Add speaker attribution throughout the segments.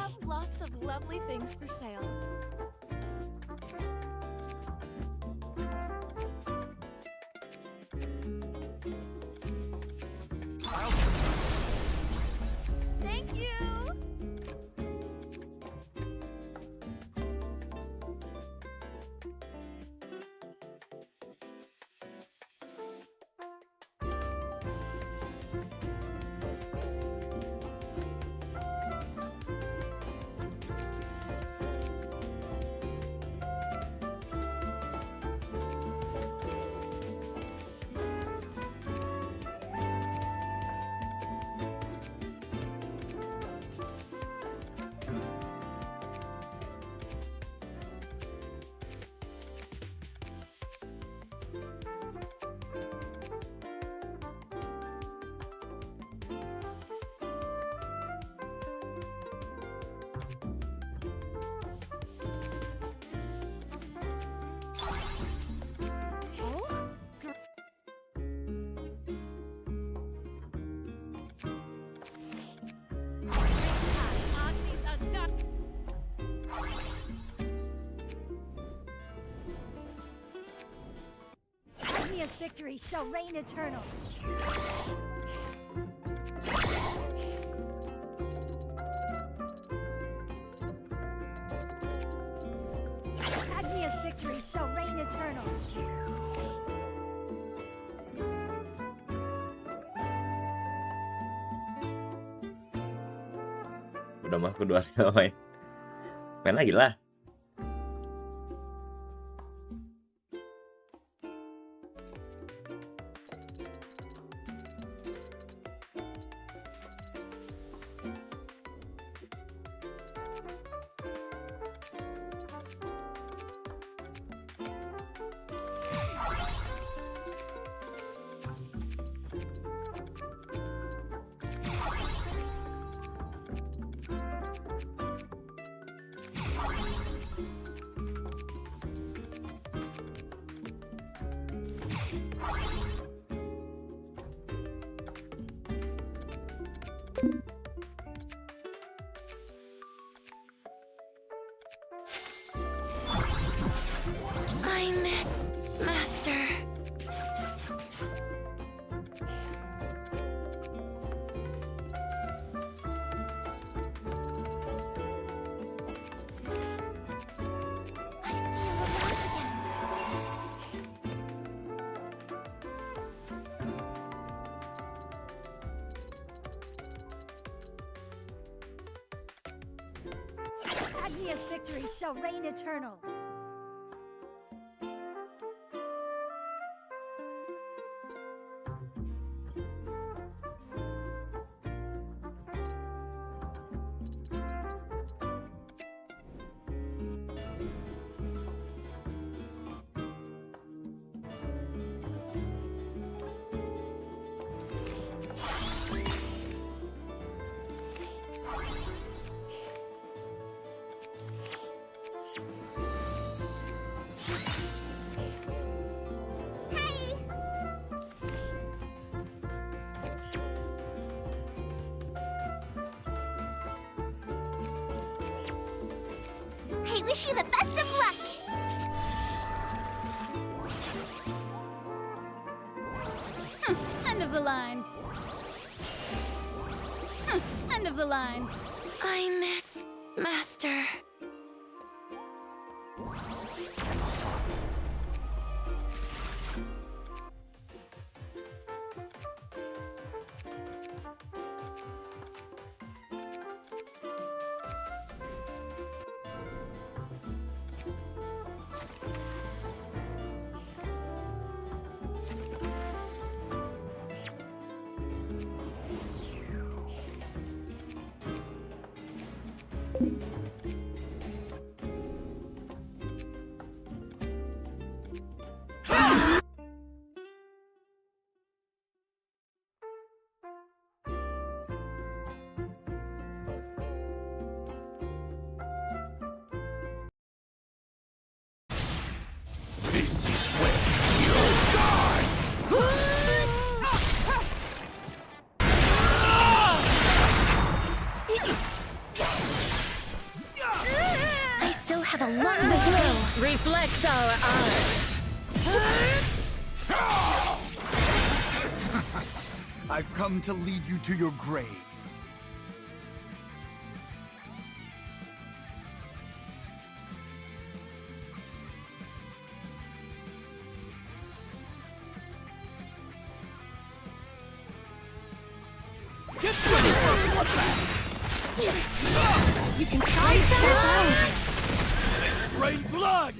Speaker 1: have lots of lovely things for sale. Thank you!
Speaker 2: Agni's victory shall reign eternal. Agni's victory shall reign eternal.
Speaker 3: Udah mah kedua main. Main lagi lah.
Speaker 1: I miss Master.
Speaker 2: Agni's victory shall reign eternal.
Speaker 4: I wish you the best of luck!
Speaker 2: End of the line. End of the line.
Speaker 1: I miss Master.
Speaker 2: flex our arms.
Speaker 5: I've come to lead you to your grave.
Speaker 6: Get ready for a bloodbath!
Speaker 2: You can try that.
Speaker 6: Rain blood!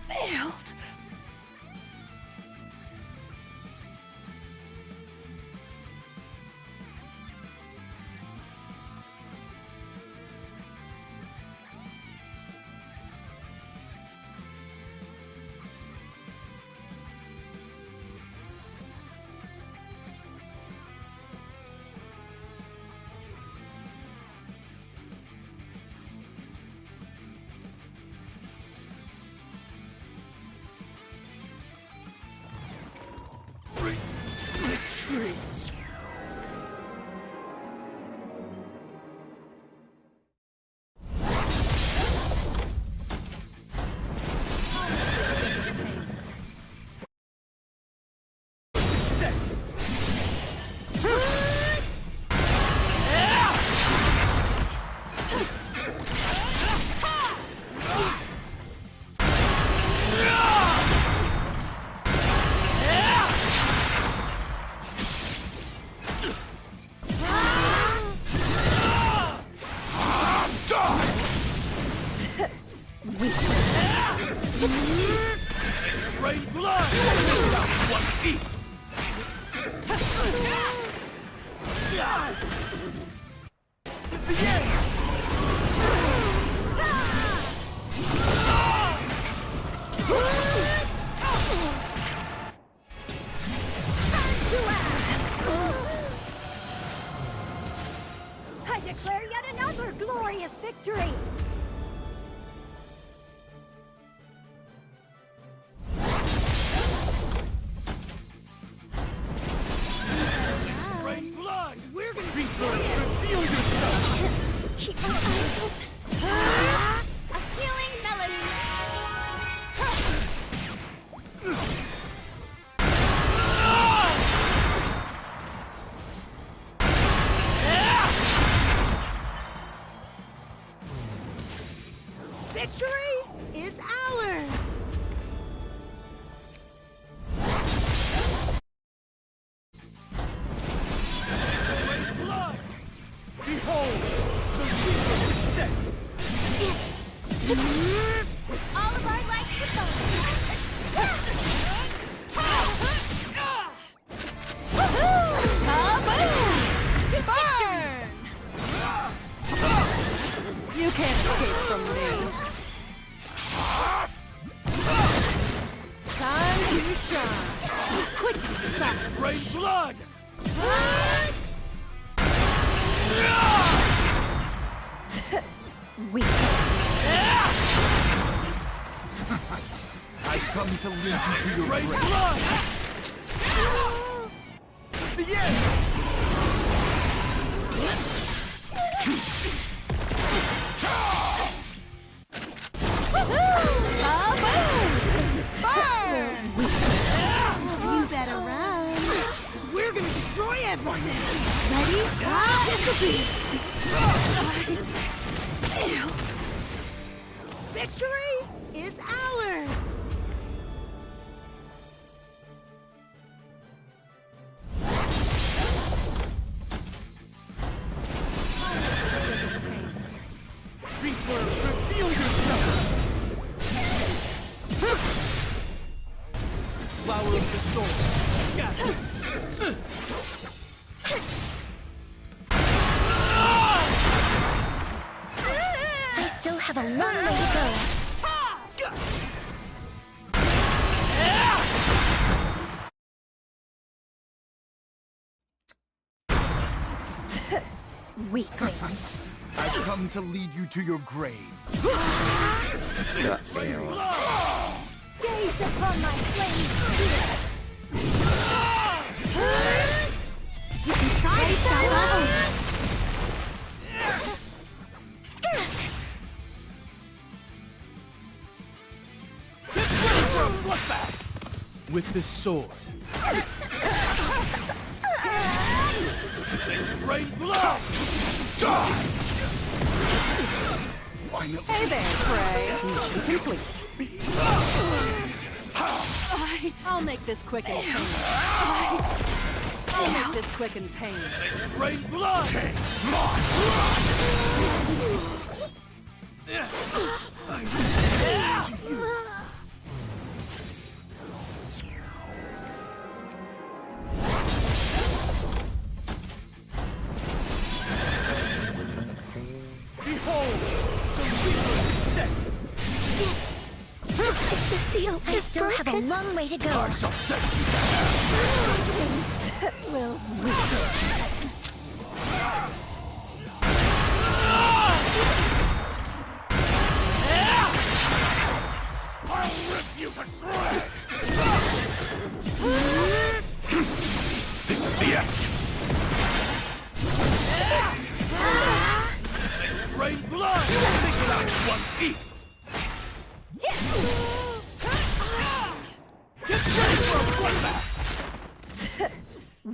Speaker 1: Failed.
Speaker 6: Retreat! Rain blood! One piece! This is the end!
Speaker 2: I declare yet another glorious victory.
Speaker 6: Rain blood! We're gonna be reveal yourself!
Speaker 1: Keep my eyes open. A healing melody.
Speaker 2: Victory is ours.
Speaker 6: Rain blood! Behold! The reaper is set!
Speaker 1: All of our light to burn!
Speaker 2: You can't escape from me. Time to shine. Quick stop.
Speaker 6: Rain blood!
Speaker 5: I've come to lead you to your
Speaker 6: Rain
Speaker 5: grave.
Speaker 6: blood! The end!
Speaker 2: You better run. 'Cause we're gonna destroy everything. Ready? Victory is ours.
Speaker 6: Reaper, reveal yourself! Flower of the soul, scatter!
Speaker 1: I still have a long way to go.
Speaker 2: Weaklings.
Speaker 5: I've come to lead you to your grave.
Speaker 3: Gak kewa.
Speaker 4: Gaze upon my flaming spear.
Speaker 2: You can try to stop us.
Speaker 6: With this sword. Rain blood! Die!
Speaker 2: Hey there, Prey. Mission complete. I'll make this quick and painless. I'll make this quick and painless.
Speaker 6: Rain blood! Behold, the reaper descends.
Speaker 4: The seal I still have a long way to go.
Speaker 6: I shall set you
Speaker 4: Will
Speaker 6: I'll rip you to shreds! This is the end! Rain blood! Think it out in one piece! Get ready for a bloodbath!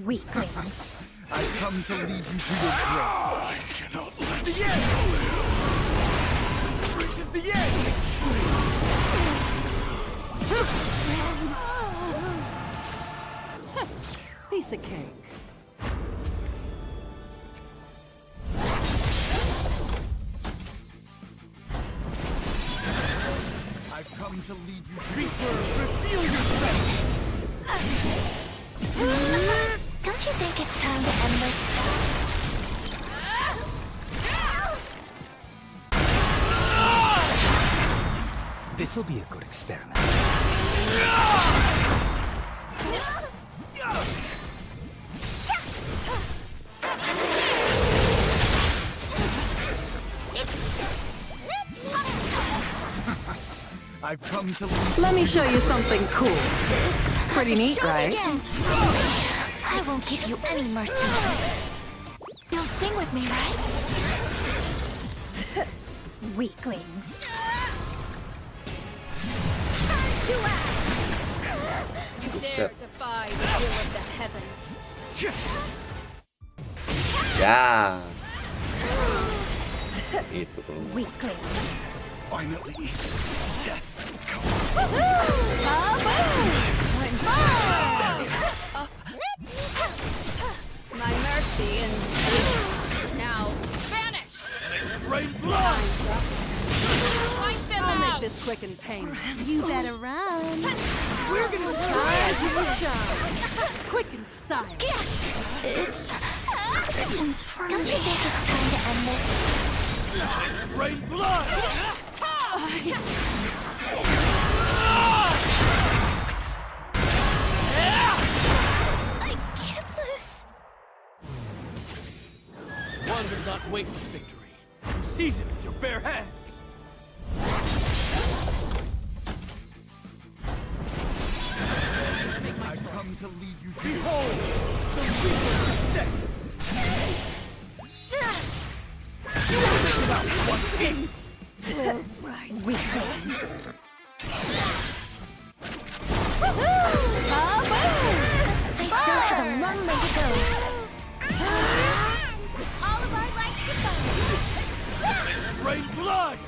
Speaker 4: weaklings.
Speaker 5: I've come to lead you to your grave.
Speaker 6: I cannot let the end! This is the end!
Speaker 2: Piece of cake.
Speaker 5: I've come to lead you to
Speaker 6: Reaper, reveal yourself!
Speaker 4: Don't you think it's time to end this?
Speaker 7: This'll be a good experiment.
Speaker 5: I've come to lead
Speaker 2: Let me show you something cool. Pretty neat,
Speaker 4: Show me
Speaker 2: right?
Speaker 4: games from me. I won't give you any mercy. You'll sing with me, right? Weaklings.
Speaker 1: You dare defy the will of the heavens.
Speaker 3: Ya. Itu kalau
Speaker 4: Weaklings.
Speaker 5: finally.
Speaker 1: My mercy is now vanish.
Speaker 6: Rain blood!
Speaker 1: Wipe them
Speaker 2: I'll make
Speaker 1: out.
Speaker 2: this quick and painless. You better run. We're gonna try to shine. Quick and style.
Speaker 4: It's... Don't you think it's time to end this?
Speaker 6: Rain blood!
Speaker 4: I can't lose.
Speaker 6: One does not wait for victory. You seize it with your bare hands.
Speaker 5: I've come to lead you to your
Speaker 6: Behold, the reaper descends. Think about one piece.
Speaker 4: Weaklings. I still have a long way to go. All of our life goodbye.
Speaker 6: Rain blood!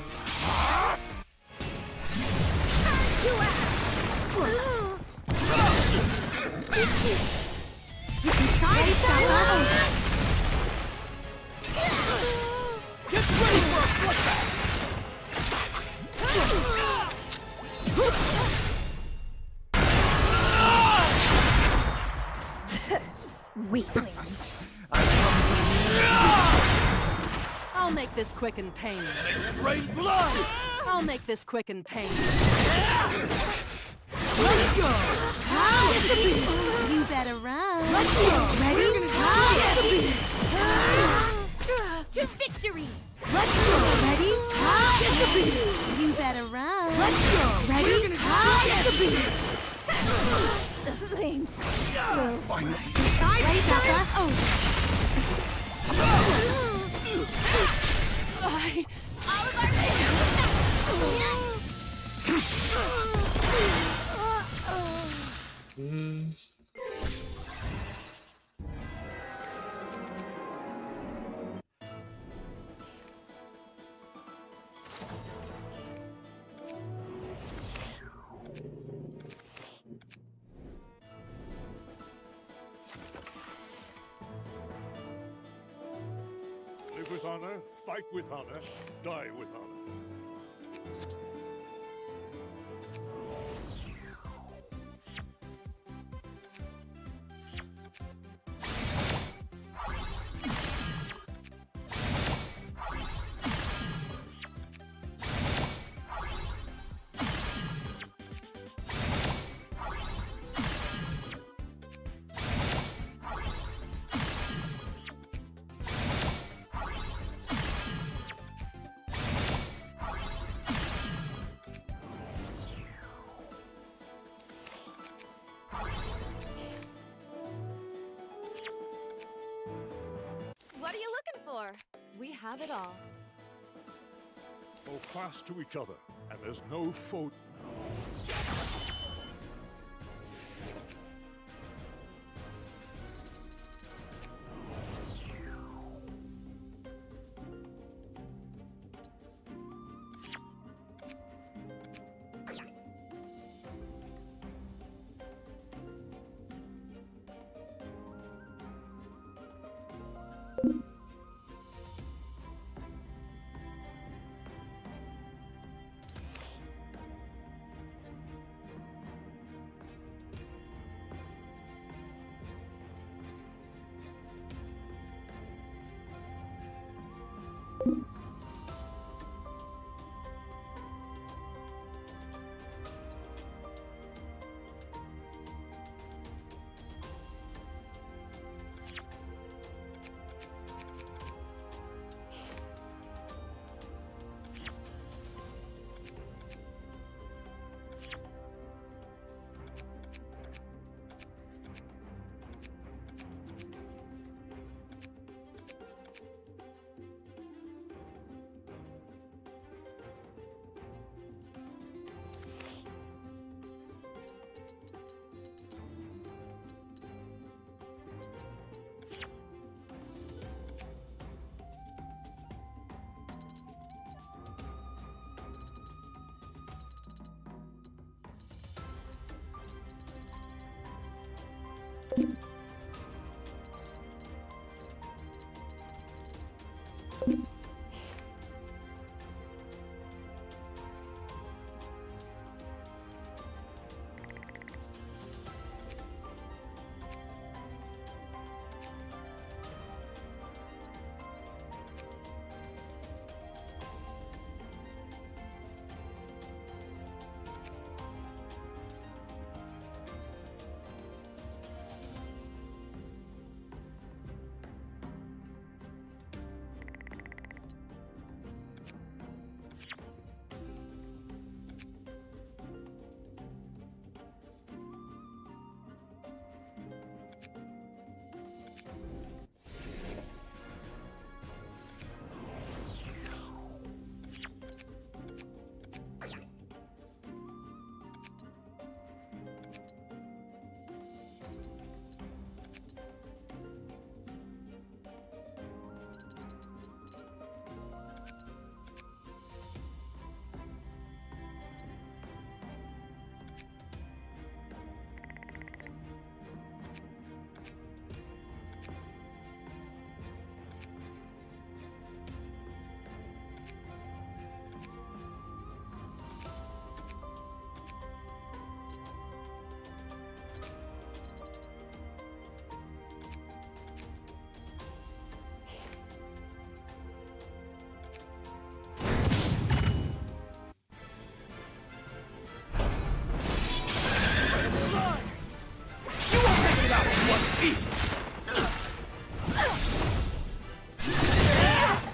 Speaker 2: You can try to stop us.
Speaker 6: Get ready for a bloodbath!
Speaker 4: Weaklings.
Speaker 5: I've come to lead you to
Speaker 2: I'll make this quick and painless.
Speaker 6: Rain blood!
Speaker 2: I'll make this quick and painless.
Speaker 6: Let's go!
Speaker 2: How is it? You better run.
Speaker 6: Let's go!
Speaker 2: Ready?
Speaker 1: To victory.
Speaker 2: Let's go. Ready? Disappear. You better run. Let's go. Ready? Disappear.
Speaker 1: The flames.
Speaker 5: Finally.
Speaker 2: Ready, Papa? Oh.
Speaker 3: Hmm.
Speaker 6: Live with honor, fight with honor, die with honor.
Speaker 1: What are you looking for? We have it all.
Speaker 6: Hold fast to each other, and there's no foe.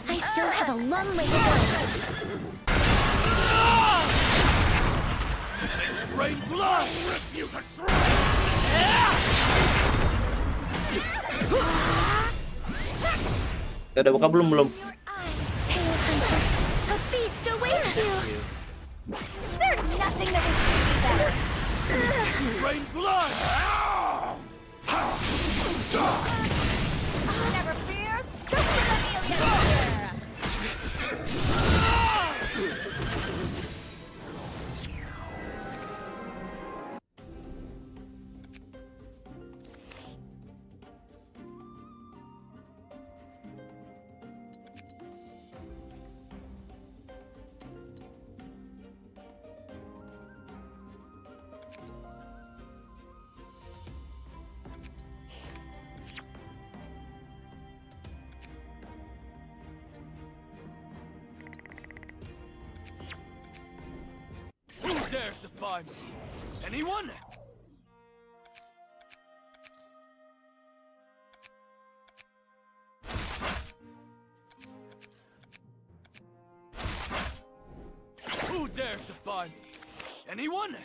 Speaker 4: I still have a long
Speaker 5: Rain blood! Rip you to shreds!
Speaker 3: Udah buka belum?
Speaker 4: Your eyes, pale hunter. A feast awaits you. Is there nothing that will suit you better?
Speaker 5: Rain blood!
Speaker 1: Never fear, super Amelia here.
Speaker 5: Who dares defy me? Anyone? Who dares defy me? Anyone?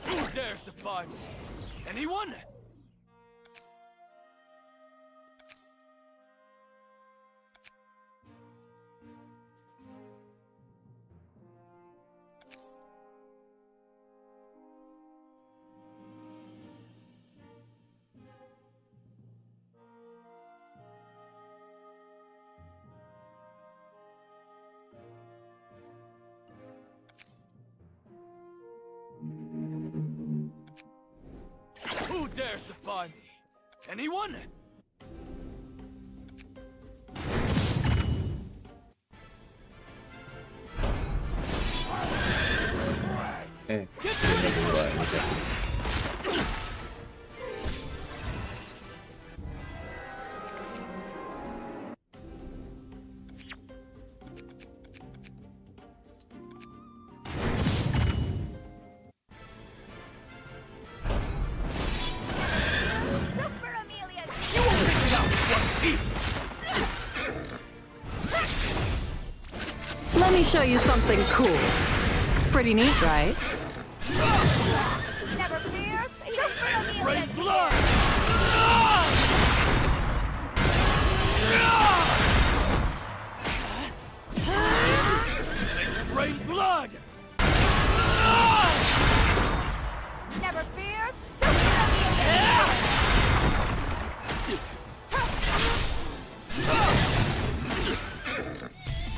Speaker 5: Who dares defy me? Anyone? Who dares defy me? Anyone?
Speaker 3: Ini dua ini kan.
Speaker 1: Super Amelia.
Speaker 2: Let me show you something cool. Pretty neat, right?
Speaker 1: Never fear, super Amelia
Speaker 5: Rain blood! Rain blood!
Speaker 1: Never fear, super Amelia.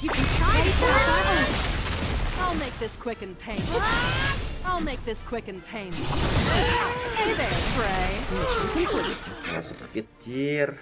Speaker 2: You can try it. I'll make this quick and painless. I'll make this quick and painless. Hey there, Prey. Mission complete.
Speaker 3: Masuk kecil.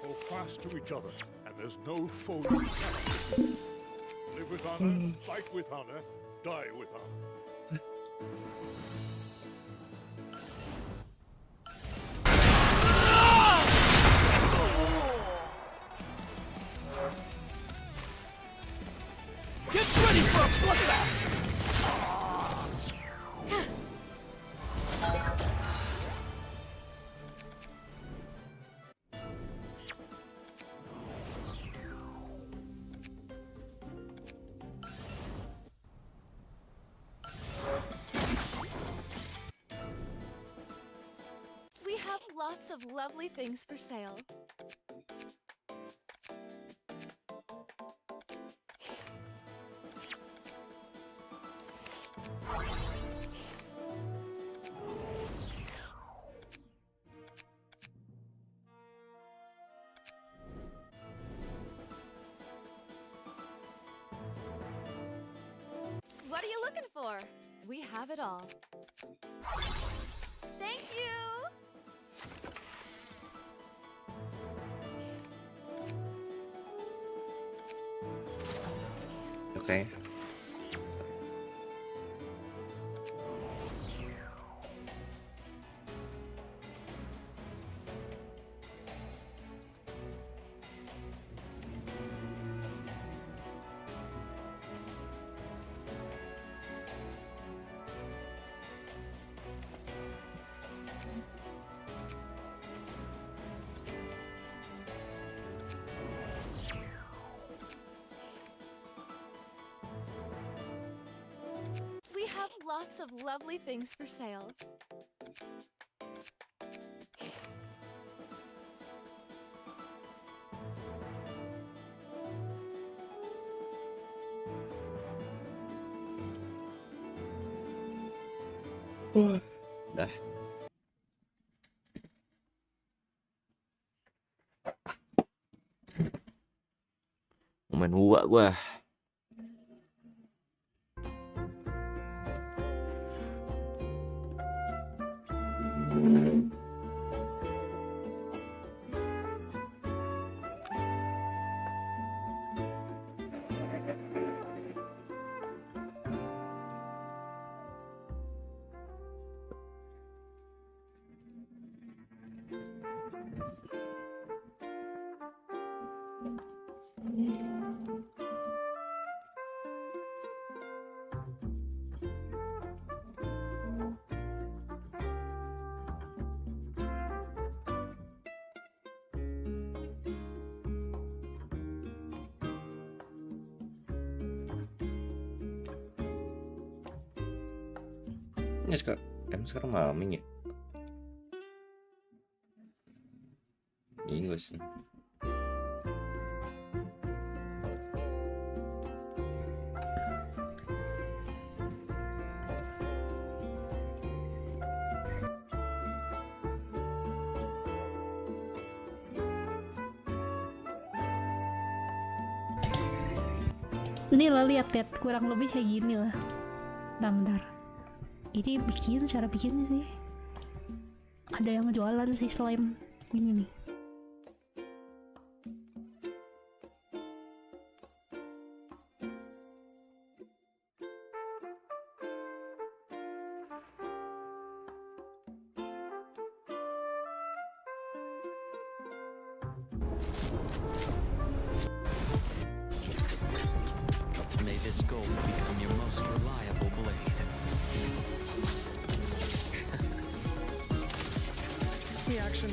Speaker 6: Hold fast to each other, and there's no foe you cannot. Live with honor, fight with honor, die with honor.
Speaker 7: Get ready for a bloodbath!
Speaker 1: We have lots of lovely things for sale. What are you looking for? We have it all. Thank you!
Speaker 3: Oke.
Speaker 1: We have lots of lovely things for sale.
Speaker 3: Dah. Mau main uak gua. Ini sekarang malaming ya? Inggris nih.
Speaker 8: Ini lah, lihat kurang lebih kayak gini lah. Bentar. Ini cara bikinnya sih. Ada yang jualan sih slime ini nih.
Speaker 7: May this gold become your most reliable blade. Reaction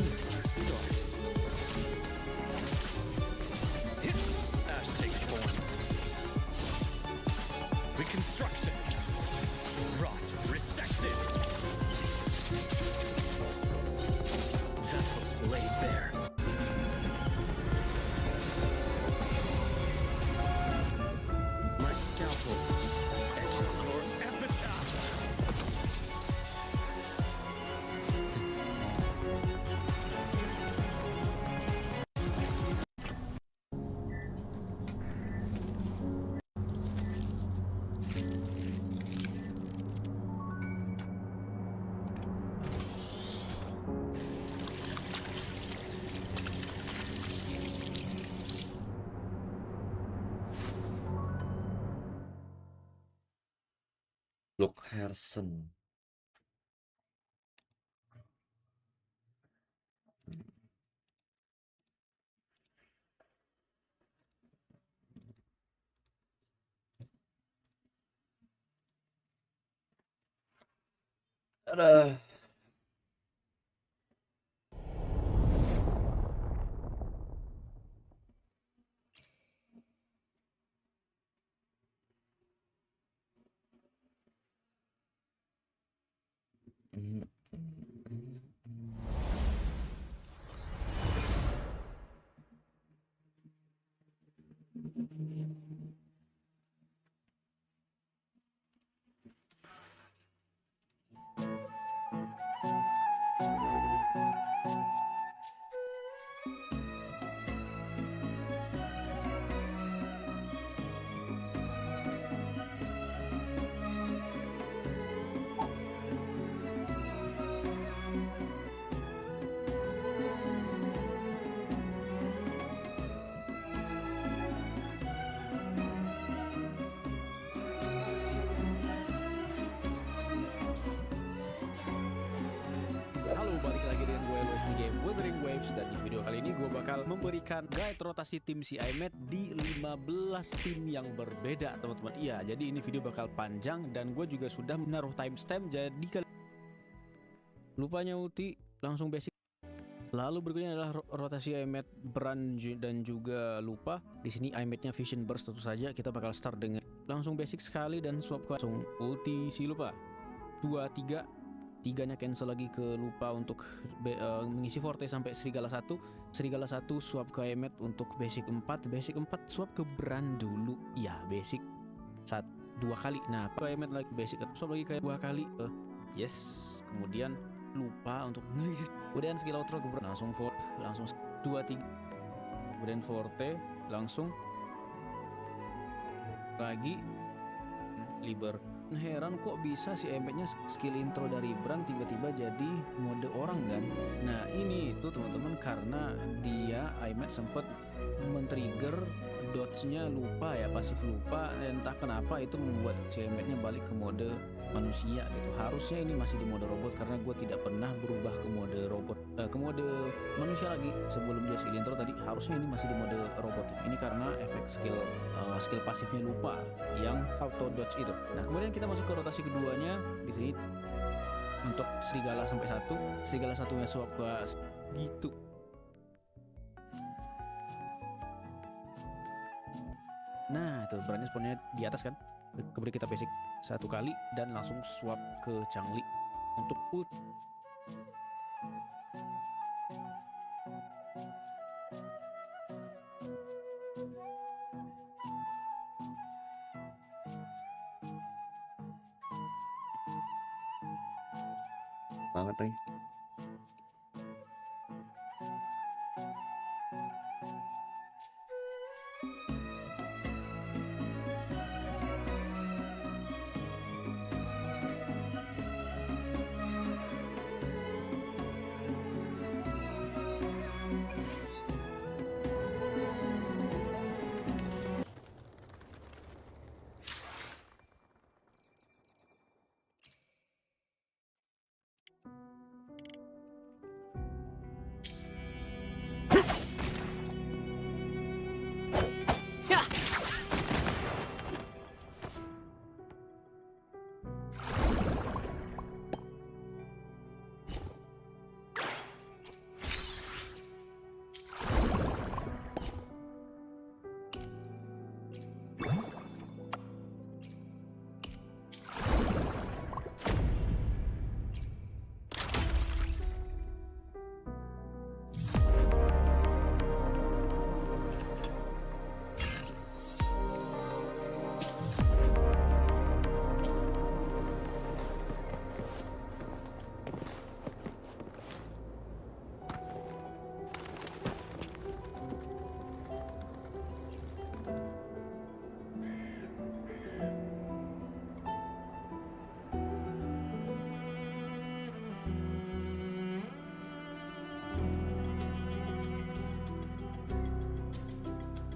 Speaker 7: start. Ash takes form.
Speaker 3: Look Harrison. Ada.
Speaker 9: Halo, balik lagi dengan gue LST Game Wuthering Waves. Dan di video kali ini gue bakal memberikan guide rotasi tim si iMed di 15 tim yang berbeda, teman-teman. Iya, jadi ini video bakal panjang dan gue juga sudah menaruh timestamp. Jadi kali lupanya ulti, langsung basic. Lalu berikutnya adalah rotasi iMed Brand dan juga lupa. Di sini iMednya Vision Burst tentu saja. Kita bakal start dengan langsung basic sekali dan swap ke langsung ulti si lupa. 2, 3. Tiganya cancel lagi ke lupa untuk mengisi forte sampai serigala 1. Serigala 1 swap ke iMed untuk basic 4. Basic 4 swap ke Brand dulu. Ya, basic 2 kali. Nah, ke iMed lagi basic swap lagi ke 2 kali. Yes. Kemudian lupa untuk mengisi. Kemudian skill outro ke Brand langsung forte, langsung 2 3. Kemudian forte langsung lagi liber. Heran kok bisa si iMed-nya skill intro dari Brand tiba-tiba jadi mode orang kan. Nah ini itu teman-teman karena dia iMed sempat men-trigger dodge-nya lupa ya, pasif lupa. Entah kenapa itu membuat si iMed-nya balik ke mode manusia gitu. Harusnya ini masih di mode robot karena gue tidak pernah berubah ke mode robot, ke mode manusia lagi sebelum dia skill intro tadi. Harusnya ini masih di mode robot. Ini karena efek skill pasifnya lupa yang auto dodge itu. Nah kemudian kita masuk ke rotasi keduanya di sini untuk serigala sampai 1. Serigala 1-nya swap ke gitu. Nah itu berarti spawnnya di atas kan. Kemudian kita basic 1 kali dan langsung swap ke Changli untuk ult.
Speaker 3: Banget nih.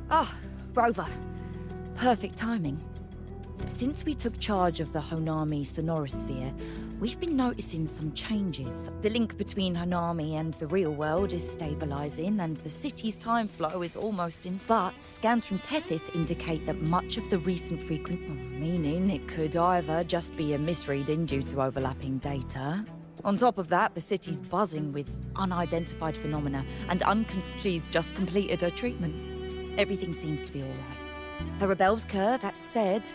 Speaker 10: Ah, Rover. Perfect timing. Since we took charge of the Honami sonorosphere, we've been noticing some changes. The link between Honami and the real world is stabilizing, and the city's time flow is almost in. But scans from Tethys indicate that much of the recent frequency, meaning it could either just be a misreading due to overlapping data. On top of that, the city's buzzing with unidentified phenomena, and she's just completed her treatment. Everything seems to be all right. Her rebels cur, that said,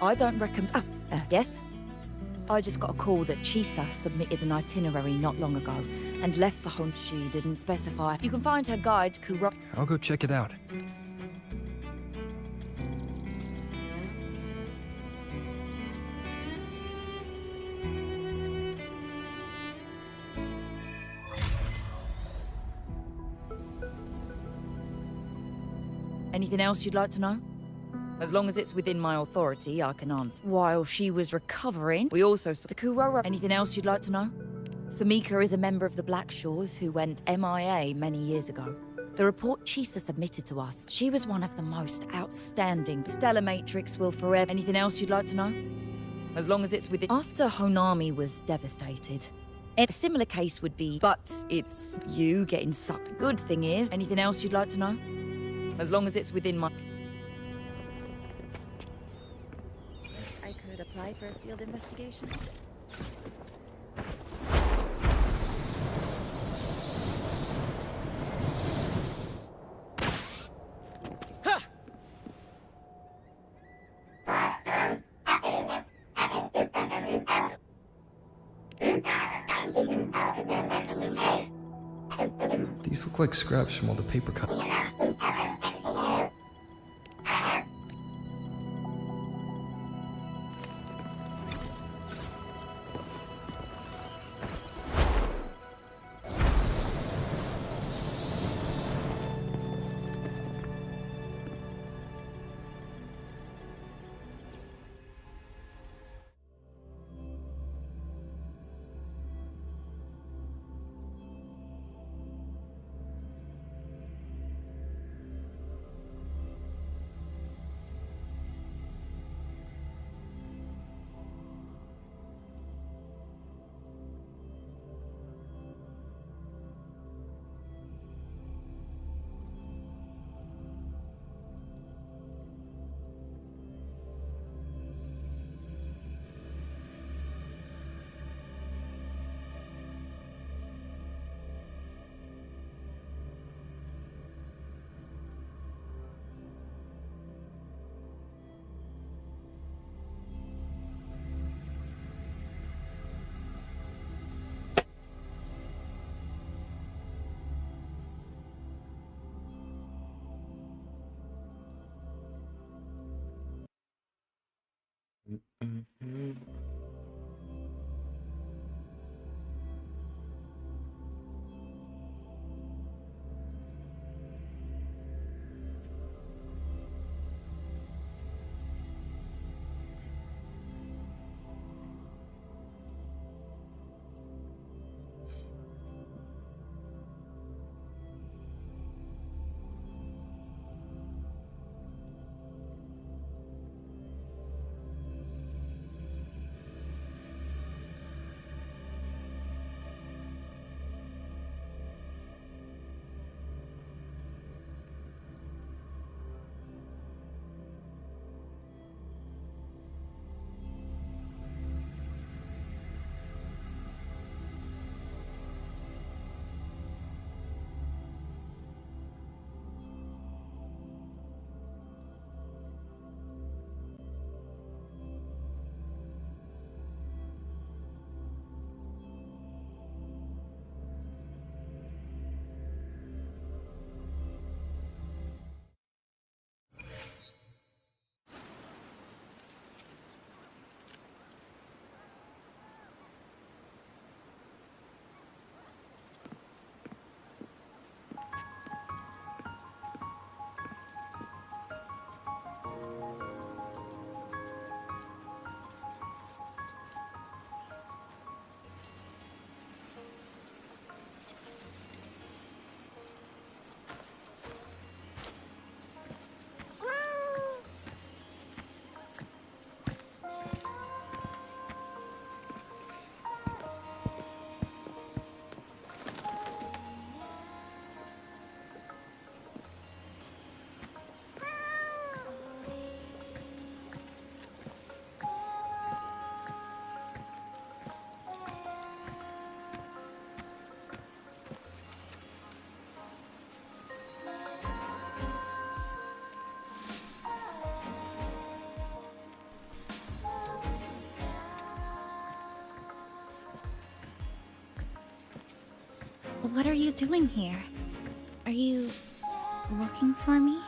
Speaker 10: I don't recommend. Yes? I just got a call that Chisa submitted an itinerary not long ago and left for home. She didn't specify. You can find her guide, Kuro.
Speaker 11: I'll go check it out.
Speaker 10: Anything else you'd like to know? As long as it's within my authority, I can answer. While she was recovering, we also saw the Kurora. Anything else you'd like to know? Samika is a member of the Black Shores who went MIA many years ago. The report Chisa submitted to us, she was one of the most outstanding. The Stellar Matrix will forever. Anything else you'd like to know? As long as it's within. After Honami was devastated, a similar case would be, but it's you getting sucked. The good thing is, anything else you'd like to know? As long as it's within my. I could apply for a field investigation.
Speaker 11: These look like scraps from all the paper cuts.
Speaker 4: What are you doing here? Are you looking for me?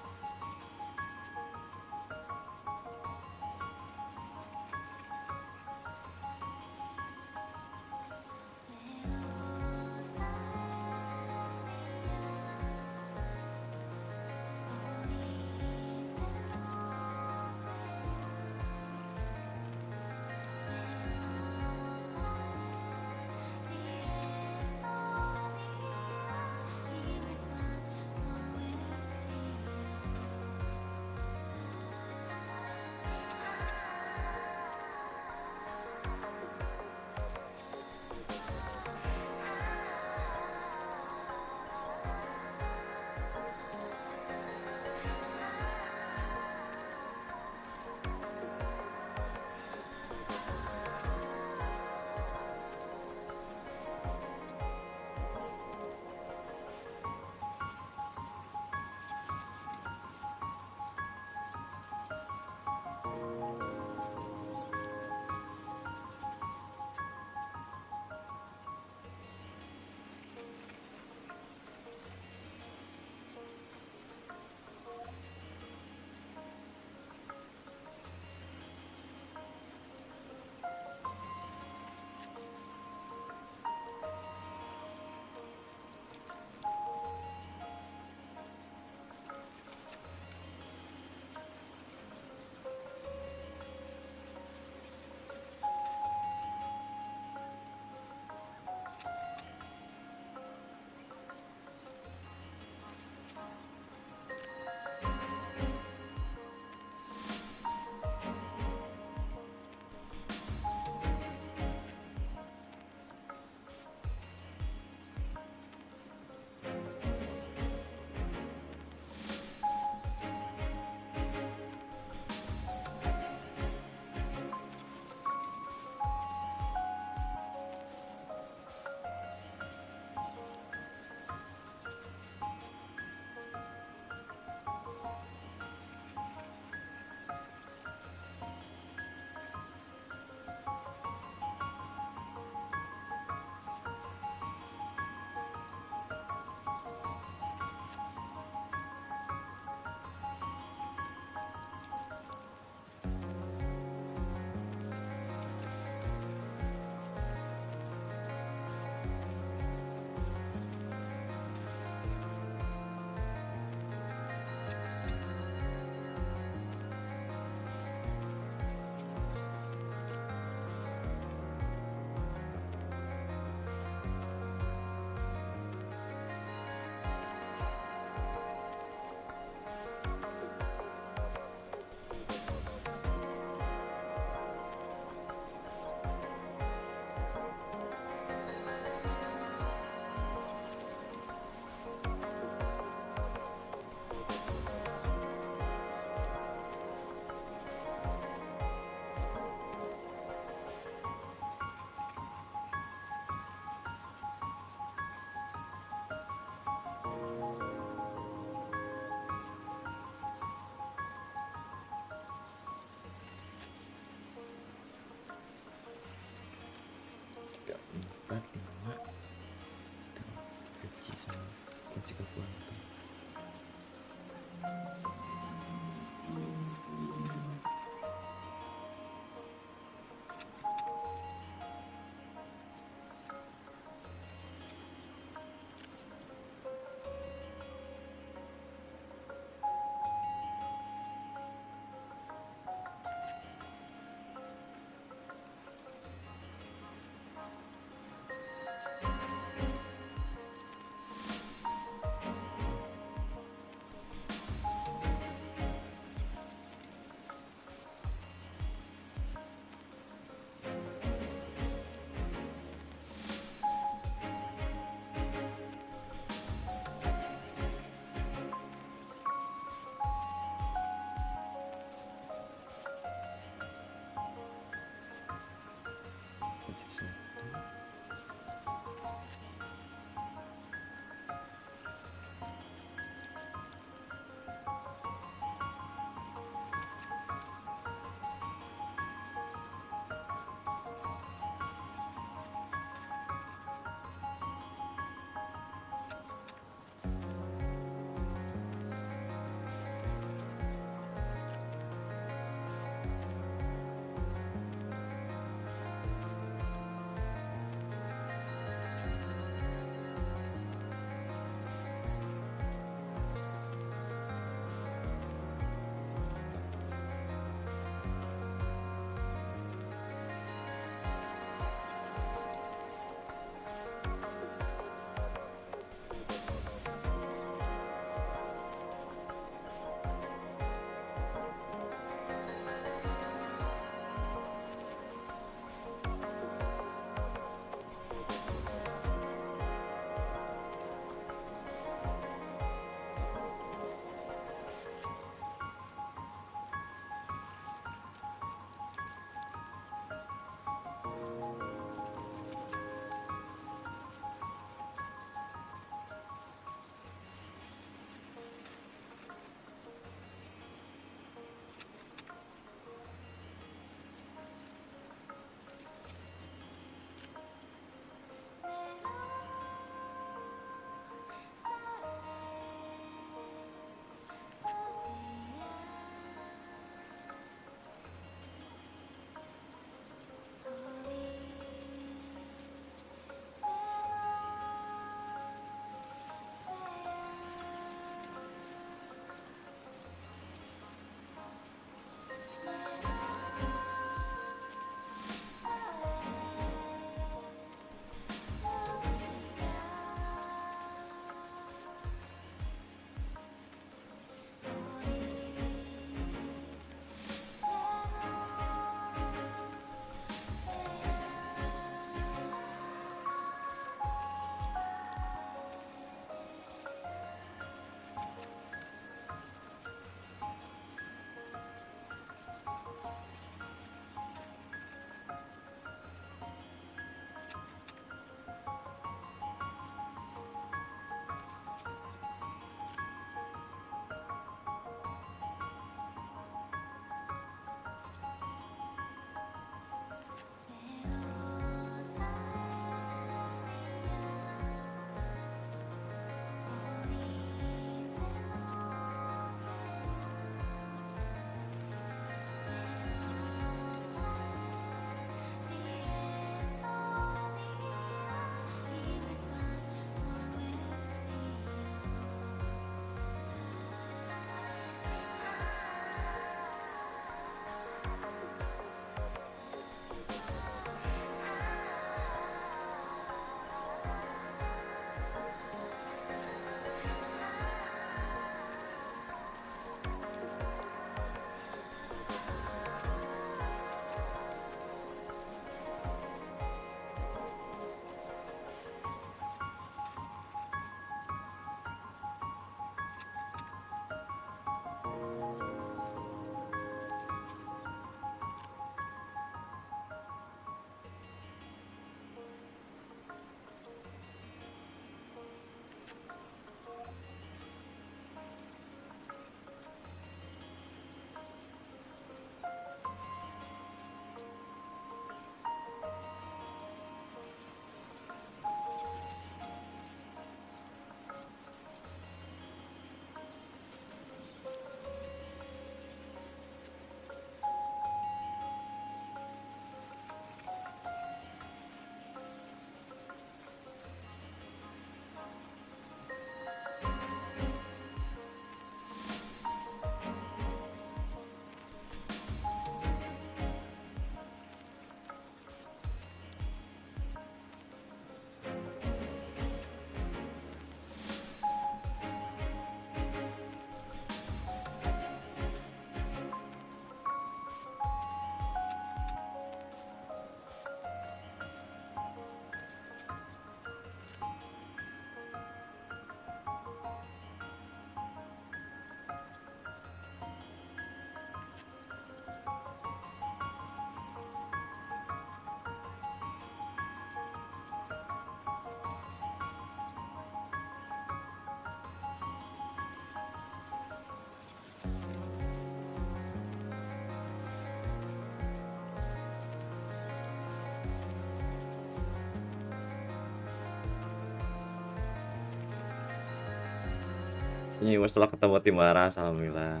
Speaker 3: Ini setelah ketemu tim waras, alhamdulillah.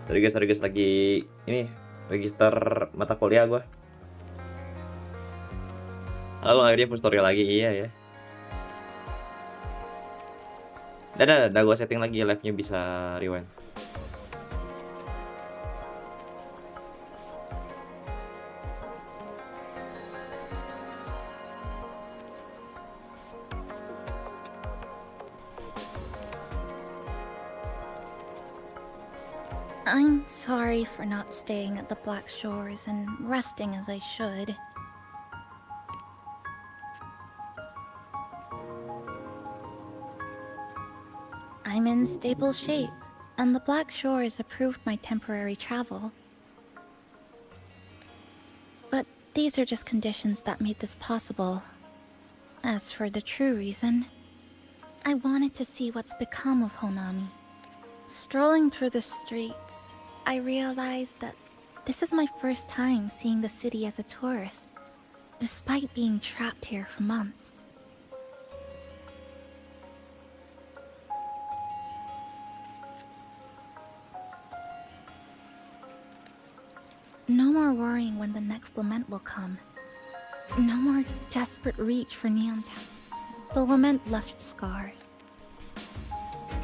Speaker 3: Sorry guys lagi ini register mata kuliah gua. Lalu akhirnya push story lagi, iya ya. Udah gua setting lagi live-nya bisa rewind.
Speaker 4: I'm sorry for not staying at the Black Shores and resting as I should. I'm in stable shape, and the Black Shores approved my temporary travel. But these are just conditions that made this possible. As for the true reason, I wanted to see what's become of Honami. Strolling through the streets, I realized that this is my first time seeing the city as a tourist, despite being trapped here for months. No more worrying when the next lament will come. No more desperate reach for Neon Town. The lament left scars.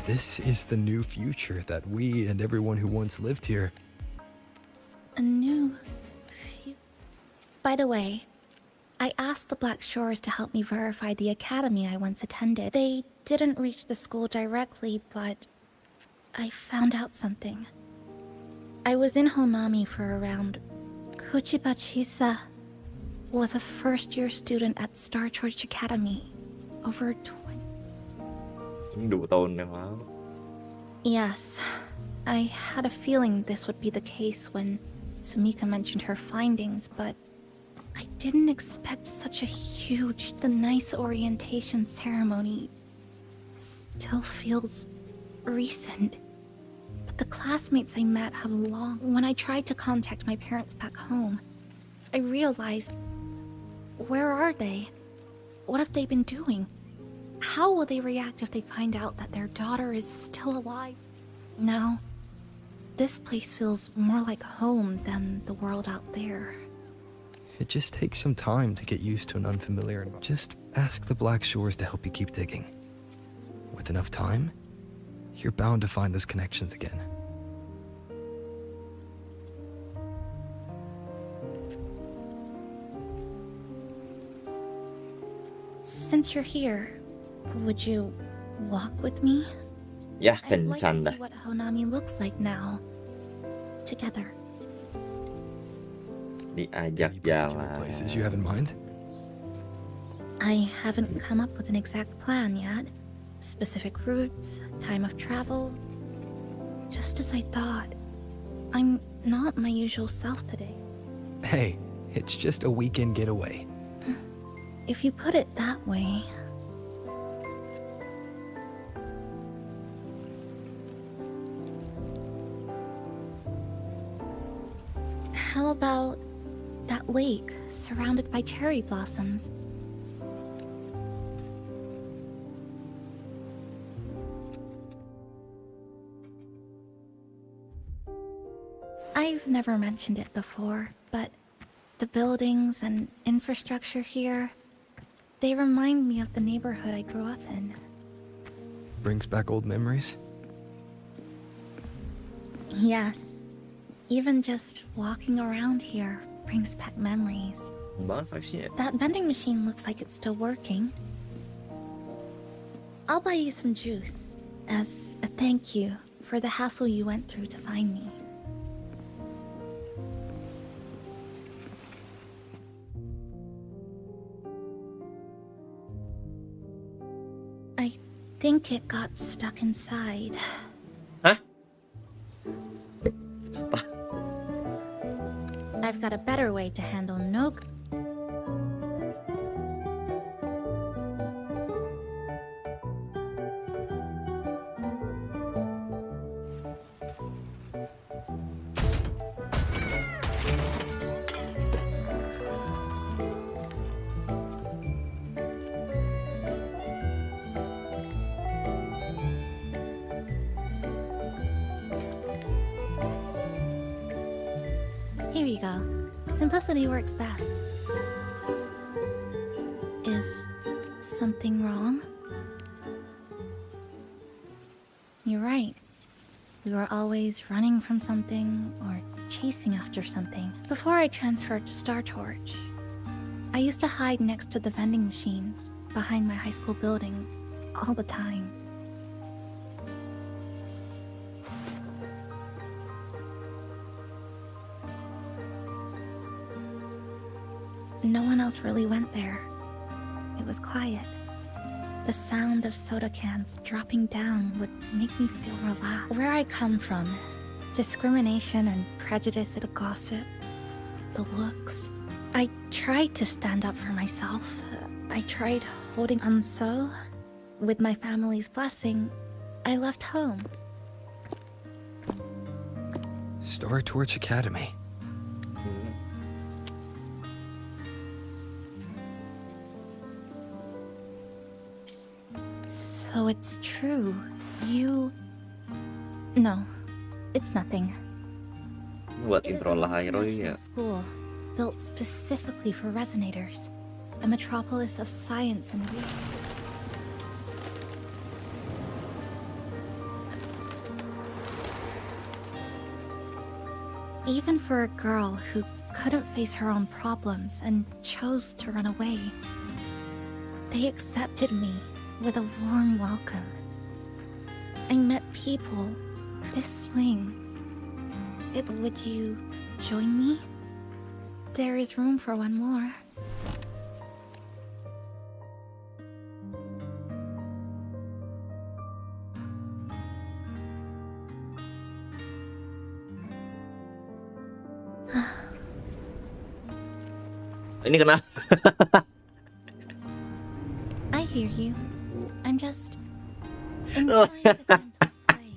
Speaker 11: This is the new future that we and everyone who once lived here.
Speaker 4: A new... By the way, I asked the Black Shores to help me verify the academy I once attended. They didn't reach the school directly, but I found out something. I was in Honami for around... Kuchiba Chisa was a first-year student at Star Church Academy. Over
Speaker 3: 2 tahun yang lalu.
Speaker 4: Yes, I had a feeling this would be the case when Sumika mentioned her findings, but I didn't expect such a huge, the nice orientation ceremony still feels recent. But the classmates I met have long... When I tried to contact my parents back home, I realized, where are they? What have they been doing? How will they react if they find out that their daughter is still alive? Now, this place feels more like home than the world out there.
Speaker 11: It just takes some time to get used to an unfamiliar environment. Just ask the Black Shores to help you keep digging. With enough time, you're bound to find those connections again.
Speaker 4: Since you're here, would you walk with me?
Speaker 3: Ya,
Speaker 4: I'd like to
Speaker 3: kencan dah.
Speaker 4: see what Honami looks like now. Together.
Speaker 3: Diajak
Speaker 11: Any particular
Speaker 3: jalan.
Speaker 11: places you have in mind?
Speaker 4: I haven't come up with an exact plan yet. Specific routes, time of travel. Just as I thought. I'm not my usual self today.
Speaker 11: Hey, it's just a weekend getaway.
Speaker 4: If you put it that way... How about that lake surrounded by cherry blossoms? I've never mentioned it before, but the buildings and infrastructure here, they remind me of the neighborhood I grew up in.
Speaker 11: Brings back old memories?
Speaker 4: Yes. Even just walking around here brings back memories.
Speaker 3: Banget vibes-nya.
Speaker 4: That vending machine looks like it's still working. I'll buy you some juice as a thank you for the hassle you went through to find me. I think it got stuck inside.
Speaker 3: Hah? Stuck.
Speaker 4: I've got a better way to handle no... Here you go. Simplicity works best. Is something wrong? You're right. We were always running from something or chasing after something. Before I transferred to Star Torch, I used to hide next to the vending machines behind my high school building all the time. No one else really went there. It was quiet. The sound of soda cans dropping down would make me feel relaxed. Where I come from, discrimination and prejudice, the gossip, the looks. I tried to stand up for myself. I tried holding on, so with my family's blessing, I left home.
Speaker 11: Star Torch Academy.
Speaker 4: So it's true. You... No, it's nothing.
Speaker 3: Buat
Speaker 4: It is
Speaker 3: intro
Speaker 4: an
Speaker 3: lahai ya.
Speaker 4: international school built specifically for resonators, a metropolis of science and research. Even for a girl who couldn't face her own problems and chose to run away, they accepted me with a warm welcome. I met people. This swing. Would you join me? There is room for one more.
Speaker 3: Ini kenapa?
Speaker 4: I hear you. I'm just enjoying the gentle sway.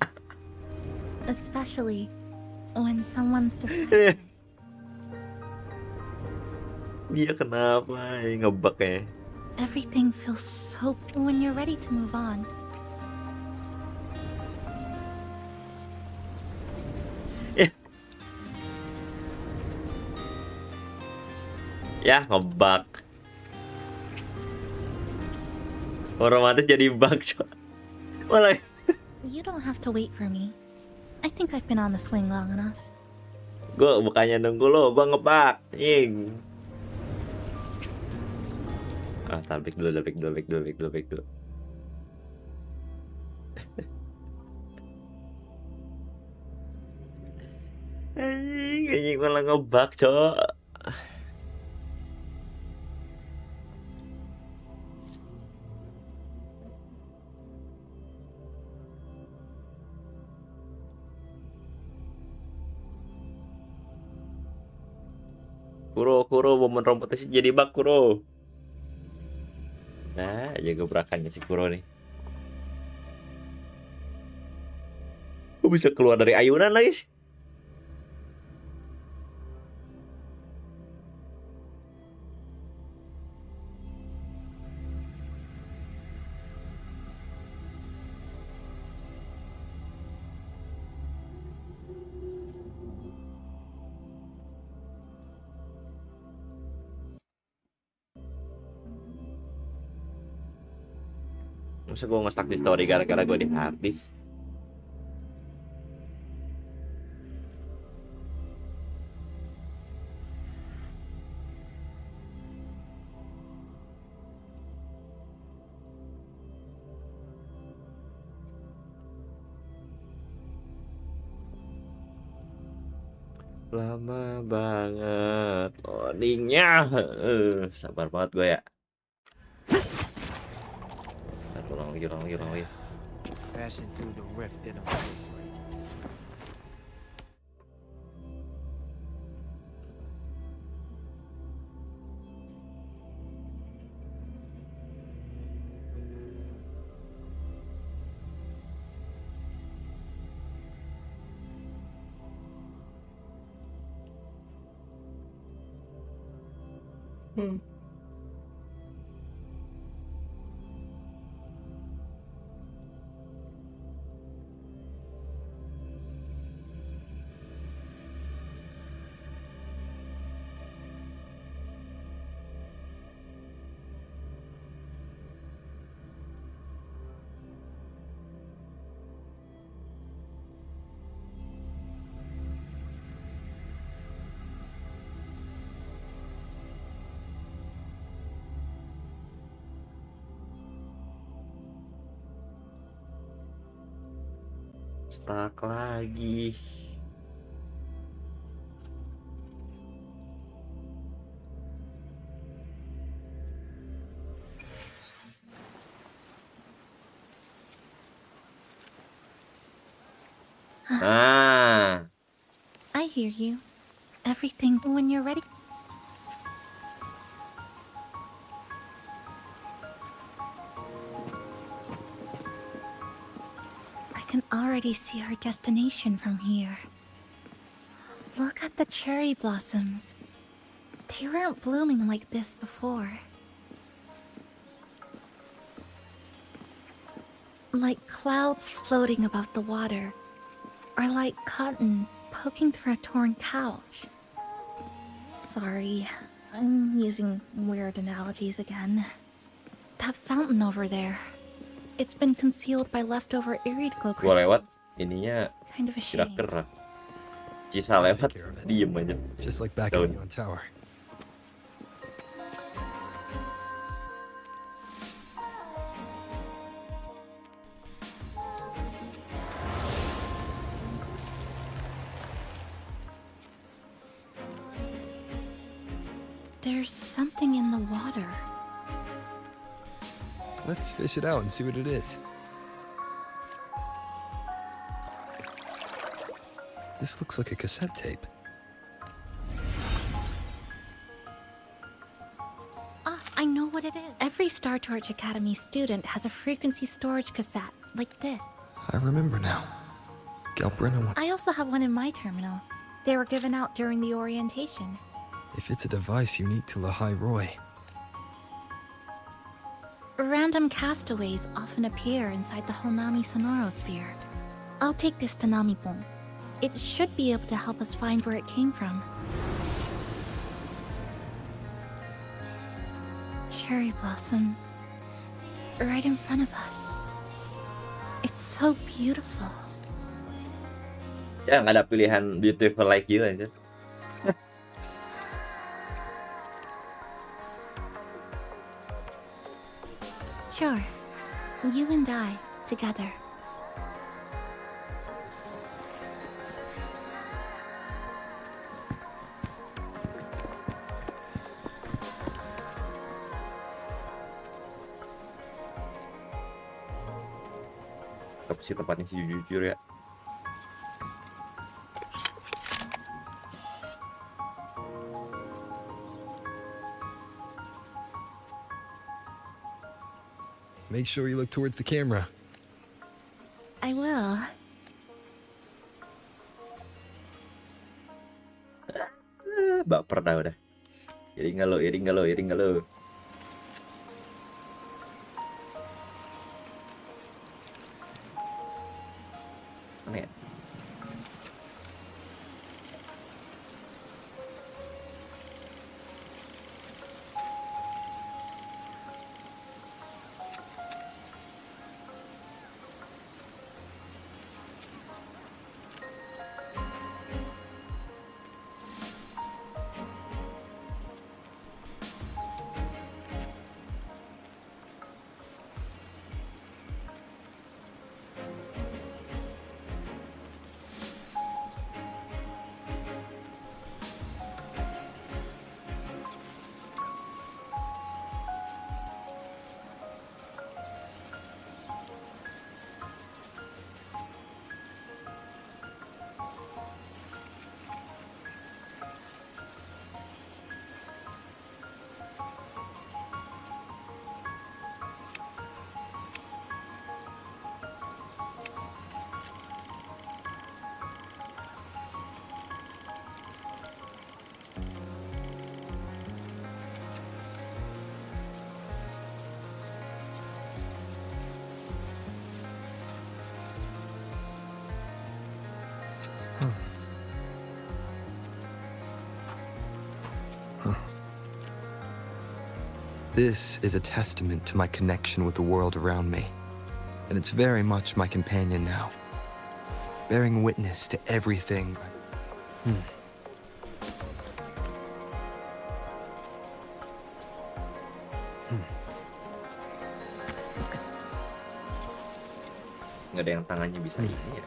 Speaker 4: Especially when someone's beside me.
Speaker 3: Dia kenapa? Ngebug ya.
Speaker 4: Everything feels so when you're ready to move on.
Speaker 3: Ya, ngebug. Otomatis jadi bug, coy. Malah.
Speaker 4: You don't have to wait for me. I think I've been on the swing long enough.
Speaker 3: Gue bukannya nunggu lo, gue ngebug. Ing. Ah, tabik dulu. Anjing malah ngebug, coy. Kuro, momen rompotnya sih jadi bug, Kuro. Nah, jaga berakannya si Kuro nih. Kok bisa keluar dari ayunan lagi? Masa gue nge-stuck di story gara-gara gue di harddisk. Lama banget loadingnya. Sabar banget gue ya. Ulang lagi.
Speaker 7: Passing through the rift in a
Speaker 3: Stuck lagi. Nah,
Speaker 4: I hear you. Everything when you're ready. I can already see our destination from here. Look at the cherry blossoms. They weren't blooming like this before. Like clouds floating above the water, or like cotton poking through a torn couch. Sorry, I'm using weird analogies again. That fountain over there. It's been concealed by leftover irid glow
Speaker 3: gua lewat
Speaker 4: crystals.
Speaker 3: ininya
Speaker 4: Kind of a shame.
Speaker 3: gerak-gerak. Cisa lewat, diem aja.
Speaker 11: Just like back
Speaker 3: Daun.
Speaker 11: in the tower.
Speaker 4: There's something in the water.
Speaker 11: Let's fish it out and see what it is. This looks like a cassette tape.
Speaker 4: Ah, I know what it is. Every Star Torch Academy student has a frequency storage cassette, like this.
Speaker 11: I remember now. Galbrina went.
Speaker 4: I also have one in my terminal. They were given out during the orientation.
Speaker 11: If it's a device unique to Lahai Roy,
Speaker 4: Random castaways often appear inside the Honami sonorosphere. I'll take this to Namipon. It should be able to help us find where it came from. Cherry blossoms. Right in front of us. It's so beautiful.
Speaker 3: Ya nggak ada pilihan beautiful like you aja.
Speaker 4: Sure. You and I, together.
Speaker 3: Apa sih tempatnya sih jujur ya?
Speaker 11: make sure you look towards the camera.
Speaker 4: I will.
Speaker 3: Baper dah udah. Iring gak lo, iring gak lo, iring gak lo. Mana ya?
Speaker 11: This is a testament to my connection with the world around me, and it's very much my companion now, bearing witness to everything.
Speaker 3: Nggak ada yang tangannya bisa ini ya.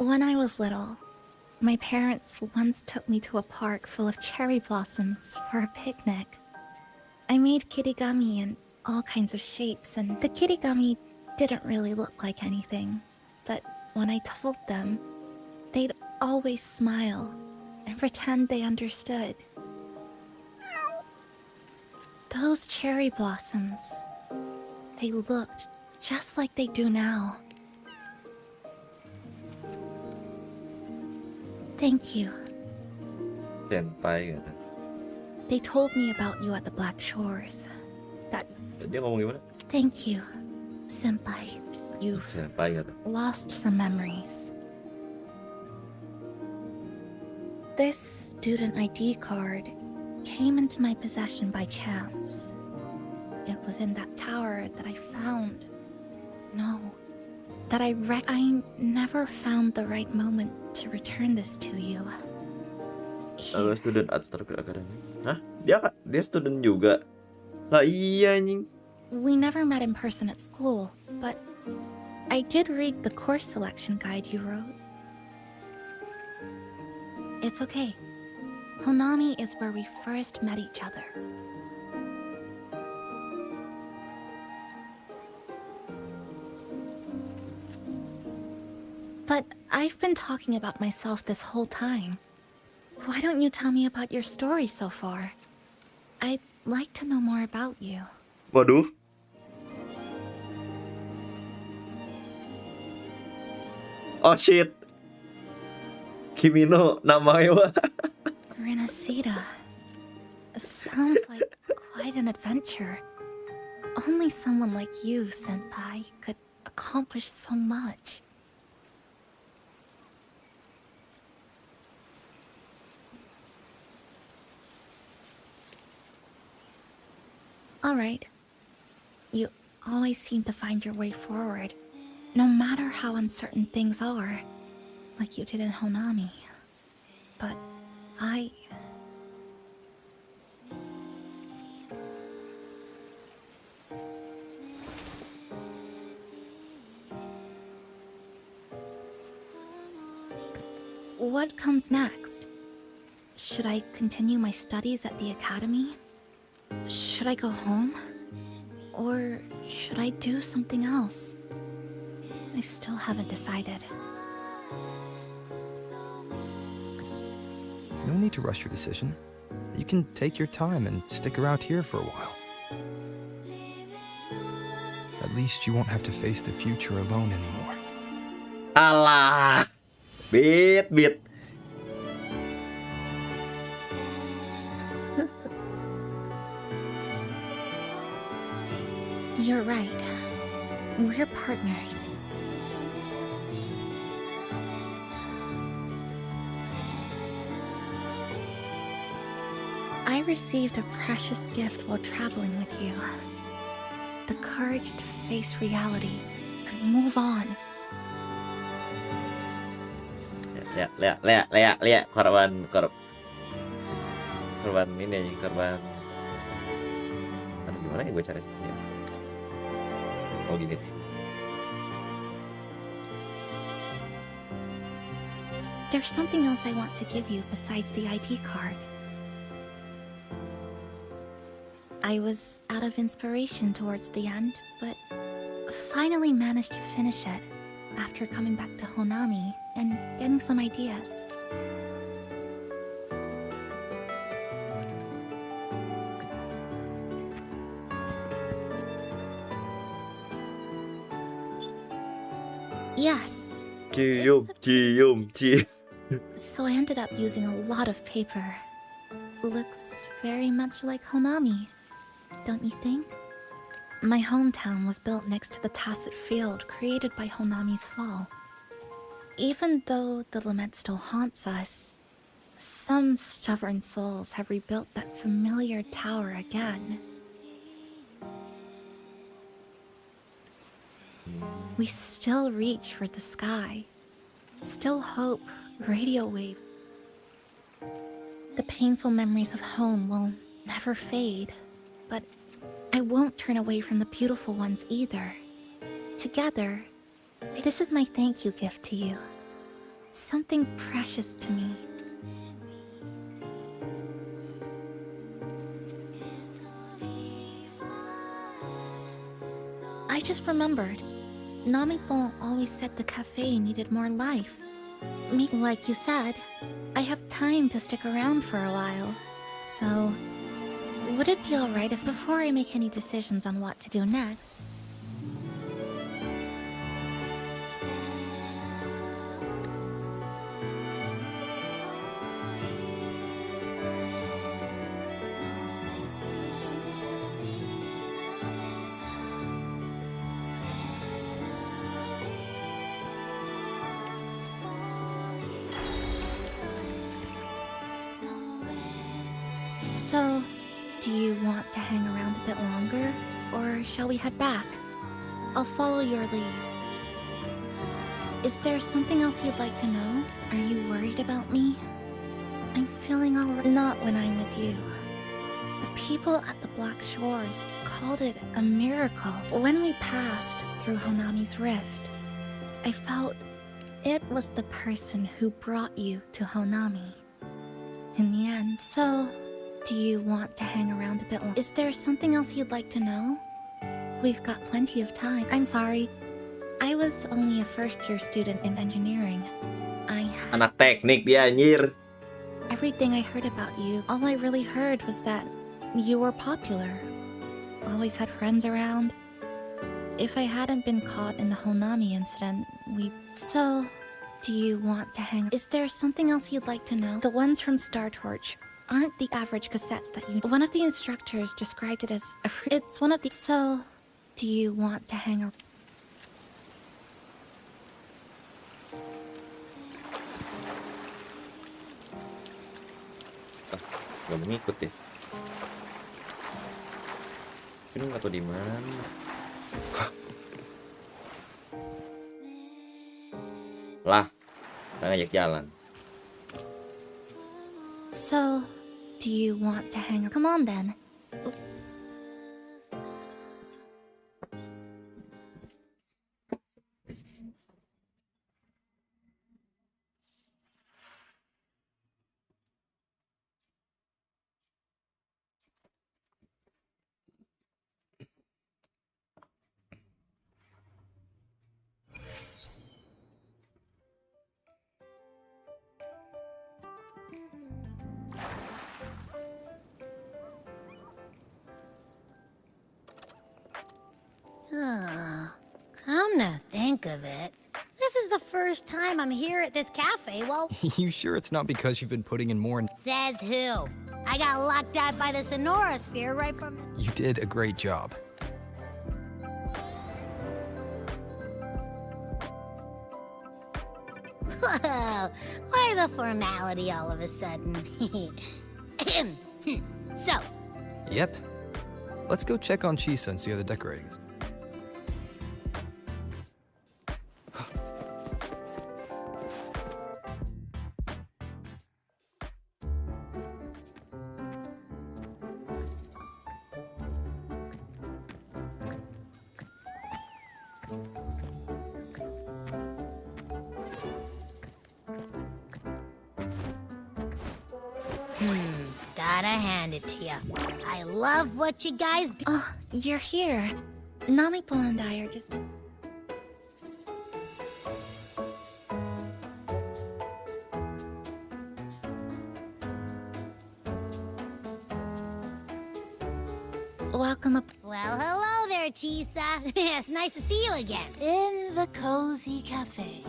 Speaker 4: When I was little, my parents once took me to a park full of cherry blossoms for a picnic. I made kirigami in all kinds of shapes, and the kirigami didn't really look like anything. But when I told them, they'd always smile and pretend they understood. Those cherry blossoms, they looked just like they do now. Thank you.
Speaker 3: Senpai kata.
Speaker 4: They told me about you at the Black Shores. That
Speaker 3: Dia ngomong gimana?
Speaker 4: thank you, senpai. You've
Speaker 3: Senpai kata.
Speaker 4: lost some memories. This student ID card came into my possession by chance. It was in that tower that I found. No, that I never found the right moment to return this to you.
Speaker 3: Halo student art Starfield Academy. Hah? Dia student juga. Lah iya anjing.
Speaker 4: We never met in person at school, but I did read the course selection guide you wrote. It's okay. Honami is where we first met each other. But I've been talking about myself this whole time. Why don't you tell me about your story so far? I'd like to know more about you.
Speaker 3: Waduh. Oh shit. Kimi no namae wa.
Speaker 4: Renacida. Sounds like quite an adventure. Only someone like you, senpai, could accomplish so much. Alright. You always seem to find your way forward, no matter how uncertain things are, like you did in Honami. But what comes next? Should I continue my studies at the academy? Should I go home? Or should I do something else? I still haven't decided.
Speaker 11: No need to rush your decision. You can take your time and stick around here for a while. At least you won't have to face the future alone anymore.
Speaker 3: Alah. Bit.
Speaker 4: You're right. We're partners. I received a precious gift while traveling with you. The courage to face reality and move on.
Speaker 3: Lihat korban ini korban. Aduh, gimana ya gue cari sisinya? Oh gini.
Speaker 4: There's something else I want to give you besides the ID card. I was out of inspiration towards the end, but finally managed to finish it after coming back to Honami and getting some ideas. Yes.
Speaker 3: Cium.
Speaker 4: So I ended up using a lot of paper. Looks very much like Honami, don't you think? My hometown was built next to the tacit field created by Honami's fall. Even though the lament still haunts us, some stubborn souls have rebuilt that familiar tower again. We still reach for the sky, still hope radio waves. The painful memories of home will never fade, but I won't turn away from the beautiful ones either. Together, this is my thank you gift to you. something precious to me. I just remembered. Namipon always said the cafe needed more life. Like you said, I have time to stick around for a while. So, would it be alright if before I make any decisions on what to do next, So, do you want to hang around a bit longer, or shall we head back? I'll follow your lead. Is there something else you'd like to know? Are you worried about me? I'm feeling alright. Not when I'm with you. The people at the Black Shores called it a miracle. When we passed through Honami's rift, I felt it was the person who brought you to Honami. In the end, so... do you want to hang around a bit longer? Is there something else you'd like to know? We've got plenty of time. I'm sorry. I was only a first-year student in engineering.
Speaker 3: Anak teknik dia anjir.
Speaker 4: Everything I heard about you, all I really heard was that you were popular. Always had friends around. If I hadn't been caught in the Honami incident, So, do you want to hang... Is there something else you'd like to know? The ones from Star Torch aren't the average cassettes that you... One of the instructors described it as it's one of the... So, do you want to hang around?
Speaker 3: Gak mengikut ya. Ini nggak tahu di mana. Lah, saya ngajak jalan.
Speaker 4: So, do you want to hang... Come on then.
Speaker 12: Come to think of it, this is the first time I'm here at this cafe. Well,
Speaker 11: You sure it's not because you've been putting in more?
Speaker 12: says who? I got locked out by the Sonorosphere right from...
Speaker 11: You did a great job.
Speaker 12: Whoa, why the formality all of a sudden? So,
Speaker 11: Yep. Let's go check on Chisa and see how the decorating is.
Speaker 12: gotta hand it to you. I love what you guys do.
Speaker 4: Oh, you're here. Namipon and I are just... Welcome up.
Speaker 12: Well, hello there, Chisa. It's nice to see you again.
Speaker 13: In the cozy cafe,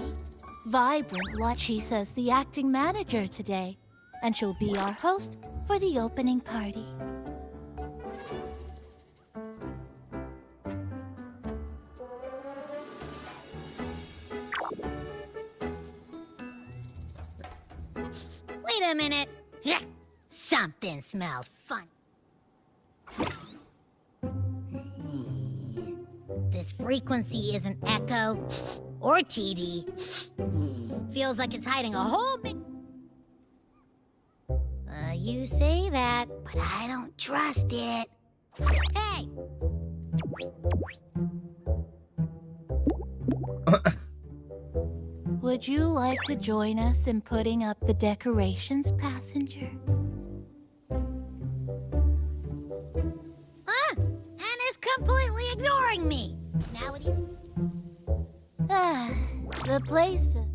Speaker 13: Vibrant Wachisa's the acting manager today, and she'll be our host for the opening party.
Speaker 12: Wait a minute. Something smells fun. This frequency isn't echo or TD. Feels like it's hiding a whole big... You say that, but I don't trust it. Hey!
Speaker 13: Would you like to join us in putting up the decorations, passenger?
Speaker 12: Anna's completely ignoring me. Now what do you...
Speaker 13: The place is...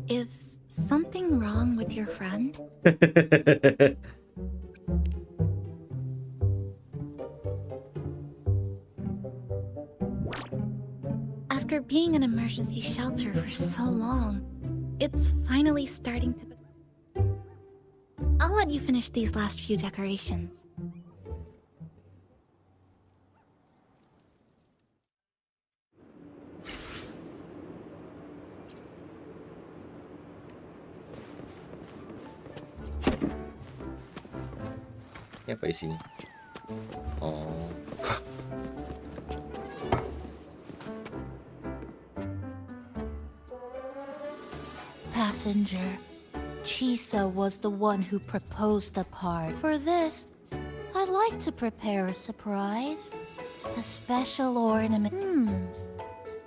Speaker 4: Is something wrong with your friend? After being in emergency shelter for so long, it's finally starting to... I'll let you finish these last few decorations.
Speaker 3: Ini apa isinya? Oh.
Speaker 13: Passenger, Chisa was the one who proposed the part. For this, I'd like to prepare a surprise. A special ornament.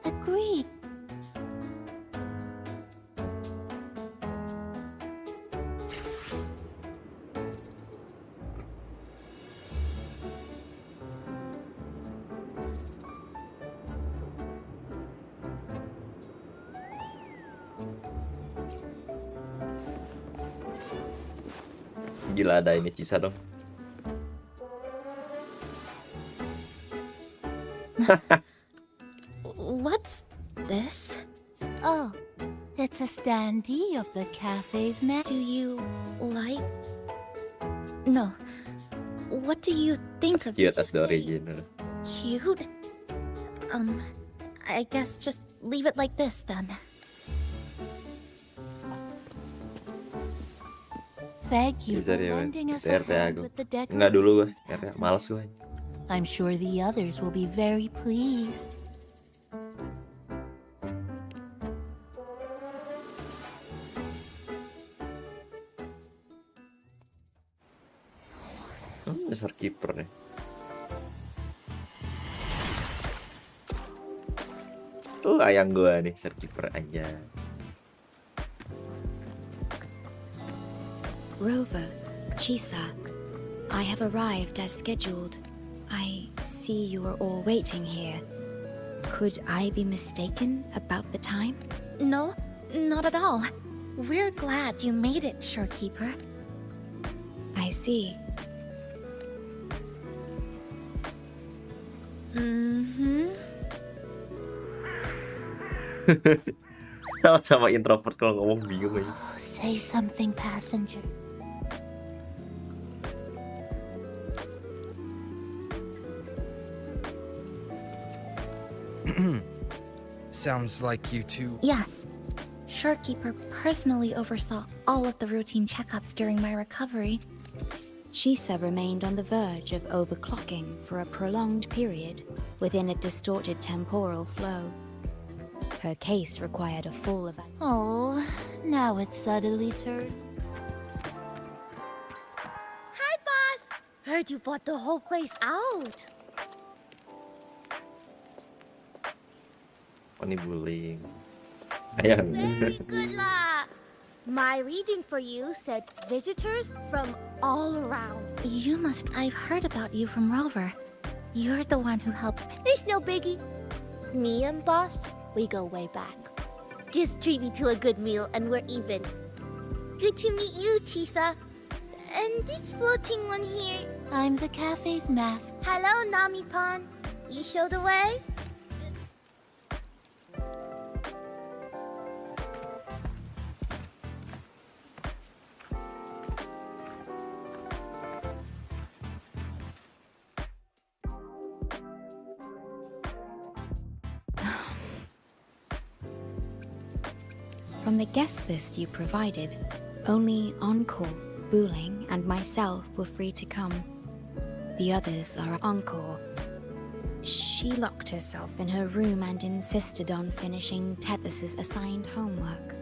Speaker 13: Agreed.
Speaker 3: Gila, ada ini Cisa dong.
Speaker 4: What's this?
Speaker 13: Oh, it's a standee of the cafe's
Speaker 4: Do you like... No. What do you think of
Speaker 3: Cute
Speaker 4: the
Speaker 3: as the original.
Speaker 4: Cute? I guess just leave it like this then.
Speaker 13: Thank you
Speaker 3: Bisa
Speaker 13: for
Speaker 3: deh,
Speaker 13: lending us
Speaker 3: kita
Speaker 13: a
Speaker 3: RT aku.
Speaker 13: hand with the
Speaker 3: Enggak dulu gue, RT
Speaker 13: decorations,
Speaker 3: males
Speaker 13: passenger.
Speaker 3: gue.
Speaker 13: I'm sure the others will be very pleased.
Speaker 3: Dasar kiper nih. Ayang gua nih, dasar kiper aja.
Speaker 14: Rover, Chisa, I have arrived as scheduled. I see you are all waiting here. Could I be mistaken about the time?
Speaker 4: No, not at all. We're glad you made it, Shorekeeper.
Speaker 14: I see.
Speaker 3: Sama-sama introvert kalau ngomong bingung aja.
Speaker 13: Say something, passenger.
Speaker 11: Sounds like you two...
Speaker 4: Yes. Shorekeeper personally oversaw all of the routine checkups during my recovery.
Speaker 14: Chisa remained on the verge of overclocking for a prolonged period within a distorted temporal flow. Her case required a full evaluation.
Speaker 13: Oh, now it's suddenly turned.
Speaker 12: Hi, boss! Heard you bought the whole place out.
Speaker 3: Oh, ini bullying. Ayang.
Speaker 12: Very good lah. My reading for you said visitors from all around.
Speaker 4: You must... I've heard about you from Rover. You're the one who helped...
Speaker 12: It's no biggie. Me and boss, we go way back. Just treat me to a good meal and we're even. Good to meet you, Chisa. And this floating one here.
Speaker 13: I'm the cafe's mask.
Speaker 12: Hello, Nami-pan. You show the way?
Speaker 14: From the guest list you provided, only Encore, Booling, and myself were free to come. The others are Encore. She locked herself in her room and insisted on finishing Tethys's assigned homework.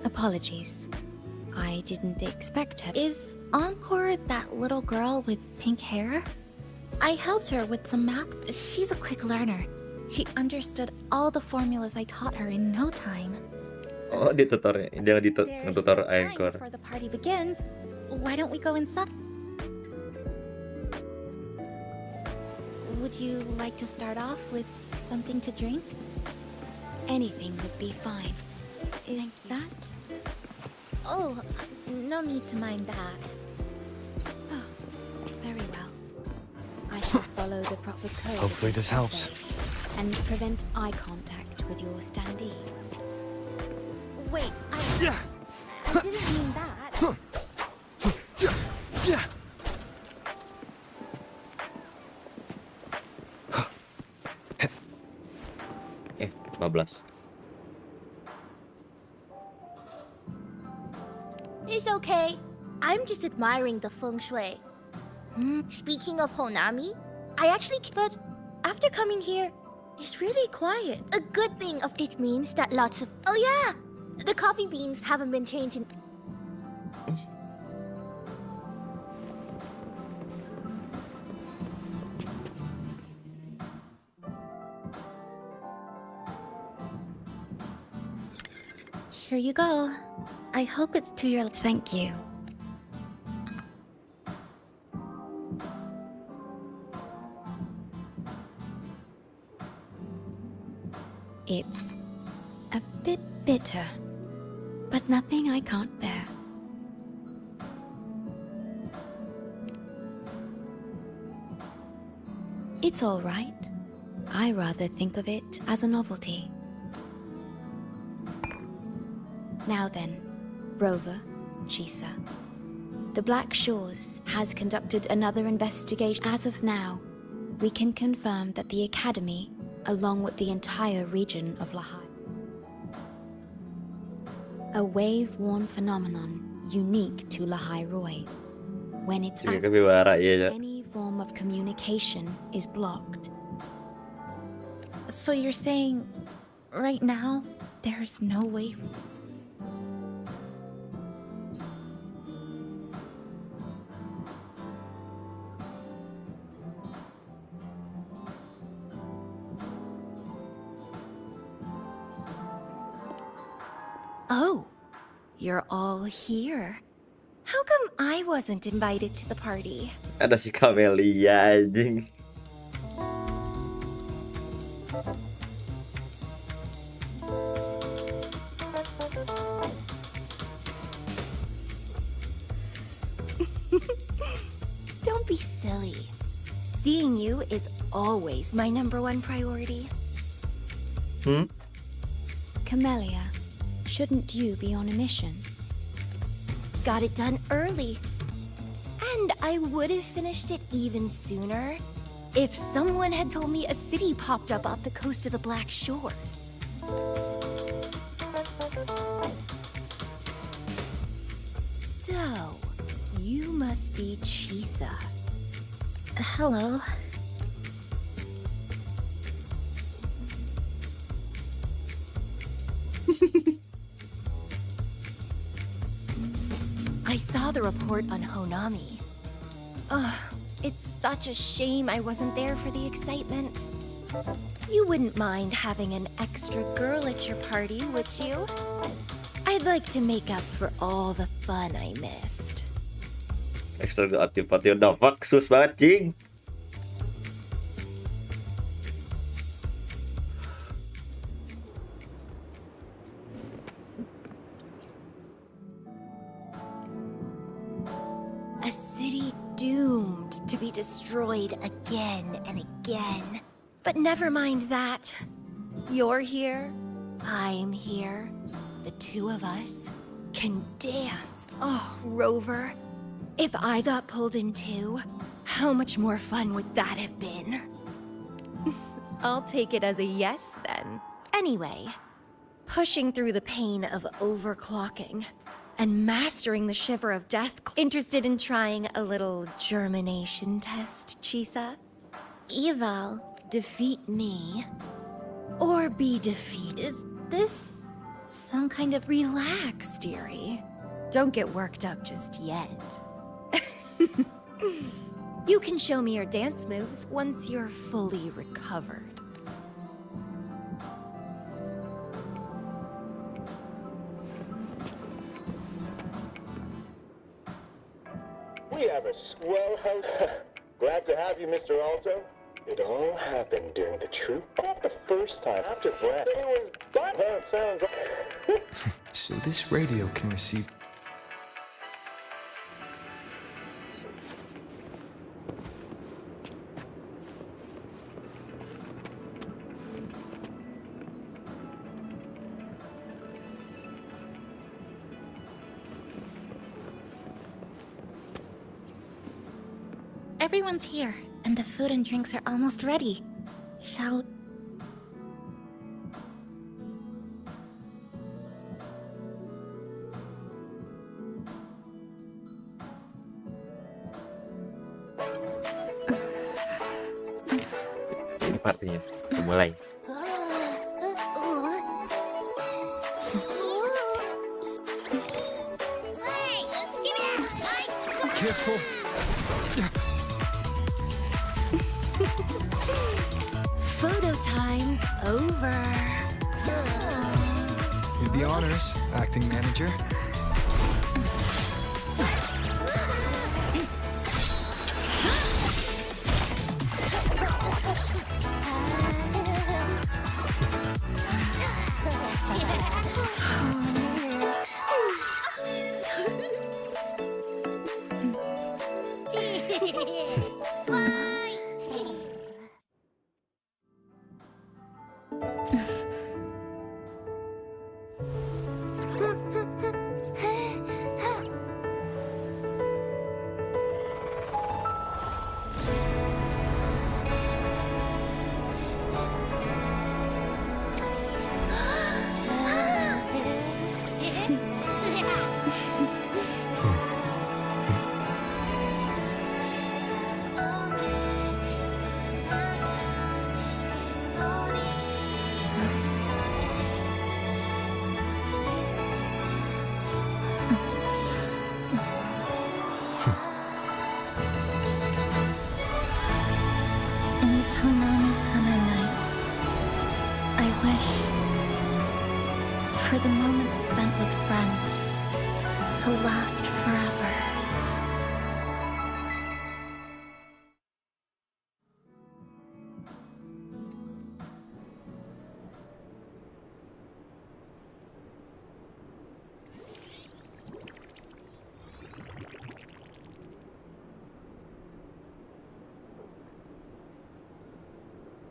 Speaker 14: Apologies. I didn't expect her.
Speaker 4: Is Encore that little girl with pink hair? I helped her with some math. She's a quick learner. She understood all the formulas I taught her in no time.
Speaker 3: Oh, dia ngetutor
Speaker 4: There's still time
Speaker 3: Anchor.
Speaker 4: before the party begins. Why don't we go inside? Would you like to start off with something to drink?
Speaker 14: Anything would be fine. Is that?
Speaker 4: Oh, no need to mind that.
Speaker 14: Oh, very well. I shall follow the proper code. of
Speaker 11: Hopefully this helps.
Speaker 14: survey And prevent eye contact with your standee.
Speaker 4: Wait, I didn't mean that.
Speaker 3: Eh, 15.
Speaker 12: It's okay. I'm just admiring the feng shui. Speaking of Honami, I actually... But after coming here, it's really quiet. A good thing of it means that lots of... Oh yeah! The coffee beans haven't been changing.
Speaker 4: Here you go. I hope it's to your...
Speaker 14: Thank you. It's a bit bitter, but nothing I can't bear. It's all right. I rather think of it as a novelty. Now then, Rover, Chisa. The Black Shores has conducted another investigation. As of now, we can confirm that the Academy, along with the entire region of Lahai, a wave-worn phenomenon unique to Lahai Roy. When it's active, any form of communication is blocked.
Speaker 4: So you're saying, right now, there's no way...
Speaker 15: Oh, you're all here. How come I wasn't invited to the party?
Speaker 3: Ada si Camelia anjing.
Speaker 15: Don't be silly. Seeing you is always my #1 priority.
Speaker 14: Camellia, shouldn't you be on a mission?
Speaker 15: Got it done early. And I would have finished it even sooner if someone had told me a city popped up off the coast of the Black Shores. So, you must be Chisa.
Speaker 4: Hello.
Speaker 15: I saw the report on Honami. Ugh, it's such a shame I wasn't there for the excitement. You wouldn't mind having an extra girl at your party, would you? I'd like to make up for all the fun I missed.
Speaker 3: Extra aktif party udah fuck sus banget cing.
Speaker 15: A city doomed to be destroyed again and again. But never mind that. You're here, I'm here. The two of us can dance. Oh, Rover, if I got pulled in too, how much more fun would that have been? I'll take it as a yes then. Anyway, pushing through the pain of overclocking and mastering the shiver of death. Interested in trying a little germination test, Chisa?
Speaker 4: Eval.
Speaker 15: Defeat me, or be defeated.
Speaker 4: Is this some kind of...
Speaker 15: Relax, dearie. Don't get worked up just yet. You can show me your dance moves once you're fully recovered.
Speaker 16: We have a swell house. Glad to have you, Mr. Alto. It all happened during the troop. Not the first time. After breath. It was but that sounds.
Speaker 11: So this radio can receive.
Speaker 4: Everyone's here, and the food and drinks are almost ready. Shall...
Speaker 3: Ini partinya mulai.
Speaker 11: Careful.
Speaker 15: Photo time's over.
Speaker 11: Did the honors, acting manager.
Speaker 4: In this Hanami summer night, I wish for the moments spent with friends to last forever.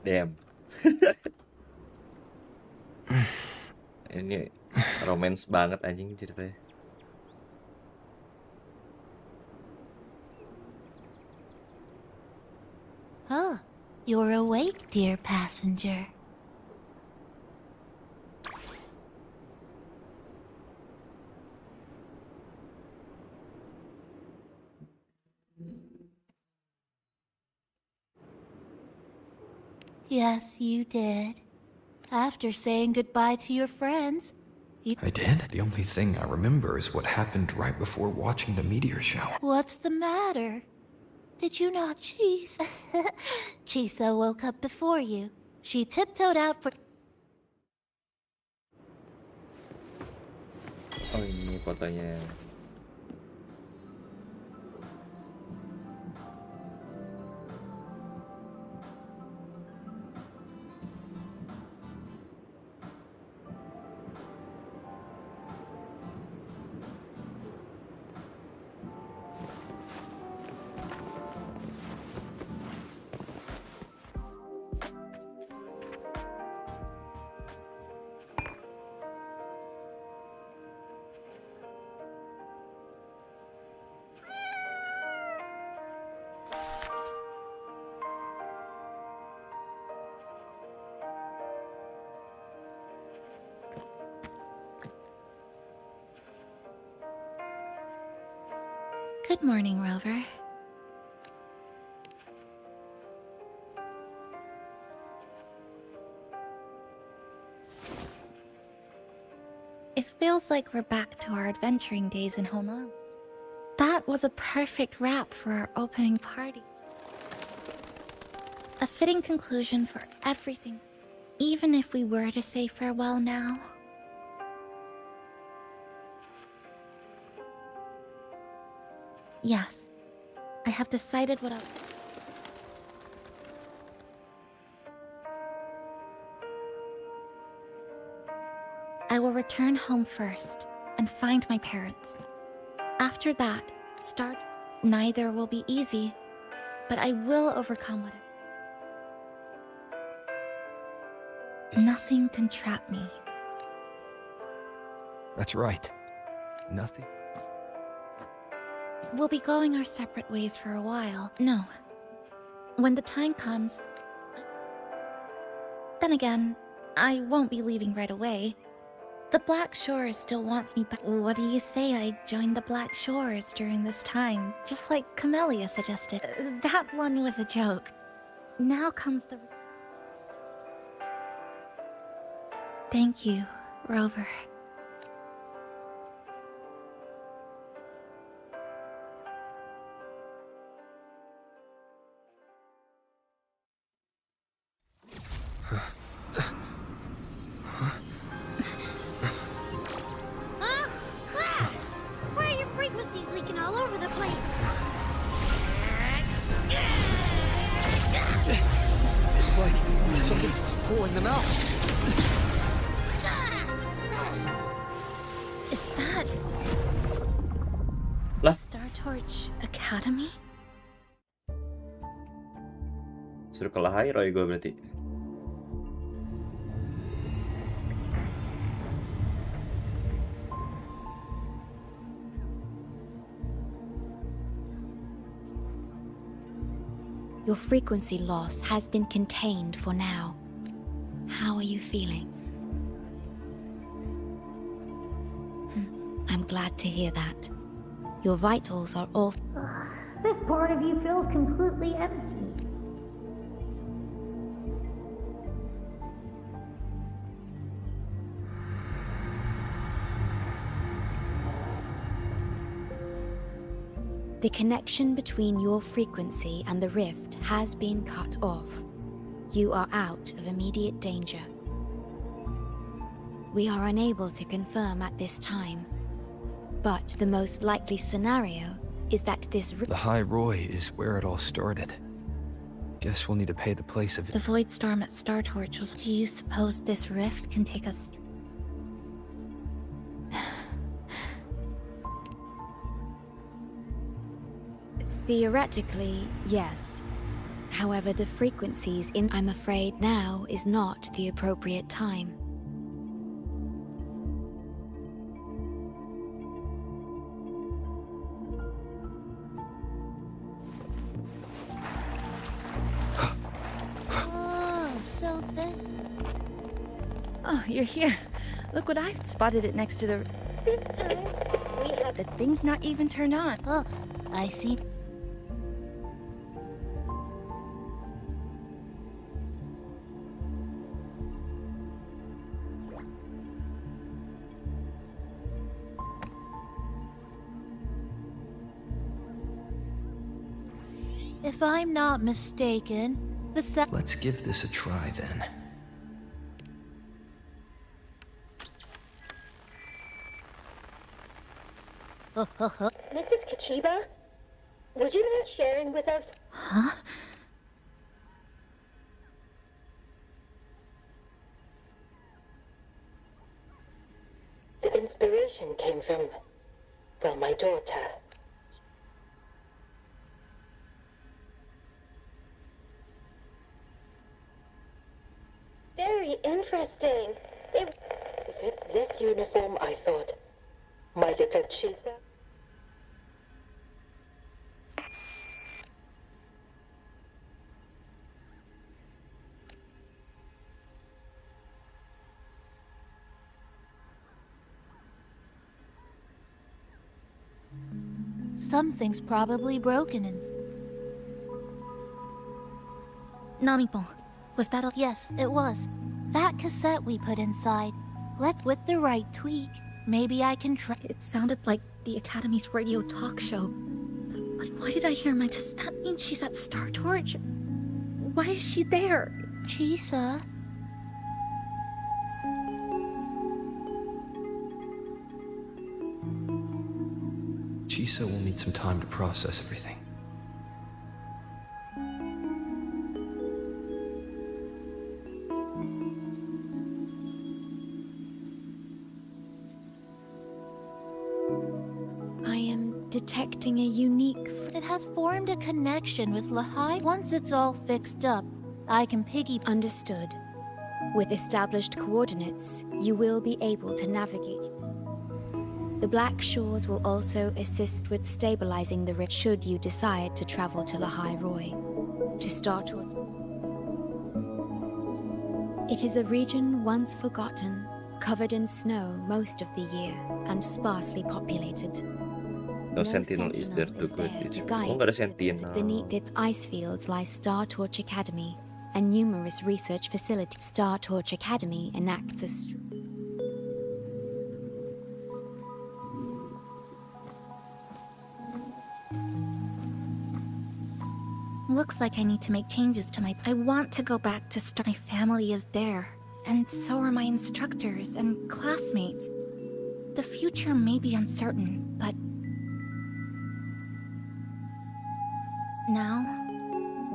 Speaker 3: Damn. Ini romance banget anjing ceritanya.
Speaker 13: Oh, you're awake, dear passenger. Yes, you did. After saying goodbye to your friends,
Speaker 11: I did? The only thing I remember is what happened right before watching the meteor shower.
Speaker 13: What's the matter? Did you not cheese? Chisa woke up before you. She tiptoed out for...
Speaker 3: Oh, ini fotonya.
Speaker 4: Good morning, Rover. It feels like we're back to our adventuring days in Honolulu. That was a perfect wrap for our opening party. A fitting conclusion for everything, even if we were to say farewell now. Yes, I have decided what I will return home first and find my parents. After that, neither will be easy, but I will overcome whatever. Nothing can trap me.
Speaker 11: That's right. Nothing.
Speaker 4: We'll be going our separate ways for a while. No. When the time comes... Then again, I won't be leaving right away. The Black Shores still wants me back. What do you say I join the Black Shores during this time, just like Camellia suggested? That one was a joke. Now comes the... Thank you, Rover.
Speaker 12: Why are your frequencies leaking all over the place?
Speaker 11: It's like someone's pulling them out.
Speaker 4: Is that...
Speaker 3: Lah.
Speaker 4: Star Torch Academy?
Speaker 3: Suruh ke lahai Roy gue berarti.
Speaker 14: Your frequency loss has been contained for now. How are you feeling? I'm glad to hear that. Your vitals are all...
Speaker 12: This part of you feels completely empty.
Speaker 14: The connection between your frequency and the rift has been cut off. You are out of immediate danger. We are unable to confirm at this time, but the most likely scenario is that this
Speaker 11: The High Roy is where it all started. Guess we'll need to pay the price of it.
Speaker 4: The void storm at Star Torch was... Do you suppose this rift can take us...
Speaker 14: Theoretically, yes. However, the frequencies in... I'm afraid now is not the appropriate time.
Speaker 12: Oh, so this...
Speaker 10: Oh, you're here. Look what I've spotted it next to the... The thing's not even turned on.
Speaker 13: Oh, I see. If I'm not mistaken, the
Speaker 11: Let's give this a try then.
Speaker 12: Mrs. Kachiba? Would you mind sharing with us?
Speaker 4: Huh?
Speaker 12: The inspiration came from, well, my daughter. Very interesting. If it's this uniform, I thought, my little Chisa.
Speaker 13: Something's probably broken in...
Speaker 4: Namipon, was that a...
Speaker 13: Yes, it was. That cassette we put inside. With the right tweak, Maybe I can try.
Speaker 4: It sounded like the Academy's radio talk show. But why did I hear my... Does that mean she's at Star Torch? Why is she there?
Speaker 13: Chisa?
Speaker 11: Chisa will need some time to process everything.
Speaker 14: I am detecting a unique...
Speaker 13: It has formed a connection with Lahai. Once it's all fixed up, I can piggy...
Speaker 14: Understood. With established coordinates, you will be able to navigate. The Black Shores will also assist with stabilizing the rift should you decide to travel to Lahai Roy. To start with. It is a region once forgotten, covered in snow most of the year, and sparsely populated.
Speaker 3: No sentinel is there to guide it. Oh, nggak ada sentinel.
Speaker 14: Beneath its ice fields lies Star Torch Academy and numerous research facilities. Star Torch Academy enacts a
Speaker 4: Looks like I need to make changes to my... I want to go back to start. My family is there, and so are my instructors and classmates. The future may be uncertain, but... Now,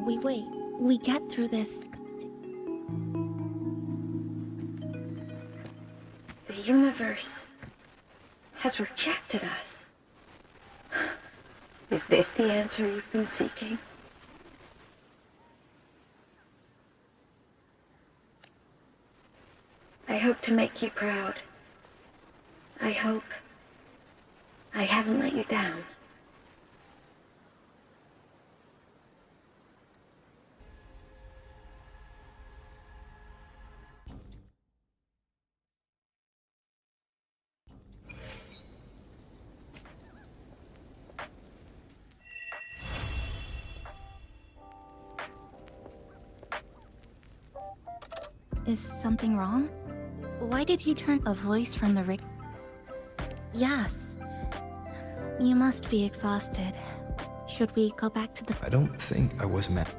Speaker 4: we wait. We get through this.
Speaker 17: The universe has rejected us. Is this the answer you've been seeking? I hope to make you proud. I hope I haven't let you down.
Speaker 4: Is something wrong? Why did you turn a voice from the rig? Yes. You must be exhausted. Should we go back to the...
Speaker 11: I don't think I was meant.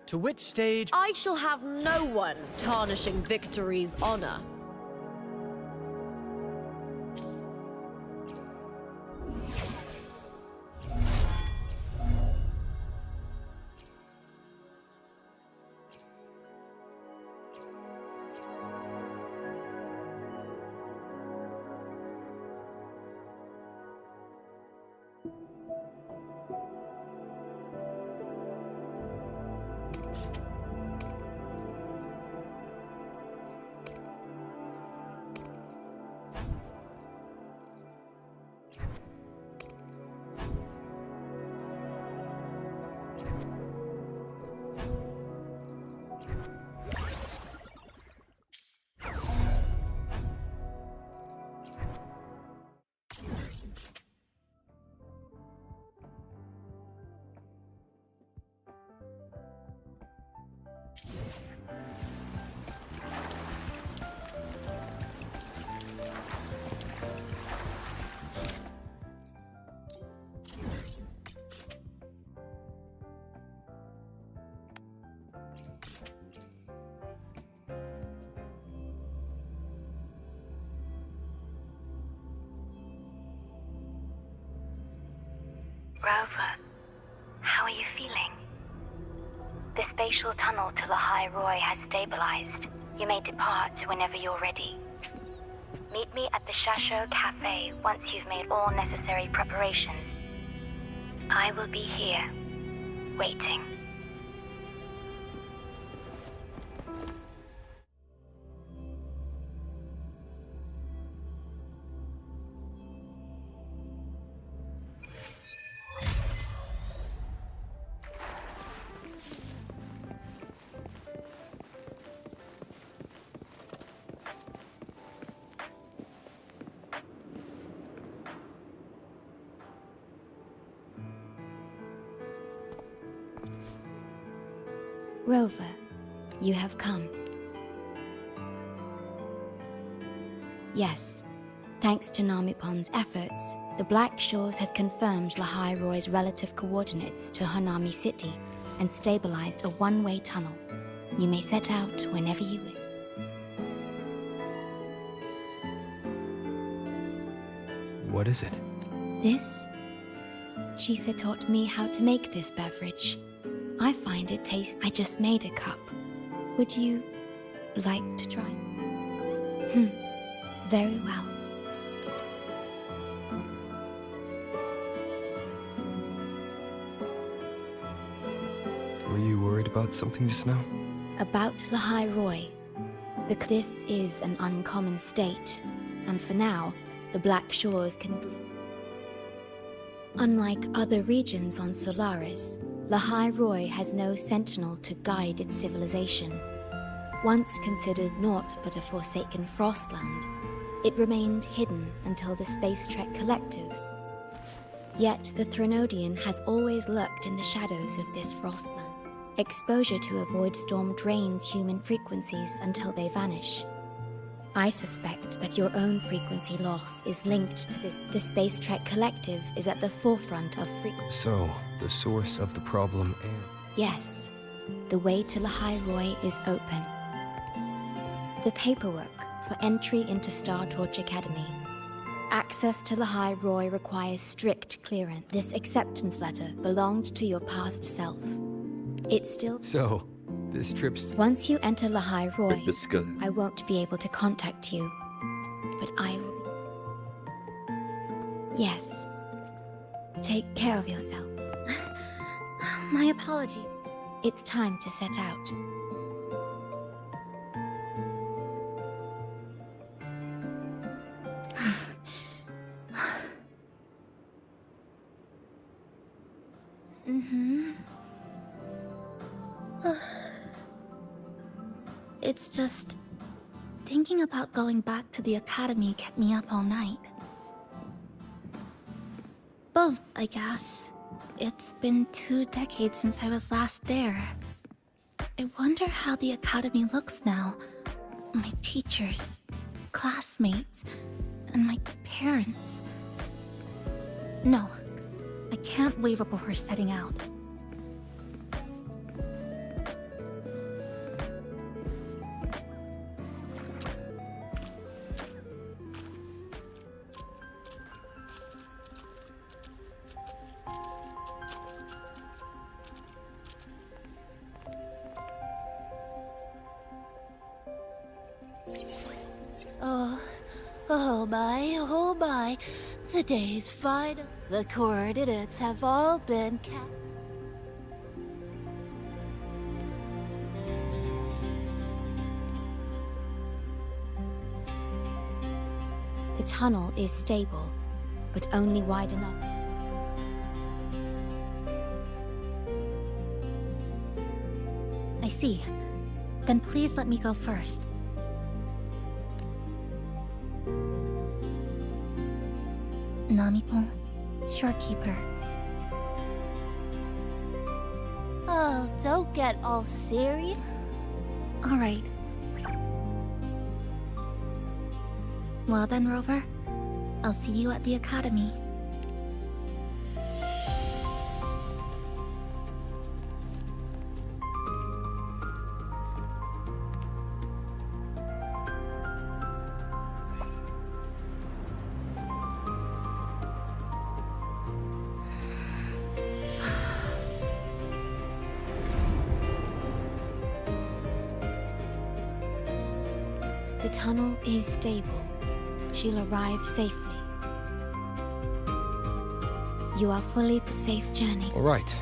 Speaker 18: To which stage?
Speaker 19: I shall have no one tarnishing victory's honor.
Speaker 17: Rover, how are you feeling? The spatial tunnel to Lahai Roy has stabilized. You may depart whenever you're ready. Meet me at the Shasho Cafe once you've made all necessary preparations. I will be here, waiting.
Speaker 14: Rover, you have come. Yes, thanks to Namipon's efforts, the Black Shores has confirmed Lahai Roy's relative coordinates to Hanami City and stabilized a one-way tunnel. You may set out whenever you wish.
Speaker 11: What is it?
Speaker 14: This? Chisa taught me how to make this beverage. I find it tastes... I just made a cup. Would you like to try? Very well.
Speaker 11: Were you worried about something just now?
Speaker 14: About Lahai Roy. This is an uncommon state, and for now, the Black Shores can... Unlike other regions on Solaris, Lahai Roy has no sentinel to guide its civilization. Once considered naught but a forsaken frostland, it remained hidden until the Space Trek Collective. Yet the Threnodian has always lurked in the shadows of this frostland. Exposure to a void storm drains human frequencies until they vanish. I suspect that your own frequency loss is linked to this. The Space Trek Collective is at the forefront of frequency.
Speaker 11: So, the source of the problem and...
Speaker 14: Yes, the way to Lahai Roy is open. The paperwork for entry into Star Torch Academy. Access to Lahai Roy requires strict clearance. This acceptance letter belonged to your past self. It's still...
Speaker 11: So, this trip's...
Speaker 14: Once you enter Lahai Roy,
Speaker 3: Biscuit.
Speaker 14: I won't be able to contact you. But I will... Yes. Take care of yourself.
Speaker 12: My apologies.
Speaker 14: It's time to set out.
Speaker 4: It's just... thinking about going back to the academy kept me up all night. Both, I guess. It's been 2 decades since I was last there. I wonder how the academy looks now. My teachers, classmates, and my parents. No, I can't waver before setting out.
Speaker 12: Oh, bye.
Speaker 13: oh my, the day's final. The coordinates have all been kept.
Speaker 14: The tunnel is stable, but only wide enough. I see. Then please let me go first. Namipon, shorekeeper.
Speaker 12: Oh, don't get all serious.
Speaker 14: All right. Well then, Rover. I'll see you at the academy. The tunnel is stable. She'll arrive safely. You are fully safe journey.
Speaker 11: All right.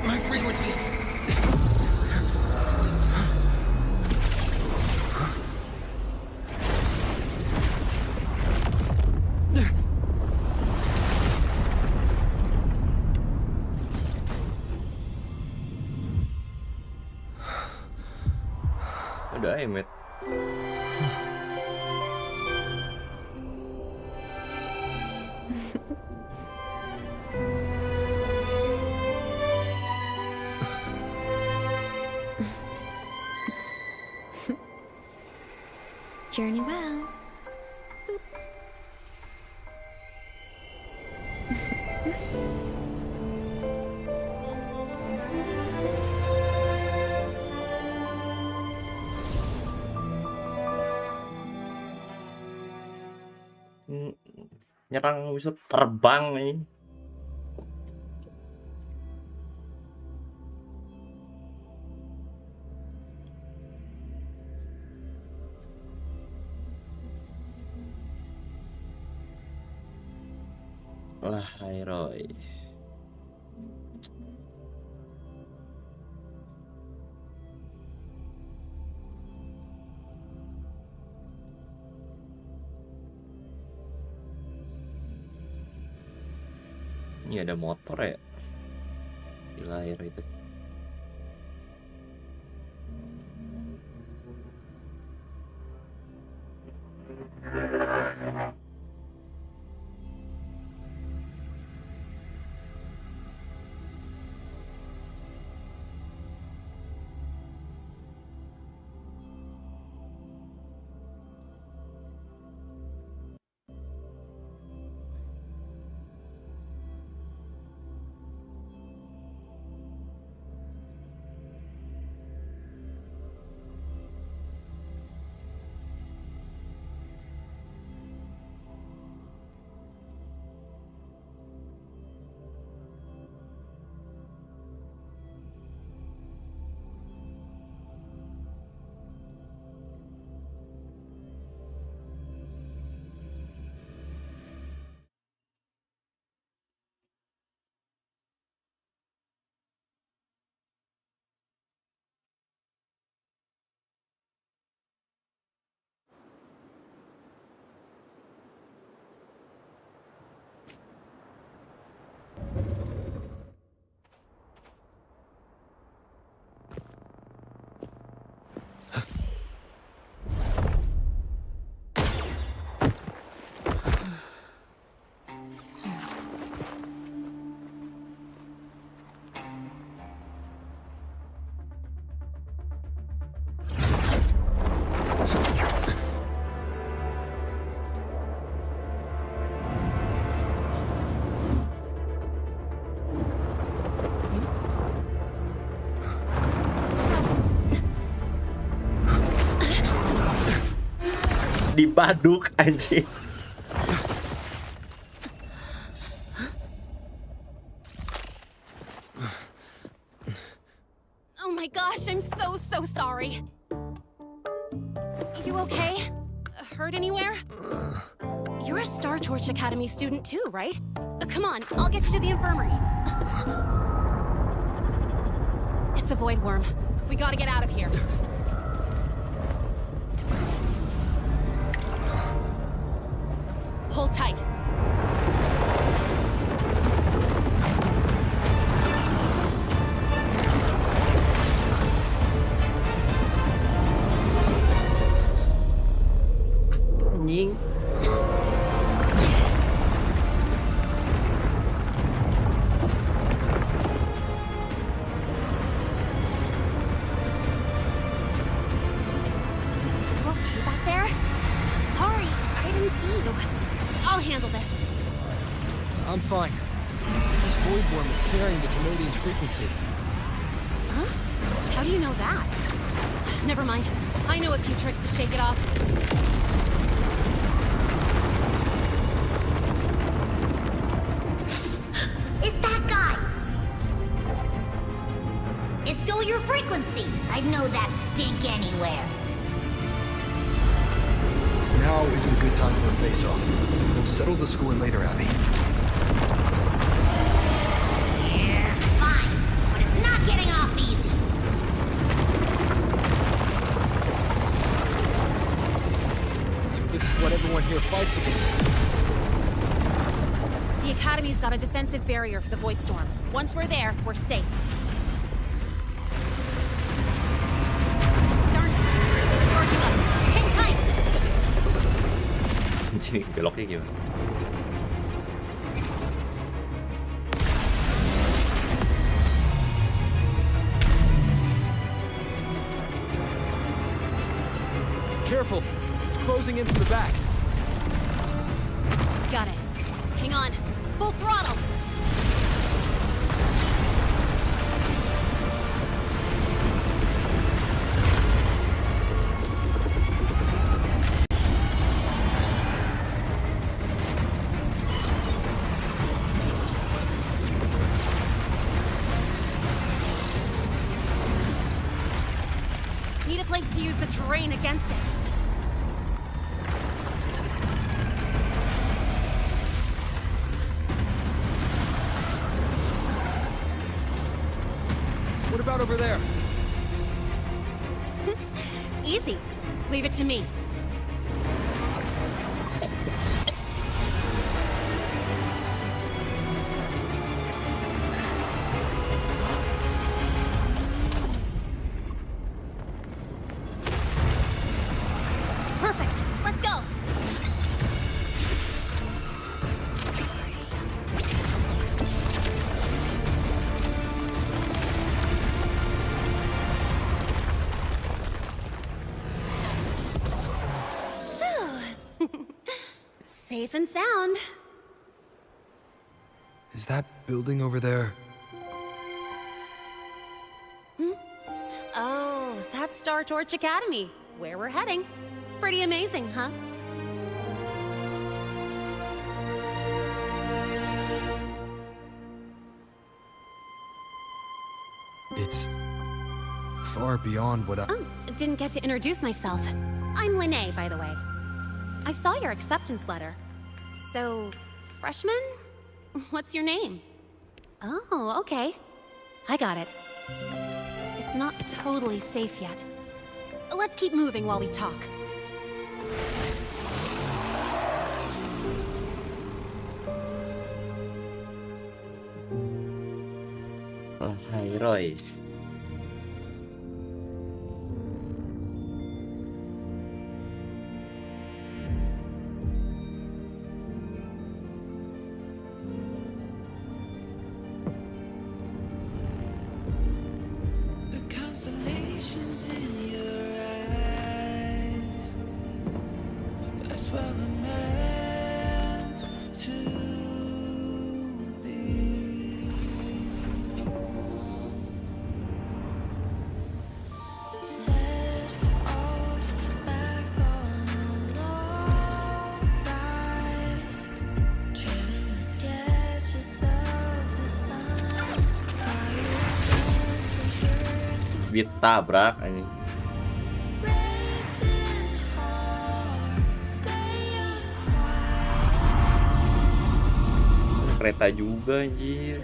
Speaker 5: My frequency.
Speaker 3: Ada Emet.
Speaker 14: Journey well.
Speaker 3: Nyerang bisa terbang nih. Lahai Roy. Ini ada motor ya di layar itu. Dibaduk anjing.
Speaker 15: Oh my gosh, I'm so sorry. You okay? Hurt anywhere? You're a Star Torch Academy student too, right? Come on, I'll get you to the infirmary. It's a void worm. We gotta get out of here. Hold tight.
Speaker 3: Anjing.
Speaker 15: Okay, back there? Sorry, I didn't see you. I'll handle this.
Speaker 11: I'm fine. This void worm is carrying the Canadian frequency.
Speaker 15: Huh? How do you know that? Never mind. I know a few tricks to shake it off.
Speaker 12: It's that guy! It's still your frequency. I'd know that stink anywhere.
Speaker 11: Now isn't a good time for a face-off. We'll settle the score later, Abby.
Speaker 12: Yeah, fine. But it's not getting off easy.
Speaker 11: So this is what everyone here fights against.
Speaker 15: The Academy's got a defensive barrier for the Void Storm. Once we're there, we're safe. Darn it. It's charging up. Hang tight!
Speaker 3: Anjing beloknya gimana?
Speaker 11: Careful! It's closing in from the back.
Speaker 15: Got it. Hang on. Full throttle! Need a place to use the terrain against it.
Speaker 11: What about over there?
Speaker 15: Easy. Leave it to me. Perfect. Let's go. Safe and sound.
Speaker 11: Is that building over there?
Speaker 15: Oh, that's Star Torch Academy, where we're heading. Pretty amazing, huh?
Speaker 11: It's far beyond what I...
Speaker 15: Oh, didn't get to introduce myself. I'm Lene, by the way. I saw your acceptance letter. So, freshman? What's your name? Oh, okay. I got it. It's not totally safe yet. Let's keep moving while we talk.
Speaker 3: Lahai Roy. ditabrak anjing. Kereta juga anjir.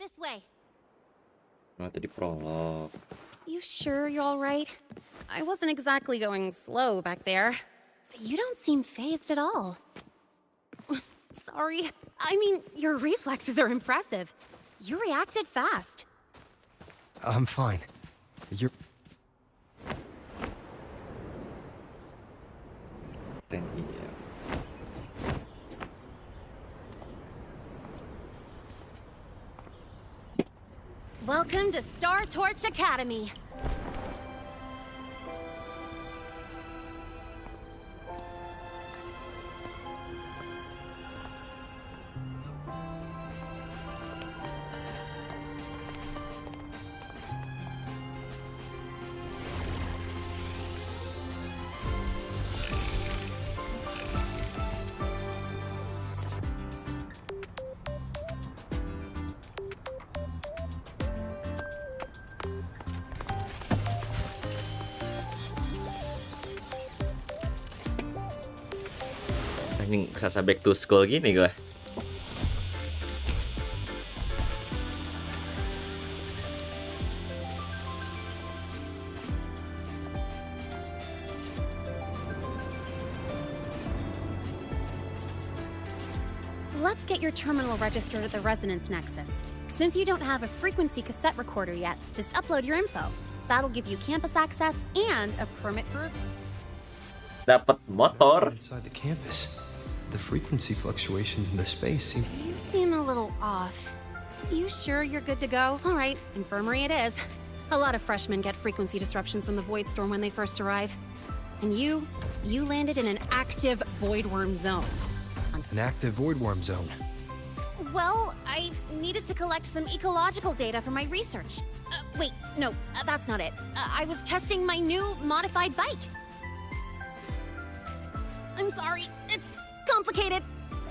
Speaker 15: This way.
Speaker 3: Nah, tadi prolog.
Speaker 15: You sure you're all right? I wasn't exactly going slow back there. But you don't seem fazed at all. Sorry. I mean, your reflexes are impressive. You reacted fast.
Speaker 11: I'm fine. You're...
Speaker 15: Welcome to Star Torch Academy.
Speaker 3: Anjing sasa back to school gini gue.
Speaker 15: Let's get your terminal registered at the Resonance Nexus. Since you don't have a frequency cassette recorder yet, just upload your info. That'll give you campus access and a permit for...
Speaker 3: Dapat motor.
Speaker 11: Inside the campus. The frequency fluctuations in the space seem...
Speaker 15: You seem a little off. You sure you're good to go? All right, infirmary it is. A lot of freshmen get frequency disruptions from the Void Storm when they first arrive. And you landed in an active Void Worm zone.
Speaker 11: An active Void Worm zone?
Speaker 15: Well, I needed to collect some ecological data for my research. Wait, no, that's not it. I was testing my new modified bike. I'm sorry, it's complicated.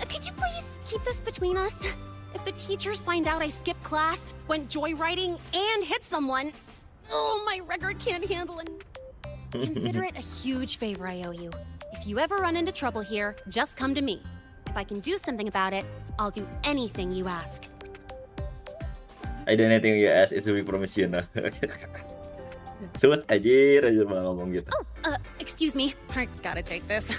Speaker 15: Could you please keep this between us? If the teachers find out I skipped class, went joyriding, and hit someone, oh, my record can't handle it. Consider it a huge favor I owe you. If you ever run into trouble here, just come to me. If I can do something about it, I'll do anything you ask.
Speaker 3: I do anything you ask, it will be promotional. Suat aja malah ngomong gitu.
Speaker 15: Oh, excuse me. I gotta take this.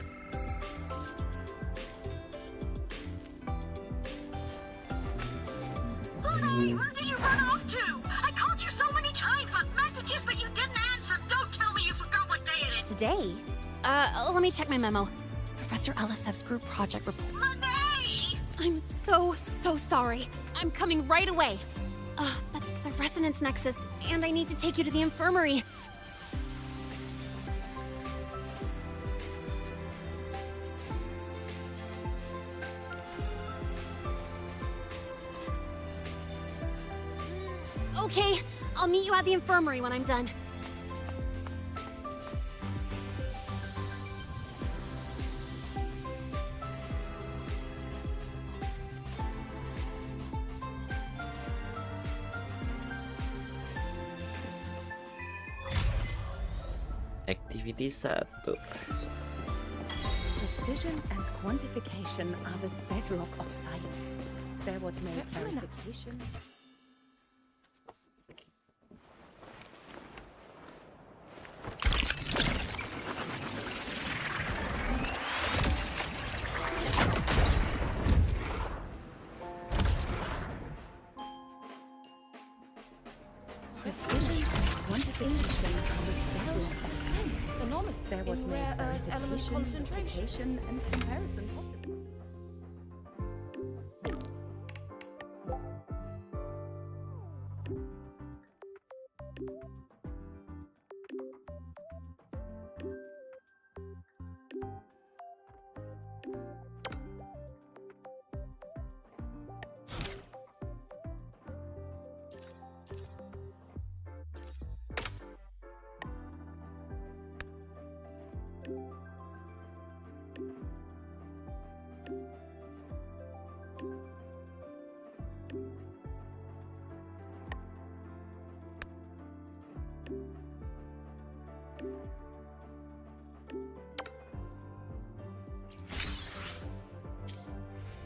Speaker 5: Hey, where did you run off to? I called you so many times, left messages, but you didn't answer. Don't tell me you forgot what day it is.
Speaker 15: Today? Let me check my memo. Professor Alasev's group project report.
Speaker 5: Lene!
Speaker 20: I'm so sorry. I'm coming right away. But the resonance nexus, and I need to take you to the infirmary. Okay, I'll meet you at the infirmary when I'm done.
Speaker 3: Activity 1.
Speaker 2: Precision and quantification are the bedrock of science. They're what make verification. Precision and quantification are the bedrock of science. Anomaly. They're what make verification and comparison possible.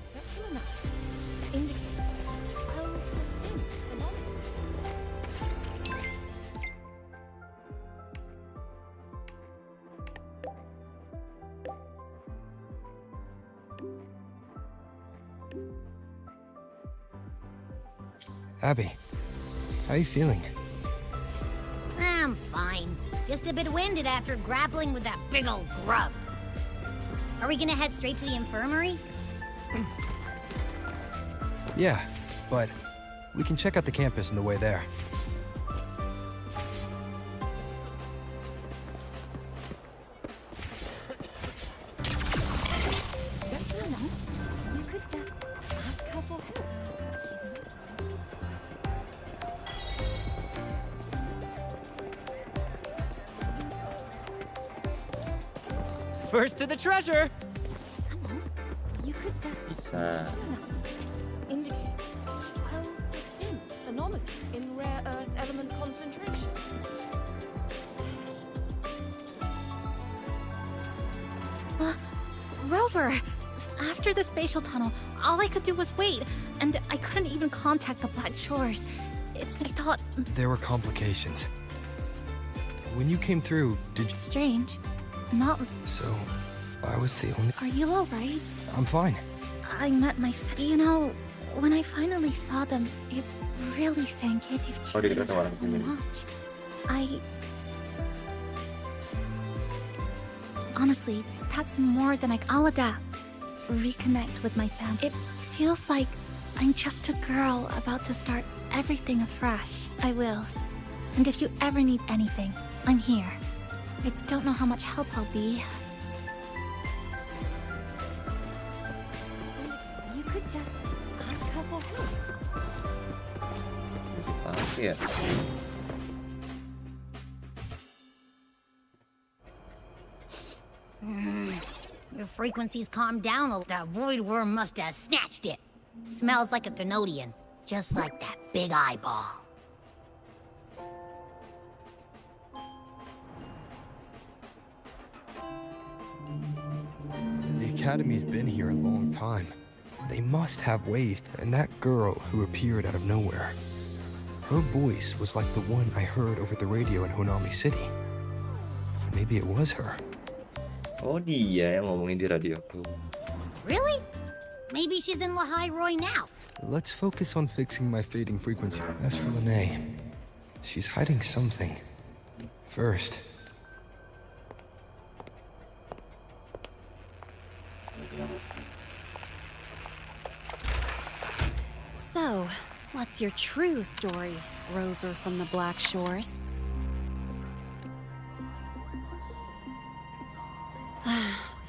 Speaker 2: Spectral analysis indicates 12% anomaly.
Speaker 11: Abby, how are you feeling?
Speaker 12: I'm fine. Just a bit winded after grappling with that big old grub. Are we gonna head straight to the infirmary?
Speaker 11: Yeah, but we can check out the campus on the way there.
Speaker 2: Spectral analysis. You could just ask her for help.
Speaker 18: First to the treasure!
Speaker 2: You could just
Speaker 3: Bisa.
Speaker 2: analysis indicates 12% anomaly in rare earth element concentration.
Speaker 4: Rover! After the spatial tunnel, all I could do was wait, and I couldn't even contact the Black Shores. I thought...
Speaker 11: There were complications. When you came through, did you...
Speaker 4: Strange. Not...
Speaker 11: So, I was the only...
Speaker 4: Are you alright?
Speaker 11: I'm fine.
Speaker 4: I met my... You know, when I finally saw them, it really sank in. They've
Speaker 3: Oh, dia
Speaker 4: changed
Speaker 3: kata orang
Speaker 4: so
Speaker 3: sini.
Speaker 4: much. Honestly, that's more than I'll adapt. Reconnect with my family. It feels like I'm just a girl about to start everything afresh. I will. And if you ever need anything, I'm here. I don't know how much help I'll be.
Speaker 2: You could just ask her for help.
Speaker 3: Apa ya?
Speaker 12: Your frequency's calmed down a little. That void worm must have snatched it. Smells like a Thenodian, just like that big eyeball.
Speaker 11: The Academy's been here a long time. They must have ways. And that girl who appeared out of nowhere. Her voice was like the one I heard over the radio in Honami City. Maybe it was her.
Speaker 3: Oh, dia yang ngomongin di radio tuh.
Speaker 12: Really? Maybe she's in Lahai Roy now.
Speaker 11: Let's focus on fixing my fading frequency. As for Lene, she's hiding something. First,
Speaker 20: What's your true story, rover from the Black Shores?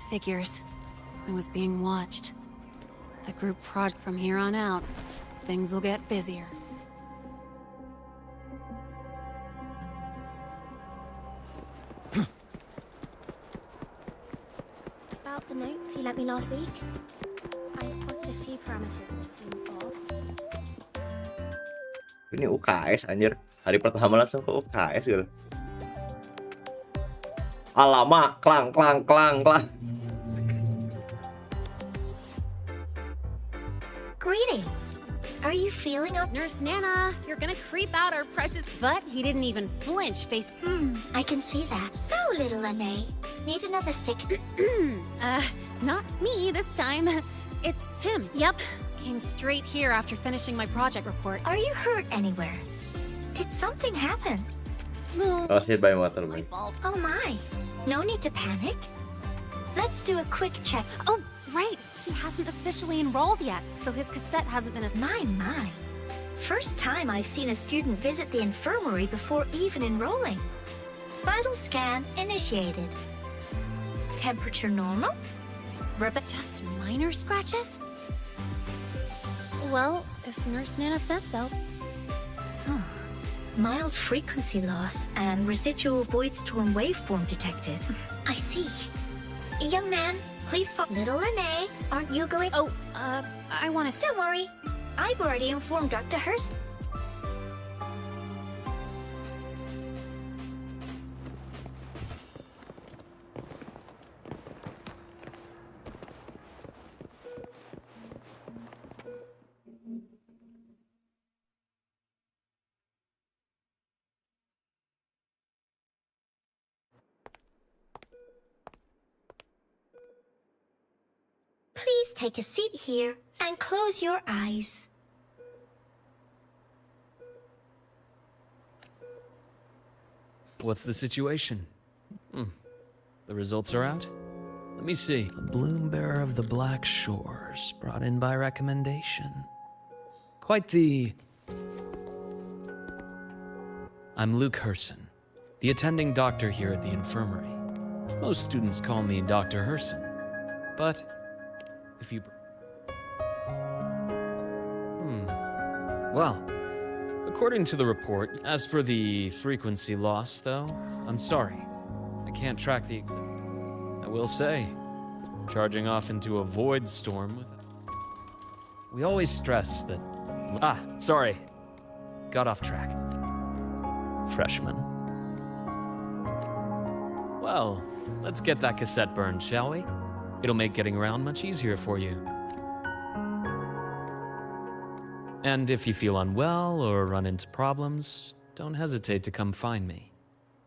Speaker 20: Figures. I was being watched. The group project from here on out, things will get busier.
Speaker 12: About the notes you lent me last week, I spotted a few parameters that seem off.
Speaker 3: Ini UKS anjir. Hari pertama langsung ke UKS gitu. Lama, klang.
Speaker 12: Greetings. Are you feeling up?
Speaker 20: Nurse Nana, you're gonna creep out our precious... But he didn't even flinch, face...
Speaker 12: I can see that. So, little Ane, need another sick...
Speaker 20: Not me this time. It's him. Yep. Came straight here after finishing my project report.
Speaker 12: Are you hurt anywhere? Did something happen?
Speaker 3: Oh, hit by motor.
Speaker 20: My fault.
Speaker 12: Oh my. No need to panic. Let's do a quick check.
Speaker 20: Oh, right. He hasn't officially enrolled yet, so his cassette hasn't been...
Speaker 12: My. First time I've seen a student visit the infirmary before even enrolling. Vital scan initiated. Temperature normal?
Speaker 20: Just minor scratches? Well, if Nurse Nana says so.
Speaker 12: Mild frequency loss and residual void storm waveform detected. I see. Young man, please follow little Ane. Aren't you going?
Speaker 20: Oh, I want to...
Speaker 12: Don't worry. I've already informed Dr. Hurst. Please take a seat here and close your eyes.
Speaker 7: What's the situation? The results are out? Let me see. A bloom bearer of the Black Shores, brought in by recommendation. Quite the... I'm Luke Herson, the attending doctor here at the infirmary. Most students call me Dr. Herson, but if you... Well, according to the report, as for the frequency loss, though, I'm sorry. I can't track the exact... I will say, charging off into a void storm with... We always stress that... sorry. Got off track. Freshman. Well, let's get that cassette burned, shall we? It'll make getting around much easier for you. And if you feel unwell or run into problems, don't hesitate to come find me.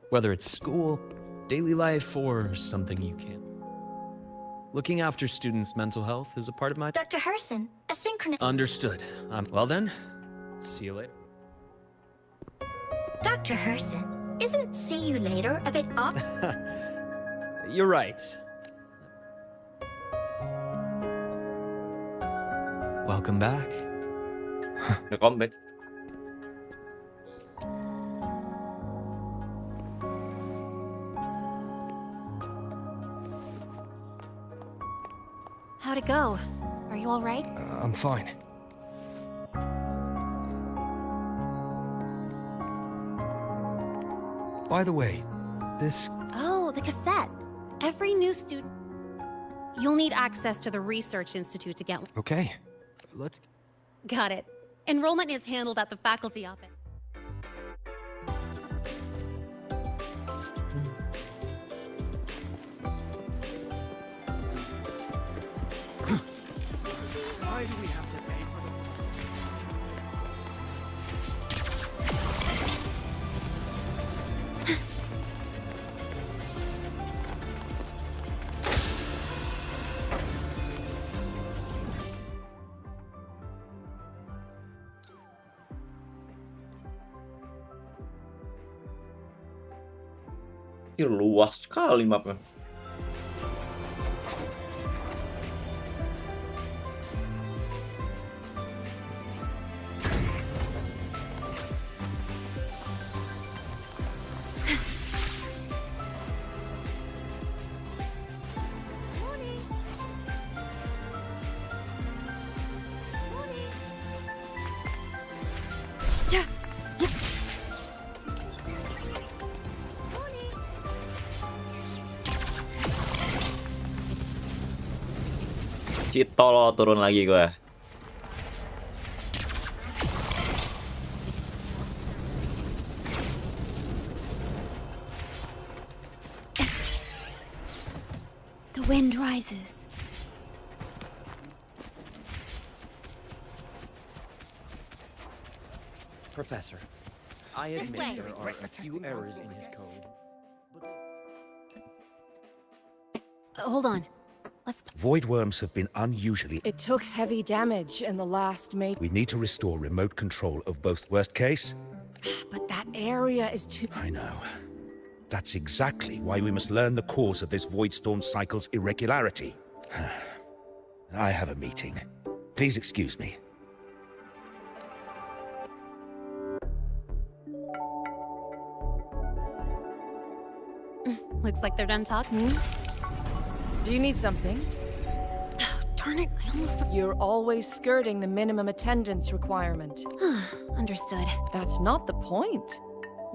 Speaker 7: Whether it's school, daily life, or something you can. Looking after students' mental health is a part of my...
Speaker 12: Dr. Herson, asynchronous...
Speaker 7: Understood. Well then, see you later.
Speaker 12: Dr. Herson, isn't see you later a bit off?
Speaker 7: You're right. Welcome back.
Speaker 3: Welcome back.
Speaker 20: How'd it go? Are you all right?
Speaker 11: I'm fine. By the way, this...
Speaker 20: Oh, the cassette. Every new student... You'll need access to the Research Institute to get one.
Speaker 11: Okay, let's...
Speaker 20: Got it. Enrollment is handled at the faculty office.
Speaker 11: Why do we have to pay for them?
Speaker 3: Ini luas sekali mapnya. Citol turun lagi gue.
Speaker 14: The wind rises.
Speaker 18: Professor, I
Speaker 20: This
Speaker 18: admit
Speaker 20: way.
Speaker 18: there are a few errors in his code.
Speaker 20: Hold on. Let's.
Speaker 21: Void worms have been unusually...
Speaker 22: It took heavy damage in the last
Speaker 21: We need to restore remote control of both. Worst case?
Speaker 22: But that area is too...
Speaker 21: I know. That's exactly why we must learn the cause of this void storm cycle's irregularity. I have a meeting. Please excuse me.
Speaker 20: Looks like they're done talking.
Speaker 22: Do you need something?
Speaker 20: Darn it, I almost forgot.
Speaker 22: You're always skirting the minimum attendance requirement.
Speaker 20: Understood.
Speaker 22: That's not the point.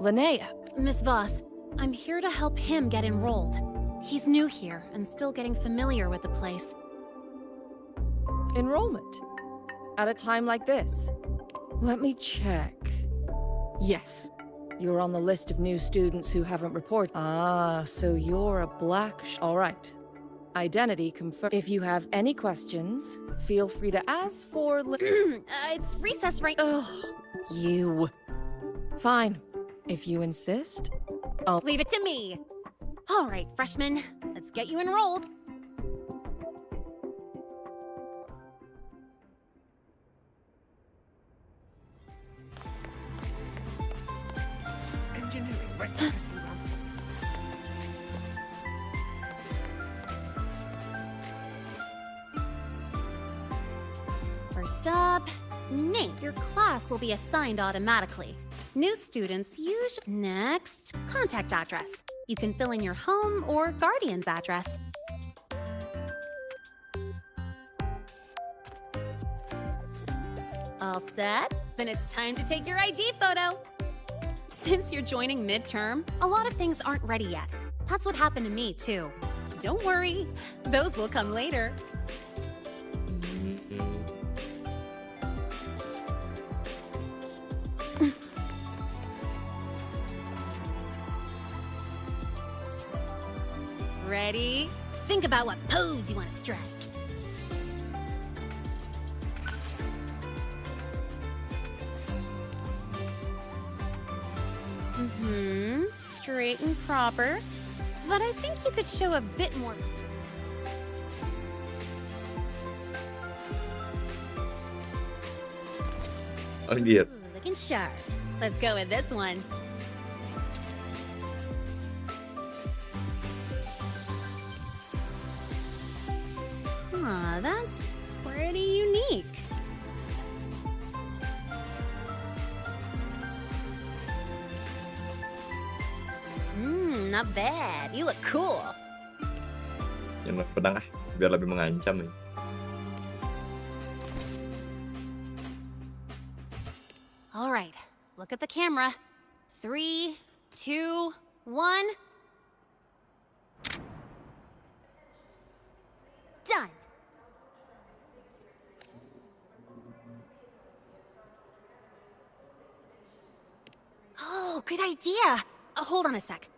Speaker 22: Linnea.
Speaker 20: Miss Voss, I'm here to help him get enrolled. He's new here and still getting familiar with the place.
Speaker 22: Enrollment? At a time like this? Let me check. Yes. You're on the list of new students who haven't reported. Ah, so you're a black all right. Identity confirmed. If you have any questions, feel free to ask for...
Speaker 20: It's recess right...
Speaker 22: Oh, you. Fine. If you insist, I'll...
Speaker 20: Leave it to me. All right, freshman. Let's get you enrolled.
Speaker 11: Engineering record testing run.
Speaker 20: First up, name. Your class will be assigned automatically. New students use next contact address. You can fill in your home or guardian's address. All set? Then it's time to take your ID photo. Since you're joining midterm, a lot of things aren't ready yet. That's what happened to me too. Don't worry, those will come later. Ready? Think about what pose you want to strike. Straight and proper. But I think you could show a bit more.
Speaker 3: Oh dear.
Speaker 20: Ooh, looking sharp. Let's go with this one. That's pretty unique. Not bad. You look cool.
Speaker 3: Yang pedang biar lebih mengancam nih.
Speaker 20: All right, look at the camera. 3, 2, 1. Done. Oh, good idea. Hold on a sec.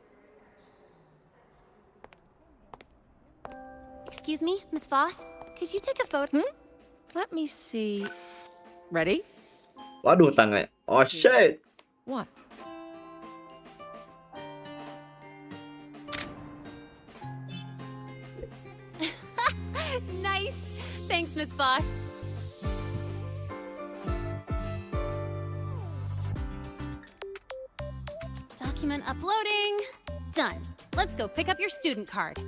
Speaker 20: Excuse me, Miss Voss? Could you take a photo?
Speaker 22: Let me see. Ready?
Speaker 3: Waduh, tangannya. Oh shit.
Speaker 22: What?
Speaker 20: Nice. Thanks, Miss Voss. Document uploading. Done. Let's go pick up your student card.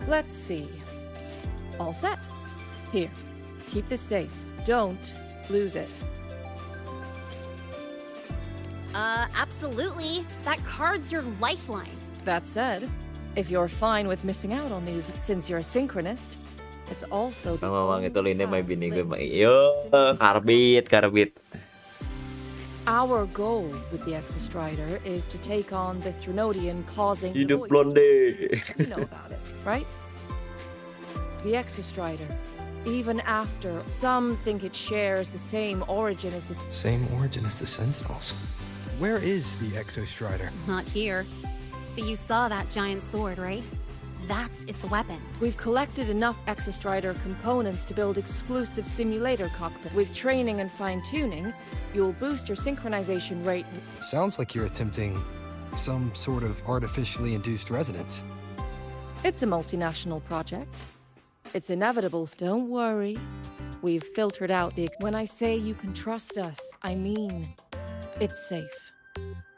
Speaker 22: Let's see. All set. Here, keep this safe. Don't lose it.
Speaker 20: Absolutely. That card's your lifeline.
Speaker 22: That said, if you're fine with missing out on these since you're a synchronist, it's also the
Speaker 3: Mamang ito
Speaker 22: only
Speaker 3: line may
Speaker 22: path
Speaker 3: binig
Speaker 22: linked
Speaker 3: may.
Speaker 22: to
Speaker 3: Yo,
Speaker 22: the
Speaker 3: karbit.
Speaker 22: Our goal with the Exostrider is to take on the Threnodian, causing the
Speaker 3: Hidup
Speaker 22: void.
Speaker 3: blonde.
Speaker 22: You know about it, right? The Exostrider, even after some think it shares the same origin as the
Speaker 11: Same origin as the Sentinels. Where is the Exostrider?
Speaker 20: Not here. But you saw that giant sword, right? That's its weapon.
Speaker 22: We've collected enough Exostrider components to build exclusive simulator cockpit. With training and fine-tuning, you'll boost your synchronization rate.
Speaker 11: Sounds like you're attempting some sort of artificially induced resonance.
Speaker 22: It's a multinational project. It's inevitable, so don't worry. We've filtered out the... When I say you can trust us, I mean it's safe.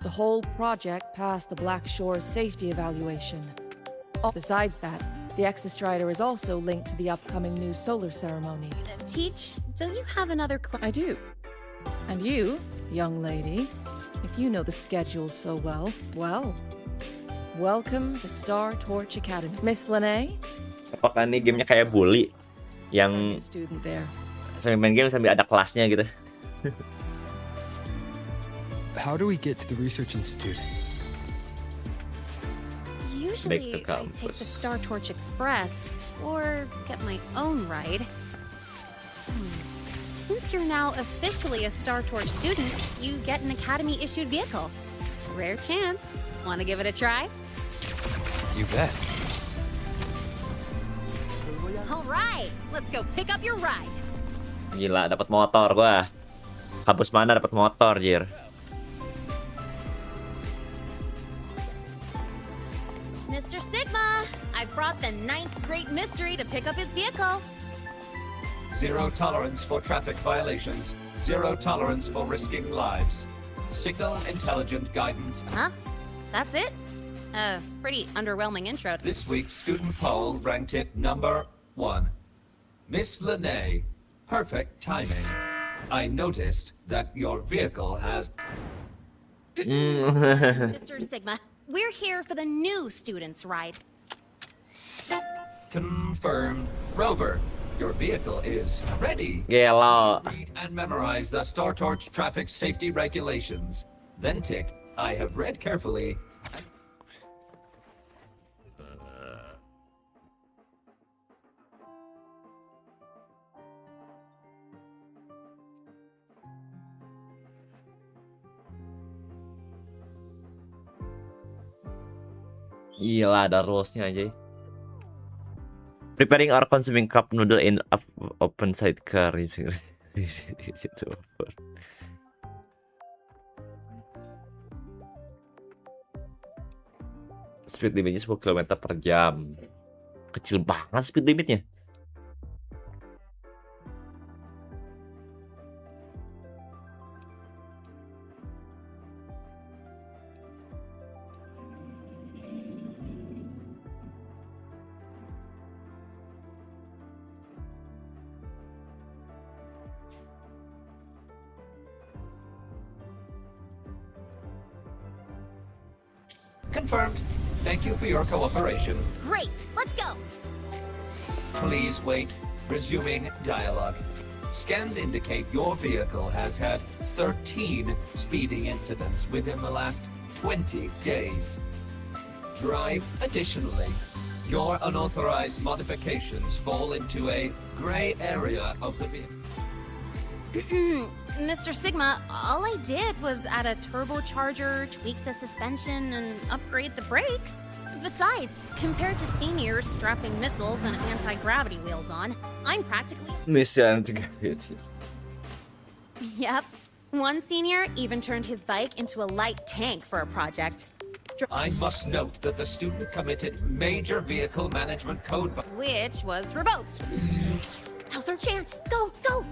Speaker 22: The whole project passed the Black Shore's safety evaluation. Besides that, the Exostrider is also linked to the upcoming new solar ceremony.
Speaker 20: Teach, don't you have another
Speaker 22: I do. And you, young lady, if you know the schedule so well, welcome to Star Torch Academy. Miss Lene?
Speaker 3: Apakah ini gamenya kayak bully yang
Speaker 22: Student there.
Speaker 3: sambil main game sambil ada kelasnya gitu?
Speaker 11: How do we get to the Research Institute?
Speaker 20: Usually, I take the Star Torch Express or get my own ride. Since you're now officially a Star Torch student, you get an Academy-issued vehicle. Rare chance. Want to give it a try?
Speaker 11: You bet.
Speaker 20: All right, let's go pick up your ride.
Speaker 3: Gila, dapat motor gua. Kampus mana dapat motor, Jir?
Speaker 20: Mr. Sigma, I brought the 9th Great Mystery to pick up his vehicle.
Speaker 1: Zero tolerance for traffic violations. Zero tolerance for risking lives. Signal intelligent guidance.
Speaker 20: Huh? That's it? Pretty underwhelming intro.
Speaker 1: This week's student poll ranked it number 1. Miss Lene, perfect timing. I noticed that your vehicle has...
Speaker 20: Mr. Sigma, we're here for the new students' ride.
Speaker 1: Confirmed. Rover, your vehicle is ready.
Speaker 3: Gelo.
Speaker 1: Read and memorize the Star Torch traffic safety regulations. Then tick, I have read carefully.
Speaker 3: Gila, ada rules-nya aja. Preparing or consuming cup noodle in open side car. Speed limitnya 10 km per jam. Kecil banget speed limitnya.
Speaker 1: Confirmed. Thank you for your cooperation.
Speaker 20: Great, let's go.
Speaker 1: Please wait. Resuming dialogue. Scans indicate your vehicle has had 13 speeding incidents within the last 20 days. Drive additionally. Your unauthorized modifications fall into a gray area of the vehicle.
Speaker 20: Mr. Sigma, all I did was add a turbocharger, tweak the suspension, and upgrade the brakes. Besides, compared to seniors strapping missiles and anti-gravity wheels on, I'm practically... Yep. One senior even turned his bike into a light tank for a project.
Speaker 1: I must note that the student committed major vehicle management code...
Speaker 20: Which was revoked. Now's our chance. Go, go!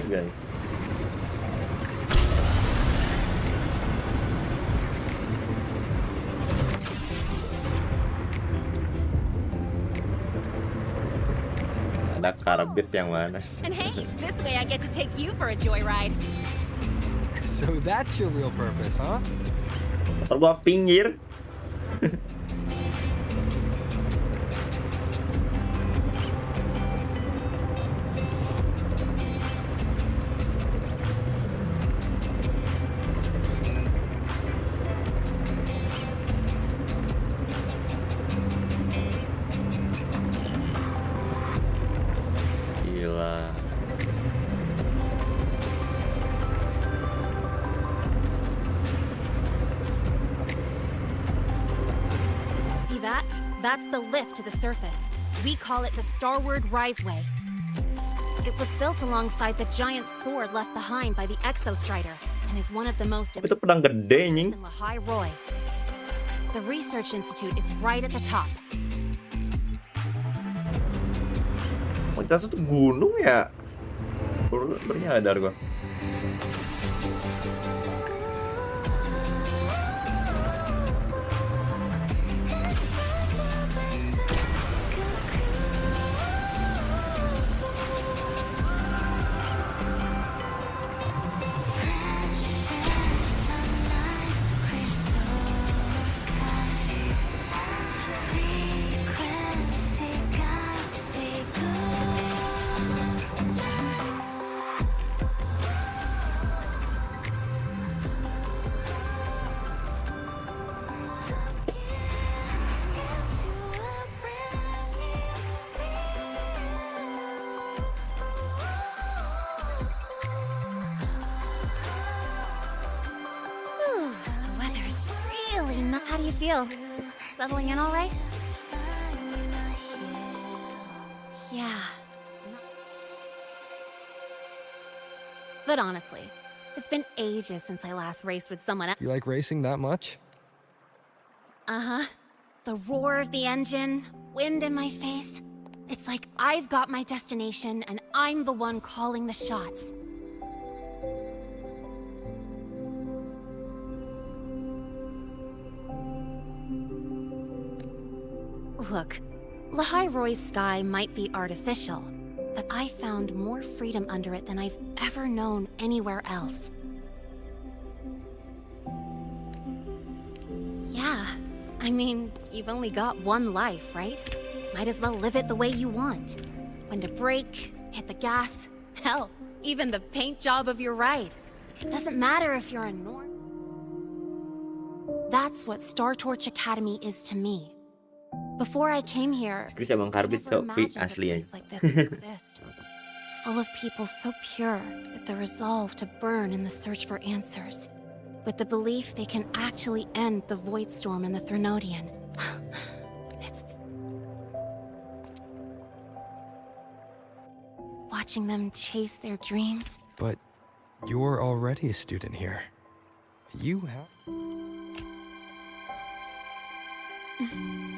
Speaker 3: guys. Ada karbit yang mana?
Speaker 20: And hey, this way I get to take you for a joyride.
Speaker 11: So that's your real purpose, huh?
Speaker 3: Motor gua pinggir. Gila.
Speaker 20: See that? That's the lift to the surface. We call it the Starward Riseway. It was built alongside the giant sword left behind by the Exostrider and is one of the most
Speaker 3: Itu pedang gede anjing.
Speaker 20: in Lahai Roy. The Research Institute is right at the top.
Speaker 3: Oh, kita satu gunung ya? Baru nyadar gua.
Speaker 20: Whew, the weather's really not. How do you feel? Settling in all right? Yeah. But honestly, it's been ages since I last raced with someone else.
Speaker 11: You like racing that much?
Speaker 20: Uh-huh. The roar of the engine, wind in my face. It's like I've got my destination and I'm the one calling the shots. Look, Lahai Roy's sky might be artificial, but I found more freedom under it than I've ever known anywhere else. Yeah, I mean, you've only got one life, right? Might as well live it the way you want. When to brake, hit the gas, hell, even the paint job of your ride. Doesn't matter if you're a norm. That's what Star Torch Academy is to me. Before I came here,
Speaker 3: Chris emang karbit
Speaker 20: never
Speaker 3: Copi
Speaker 20: imagined a
Speaker 3: asli ya.
Speaker 20: place like this would exist. Full of people so pure with the resolve to burn in the search for answers, with the belief they can actually end the Void Storm and the Threnodian. It's watching them chase their dreams.
Speaker 11: But you're already a student here. You have...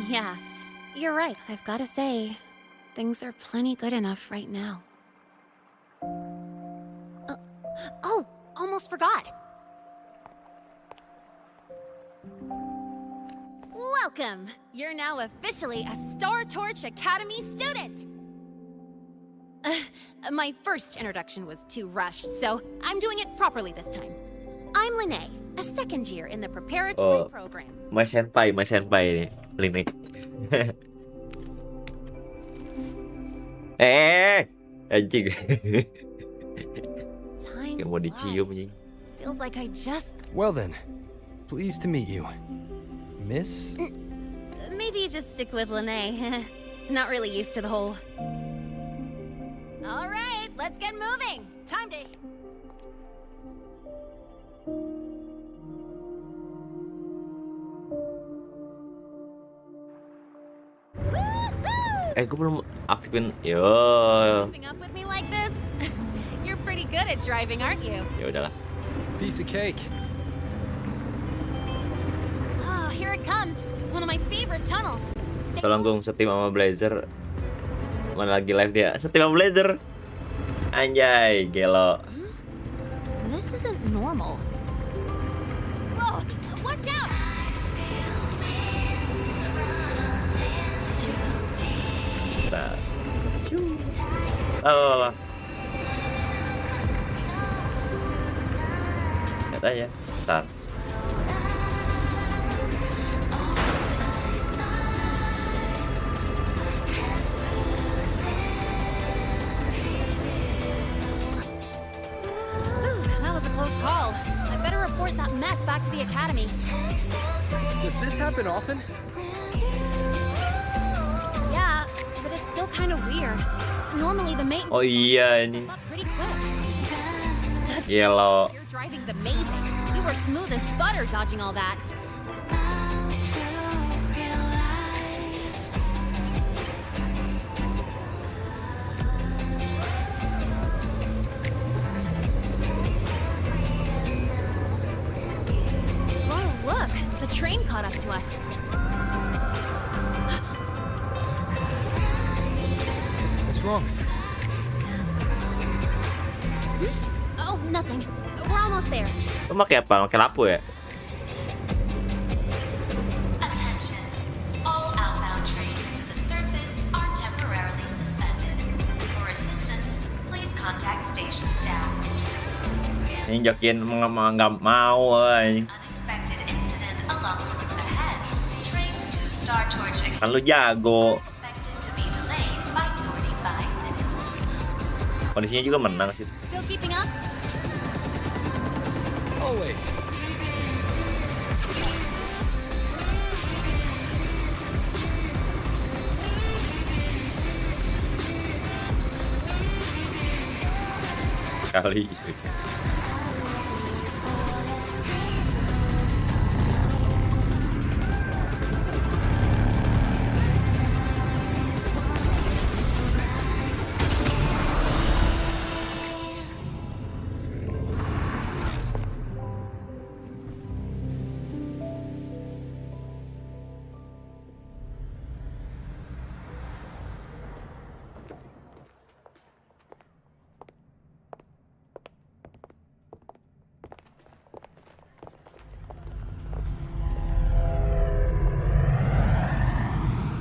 Speaker 20: Yeah, you're right. I've got to say, things are plenty good enough right now. Oh, almost forgot. Welcome! You're now officially a Star Torch Academy student! My first introduction was too rushed, so I'm doing it properly this time. I'm Lene, a second year in the preparatory program.
Speaker 3: My senpai ini, Lini. Anjing. Kayak mau dicium anjing.
Speaker 20: Feels like I just...
Speaker 11: Well then, pleased to meet you. Miss?
Speaker 20: Maybe just stick with Lene. Not really used to the whole... All right, let's get moving. Time to...
Speaker 3: Gue belum aktifin. Yo.
Speaker 20: Keeping up with me like this? You're pretty good at driving, aren't you?
Speaker 3: Ya udahlah.
Speaker 11: Piece of cake.
Speaker 20: Oh, here it comes. One of my favorite tunnels.
Speaker 3: Tolong gue setim sama Blazer. Mana lagi live dia? Setim sama Blazer. Anjay, gelo.
Speaker 20: This isn't normal. Whoa! Watch out!
Speaker 3: Nah. Oh. Lihat aja. Bentar.
Speaker 20: That was a close call. I better report that mess back to the academy.
Speaker 18: Does this happen often?
Speaker 20: Yeah, but it's still kind of weird. Normally the maintenance
Speaker 3: Oh iya ini.
Speaker 20: pretty quick.
Speaker 3: Gelo.
Speaker 20: Your driving's amazing. You were smooth as butter dodging all that. Whoa, look! The train caught up to us.
Speaker 11: What's wrong?
Speaker 20: Oh, nothing. We're almost there.
Speaker 3: Lu pakai apa? Pakai lampu ya?
Speaker 6: Attention. All outbound trains to the surface are temporarily suspended. For assistance, please contact station staff.
Speaker 3: Ini jokin nggak mau anjing.
Speaker 6: Unexpected incident along the route ahead. Trains to Star Torch
Speaker 3: Kan lu jago.
Speaker 6: expected to be delayed by 45 minutes.
Speaker 3: Kondisinya juga menang sih.
Speaker 20: Still keeping up?
Speaker 18: Always.
Speaker 3: Kali.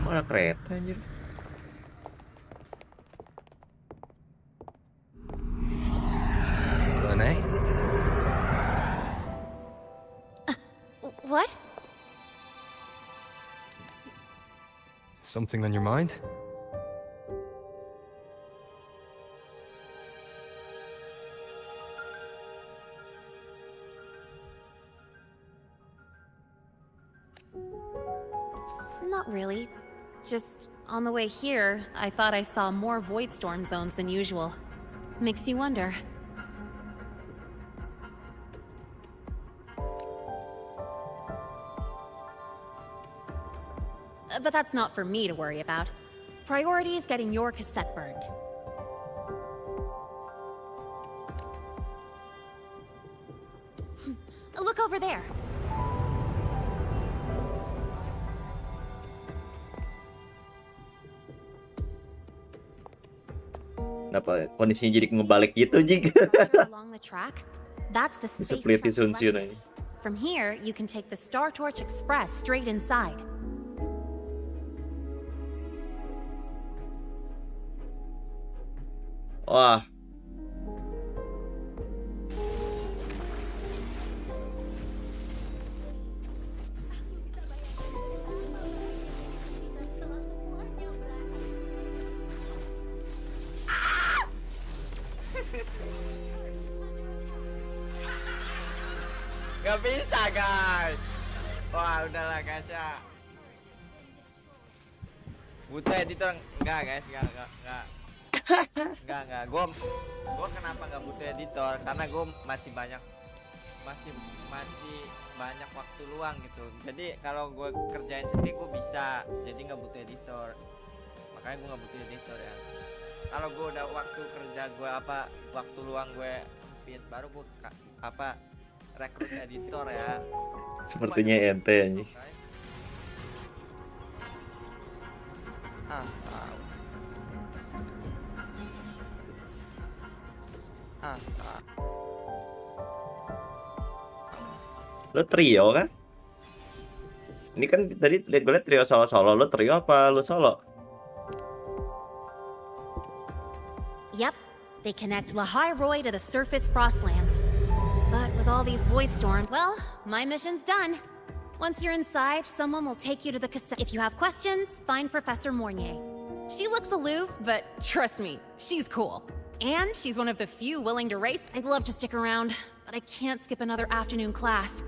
Speaker 3: Mana kereta anjir.
Speaker 11: Lene?
Speaker 20: What?
Speaker 11: Something on your mind?
Speaker 20: Not really. Just on the way here, I thought I saw more void storm zones than usual. Makes you wonder. But that's not for me to worry about. Priority is getting your cassette burned. Look over there.
Speaker 3: Kenapa kondisinya jadi ngebalik gitu jig?
Speaker 20: Along the track, that's the space
Speaker 3: Seperti
Speaker 20: truck
Speaker 3: sunsiun
Speaker 20: collective.
Speaker 3: aja.
Speaker 20: From here, you can take the Star Torch Express straight inside.
Speaker 3: Wah.
Speaker 8: Gak bisa guys. Wah udahlah guys ya. Butuh editor enggak guys, enggak. Gue kenapa nggak butuh editor? Karena gue masih banyak waktu luang gitu. Jadi kalau gue kerjain sendiri gue bisa, jadi nggak butuh editor. Makanya gue nggak butuh editor ya. Kalau gue udah waktu kerja gue waktu luang gue sempit, baru gue rekrut editor ya.
Speaker 3: Sepertinya ente anjing. Lu trio kan? Ini kan tadi gue liat trio solo-solo. Lu trio apa lu solo?
Speaker 20: Yep, they connect Lahai Roy to the surface Frostlands. But with all these void storms, well, my mission's done. Once you're inside, someone will take you to the cassette. If you have questions, find Professor Mornier. She looks aloof, but trust me, she's cool. And she's one of the few willing to race. I'd love to stick around, but I can't skip another afternoon class.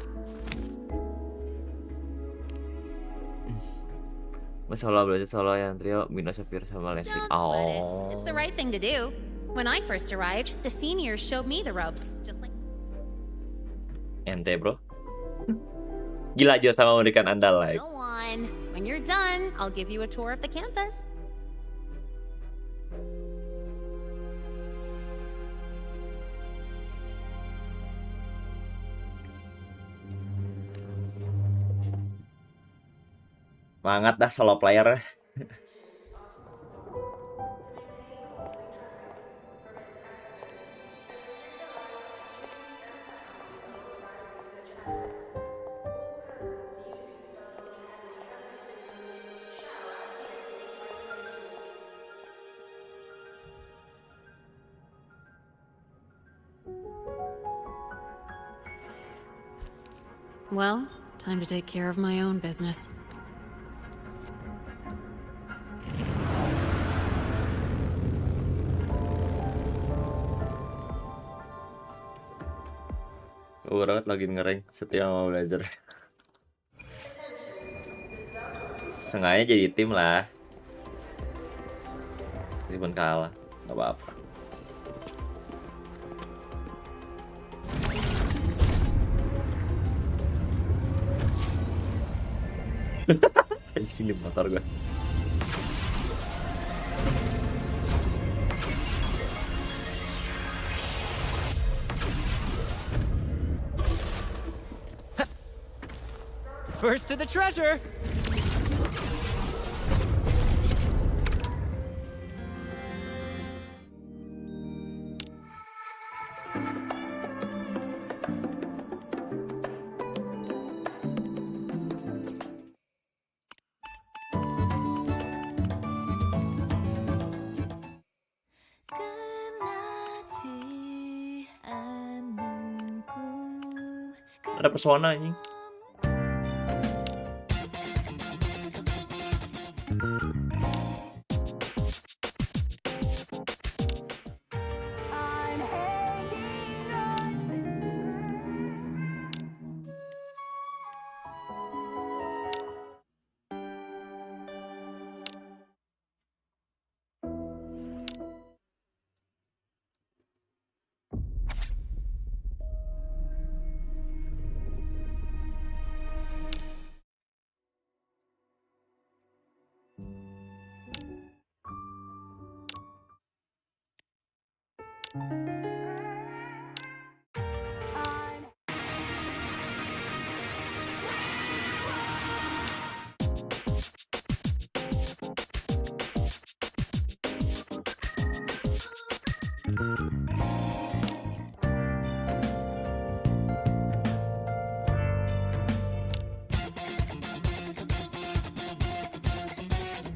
Speaker 3: Solo belajar solo yang trio Bino Sapir sama listrik. Oh.
Speaker 20: It's the right thing to do. When I first arrived, the seniors showed me the ropes, just like...
Speaker 3: Ente bro. Gila aja sama memberikan Anda like.
Speaker 20: Go on. When you're done, I'll give you a tour of the campus.
Speaker 3: Banget dah solo player.
Speaker 20: Well, time to take care of my own business.
Speaker 3: Banget lagi ngereng setiap mau belajar. Sengaja jadi tim lah. Meskipun kalah, nggak apa-apa. Di sini motor gue.
Speaker 18: First to the treasure!
Speaker 3: Ada persona ini.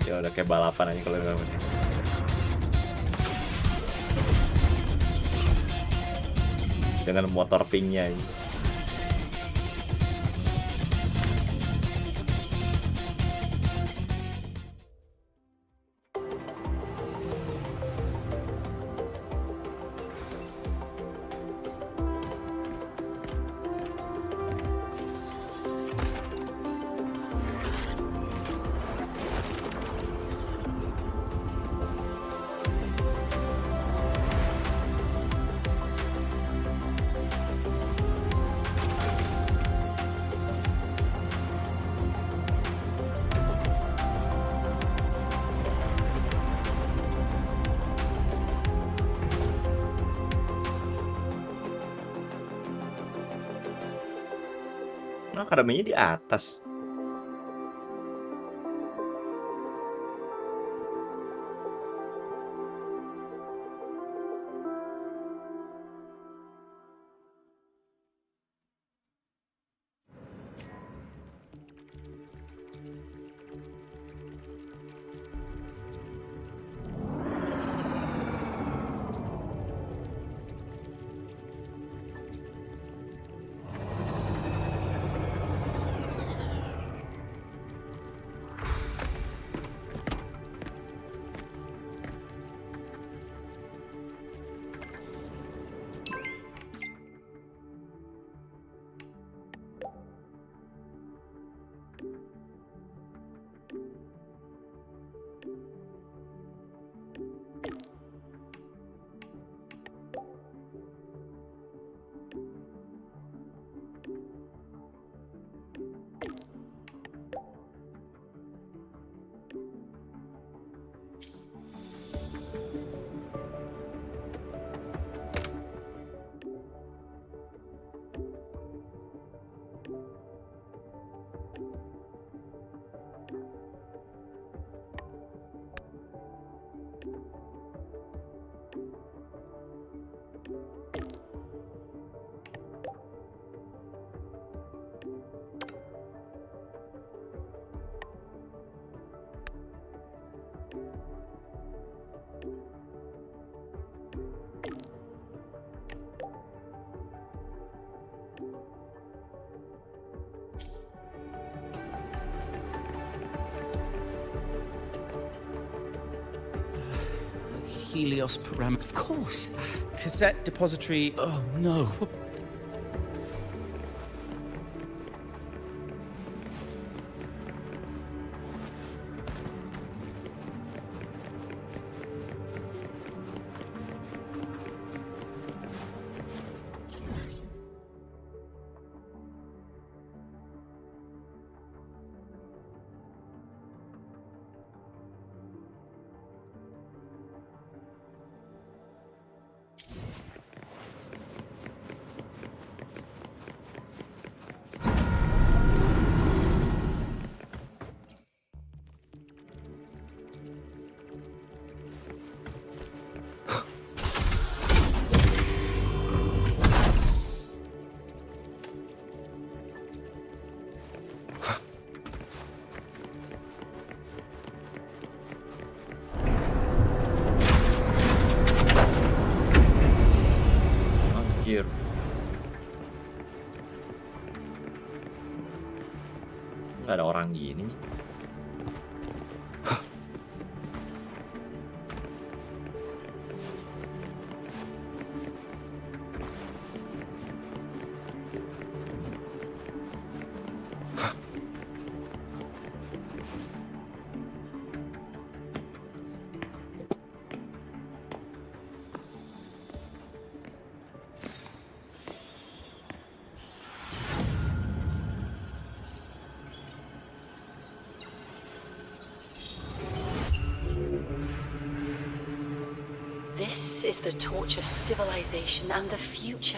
Speaker 3: Ya udah kayak balapan aja kalau nggak ini. Dengan motor pinknya ini. Nah, akademinya di atas.
Speaker 9: Helios parameter. Of course. Cassette depository. Oh no.
Speaker 3: Anjir. Nggak ada orang gini.
Speaker 16: This is the torch of civilization and the future.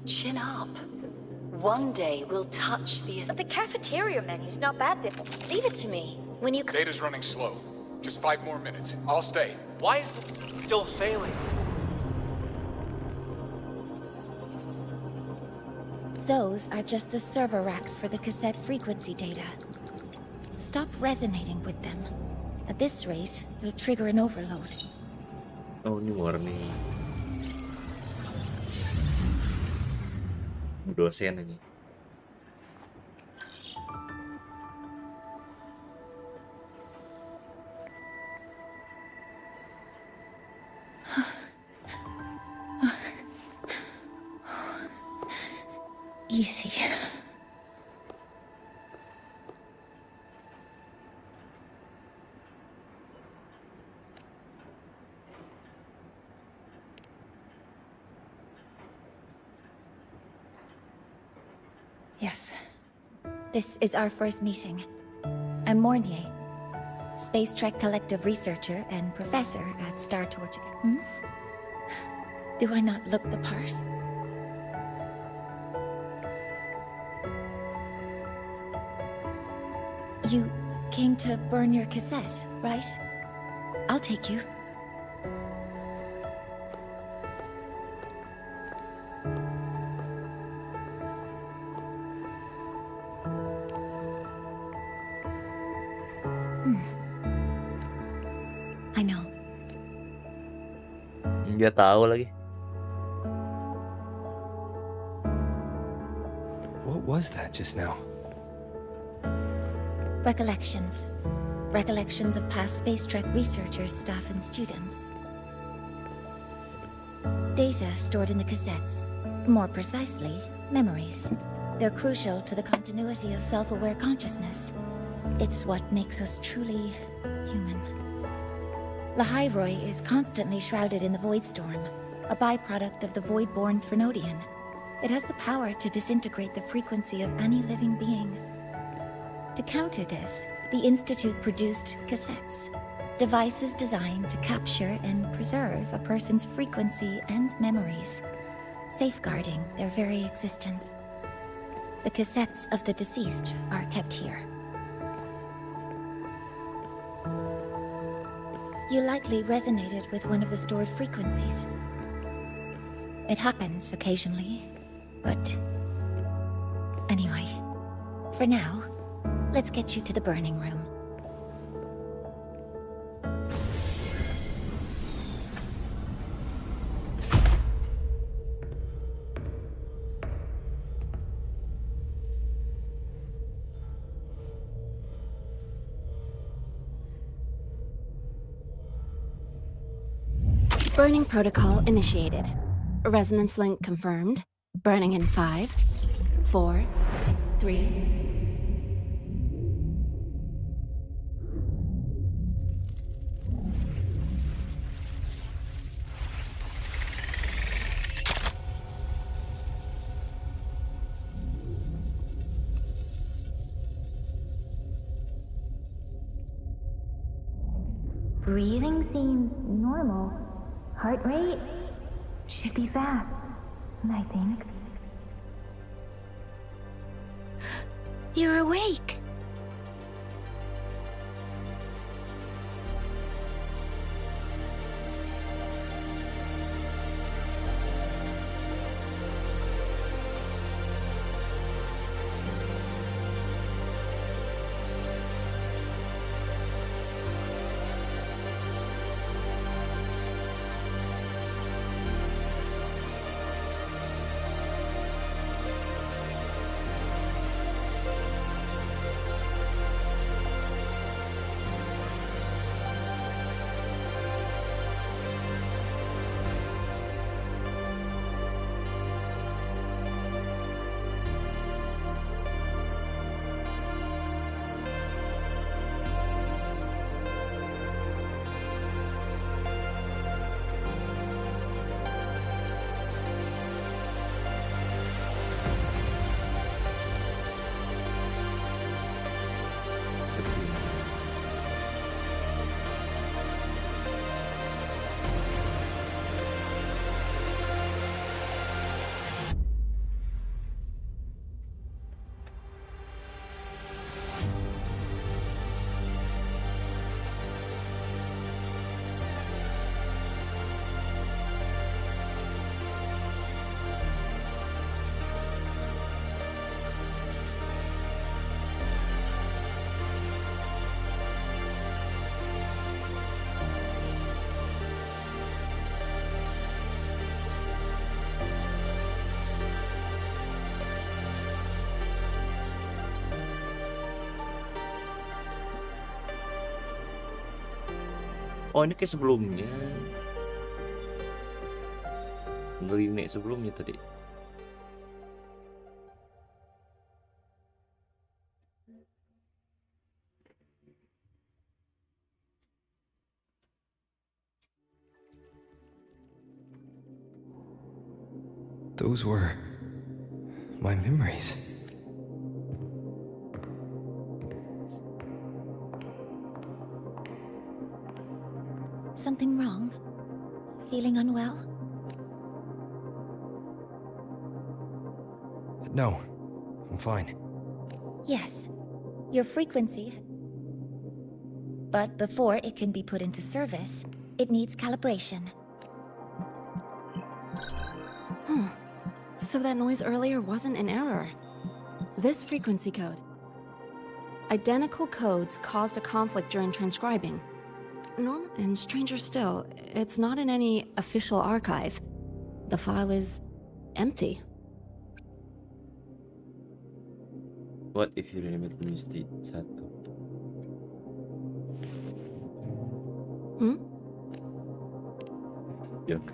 Speaker 16: Chin up. One day we'll touch the...
Speaker 12: But the cafeteria menu's not bad there. Leave it to me. When you...
Speaker 23: Data's running slow. Just 5 more minutes. I'll stay.
Speaker 18: Why is the still failing?
Speaker 12: Those are just the server racks for the cassette frequency data. Stop resonating with them. At this rate, it'll trigger an overload.
Speaker 3: Oh, ini warning. Dosen ini.
Speaker 12: Easy. Yes. This is our first meeting. I'm Mornier, Space Trek Collective researcher and professor at Star Torch. Do I not look the part? You came to burn your cassette, right? I'll take you. I know.
Speaker 3: Dia tahu lagi.
Speaker 11: What was that just now?
Speaker 12: Recollections. Recollections of past Space Trek researchers, staff, and students. Data stored in the cassettes. More precisely, memories. They're crucial to the continuity of self-aware consciousness. It's what makes us truly human. Lahai is constantly shrouded in the Void Storm, a byproduct of the Void-born Threnodian. It has the power to disintegrate the frequency of any living being. To counter this, the Institute produced cassettes, devices designed to capture and preserve a person's frequency and memories, safeguarding their very existence. The cassettes of the deceased are kept here. You likely resonated with one of the stored frequencies. It happens occasionally, but... Anyway, for now, let's get you to the burning room.
Speaker 15: Burning protocol initiated. Resonance link confirmed. Burning in 5, 4, 3.
Speaker 12: Breathing seems normal. Heart rate should be fast, I think.
Speaker 15: You're awake.
Speaker 3: Oh, ini kayak sebelumnya. Ngelinek sebelumnya tadi.
Speaker 11: Those were my memories.
Speaker 12: Something wrong? Feeling unwell?
Speaker 11: No, I'm fine.
Speaker 12: Yes. Your frequency. But before it can be put into service, it needs calibration.
Speaker 15: So that noise earlier wasn't an error. This frequency code. Identical codes caused a conflict during transcribing. And stranger still, it's not in any official archive. The file is empty.
Speaker 3: What if you remember mesti satu? Joke.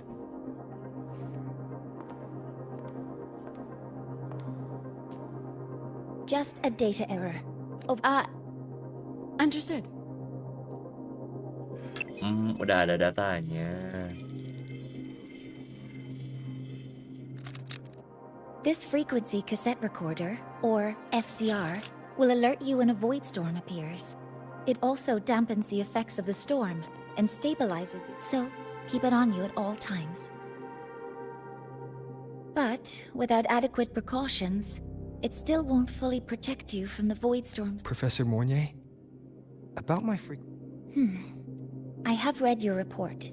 Speaker 12: Just a data error.
Speaker 15: Understood.
Speaker 3: Udah ada datanya.
Speaker 12: This frequency cassette recorder, or FCR, will alert you when a void storm appears. It also dampens the effects of the storm and stabilizes you, so keep it on you at all times. But without adequate precautions, it still won't fully protect you from the void storms.
Speaker 11: Professor Mornier? About my
Speaker 12: I have read your report.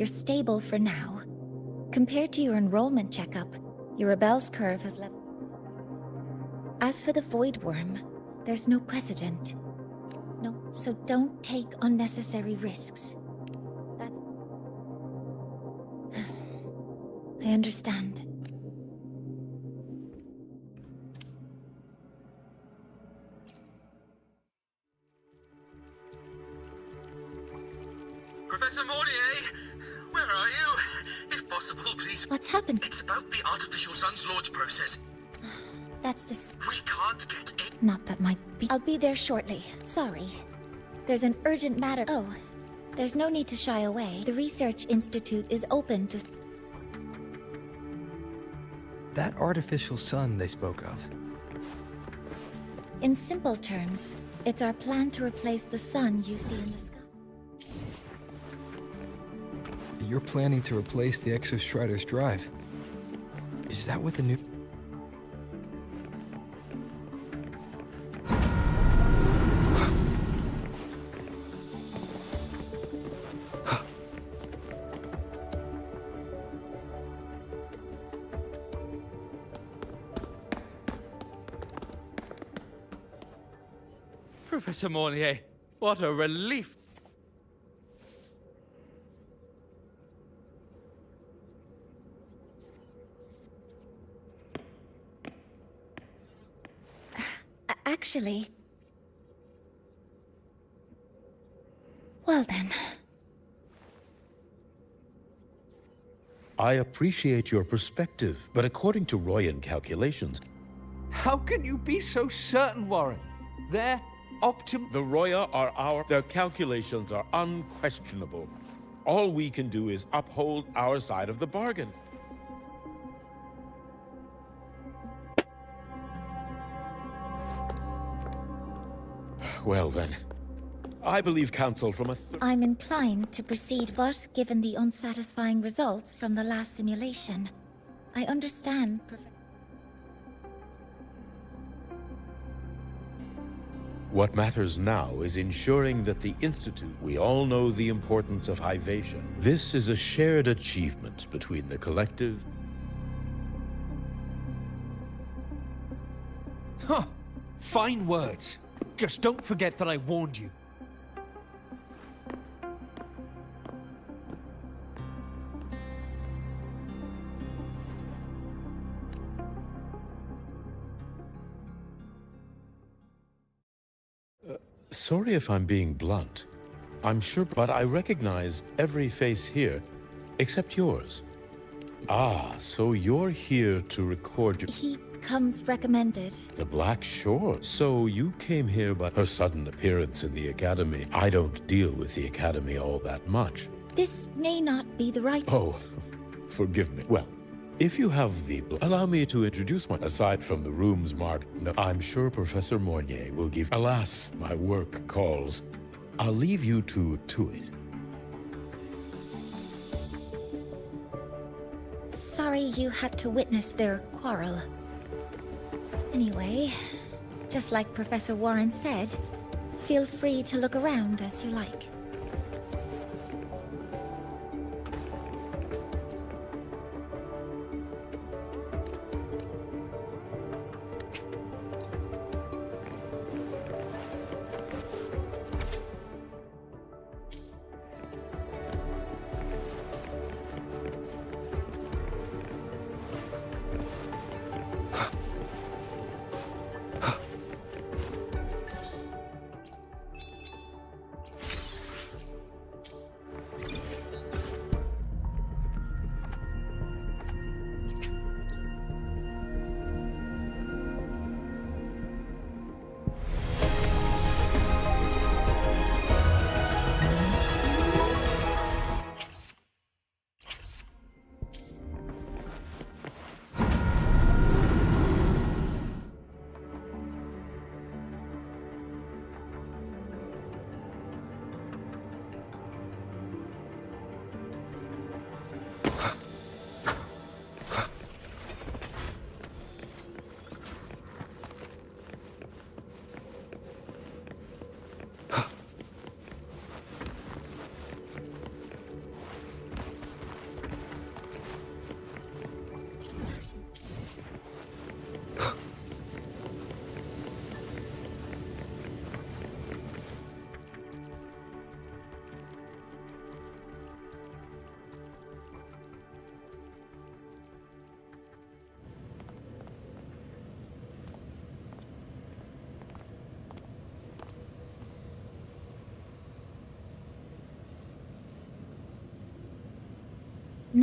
Speaker 12: You're stable for now. Compared to your enrollment checkup, your rebel's curve has leveled. As for the void worm, there's no precedent. No, so don't take unnecessary risks. That's... I understand.
Speaker 18: Professor Mornier, where Where are you? If possible, please.
Speaker 12: What's happened?
Speaker 18: It's about the artificial sun's launch process.
Speaker 12: That's the...
Speaker 18: We can't get in.
Speaker 12: Not that might be... I'll be there shortly. Sorry. There's an urgent matter. Oh, there's no need to shy away. The Research Institute is open to...
Speaker 11: That artificial sun they spoke of.
Speaker 12: In simple terms, it's our plan to replace the sun you see in the sky.
Speaker 11: You're planning to replace the Exostrider's drive. Is that what the new...
Speaker 9: Professor Mornier, what a relief.
Speaker 12: Actually... Well then...
Speaker 21: I appreciate your perspective, but according to Royan calculations...
Speaker 9: How can you be so certain, Warren? They're
Speaker 21: The Roya are their calculations are unquestionable. All we can do is uphold our side of the bargain. Well then, I believe counsel from a
Speaker 12: I'm inclined to proceed, but given the unsatisfying results from the last simulation, I understand...
Speaker 21: What matters now is ensuring that the Institute, we all know the importance of hivation. This is a shared achievement between the collective.
Speaker 9: Huh. Fine words. Just don't forget that I warned you.
Speaker 21: Sorry if I'm being blunt. I'm sure, but I recognize every face here, except yours. Ah, so you're here to record your...
Speaker 12: He comes recommended.
Speaker 21: The Black Shore. So you came here by her sudden appearance in the Academy. I don't deal with the Academy all that much.
Speaker 12: This may not be the right...
Speaker 21: Oh, forgive me. Well, if you have the... Allow me to introduce one. Aside from the rooms marked... No, I'm sure Professor Mornier will give... Alas, my work calls. I'll leave you to it.
Speaker 12: Sorry you had to witness their quarrel. Anyway, just like Professor Warren said, feel free to look around as you like.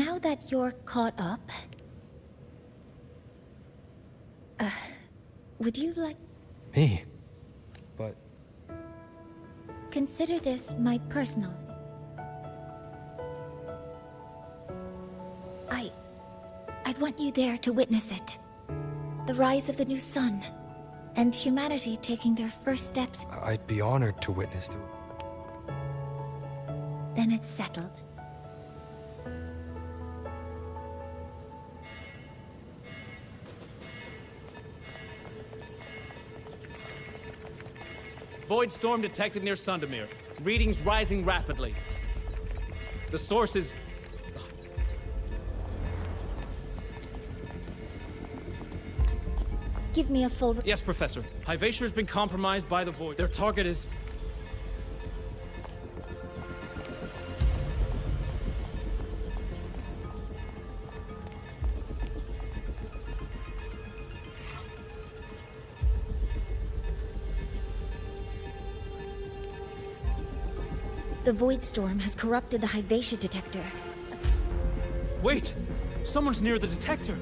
Speaker 12: Now that you're caught up, would you like...
Speaker 11: Me? But...
Speaker 12: Consider this my personal... I'd want you there to witness it. The rise of the new sun, and humanity taking their first steps.
Speaker 11: I'd be honored to witness the...
Speaker 12: Then it's settled.
Speaker 10: Void storm detected near Sundermere. Readings rising rapidly. The source is...
Speaker 12: Give me a full...
Speaker 10: Yes, Professor. Hyvatia has been compromised by the Void. Their target is...
Speaker 12: The Void Storm has corrupted the Hyvatia detector.
Speaker 10: Wait! Someone's near the detector!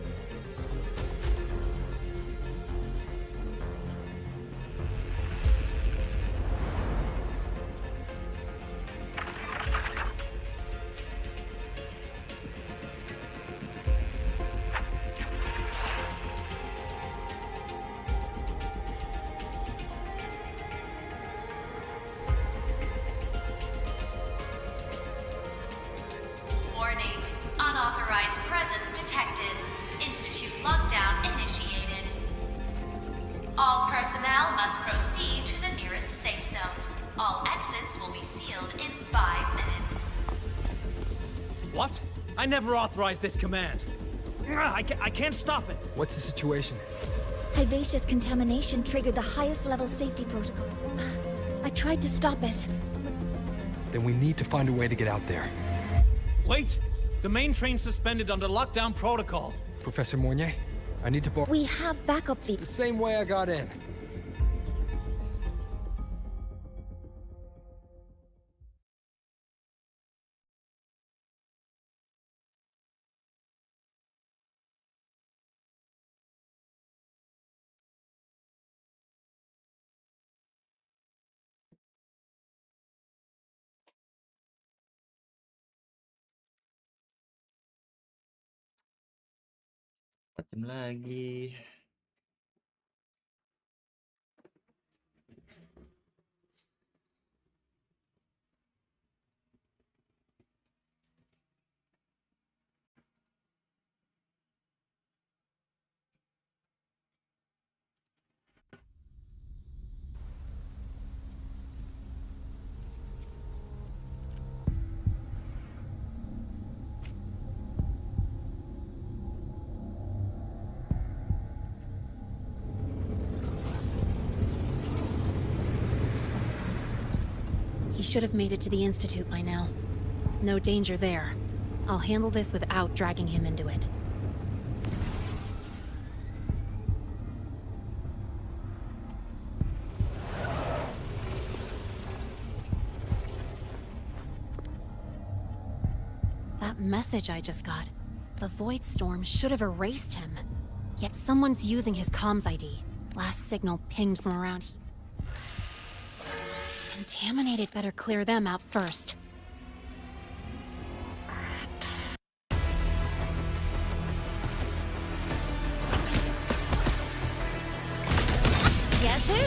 Speaker 6: Warning. Unauthorized presence detected. Institute lockdown initiated. All personnel must proceed to the nearest safe zone. All exits will be sealed in 5 minutes.
Speaker 10: What? I never authorized this command. I can't stop it.
Speaker 11: What's the situation?
Speaker 12: Hyvatia's contamination triggered the highest level safety protocol. I tried to stop it.
Speaker 11: Then we need to find a way to get out there.
Speaker 10: Wait! The main train's suspended under lockdown protocol.
Speaker 11: Professor Mornier, I need to borrow...
Speaker 12: We have backup
Speaker 11: The same way I got in.
Speaker 3: Jam lagi.
Speaker 20: He should have made it to the Institute by now. No danger there. I'll handle this without dragging him into it. That message I just got. The Void Storm should have erased him. Yet someone's using his comms ID. Last signal pinged from around here. Contaminated better clear them out first.
Speaker 15: Guess who?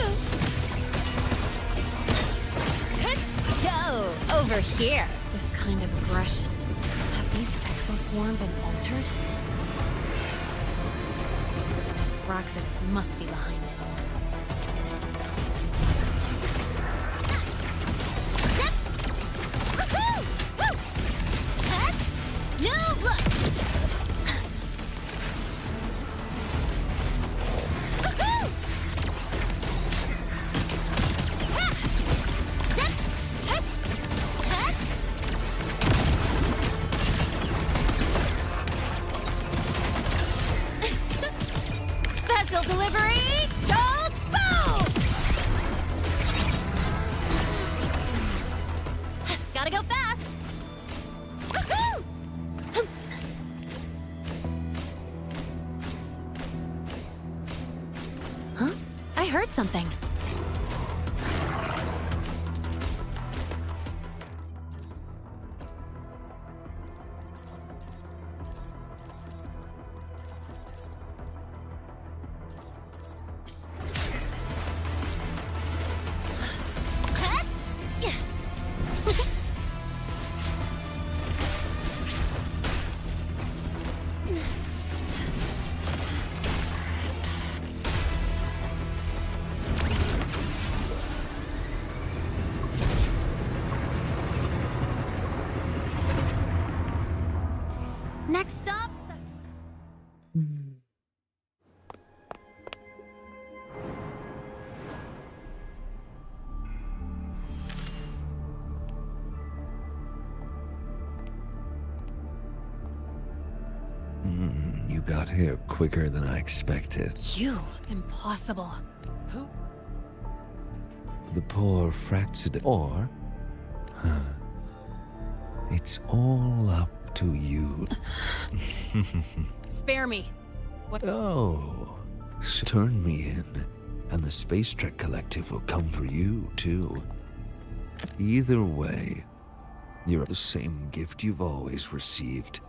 Speaker 15: Go over here.
Speaker 20: This kind of aggression. Have these exoswarm been altered? Fraxidus must be behind it.
Speaker 15: No look!
Speaker 6: Special delivery goes boom!
Speaker 15: Gotta go fast!
Speaker 13: got here quicker than I expected.
Speaker 20: You? Impossible. Who?
Speaker 13: The poor fractured or? It's all up to you.
Speaker 20: Spare me. What?
Speaker 13: Oh, so turn me in, and the Space Trek Collective will come for you, too. Either way, you're the same gift you've always received.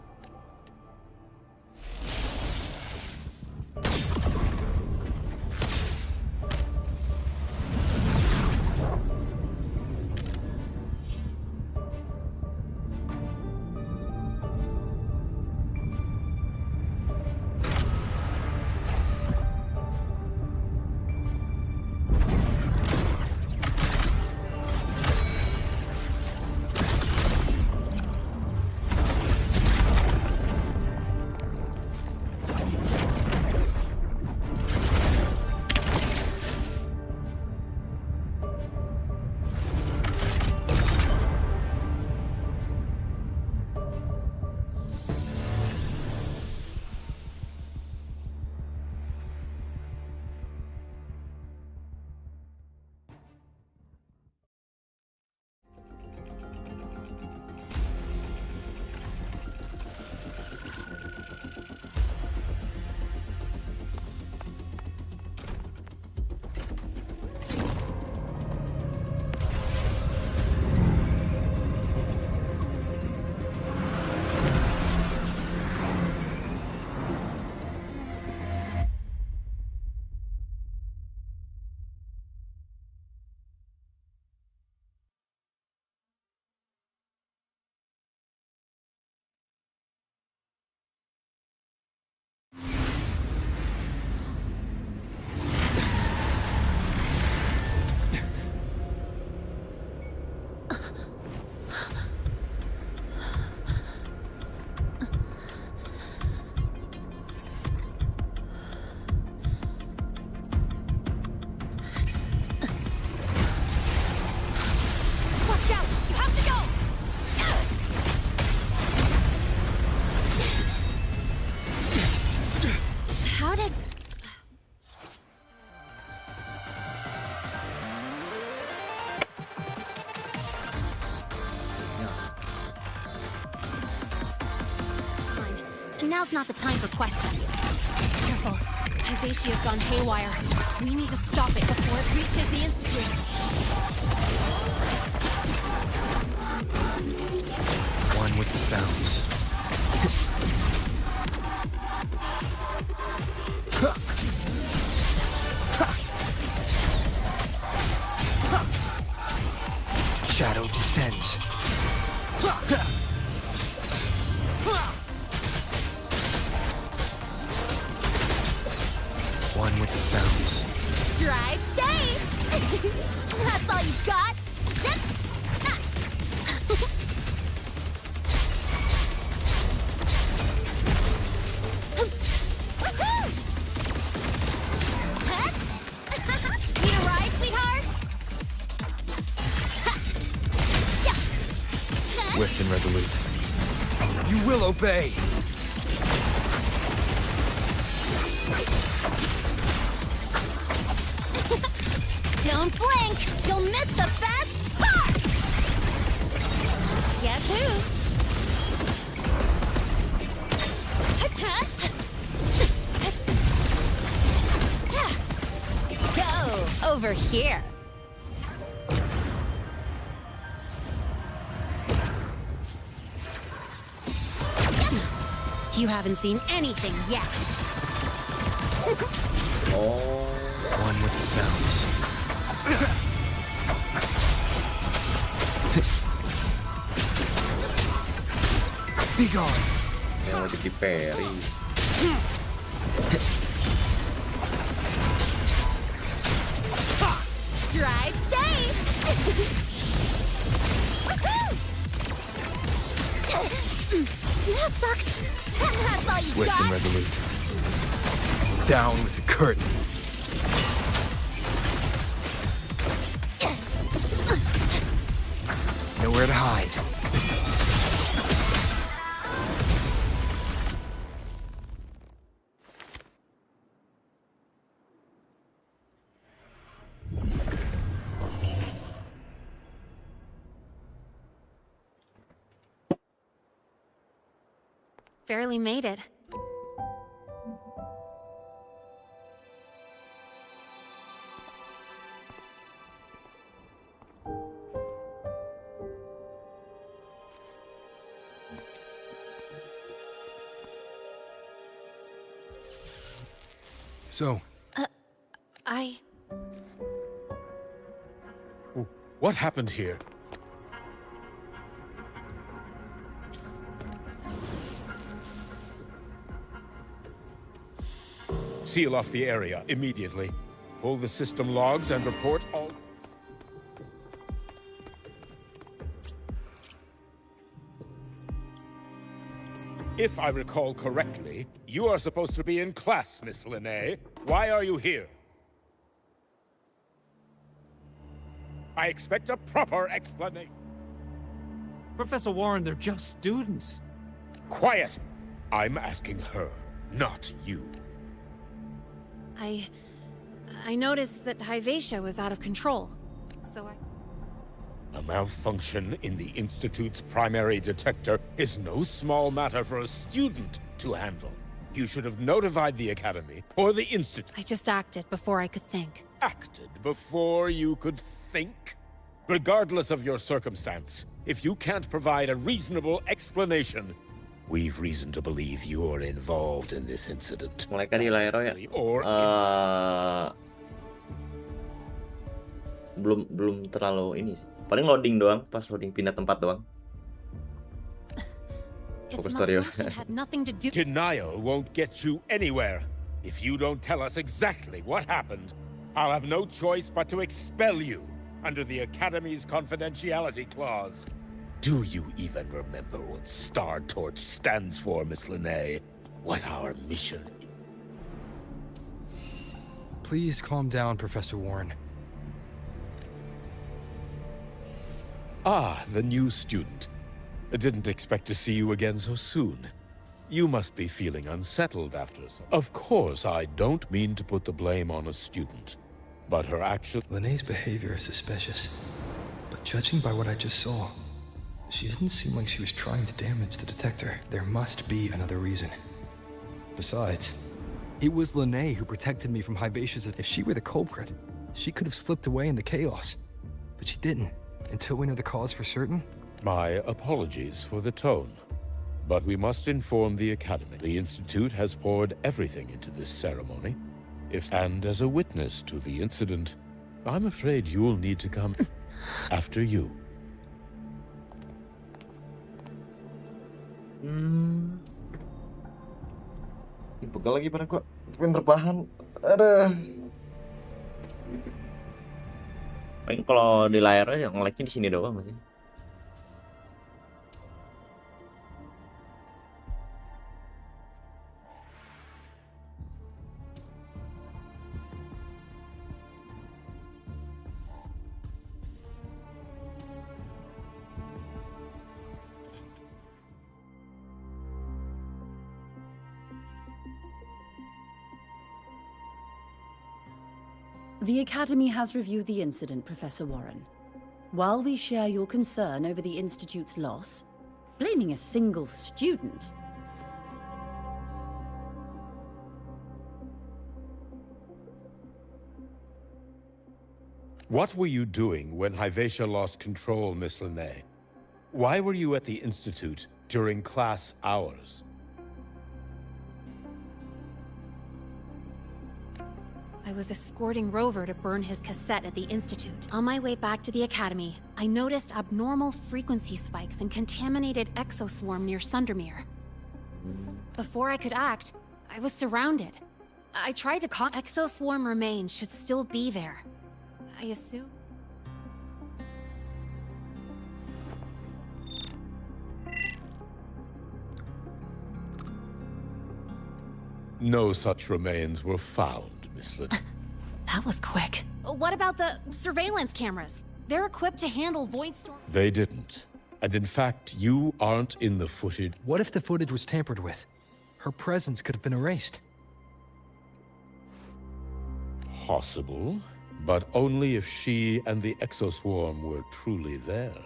Speaker 20: Now's not the time for questions. Careful. Hypatia's gone haywire. We need to stop it before it reaches the Institute.
Speaker 11: One with the sounds. Shadow descends. One with the sounds.
Speaker 12: Drive safe! That's all you've got?
Speaker 20: Need a ride, sweetheart?
Speaker 11: Swift and resolute. You will obey!
Speaker 12: Don't blink! You'll miss the best part! Guess who?
Speaker 20: Go over here. You haven't seen anything yet.
Speaker 11: One with the sounds. Be gone.
Speaker 3: Yang lagi di ferry.
Speaker 12: Drive safe! That sucked. That's all you
Speaker 11: Swift
Speaker 12: got?
Speaker 11: and resolute. Down with the curtain. Nowhere to hide.
Speaker 20: Barely made it.
Speaker 11: So,
Speaker 21: What happened here? Seal off the area immediately. Pull the system logs and report all... If I recall correctly, you are supposed to be in class, Miss Linnae. Why are you here? I expect a proper explanation.
Speaker 10: Professor Warren, they're just students.
Speaker 21: Quiet! I'm asking her, not you.
Speaker 20: I noticed that Hyvatia was out of control, so I...
Speaker 21: A malfunction in the Institute's primary detector is no small matter for a student to handle. You should have notified the Academy or the Institute.
Speaker 20: I just acted before I could think.
Speaker 21: Acted before you could think? Regardless of your circumstance, if you can't provide a reasonable explanation, we've reason to believe you're involved in this incident.
Speaker 3: Mereka di Lairo ya. Belum terlalu ini sih. Paling loading doang, pas loading pindah tempat doang.
Speaker 20: Its malfunction had nothing to do.
Speaker 21: Denial won't get you anywhere. If you don't tell us exactly what happened, I'll have no choice but to expel you under the Academy's confidentiality clause. Do you even remember what Star Torch stands for, Miss Linnae? What our mission is?
Speaker 11: please calm down, Professor Warren.
Speaker 21: Ah, the new student. I didn't expect to see you again so soon. You must be feeling unsettled after some... Of course, I don't mean to put the blame on a student, but her action...
Speaker 11: Linnae's behavior is suspicious, but judging by what I just saw, she didn't seem like she was trying to damage the detector. There must be another reason. Besides, it was Linnae who protected me from Hybatia's. If she were the culprit, she could have slipped away in the chaos, but she didn't. Until we know the cause for certain?
Speaker 21: My apologies for the tone, but we must inform the Academy. The Institute has poured everything into this ceremony. And as a witness to the incident, I'm afraid you'll need to come after you.
Speaker 3: Dipegal lagi pada gua. Pengen terpahan. Ada. Paling kalau di layarnya yang like-nya di sini doang masih.
Speaker 5: The Academy has reviewed the incident, Professor Warren. While we share your concern over the Institute's loss, blaming a single student...
Speaker 21: What were you doing when Hyvatia lost control, Miss Linnae? Why were you at the Institute during class hours?
Speaker 20: I was escorting Rover to burn his cassette at the Institute. On my way back to the Academy, I noticed abnormal frequency spikes and contaminated exoswarm near Sundermere. Before I could act, I was surrounded. I tried to call... Exoswarm remains should still be there. I assume...
Speaker 21: No such remains were found.
Speaker 20: That was quick. What about the surveillance cameras? They're equipped to handle void storms.
Speaker 21: They didn't. And in fact, you aren't in the footage.
Speaker 11: What if the footage was tampered with? Her presence could have been erased.
Speaker 21: Possible, but only if she and the exoswarm were truly there.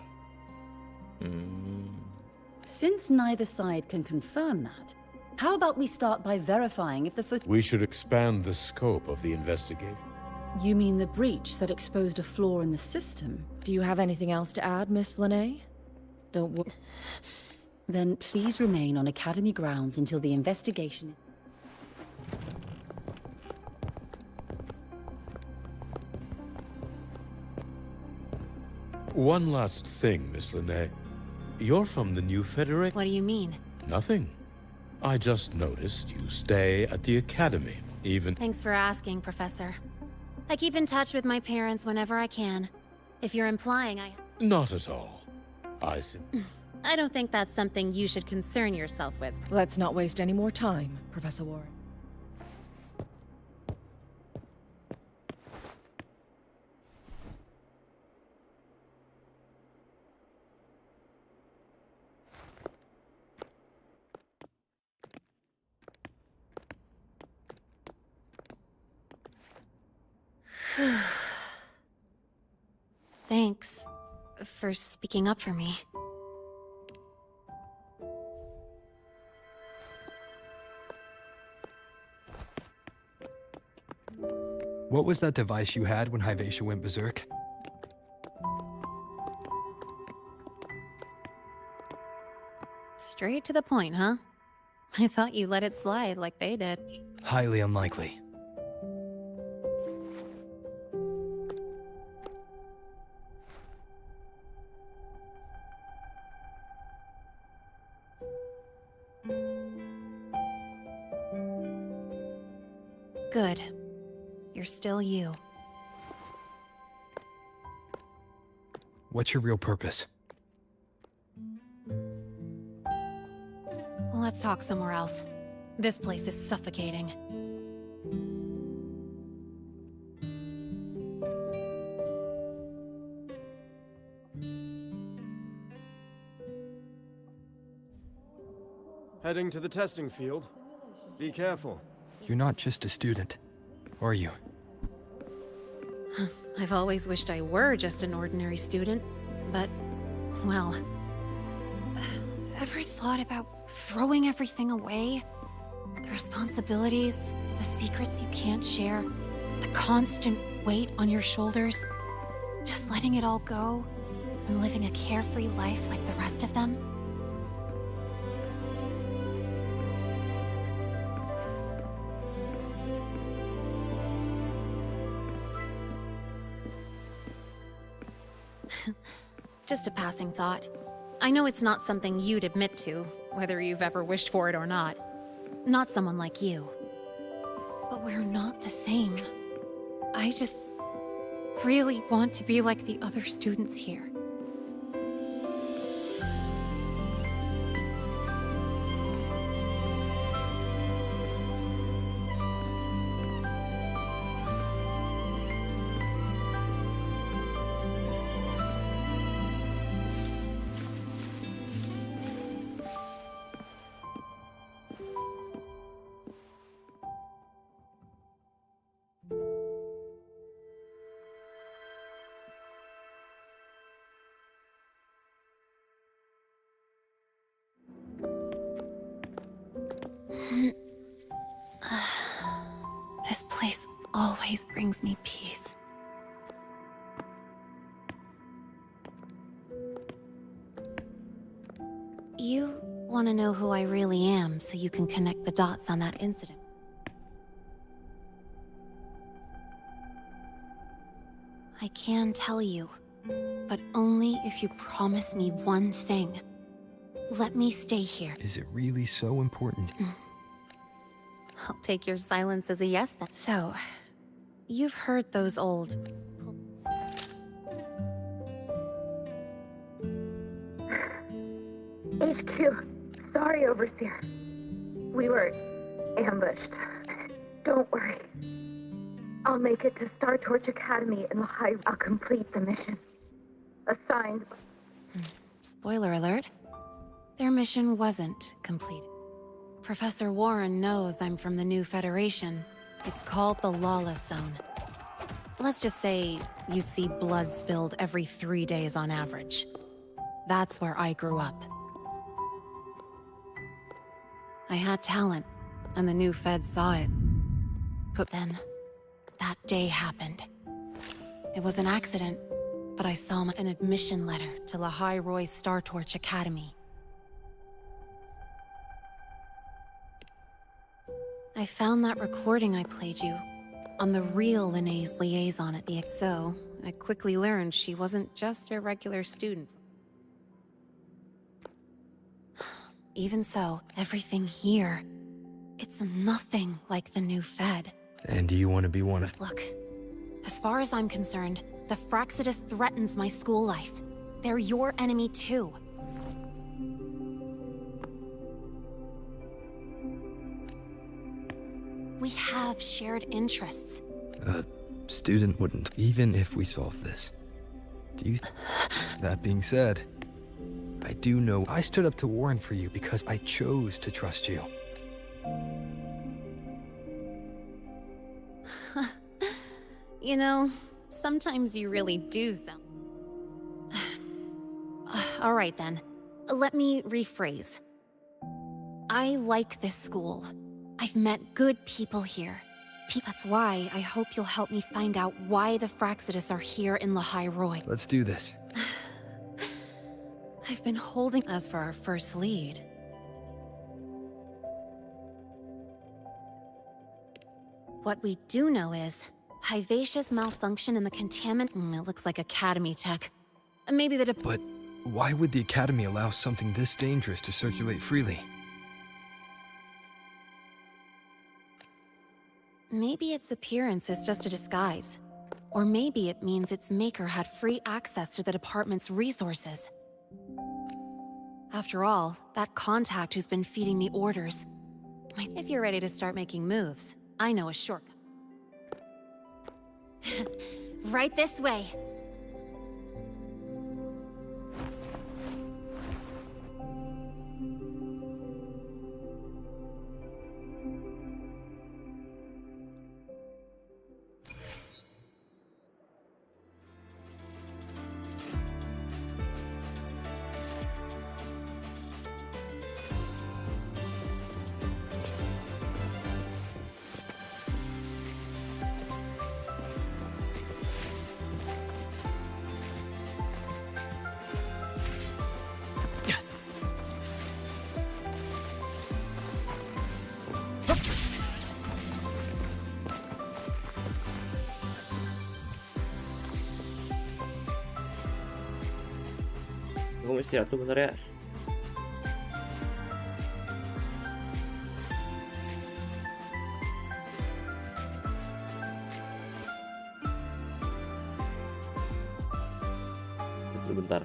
Speaker 5: Since neither side can confirm that, how about we start by verifying if the
Speaker 21: We should expand the scope of the investigation.
Speaker 22: You mean the breach that exposed a flaw in the system? Do you have anything else to add, Miss Lene? Don't worry.
Speaker 5: Then please remain on Academy grounds until the investigation is...
Speaker 21: One last thing, Miss Lene. You're from the new Federation?
Speaker 20: What do you mean?
Speaker 21: Nothing. I just noticed you stay at the Academy, even...
Speaker 20: Thanks for asking, Professor. I keep in touch with my parents whenever I can. If you're implying
Speaker 21: Not at all.
Speaker 20: I don't think that's something you should concern yourself with.
Speaker 22: Let's not waste any more time, Professor Warren.
Speaker 20: Thanks for speaking up for me.
Speaker 11: What was that device you had when Hyvatia went berserk?
Speaker 20: Straight to the point, huh? I thought you let it slide like they did.
Speaker 11: Highly unlikely.
Speaker 20: Good. You're still you.
Speaker 11: What's your real purpose?
Speaker 20: Let's talk somewhere else. This place is suffocating.
Speaker 4: Heading to the testing field. Be careful.
Speaker 11: You're not just a student, are you?
Speaker 20: I've always wished I were just an ordinary student, but, well... Ever thought about throwing everything away? The responsibilities, the secrets you can't share, the constant weight on your shoulders. Just letting it all go and living a carefree life like the rest of them? Just a passing thought. I know it's not something you'd admit to, whether you've ever wished for it or not. Not someone like you. But we're not the same. I just really want to be like the other students here. This place always brings me peace. You want to know who I really am so you can connect the dots on that incident. I can tell you, but only if you promise me one thing. Let me stay here.
Speaker 11: Is it really so important?
Speaker 20: I'll take your silence as a yes then. So, you've heard those old...
Speaker 17: HQ, sorry, Overseer. We were ambushed. Don't worry. I'll make it to Star Torch Academy in Lahai. I'll complete the mission. Assigned.
Speaker 20: Spoiler alert. Their mission wasn't completed. Professor Warren knows I'm from the new Federation. It's called the Lawless Zone. Let's just say you'd see blood spilled every 3 days on average. That's where I grew up. I had talent, and the new feds saw it. But then, that day happened. It was an accident, but I saw an admission letter to Lahai Roy's Star Torch Academy. I found that recording I played you on the real Linnaeus liaison at the so I quickly learned she wasn't just a regular student. Even so, everything here, it's nothing like the new Fed.
Speaker 11: And do you want to be one of...
Speaker 20: Look, as far as I'm concerned, the Fraxidus threatens my school life. They're your enemy too. We have shared interests.
Speaker 11: A student wouldn't, even if we solved this. Do you... That being said, I do know I stood up to Warren for you because I chose to trust you.
Speaker 20: You know, sometimes you really do some. All right then, let me rephrase. I like this school. I've met good people here. That's why I hope you'll help me find out why the Fraxidus are here in Lahai Roy.
Speaker 11: Let's do this.
Speaker 20: I've been holding us for our first lead. What we do know is Hivacious malfunction in the contaminant. It looks like Academy tech. Maybe the
Speaker 11: But why would the Academy allow something this dangerous to circulate freely?
Speaker 20: Maybe its appearance is just a disguise. Or maybe it means its maker had free access to the department's resources. After all, that contact who's been feeding me orders. If you're ready to start making moves, I know a shortcut. Right this way.
Speaker 3: Gue mau istirahat tuh bentar ya. Bentar.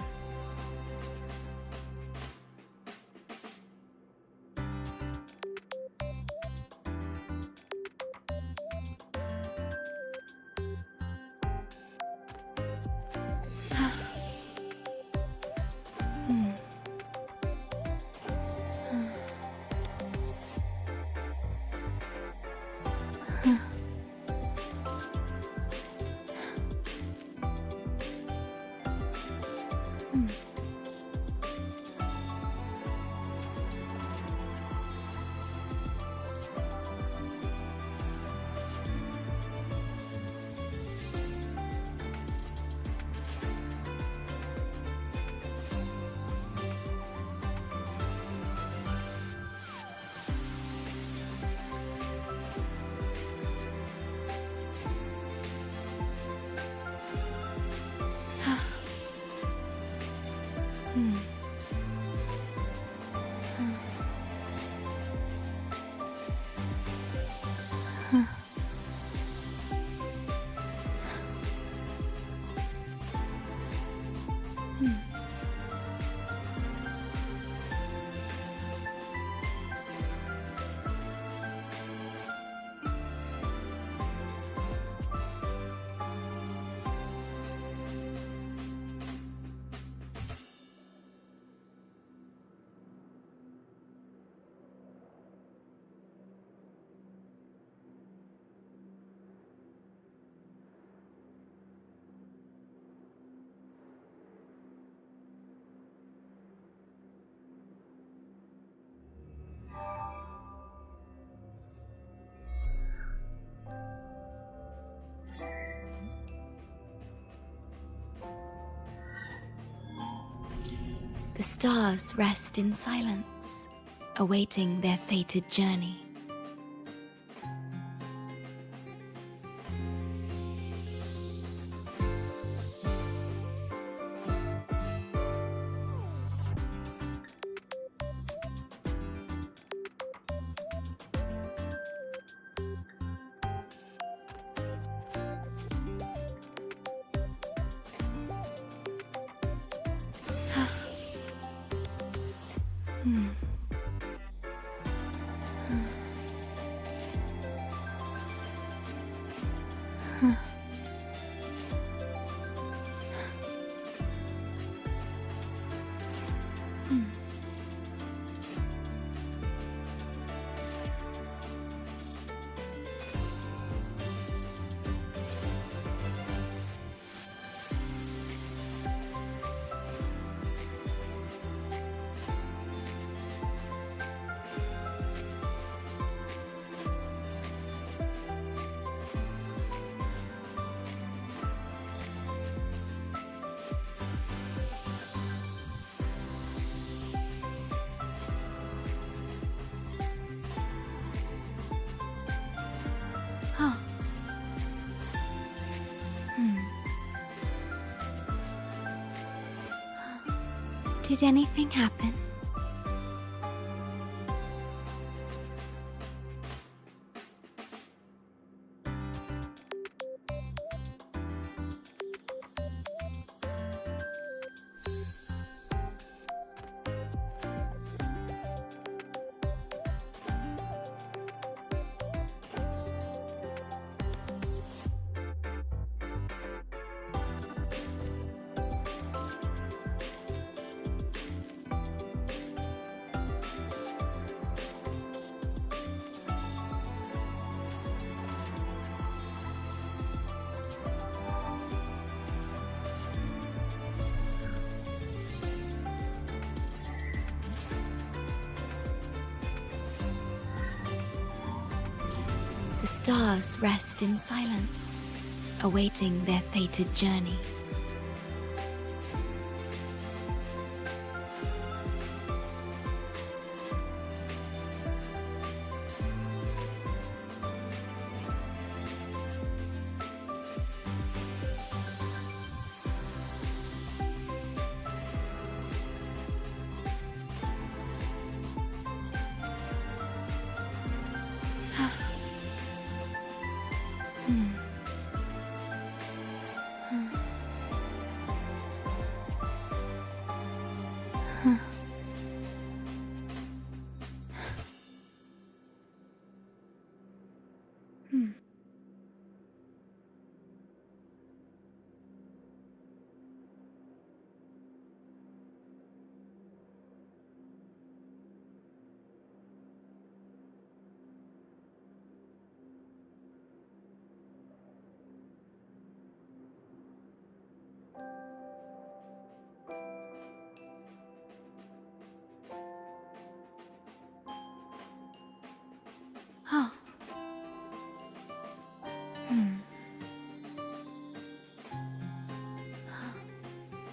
Speaker 14: The stars rest in silence, awaiting their fated journey. Did anything happen? The stars rest in silence, awaiting their fated journey.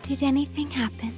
Speaker 14: Did anything happen?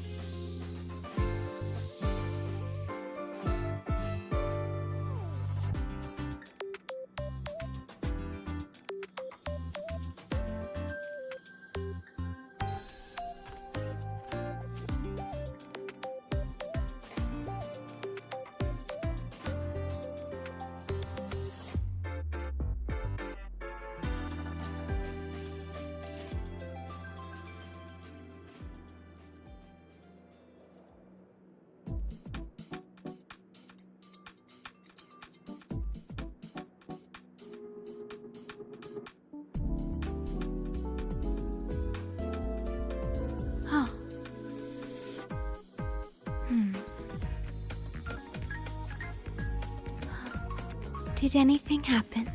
Speaker 14: Did anything happen?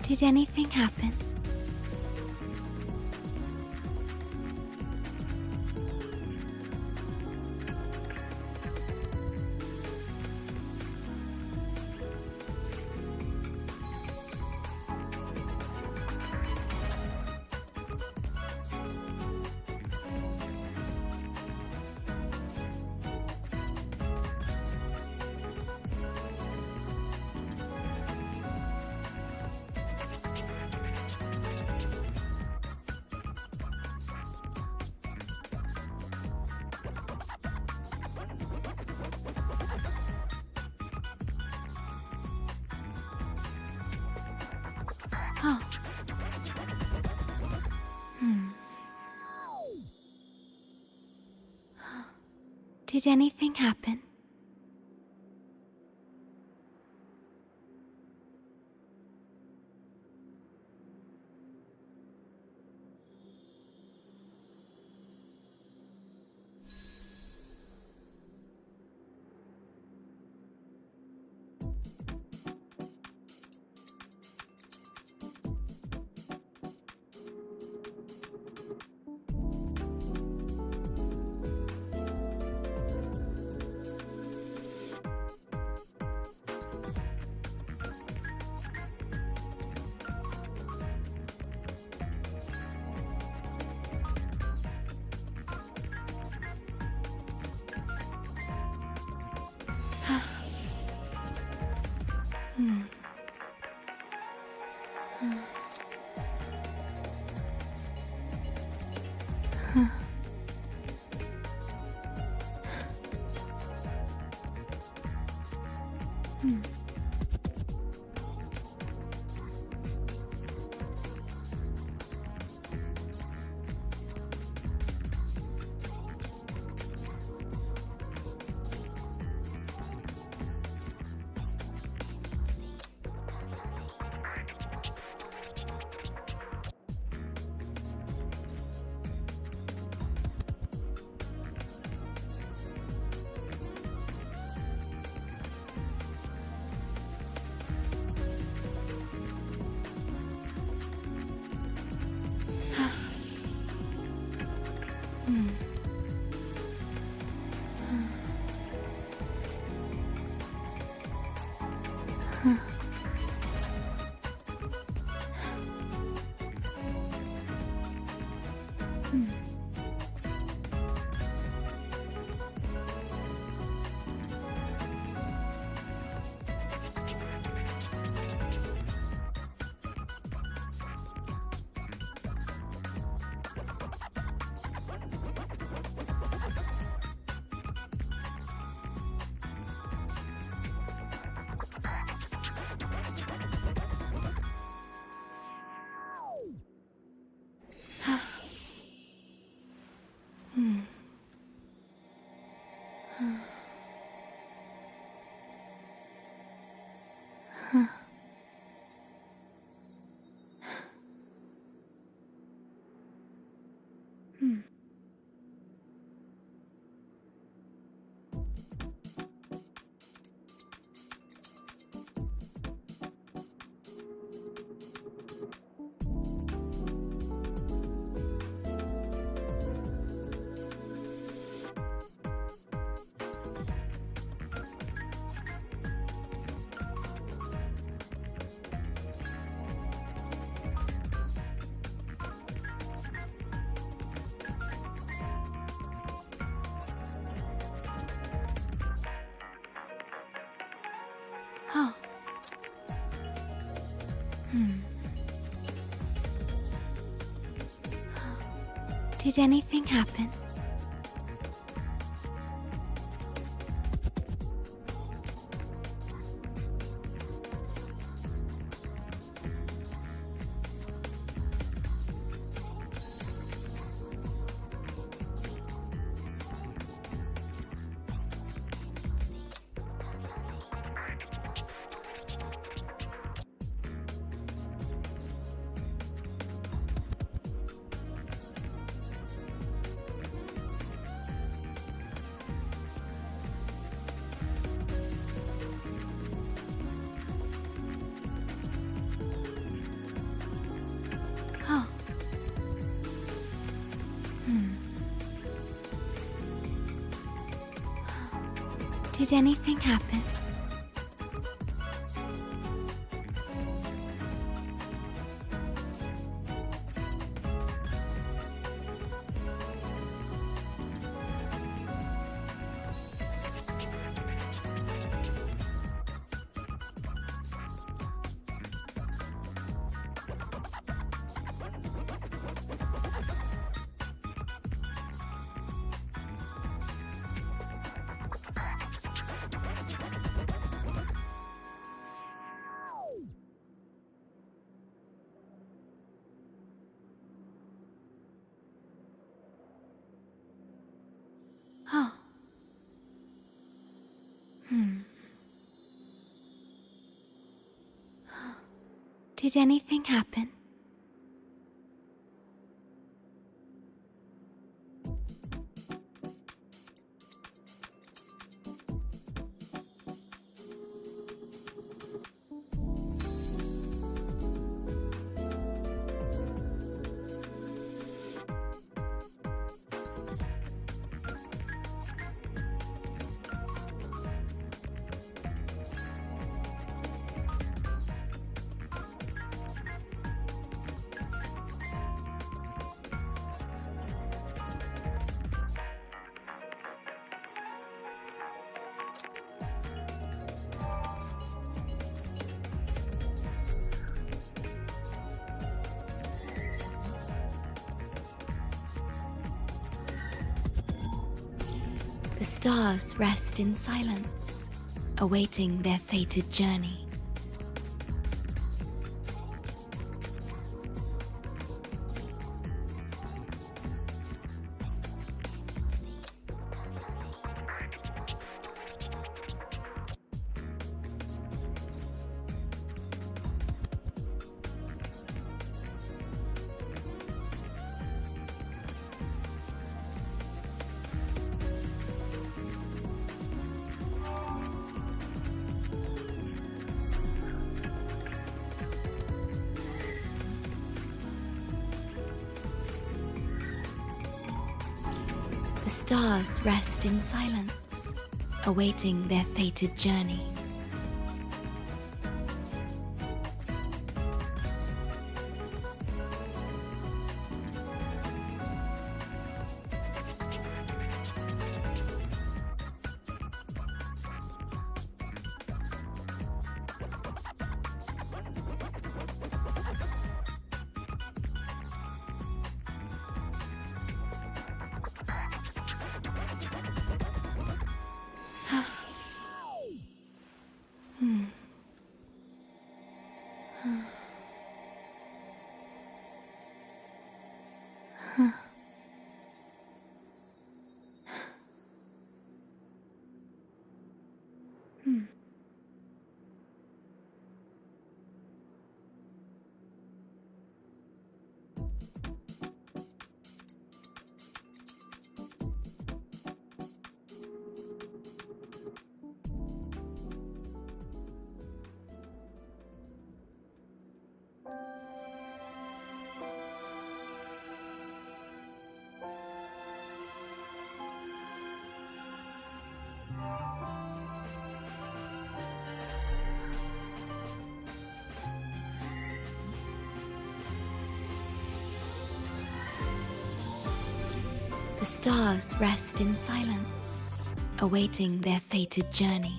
Speaker 14: Did anything happen? Oh. Did anything happen? Did anything happen? Did anything happen? Oh. Did anything happen? The stars rest in silence, awaiting their fated journey. The stars rest in silence, awaiting their fated journey. The stars rest in silence, awaiting their fated journey.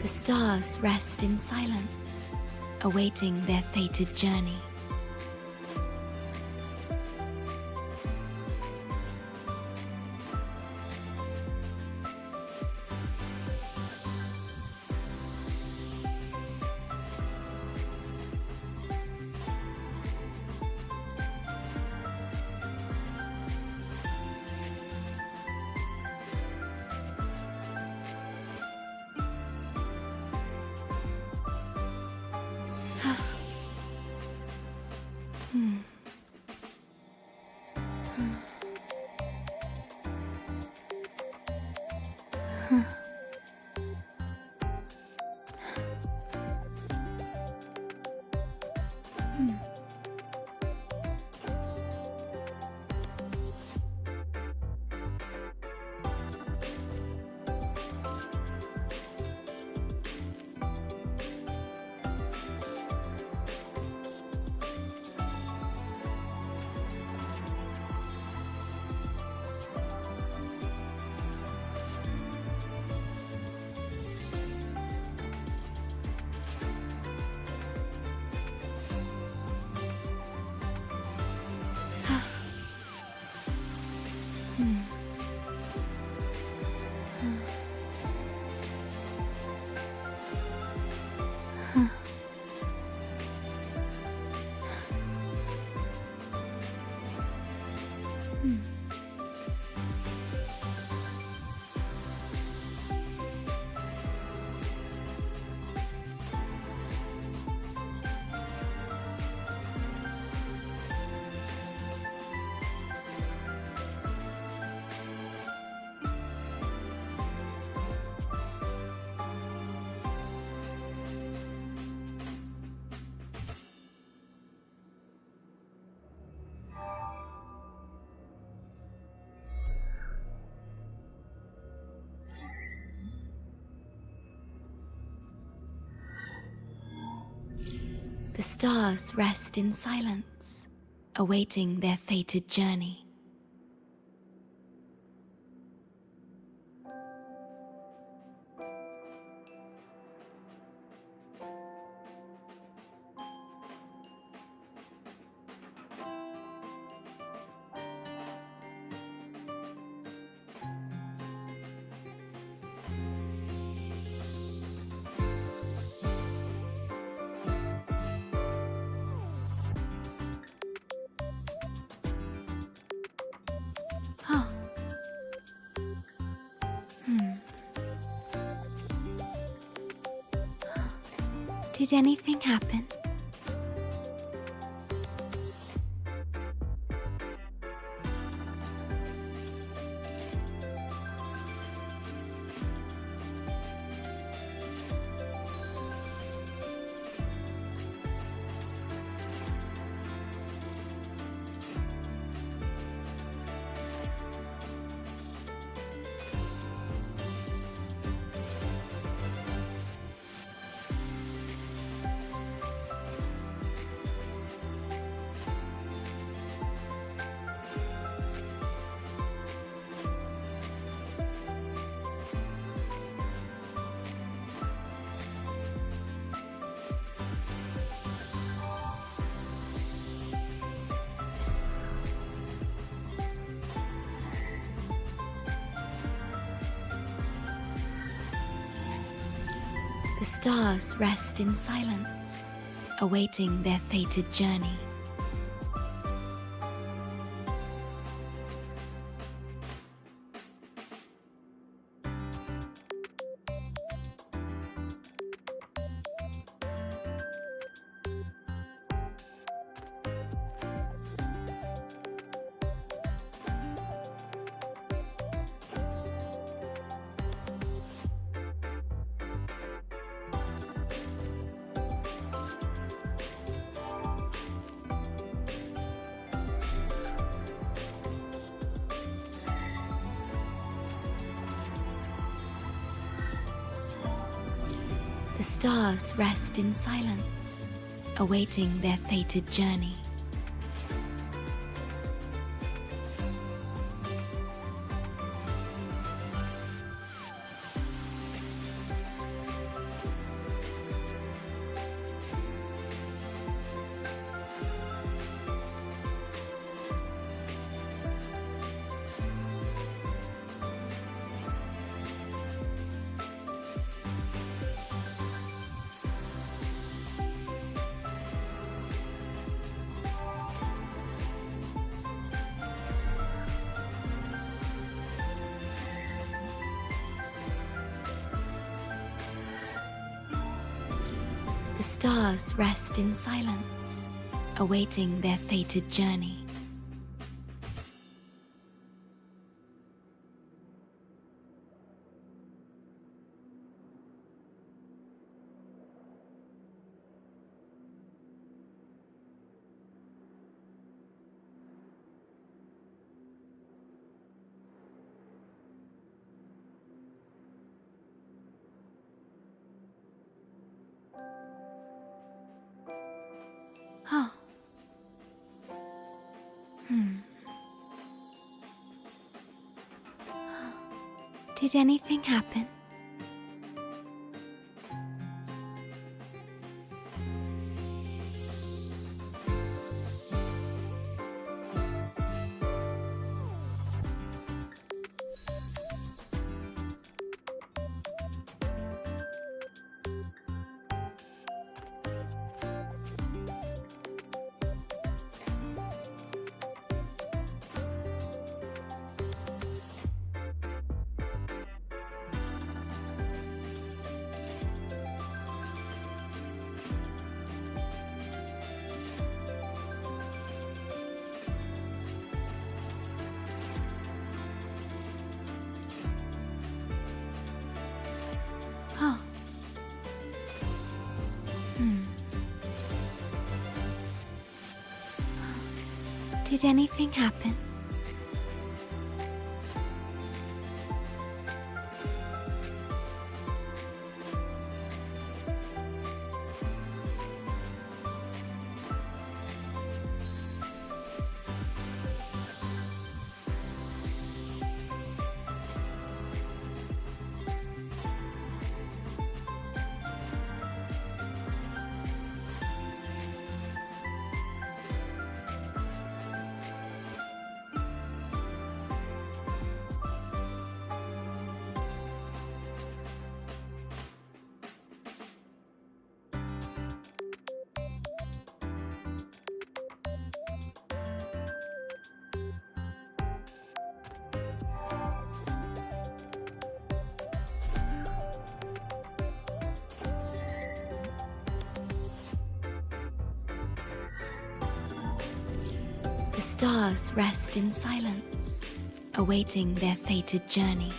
Speaker 14: The stars rest in silence, awaiting their fated journey. The stars rest in silence, awaiting their fated journey. Oh. Did anything happen? The stars rest in silence, awaiting their fated journey. The stars rest in silence, awaiting their fated journey. The stars rest in silence, awaiting their fated journey. Oh. Did anything happen? Oh. Did anything happen? The stars rest in silence, awaiting their fated journey.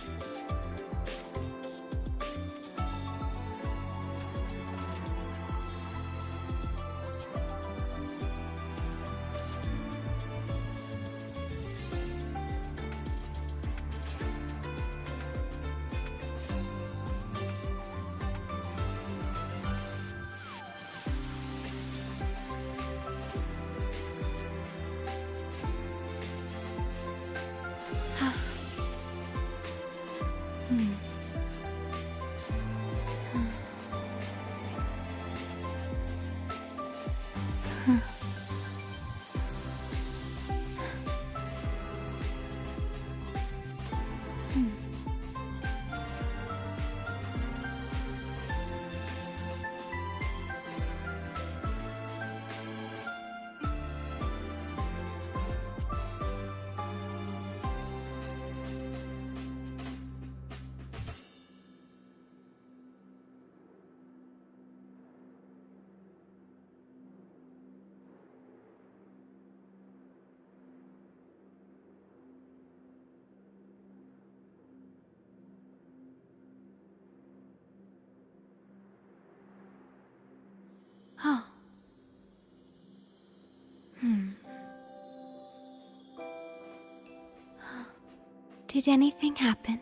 Speaker 14: Oh. Did anything happen?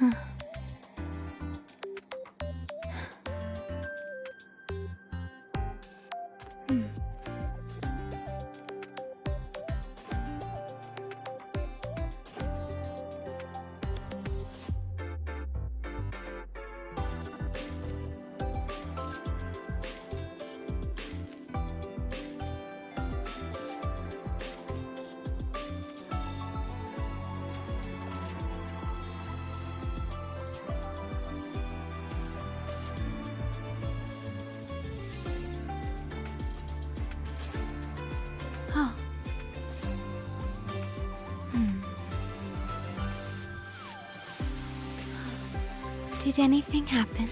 Speaker 14: Oh. Did anything happen?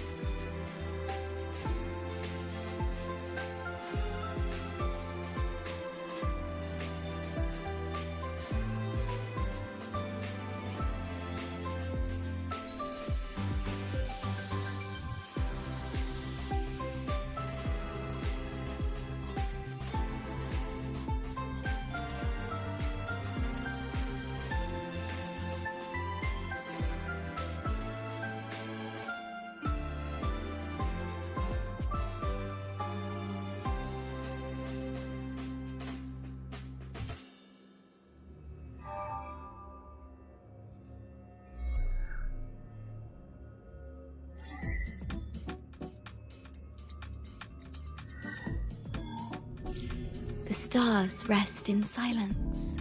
Speaker 14: The stars rest in silence,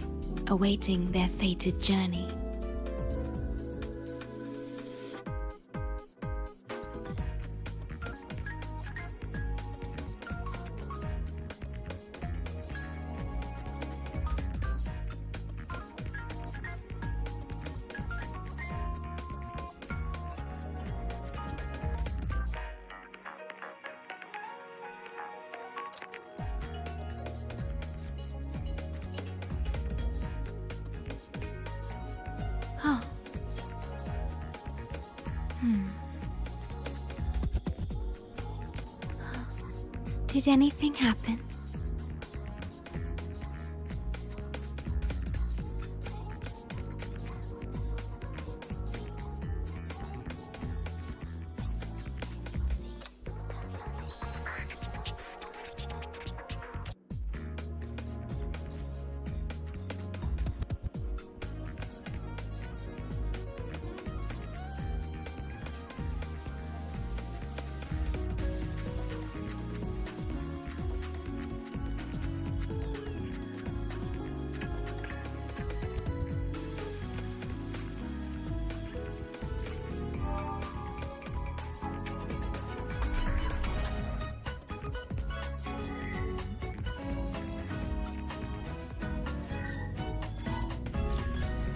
Speaker 14: awaiting their fated journey. Oh. Did anything happen?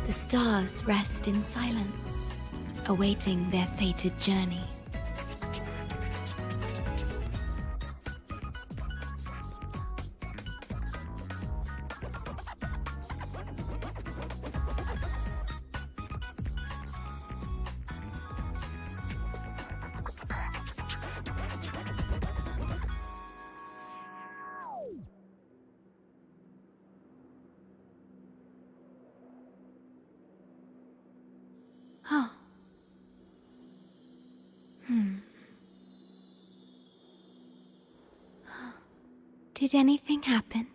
Speaker 14: The stars rest in silence, awaiting their fated journey. Oh. Did anything happen?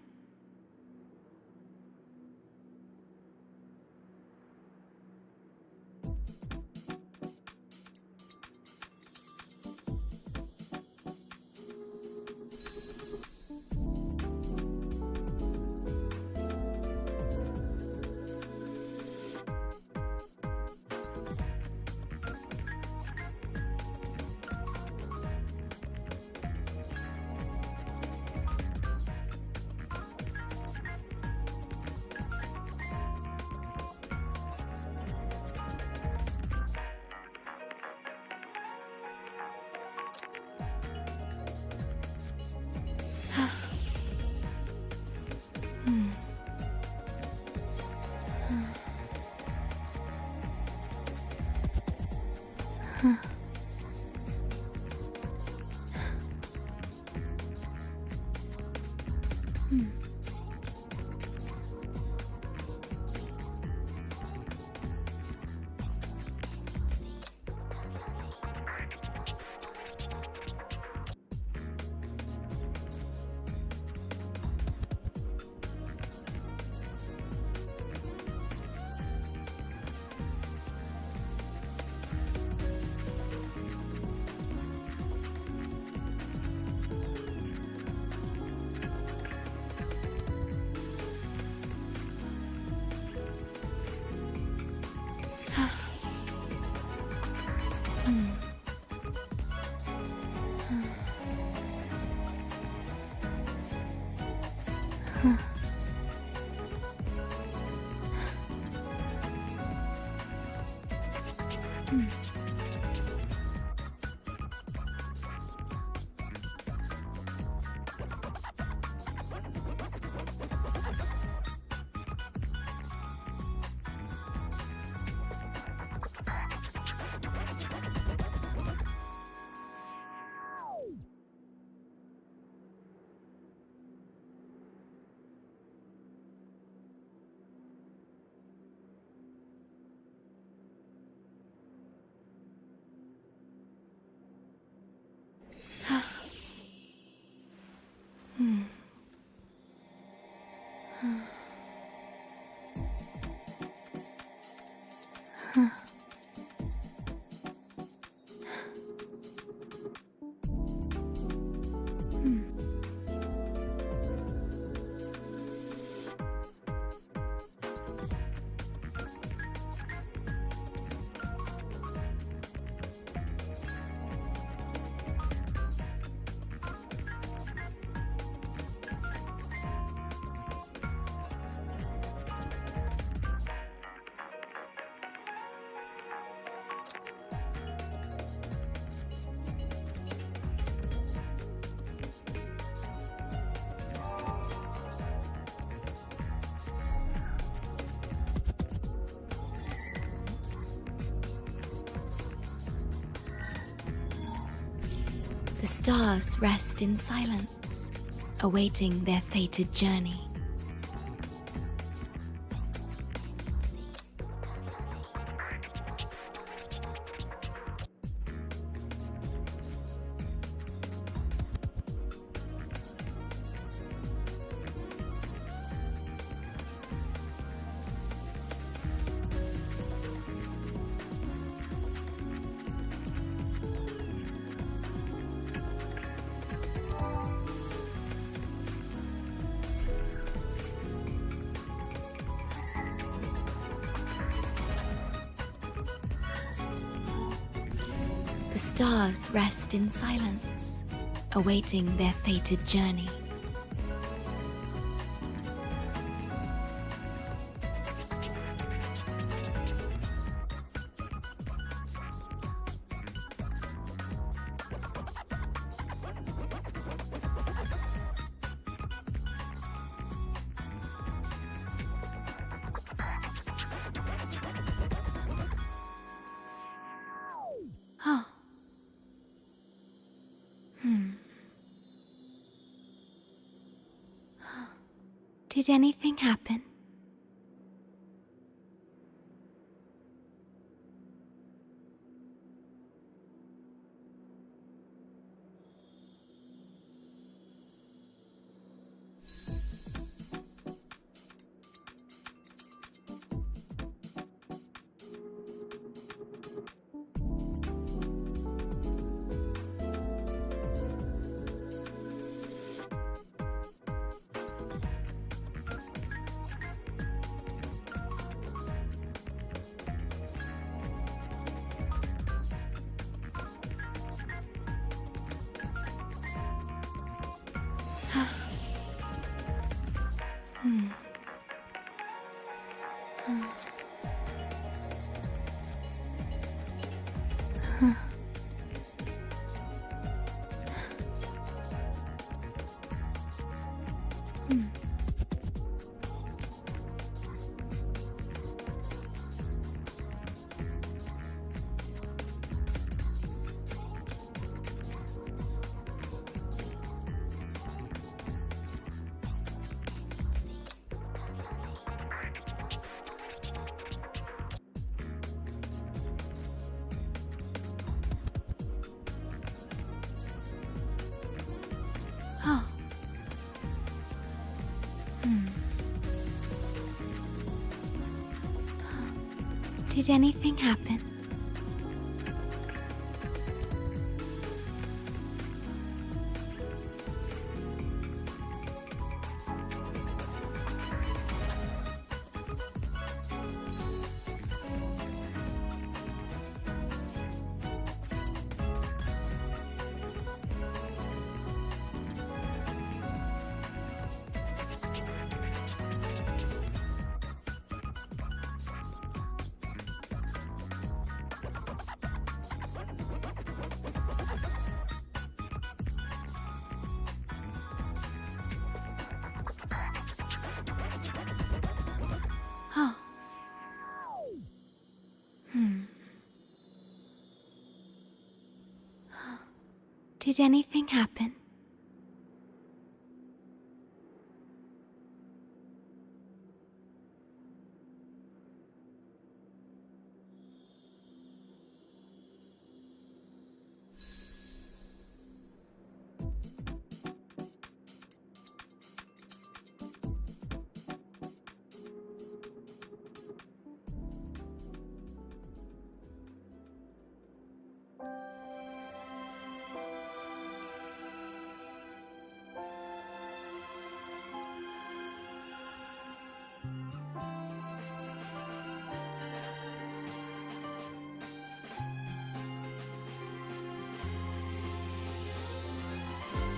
Speaker 14: The stars rest in silence, awaiting their fated journey. The stars rest in silence, awaiting their fated journey. Oh. Did anything happen? Did anything happen? Did anything happen?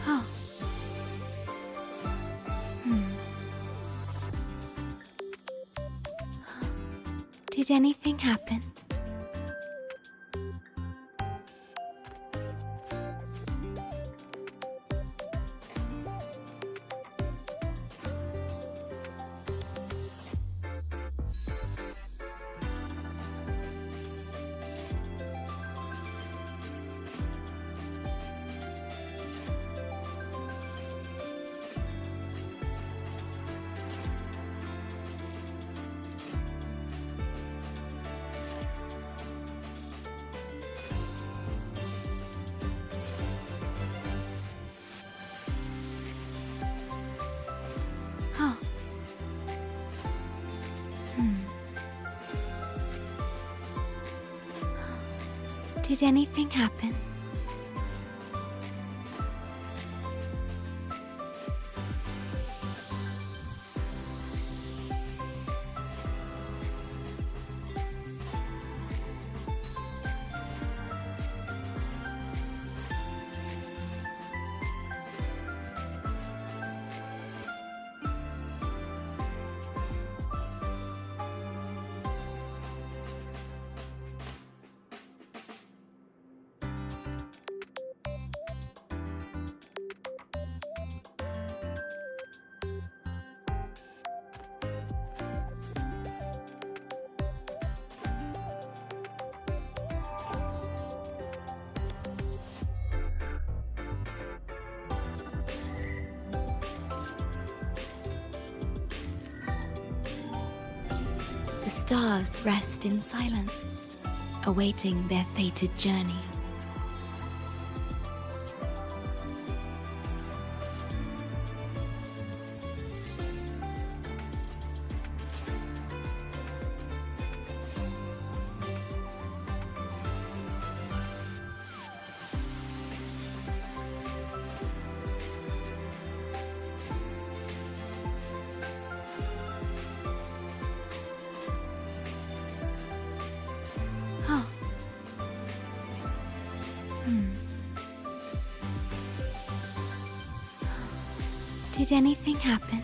Speaker 14: Oh. Did anything happen? Oh. Did anything happen? The stars rest in silence, awaiting their fated journey. Oh. Did anything happen?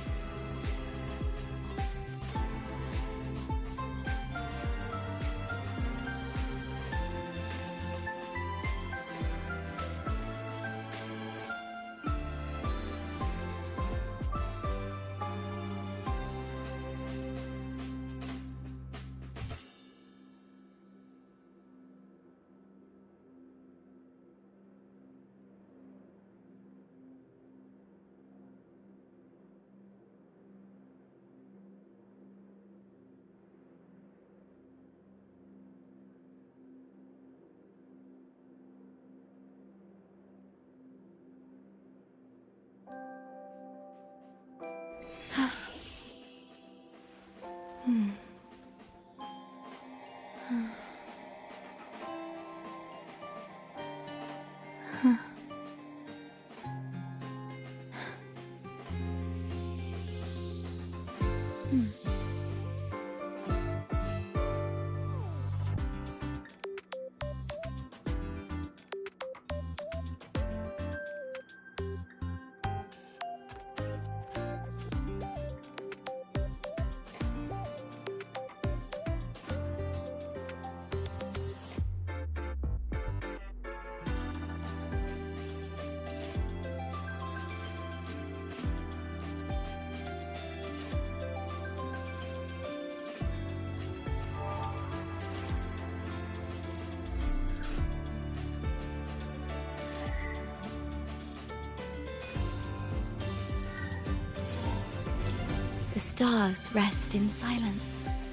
Speaker 14: stars rest in silence,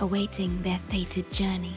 Speaker 14: awaiting their fated journey.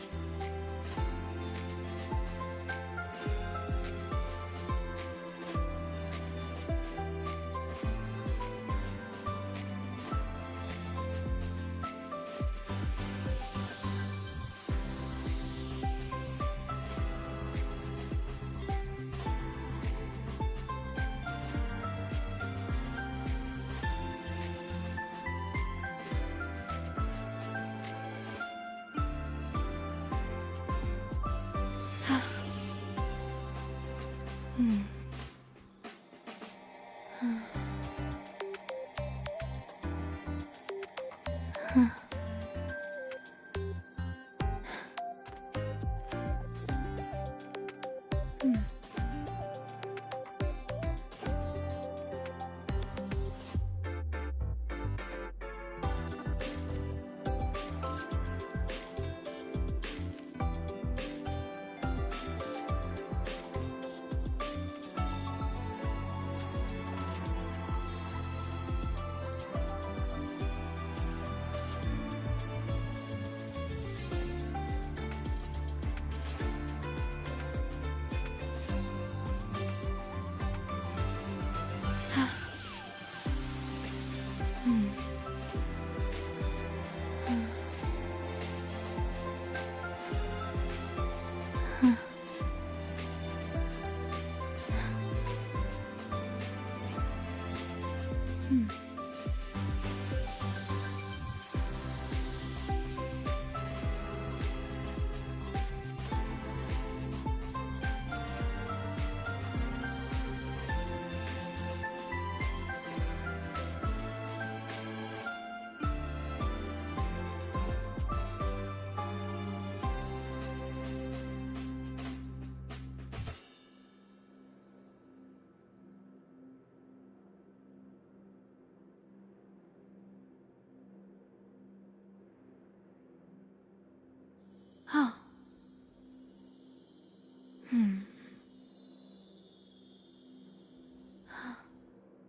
Speaker 14: Oh.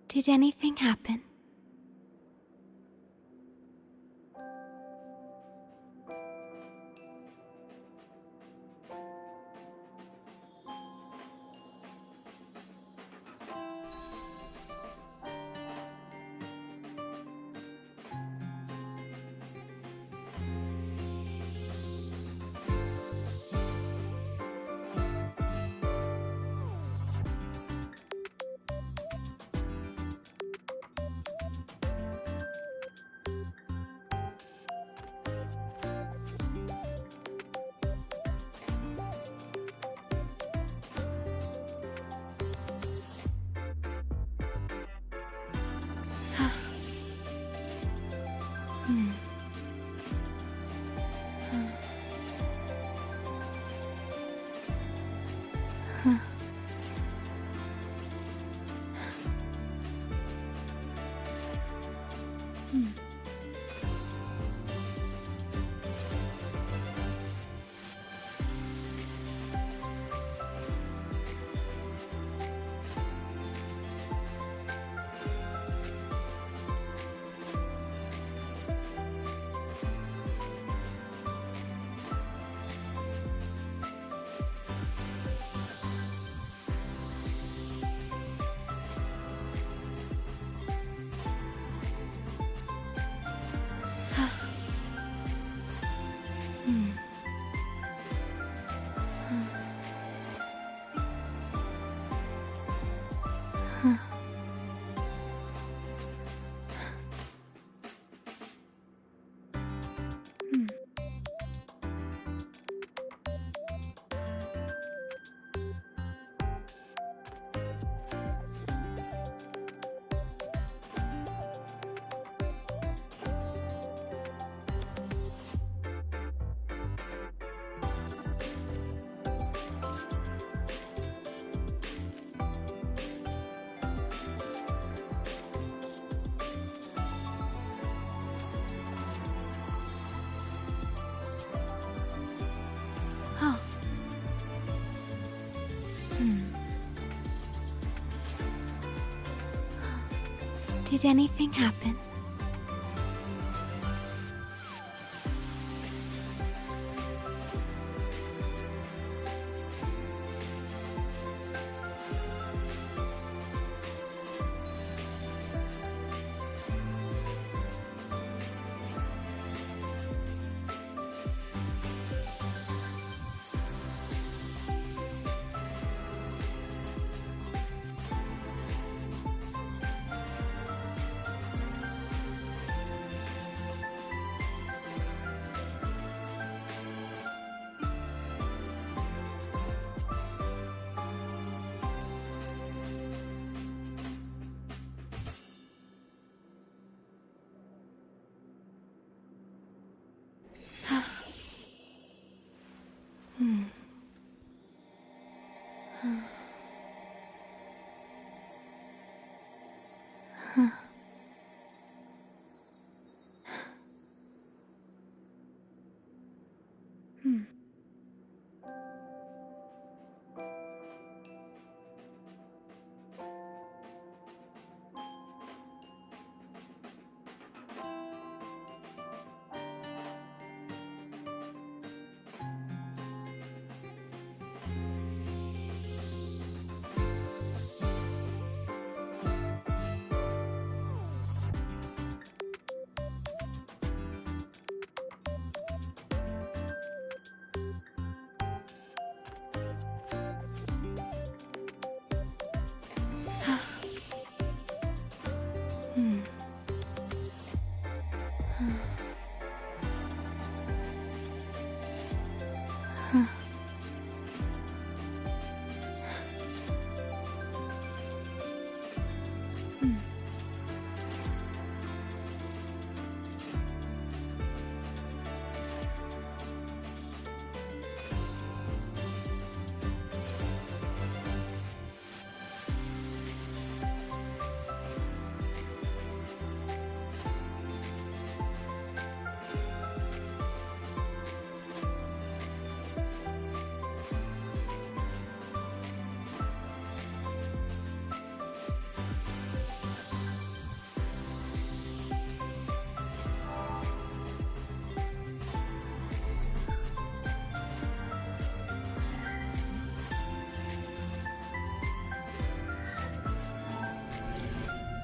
Speaker 14: Did anything happen? Did anything happen?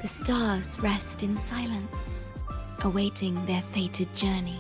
Speaker 14: The stars rest in silence, awaiting their fated journey.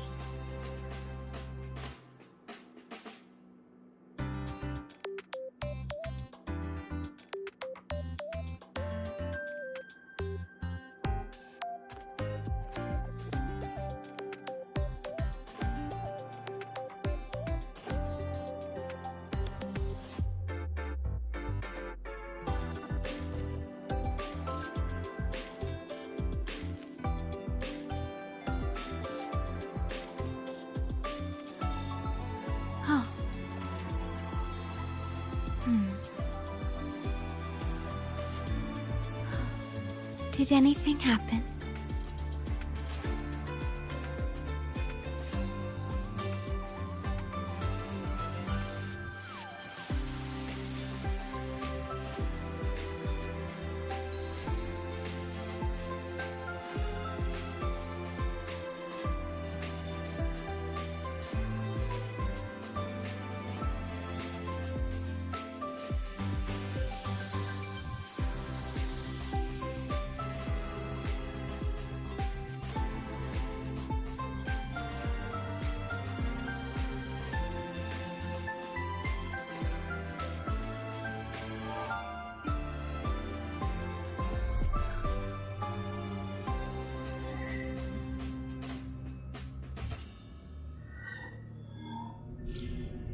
Speaker 14: Did anything happen?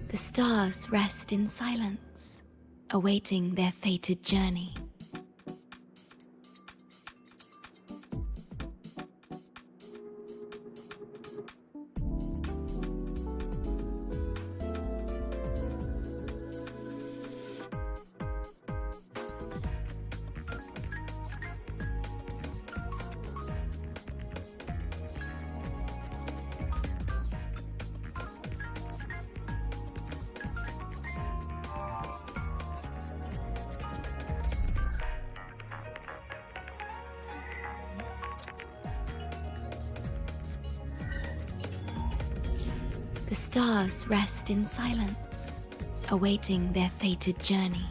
Speaker 14: The stars rest in silence, awaiting their fated journey. The stars rest in silence, awaiting their fated journey.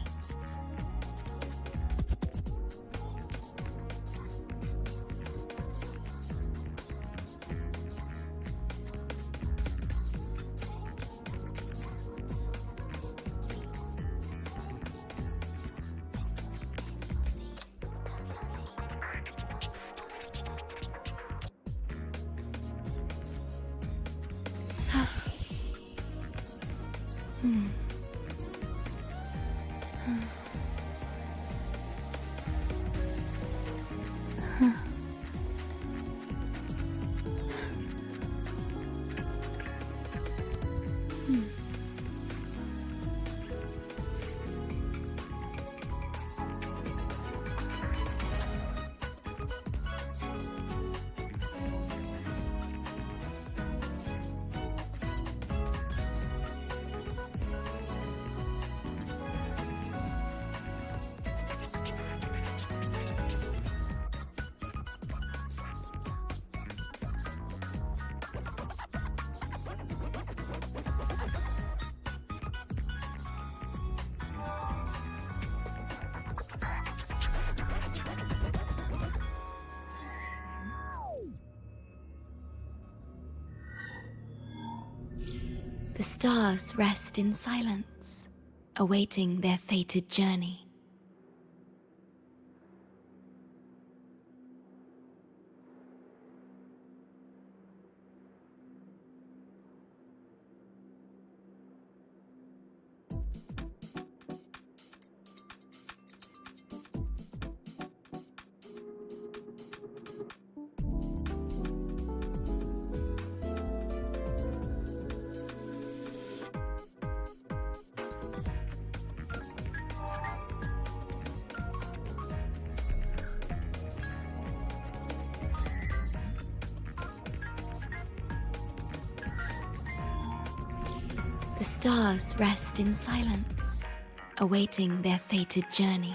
Speaker 14: The stars rest in silence, awaiting their fated journey. The stars rest in silence, awaiting their fated journey.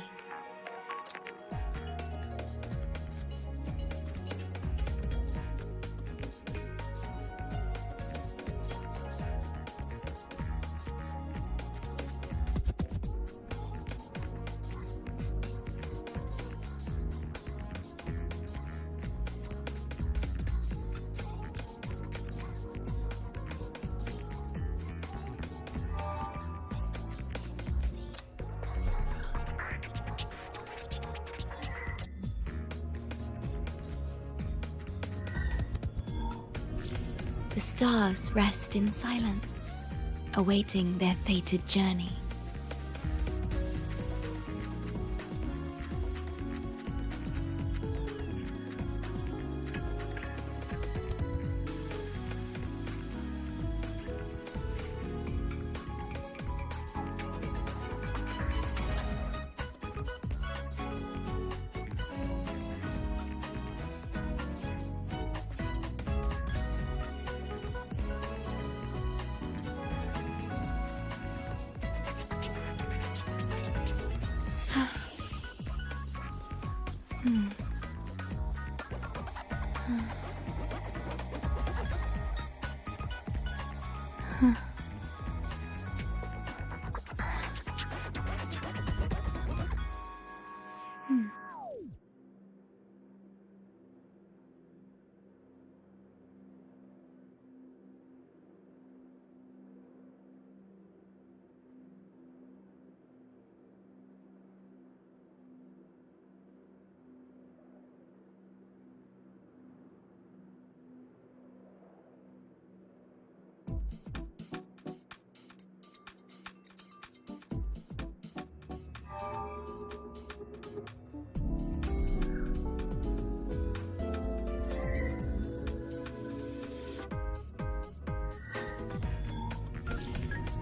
Speaker 14: The stars rest in silence, awaiting their fated journey.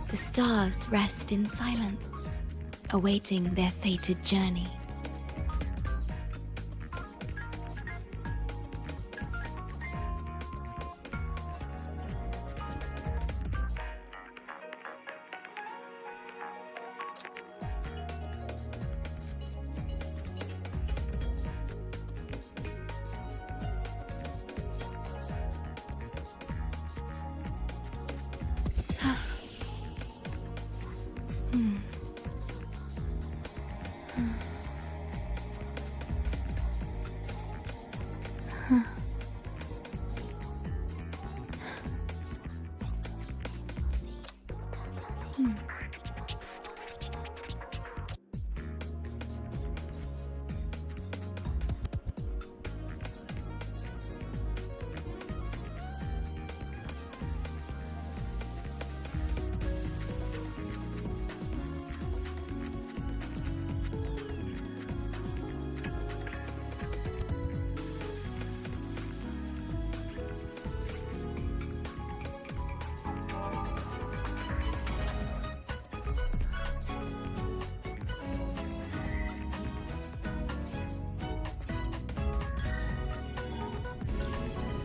Speaker 14: The stars rest in silence, awaiting their fated journey.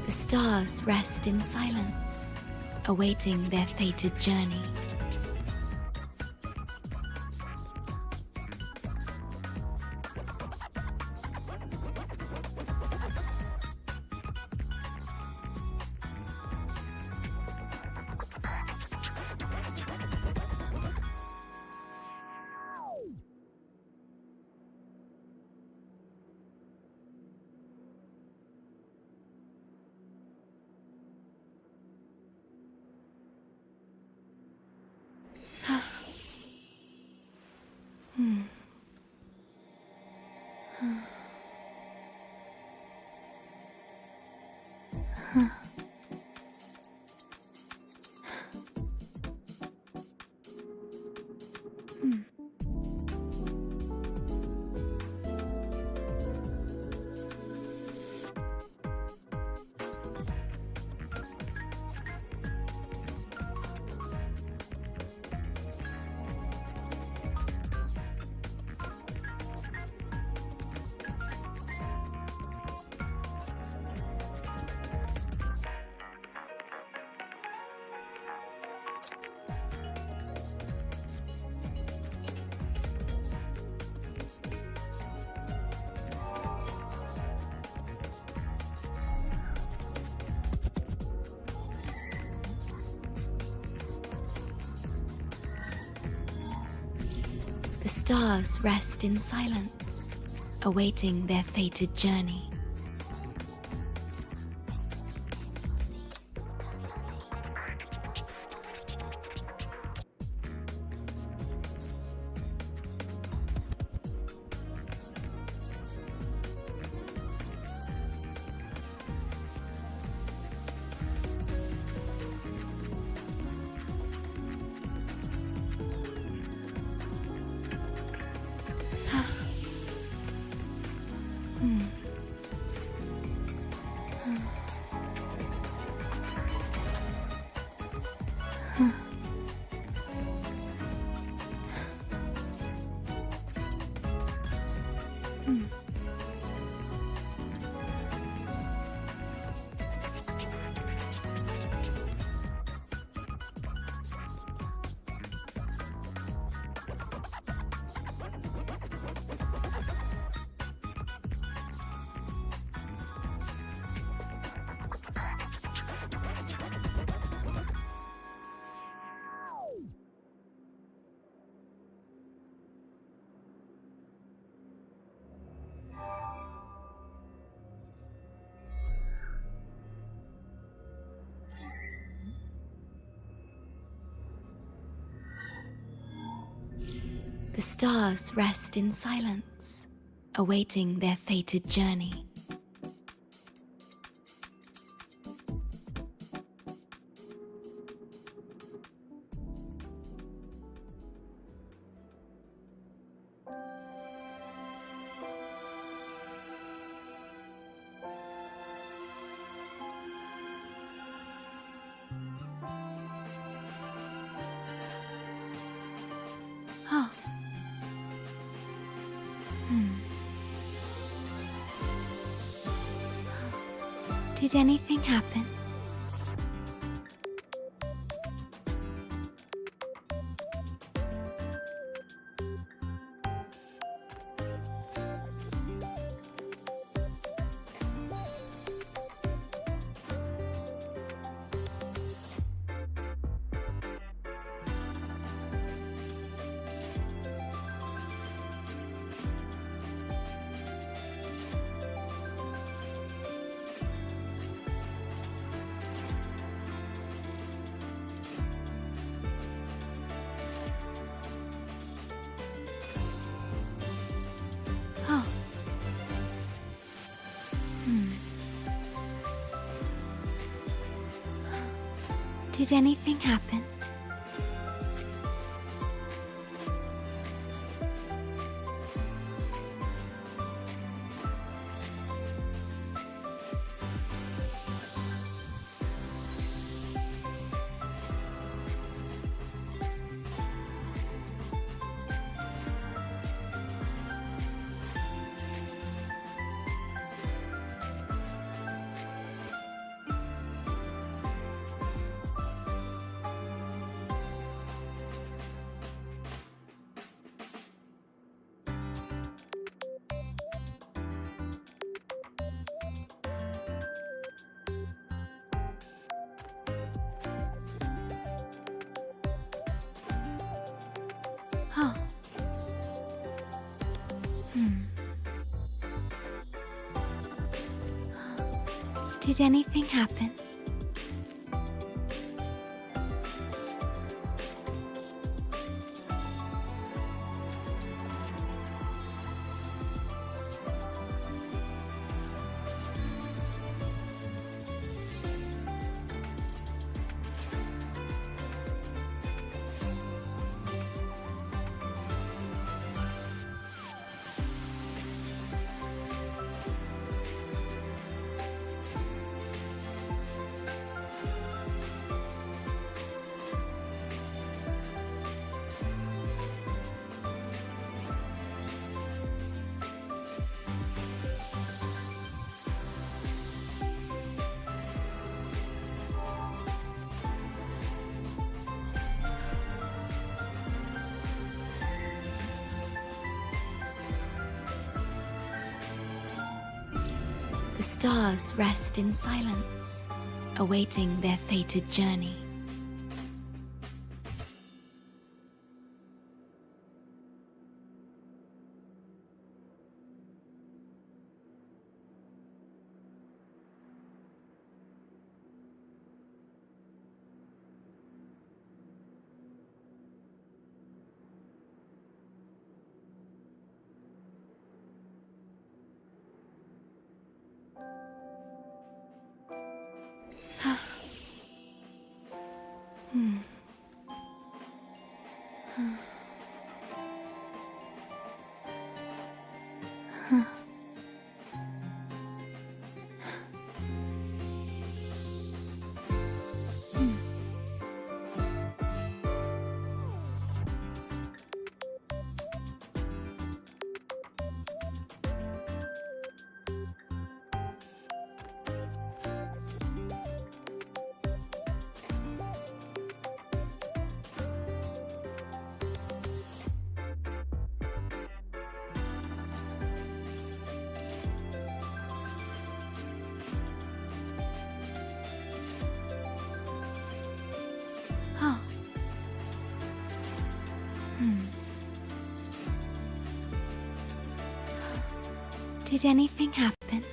Speaker 14: The stars rest in silence, awaiting their fated journey. The stars rest in silence, awaiting their fated journey. The stars rest in silence, awaiting their fated journey. Oh. Did anything happen? Oh. Did anything happen? Oh. Did anything happen? stars rest in silence, awaiting their fated journey. Did anything happen?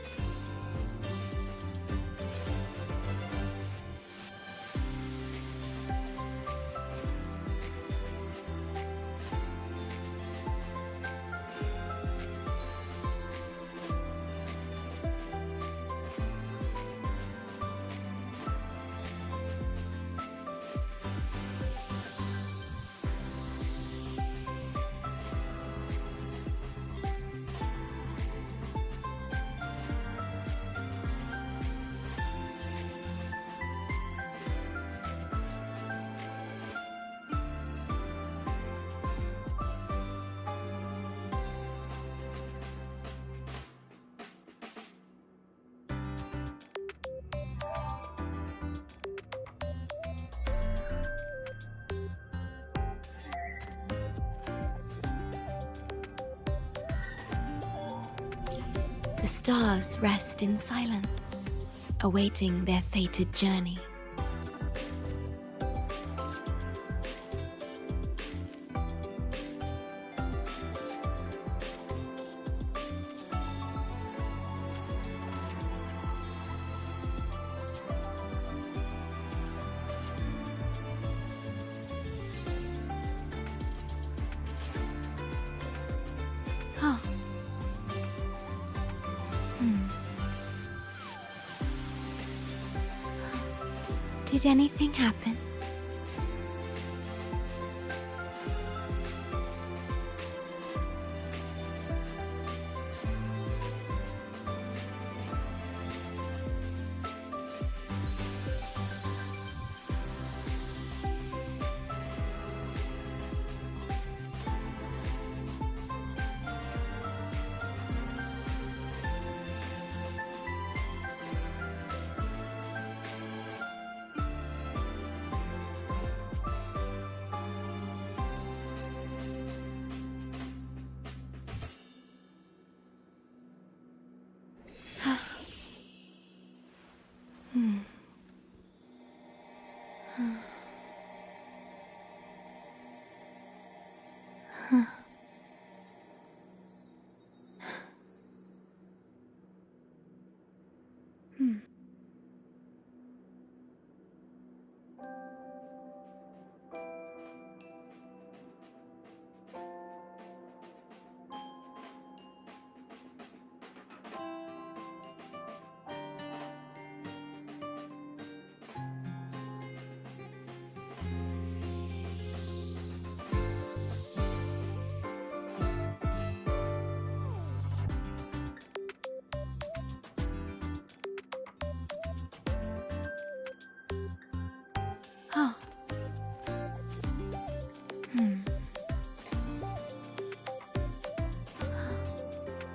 Speaker 14: The stars rest in silence, awaiting their fated journey. Did anything happen?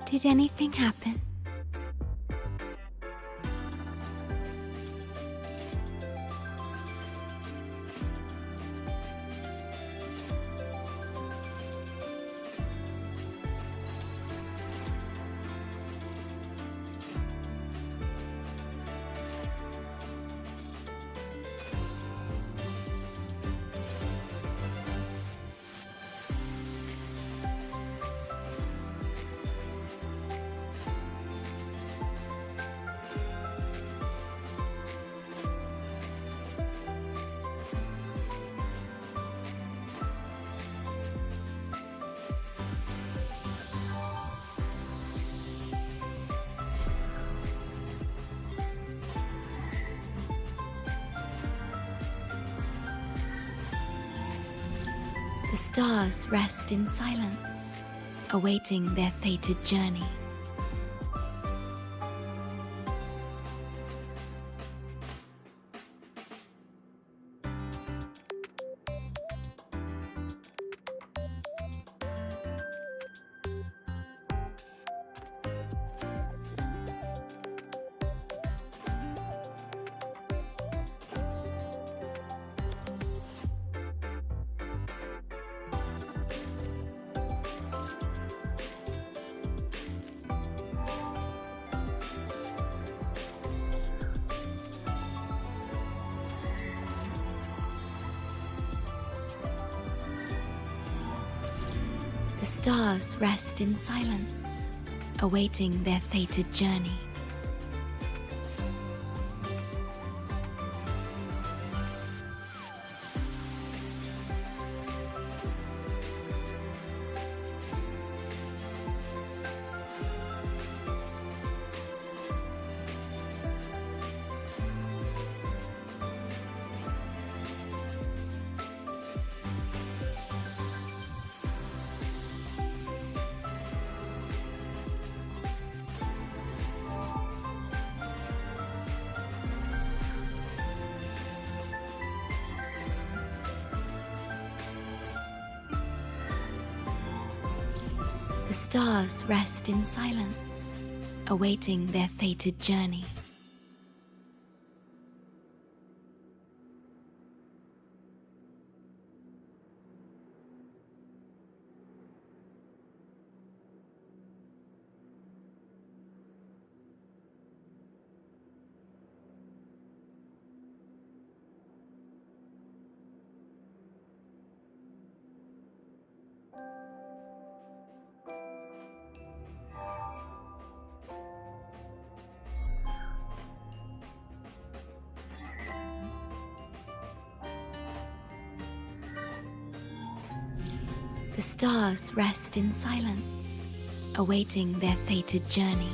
Speaker 14: Did anything happen? The stars rest in silence, awaiting their fated journey. The stars rest in silence, awaiting their fated journey. The stars rest in silence, awaiting their fated journey. The stars rest in silence, awaiting their fated journey.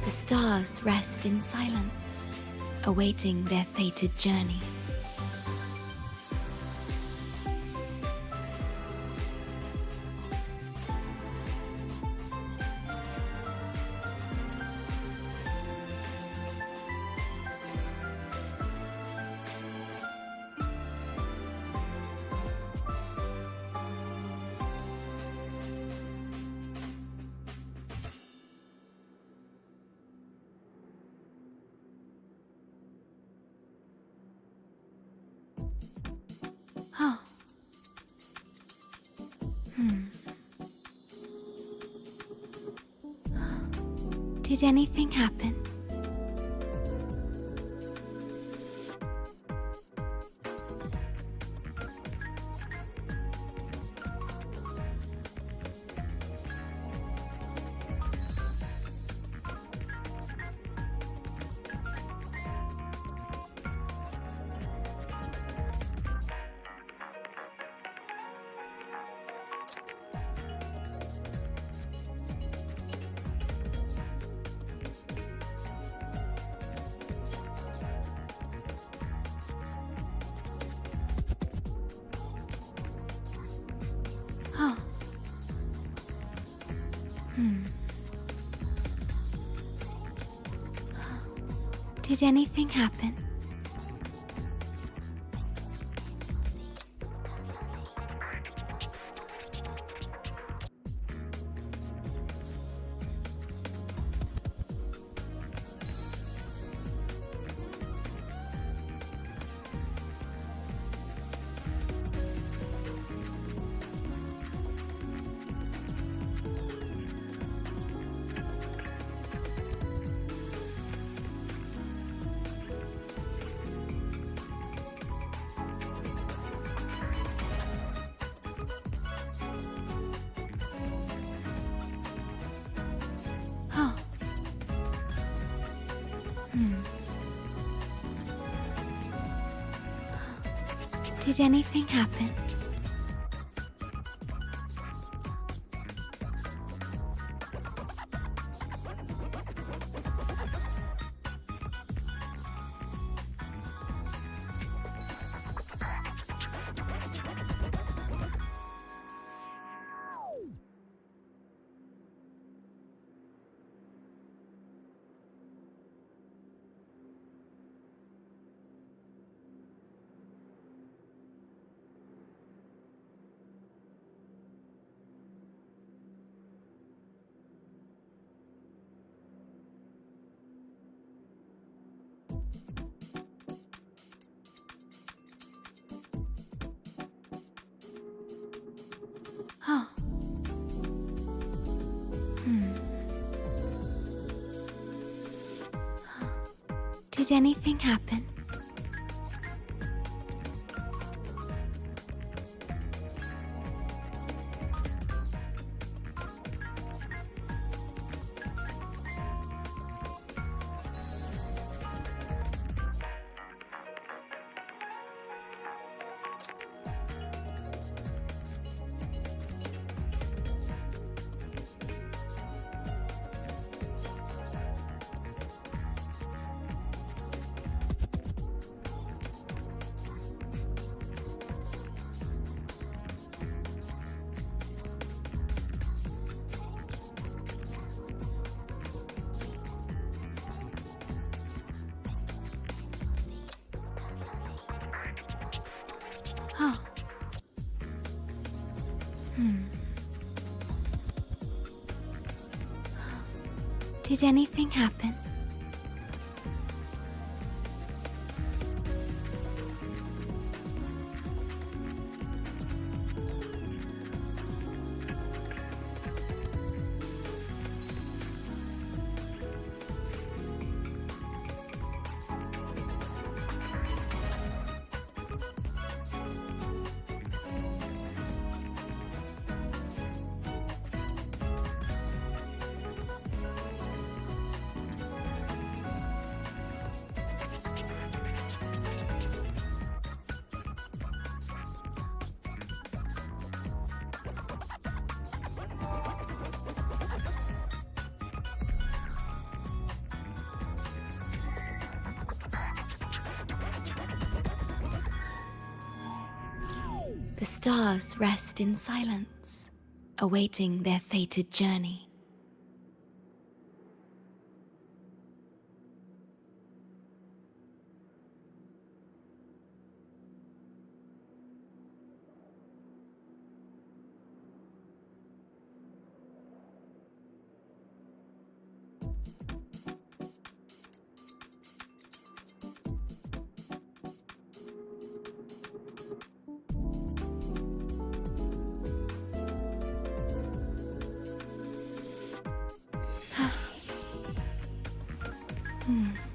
Speaker 14: The stars rest in silence, awaiting their fated journey. Did anything happen? Oh. Did anything happen? Oh. Did anything happen? Oh. Did anything happen? Oh. Did anything happen? The stars rest in silence, awaiting their fated journey. Oh.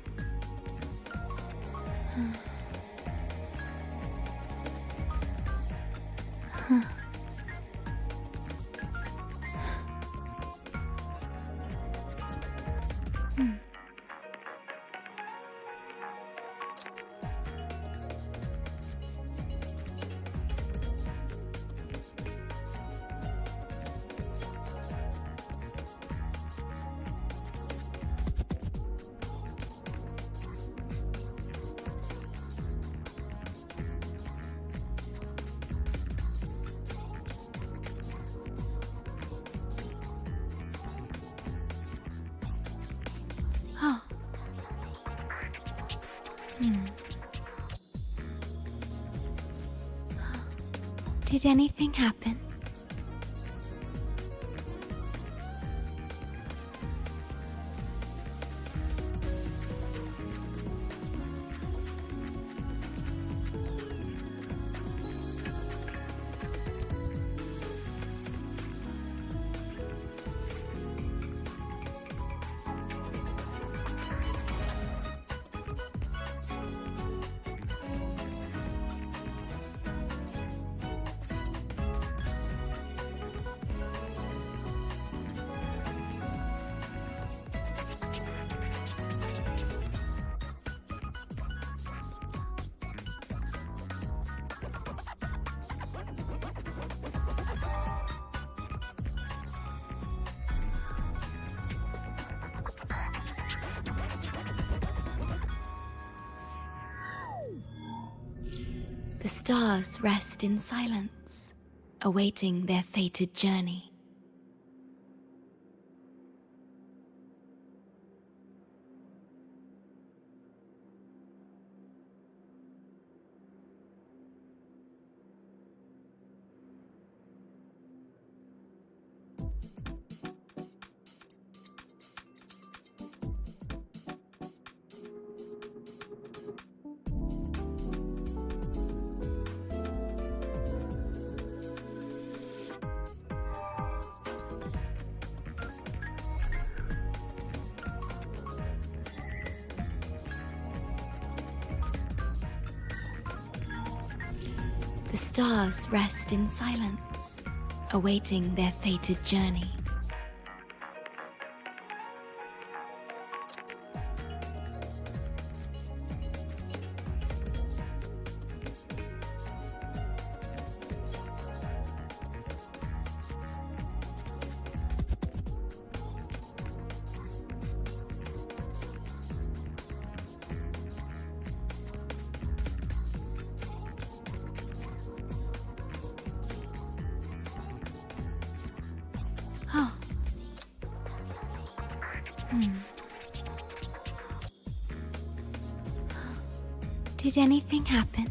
Speaker 14: Did anything happen? The stars rest in silence, awaiting their fated journey. The stars rest in silence, awaiting their fated journey. Oh. Did anything happen?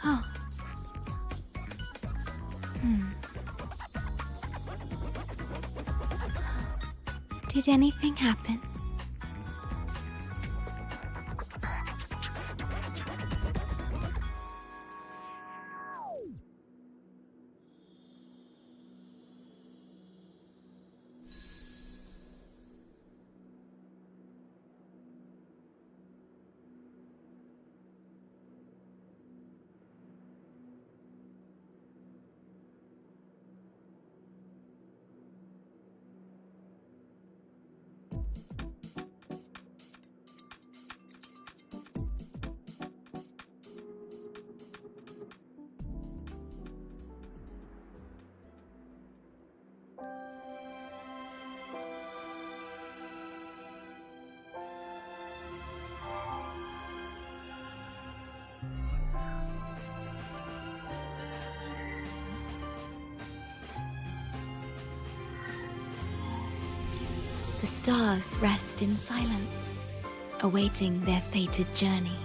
Speaker 14: Oh. Did anything happen? The stars rest in silence, awaiting their fated journey.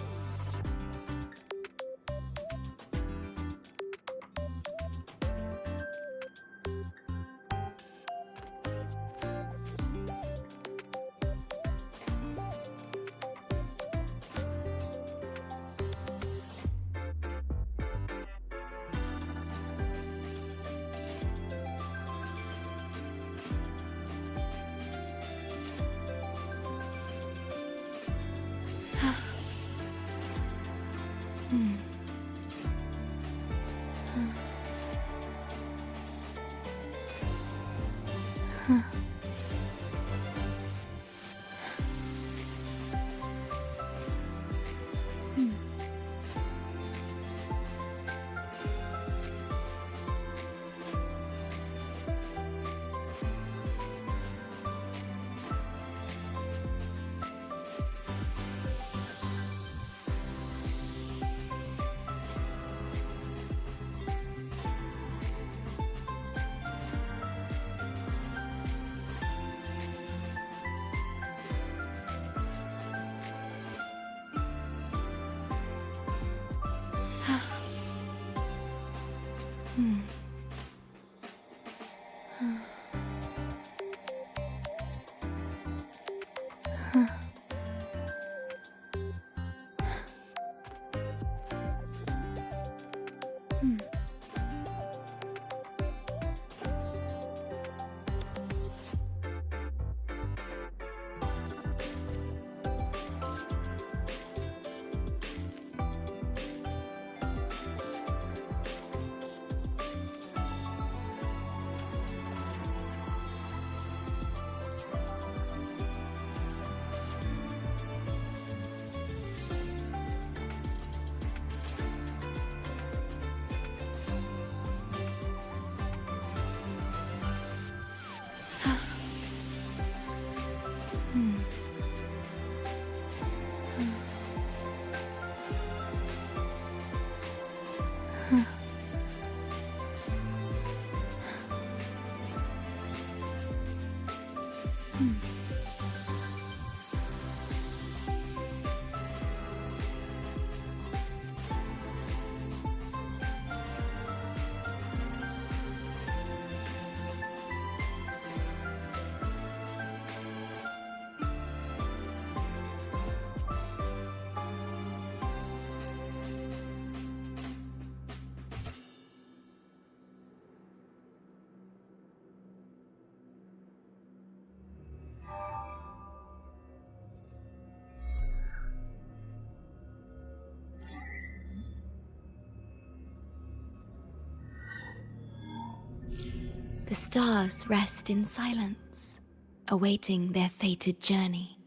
Speaker 14: The stars rest in silence, awaiting their fated journey.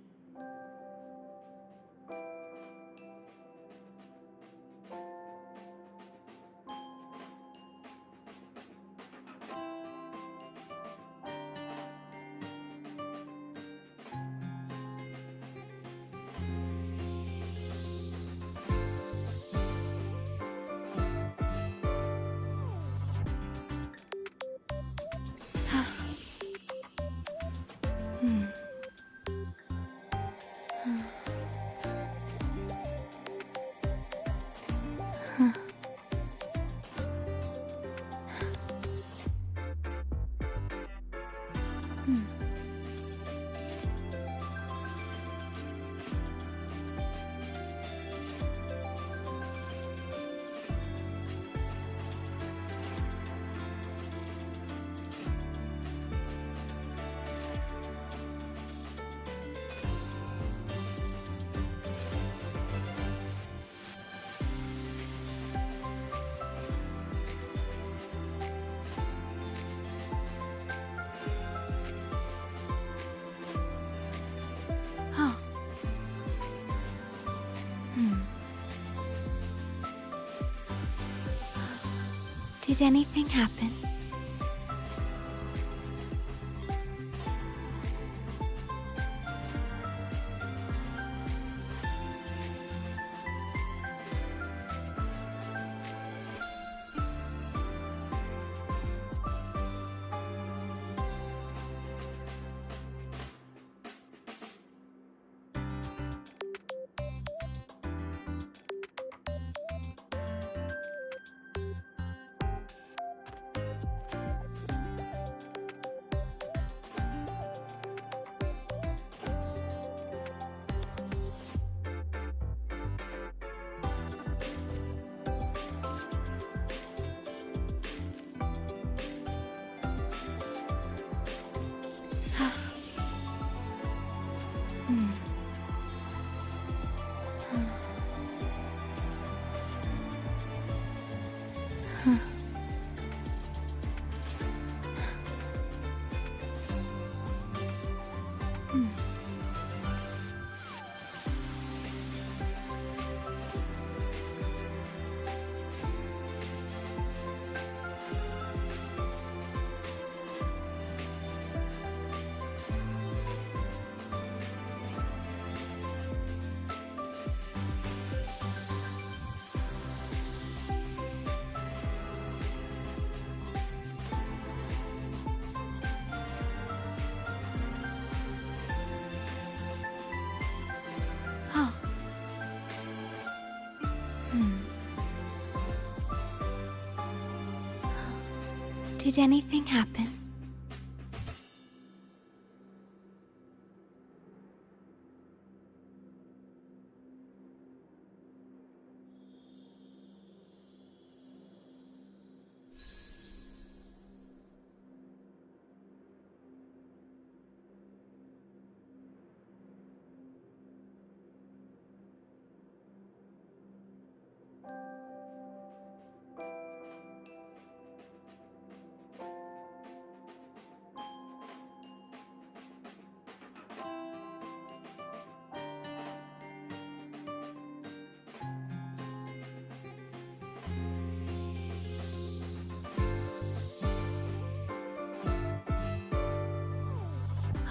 Speaker 14: Did anything happen? Did anything happen?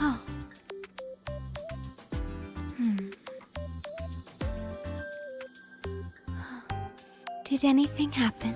Speaker 14: Oh. Did anything happen?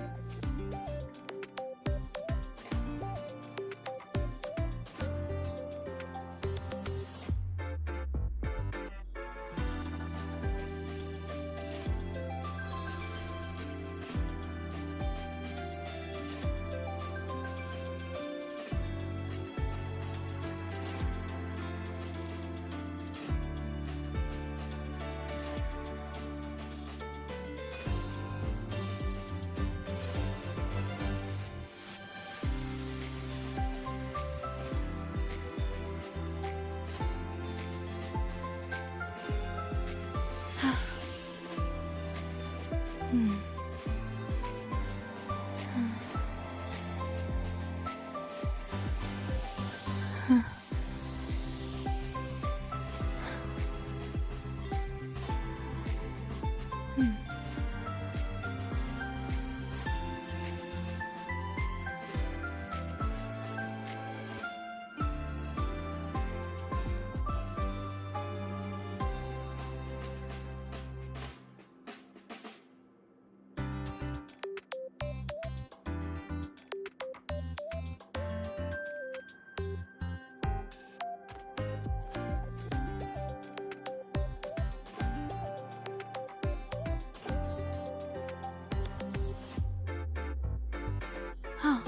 Speaker 14: Oh.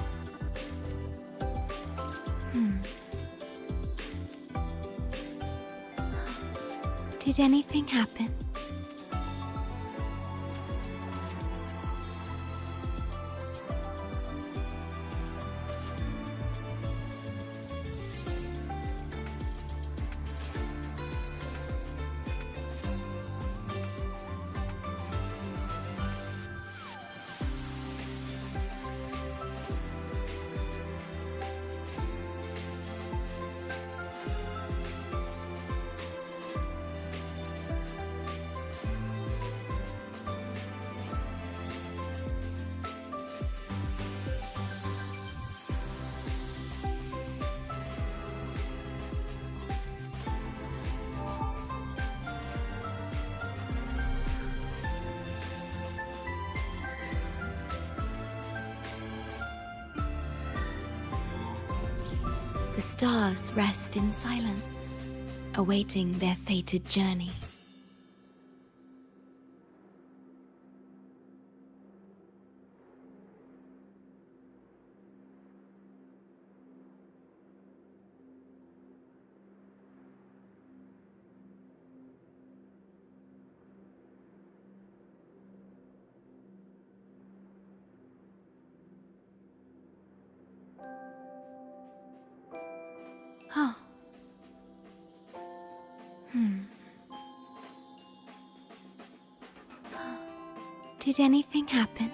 Speaker 14: Did anything happen? The stars rest in silence, awaiting their fated journey. Oh. Did anything happen?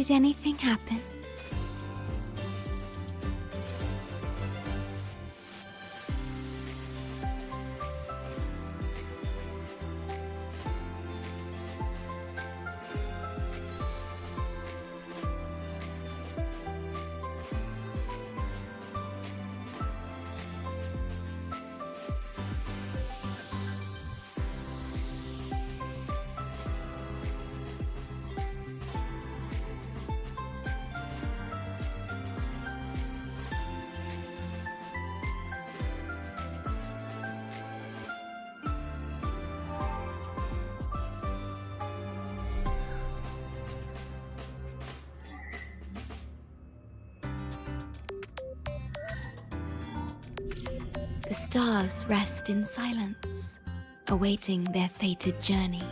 Speaker 14: Did anything happen? The stars rest in silence, awaiting their fated journey.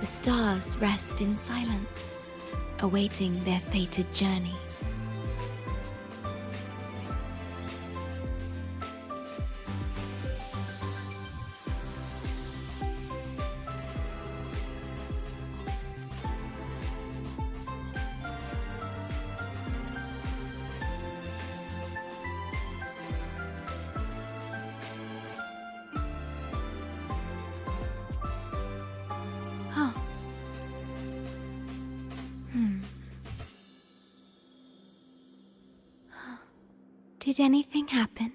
Speaker 14: The stars rest in silence, awaiting their fated journey. Oh. Did anything happen?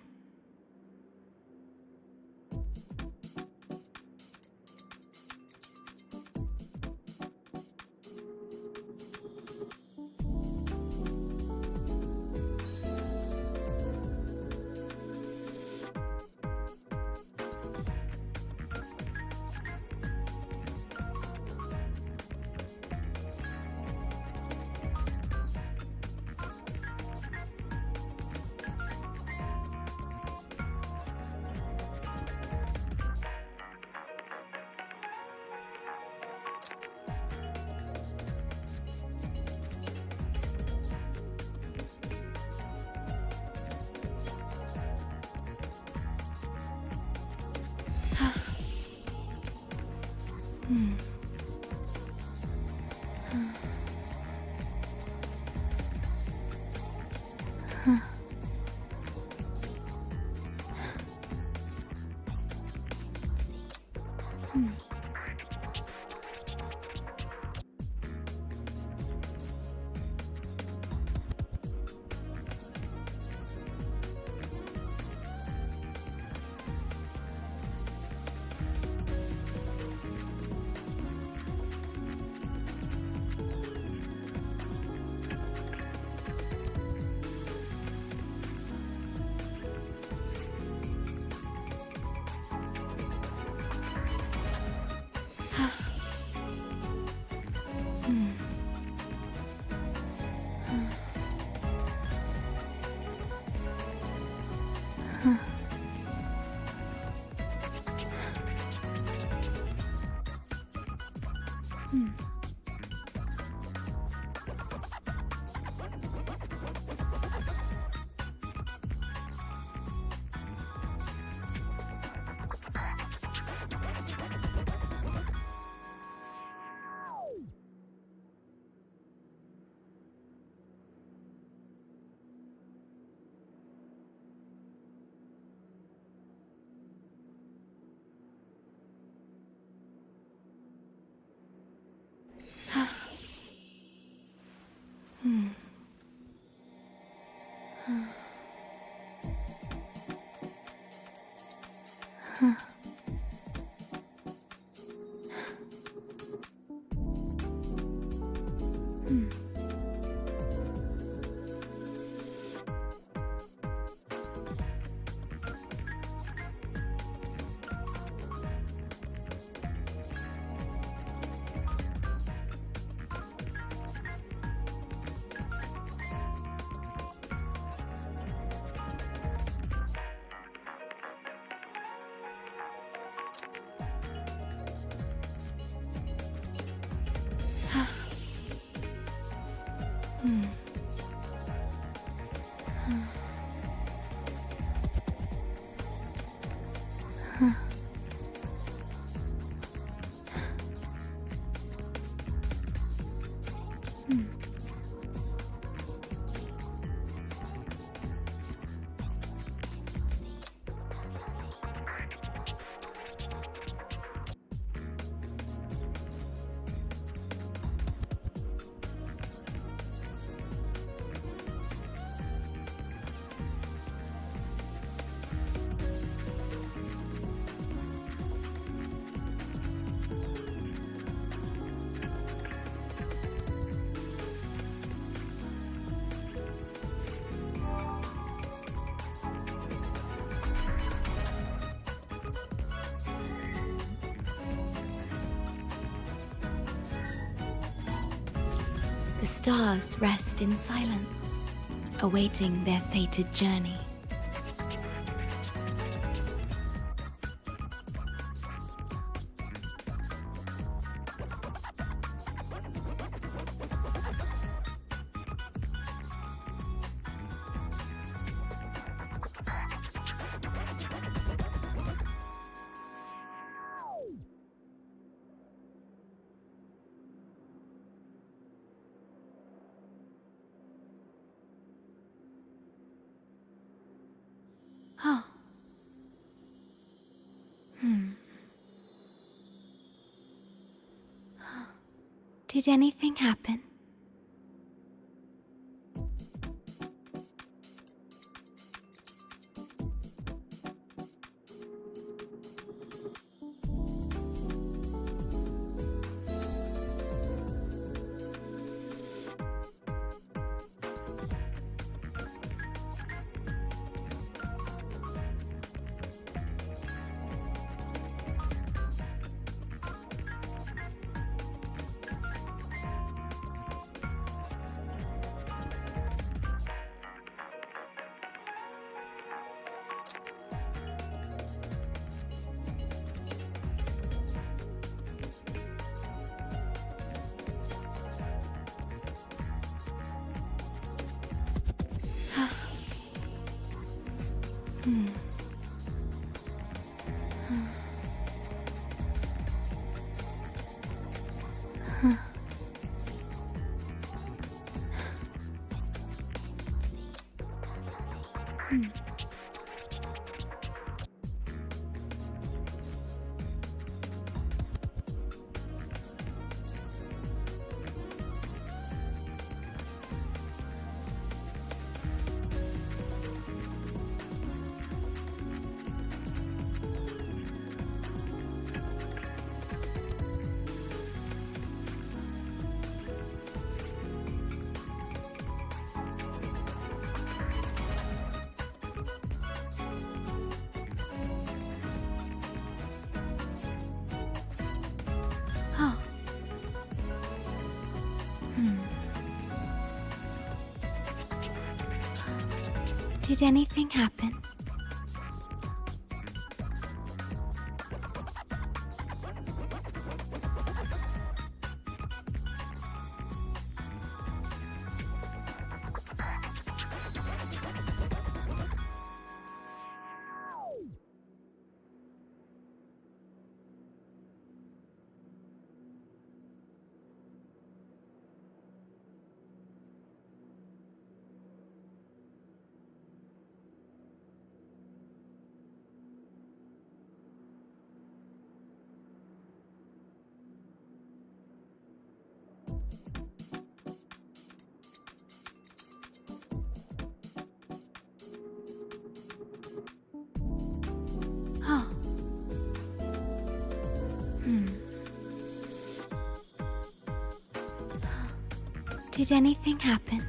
Speaker 14: The stars rest in silence, awaiting their fated journey. Oh. Did anything happen? Did anything happen? Did anything happen?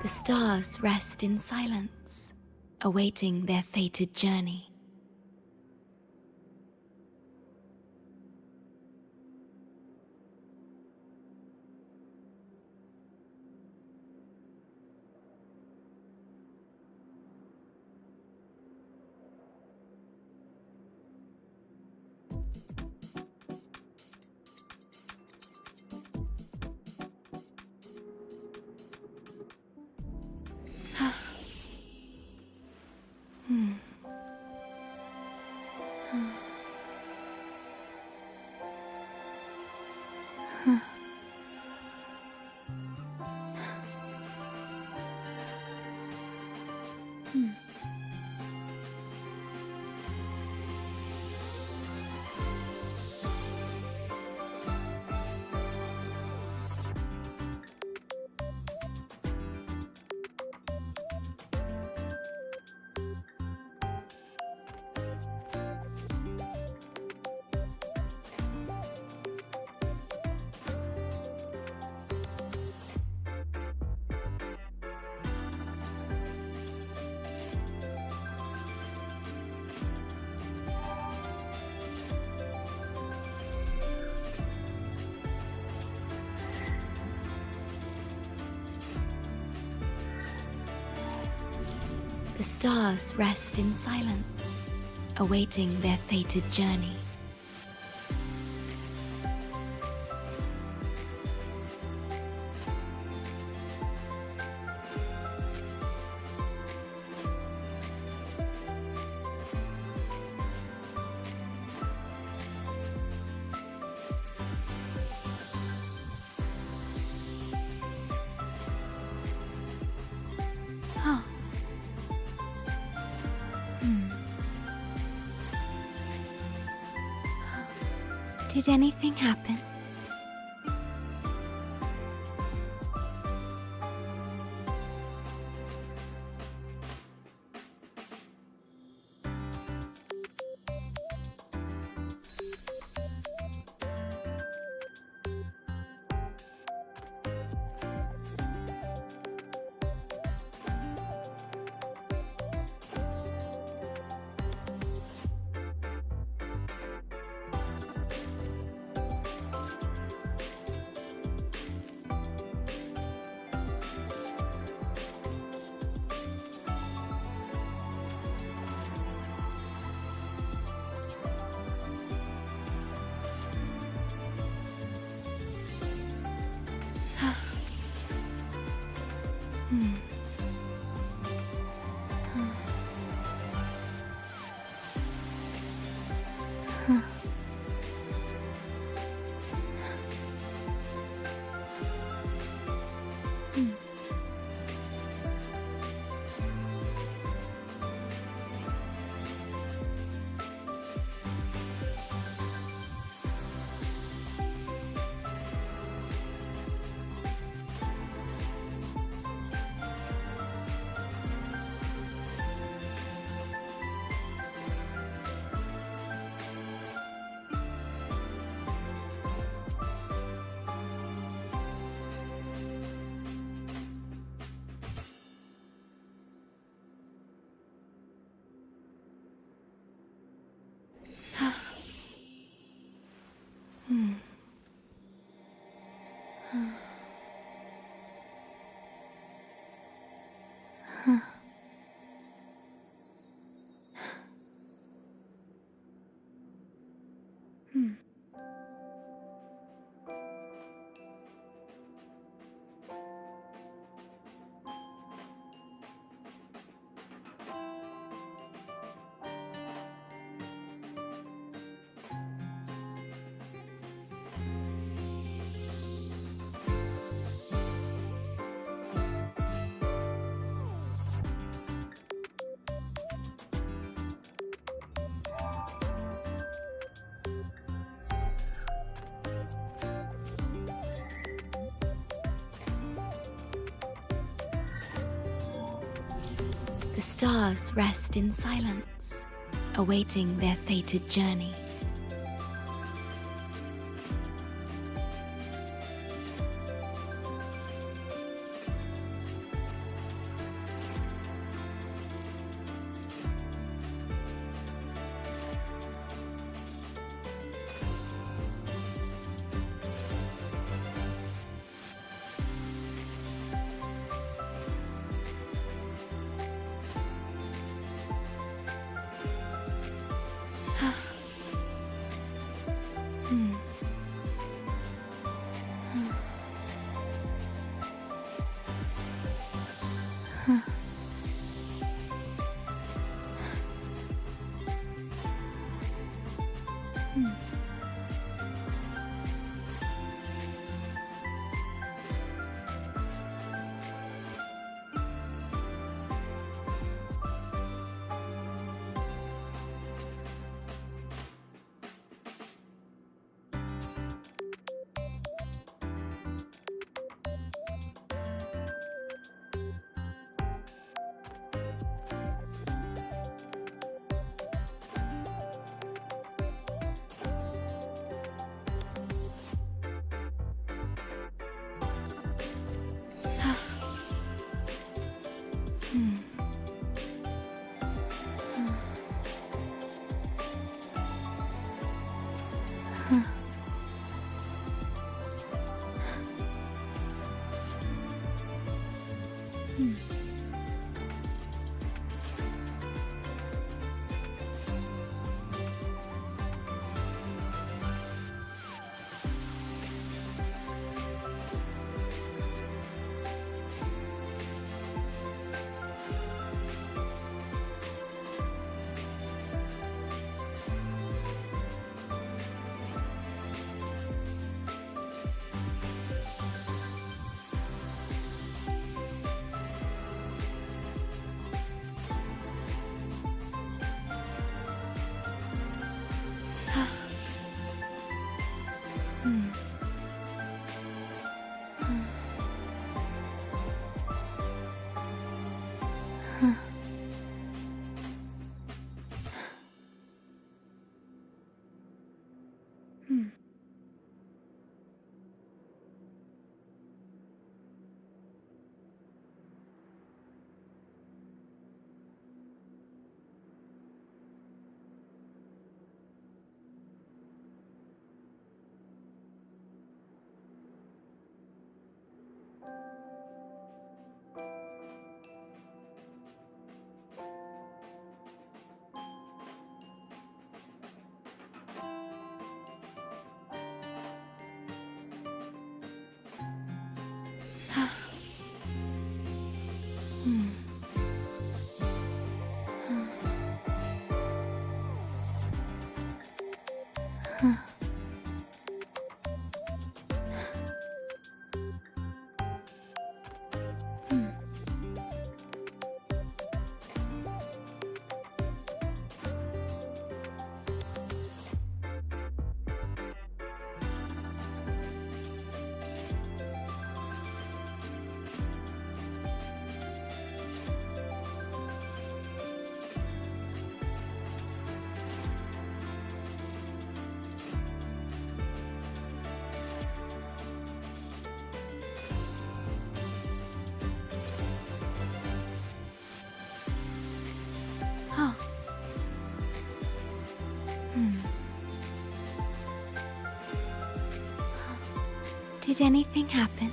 Speaker 14: The stars rest in silence, awaiting their fated journey. The stars rest in silence, awaiting their fated journey. Oh. Did anything happen? stars rest in silence, awaiting their fated journey. Did anything happen?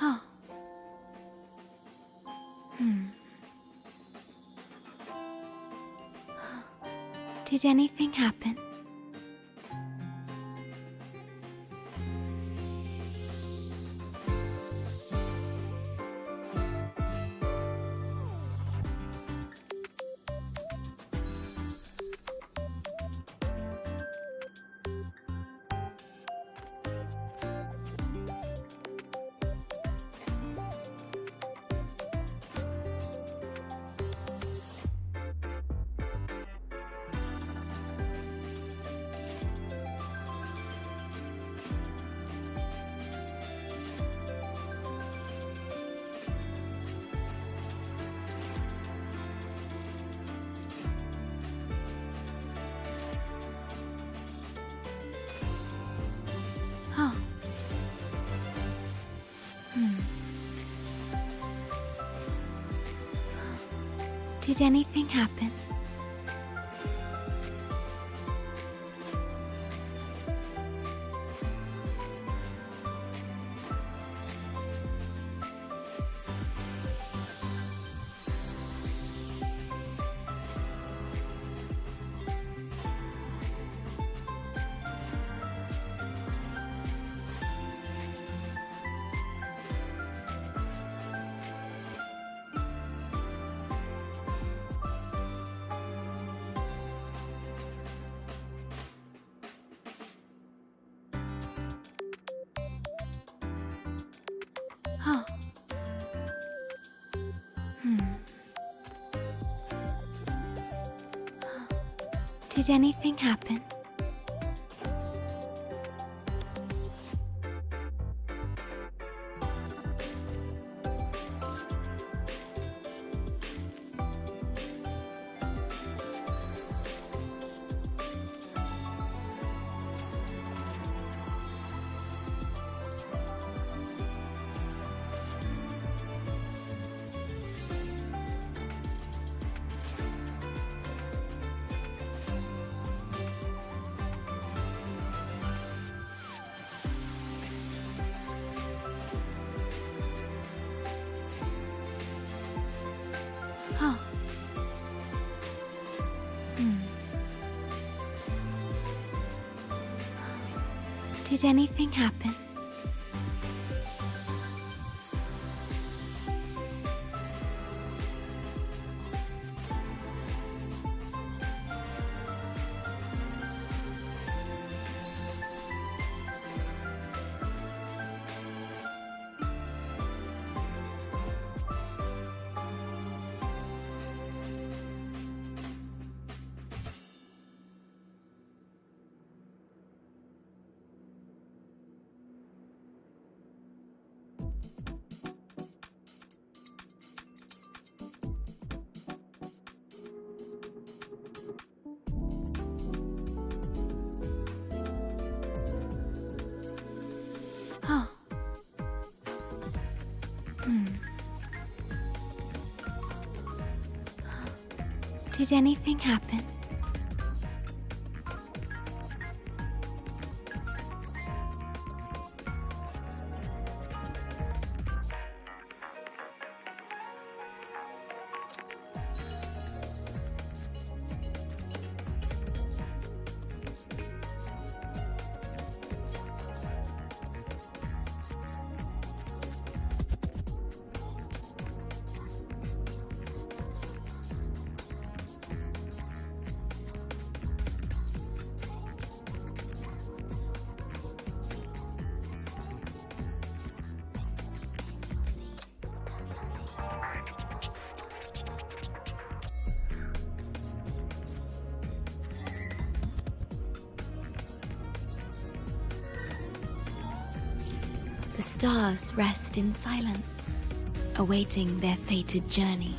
Speaker 14: Oh. Did anything happen? Oh. Did anything happen? Oh. Did anything happen? Oh. Did anything happen? Oh. Did anything happen? The stars rest in silence, awaiting their fated journey.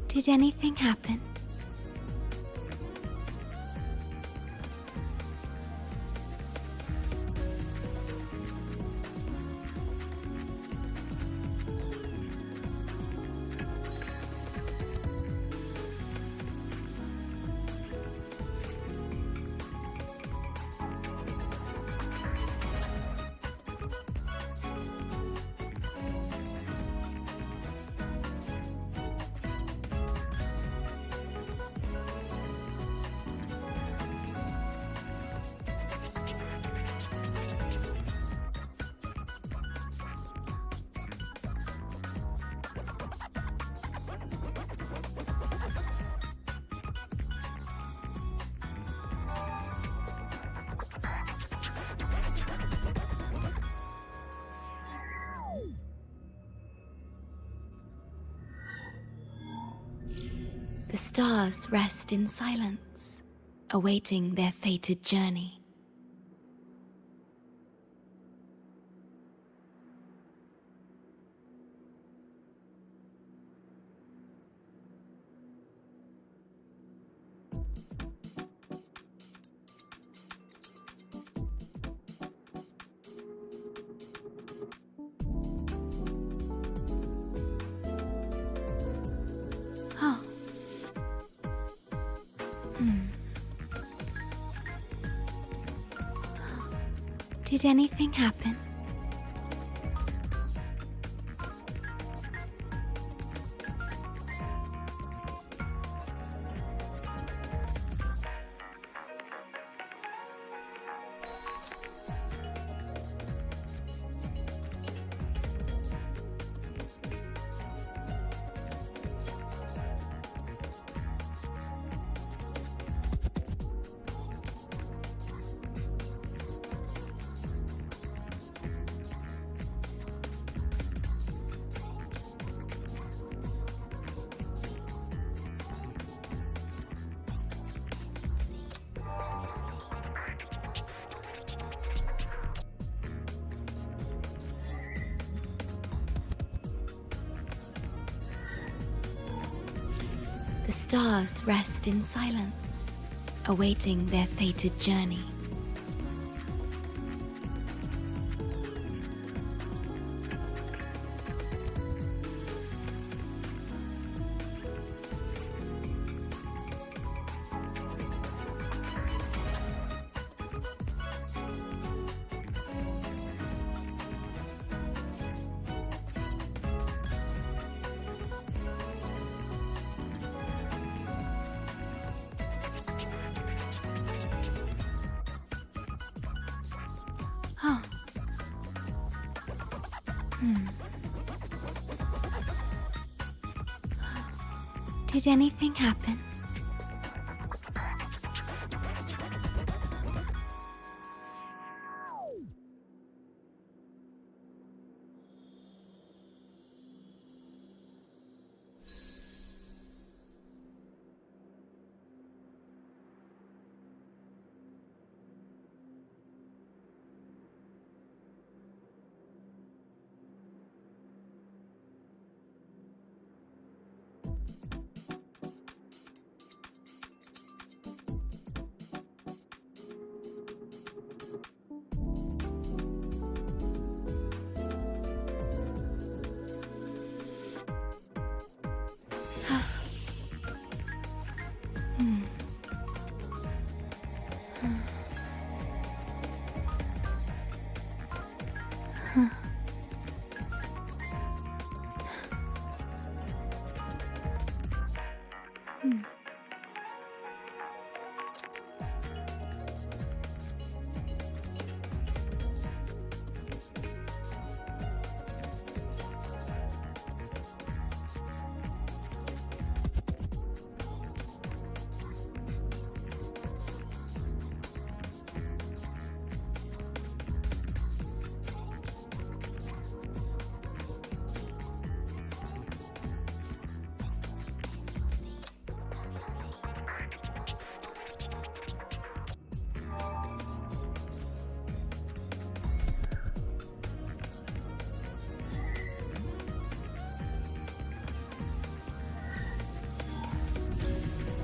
Speaker 14: Did anything happen? The stars rest in silence, awaiting their fated journey. Did anything happen? The stars rest in silence, awaiting their fated journey. Did anything happen?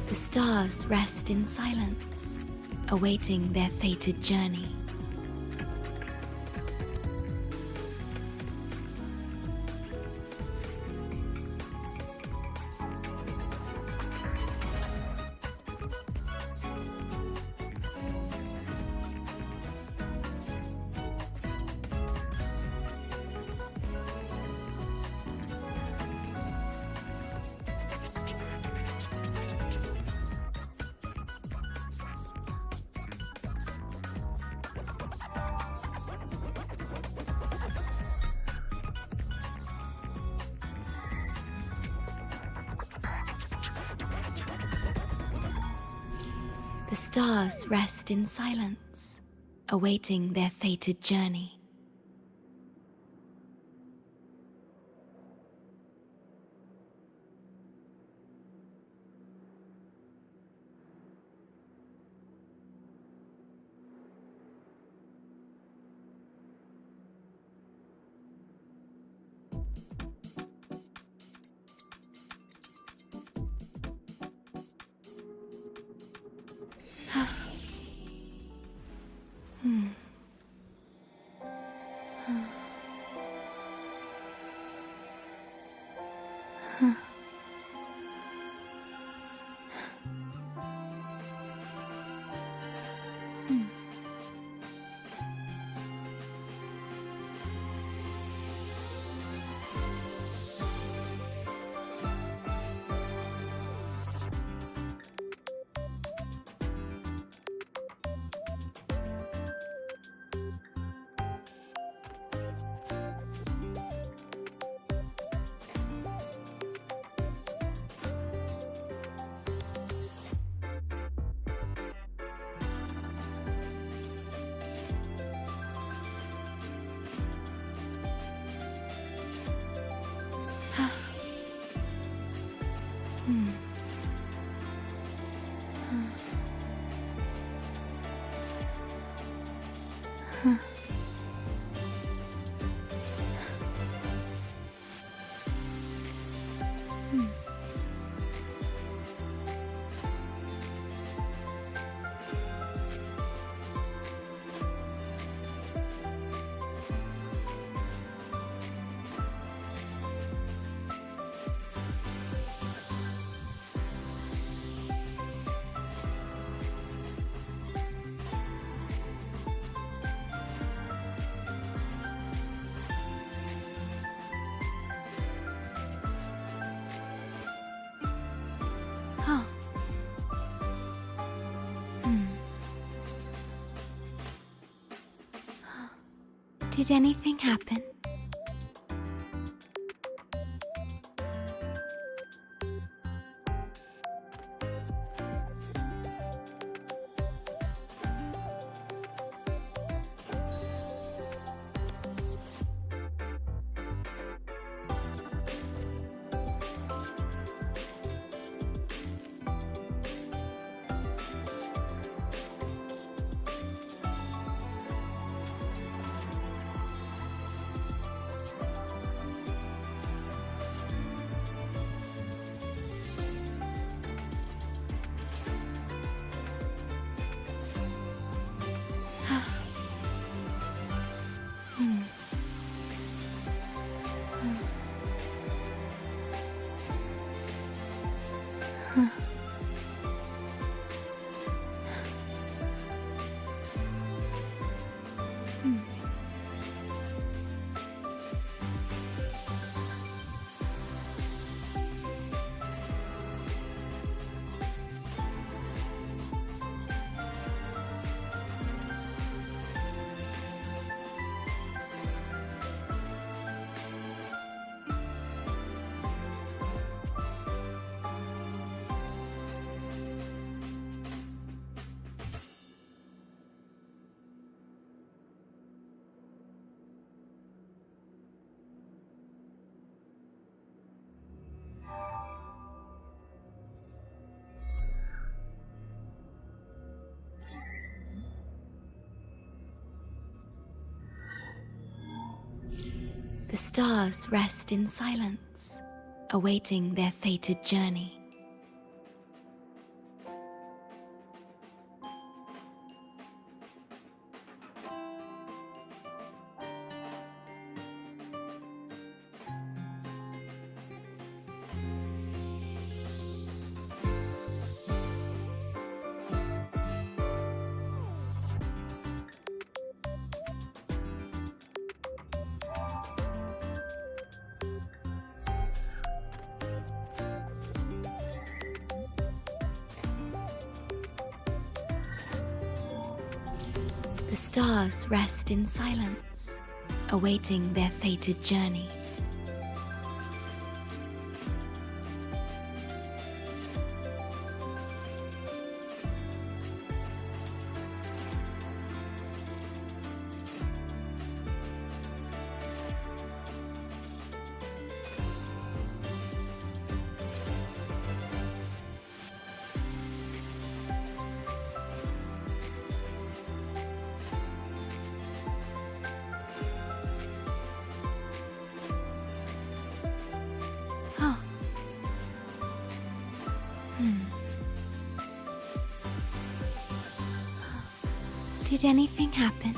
Speaker 14: The stars rest in silence, awaiting their fated journey. The stars rest in silence, awaiting their fated journey. Did anything happen? The stars rest in silence, awaiting their fated journey. The stars rest in silence, awaiting their fated journey. Did anything happen?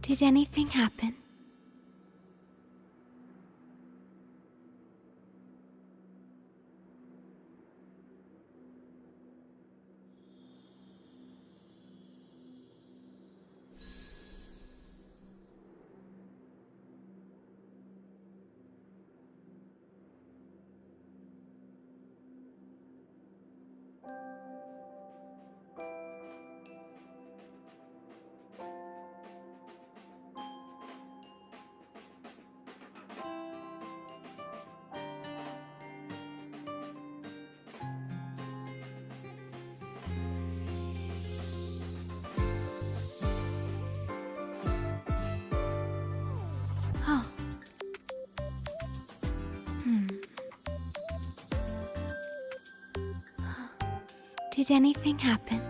Speaker 14: Did anything happen? Did anything happen?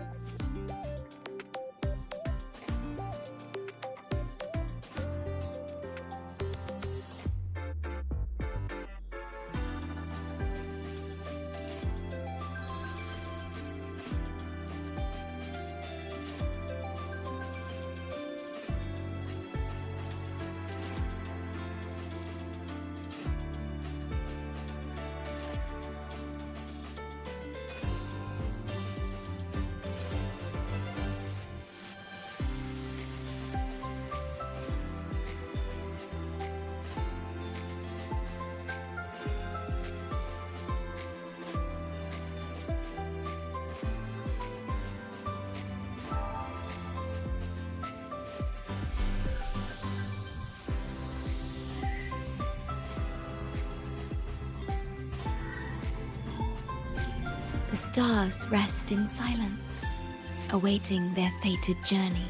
Speaker 14: stars rest in silence, awaiting their fated journey.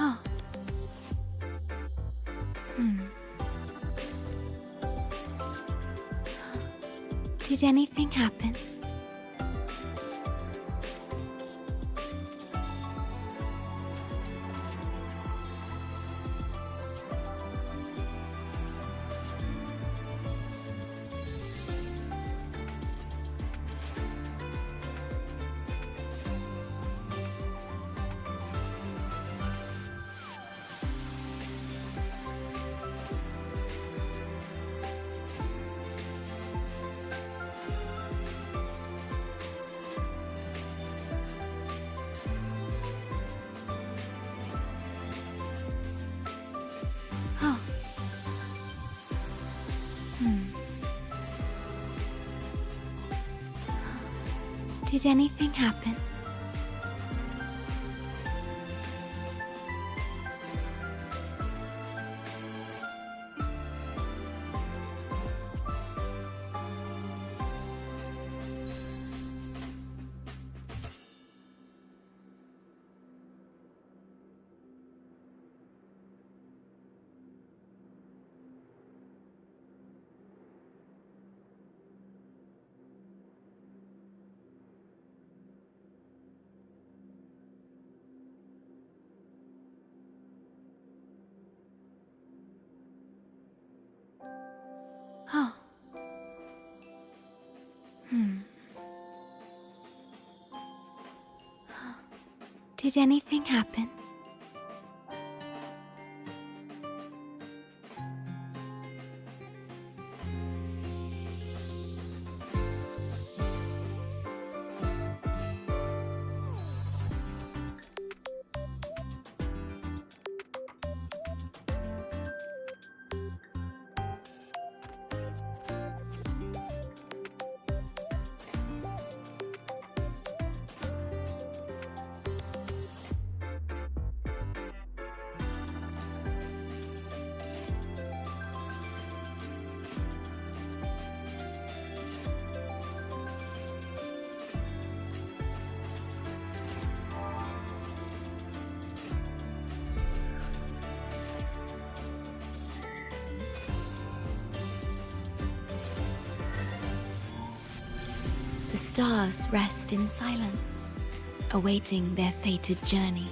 Speaker 14: Oh. Did anything happen? Oh. Did anything happen? Oh. Did anything happen? The stars rest in silence, awaiting their fated journey.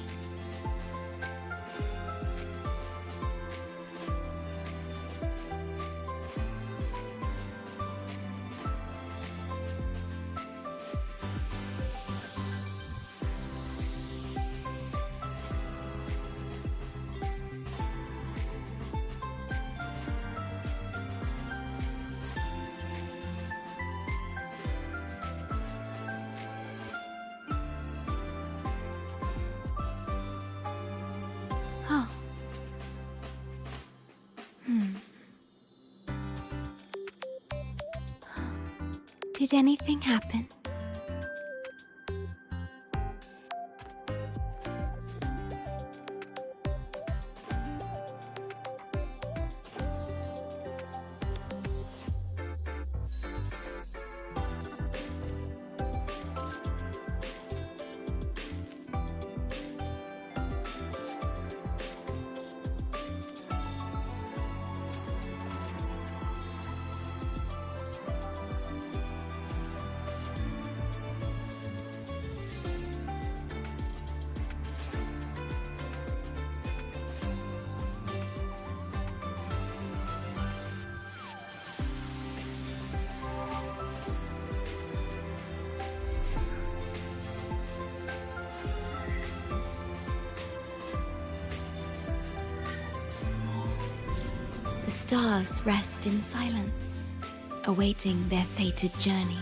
Speaker 14: Oh. Did anything happen? The stars rest in silence, awaiting their fated journey.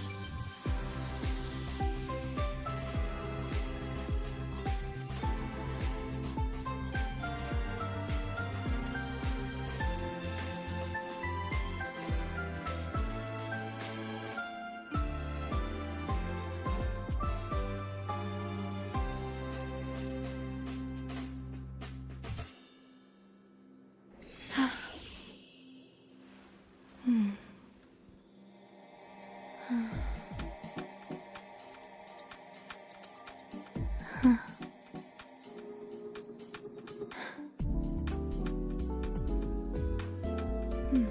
Speaker 14: Oh.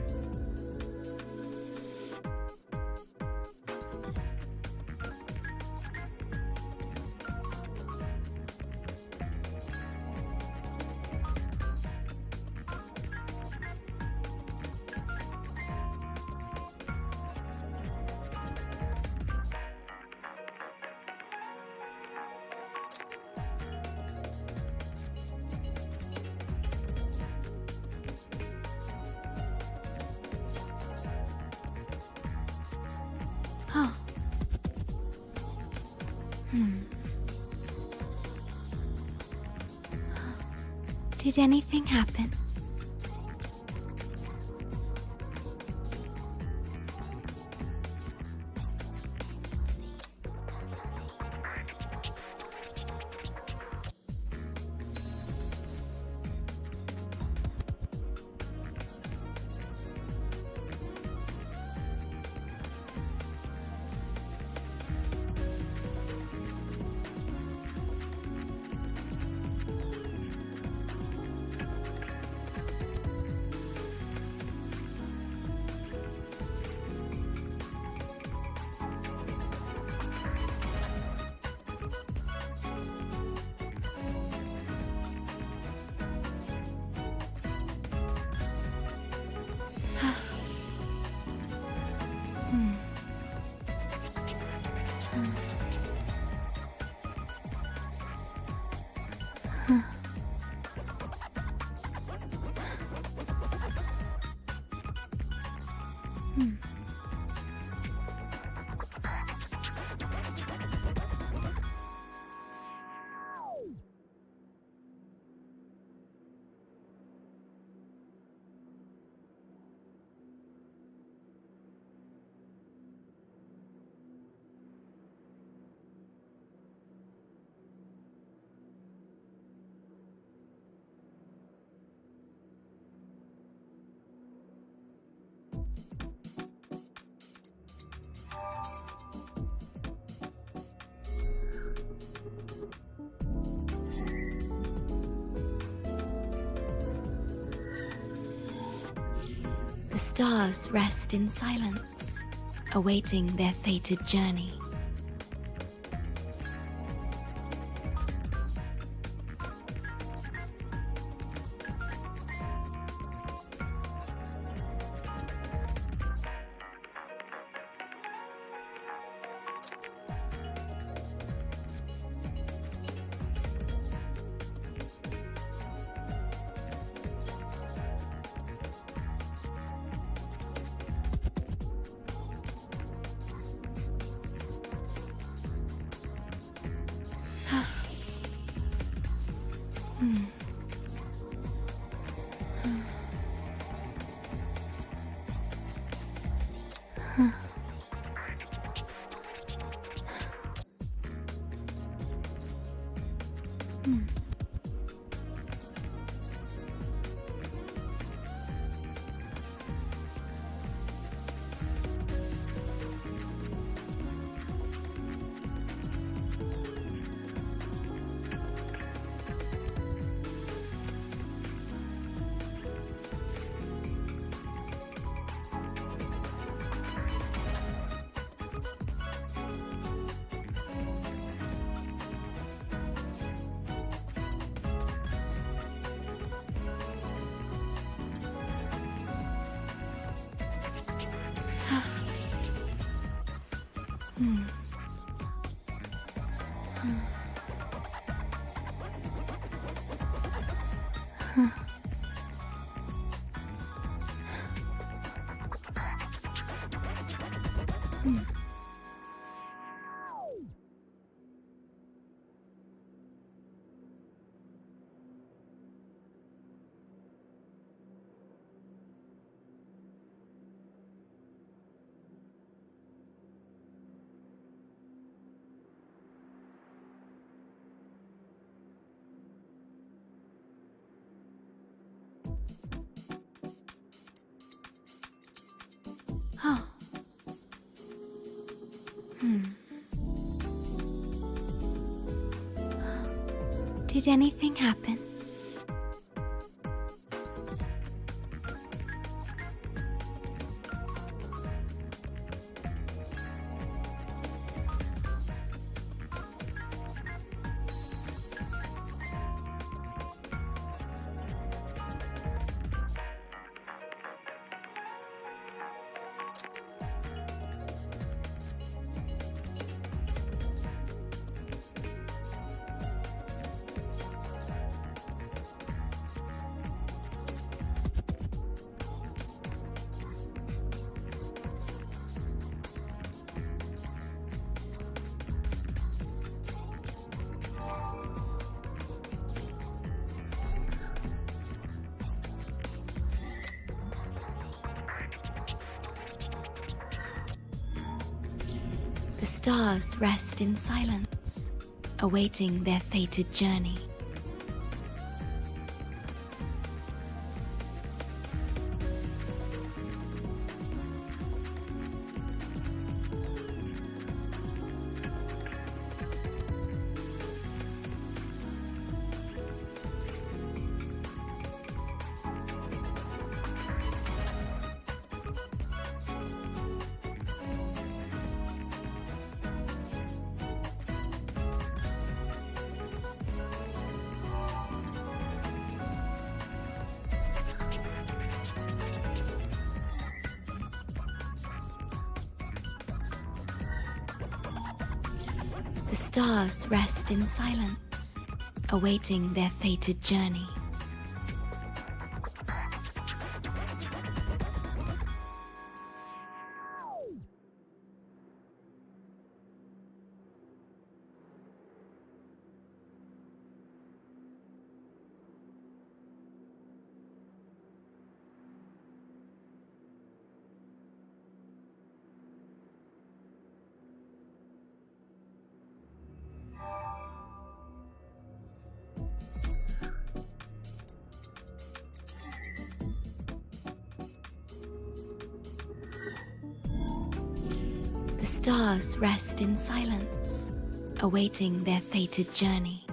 Speaker 14: Did anything happen? The stars rest in silence, awaiting their fated journey. Oh. Did anything happen? stars rest in silence, awaiting their fated journey. The stars rest in silence, awaiting their fated journey. The stars rest in silence, awaiting their fated journey.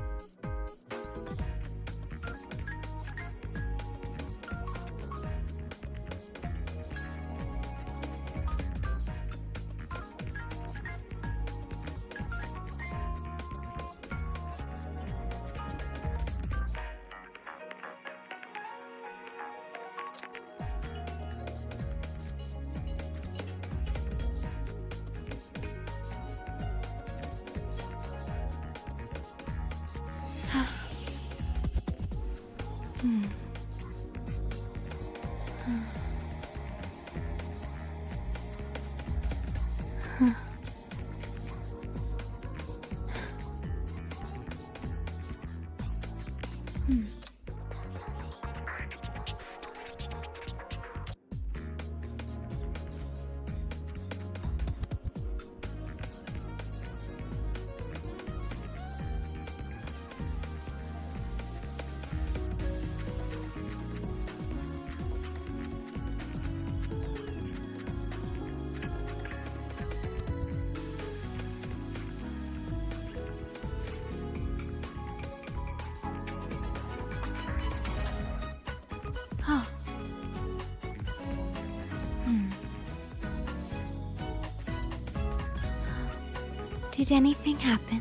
Speaker 14: Did anything happen?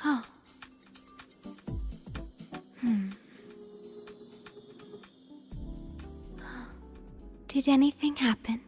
Speaker 14: Oh. Did anything happen?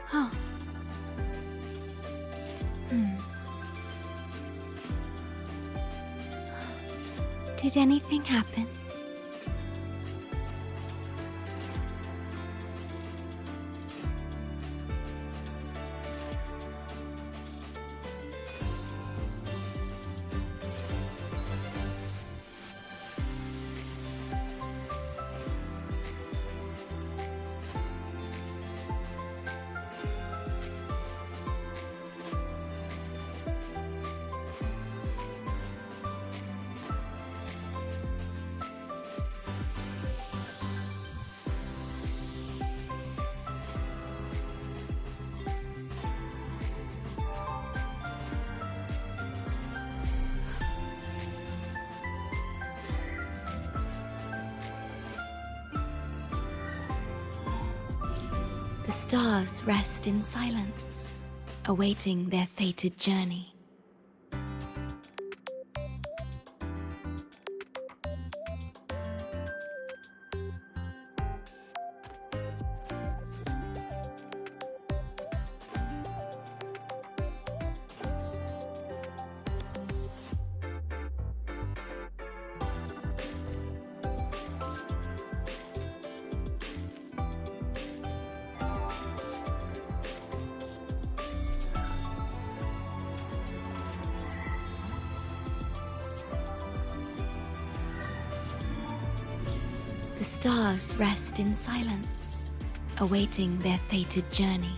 Speaker 14: Oh. Did anything happen? stars rest in silence, awaiting their fated journey. The stars rest in silence, awaiting their fated journey.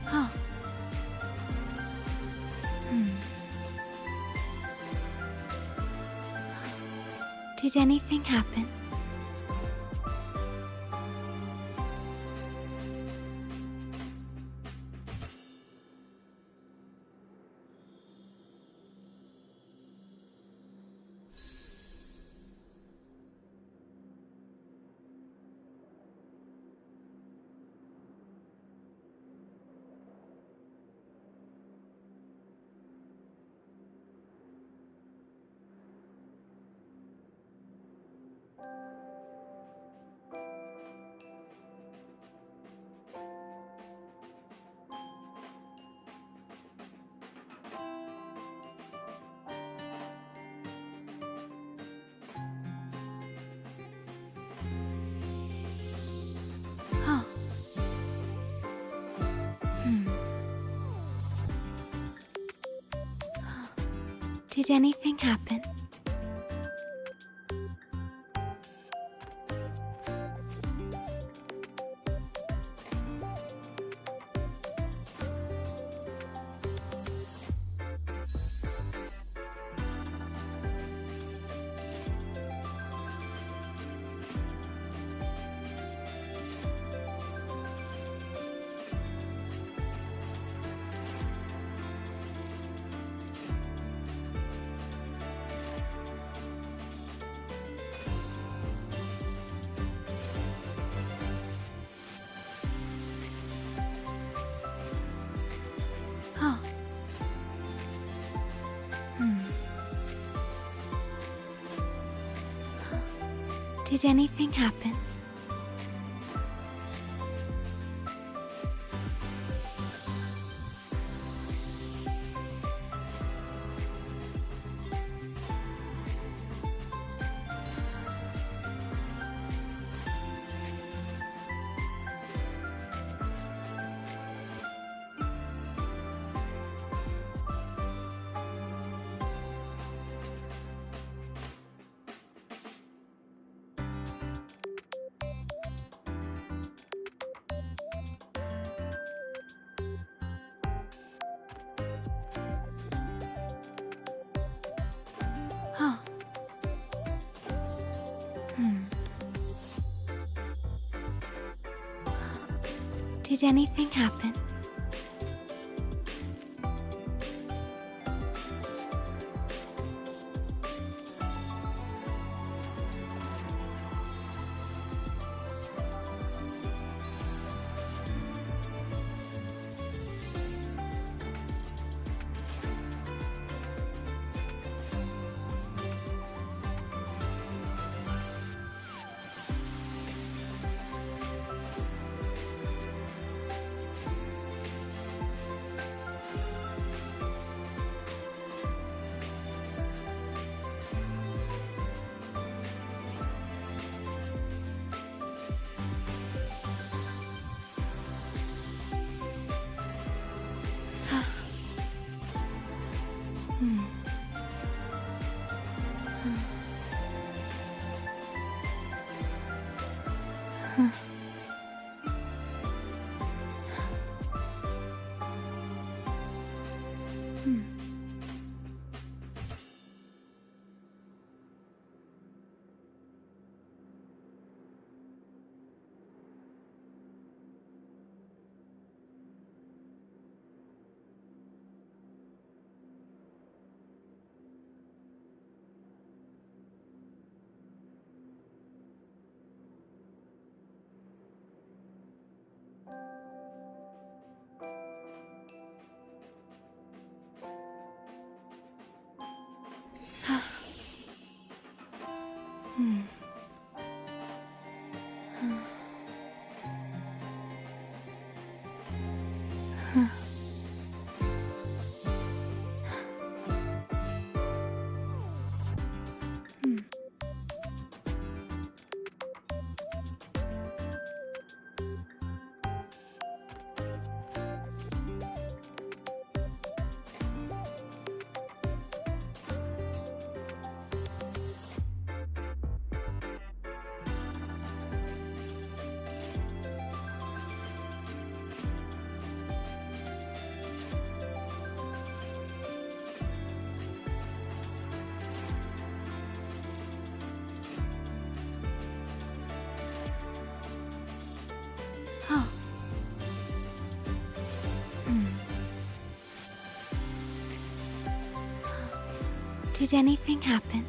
Speaker 14: Huh. Did anything happen? Huh. Did anything happen? Huh. Did anything happen? Huh. Did anything happen? Did anything happen?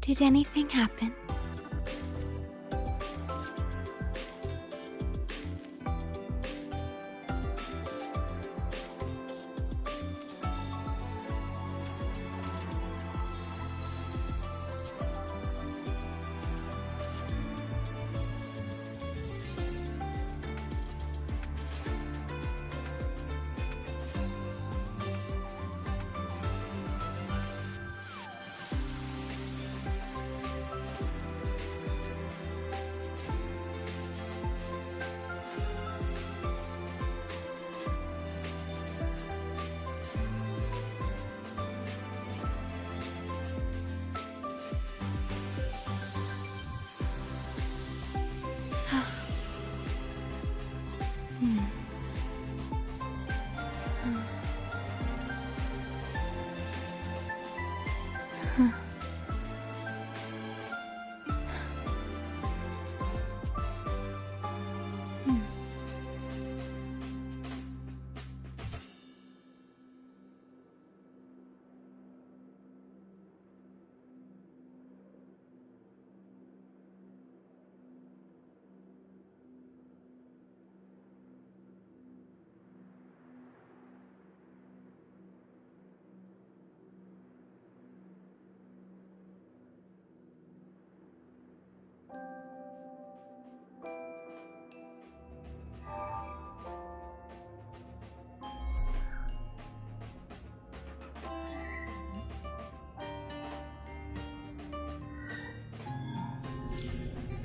Speaker 14: Did anything happen?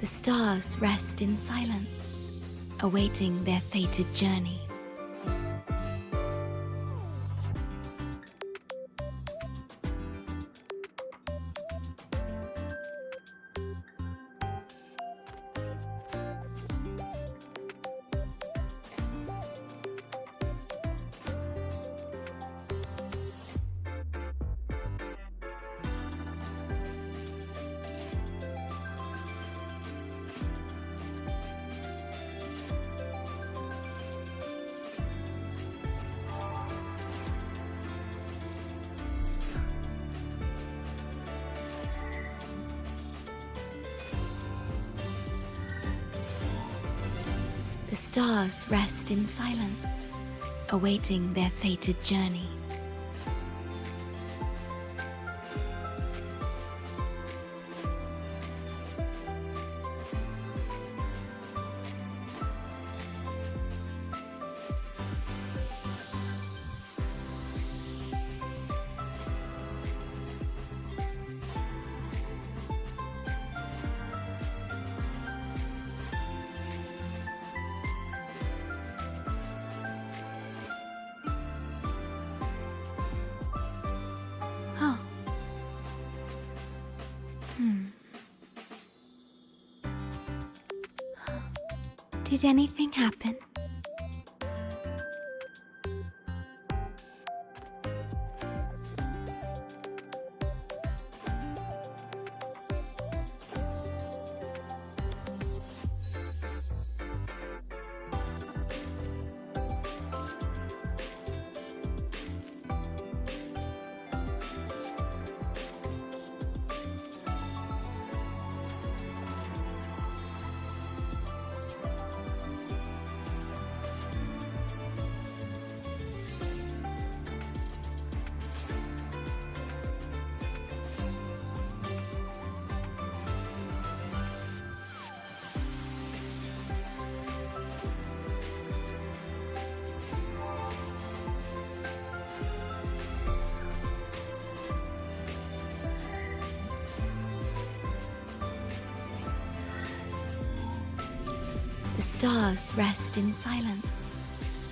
Speaker 14: The stars rest in silence, awaiting their fated journey. stars rest in silence, awaiting their fated journey. Oh. Did anything happen? The stars rest in silence,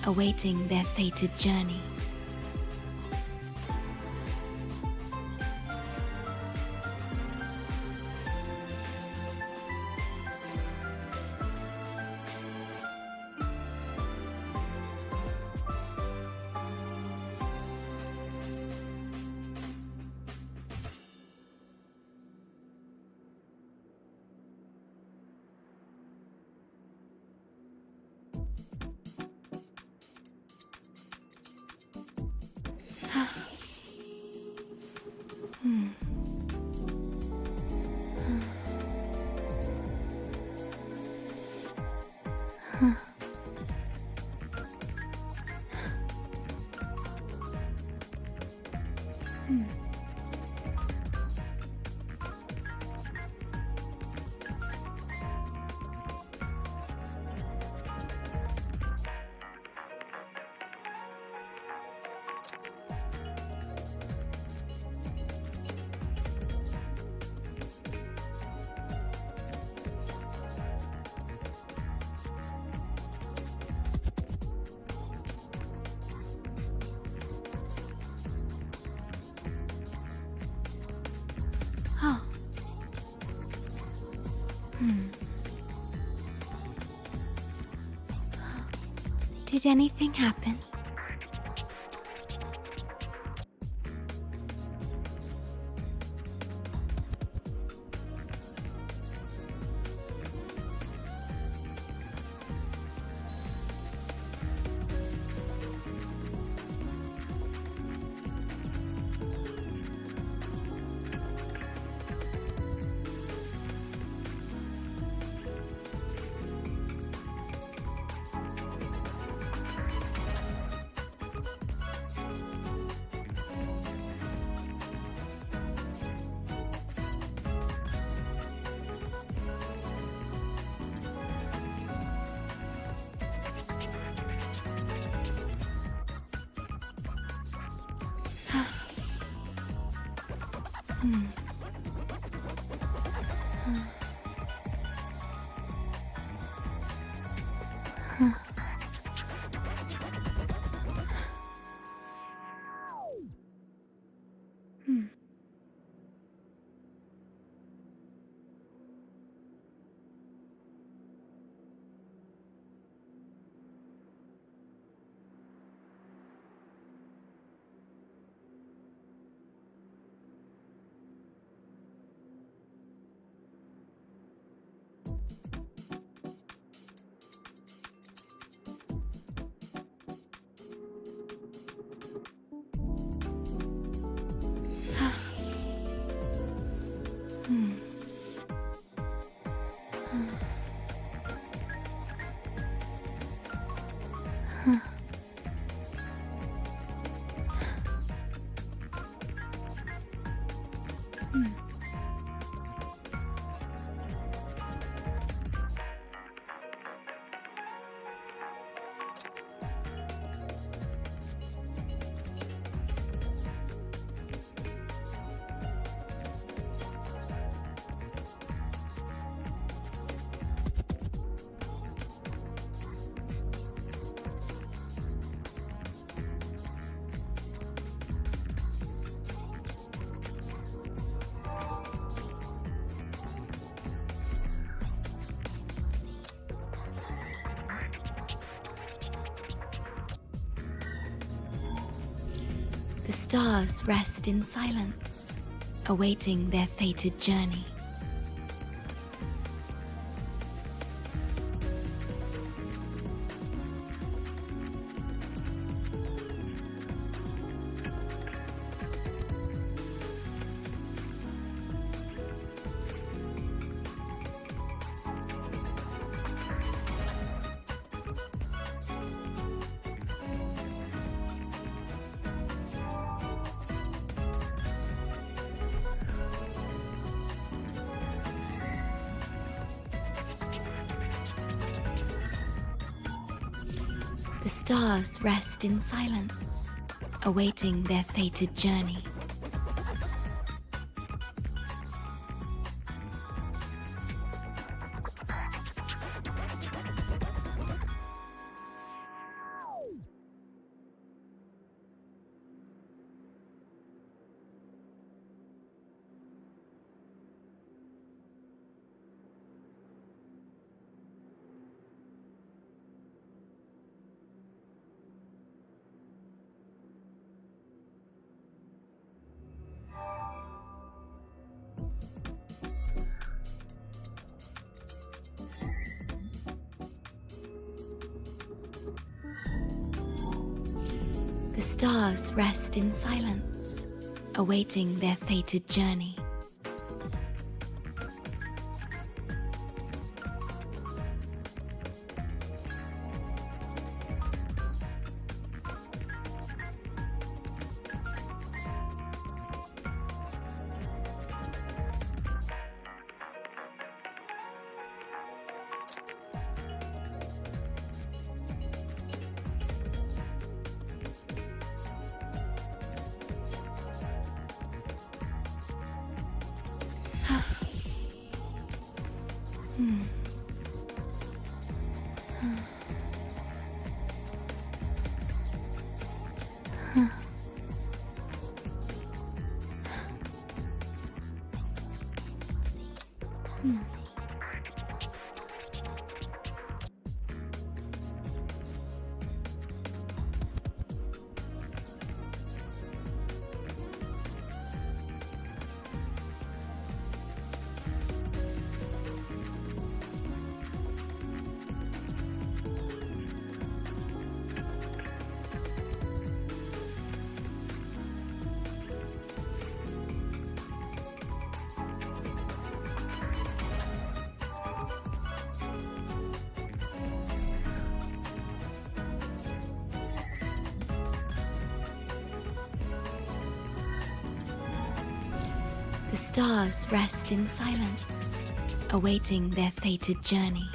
Speaker 14: awaiting their fated journey. Oh. Did anything happen? The stars rest in silence, awaiting their fated journey. The stars rest in silence, awaiting their fated journey. The stars rest in silence, awaiting their fated journey. The stars rest in silence, awaiting their fated journey.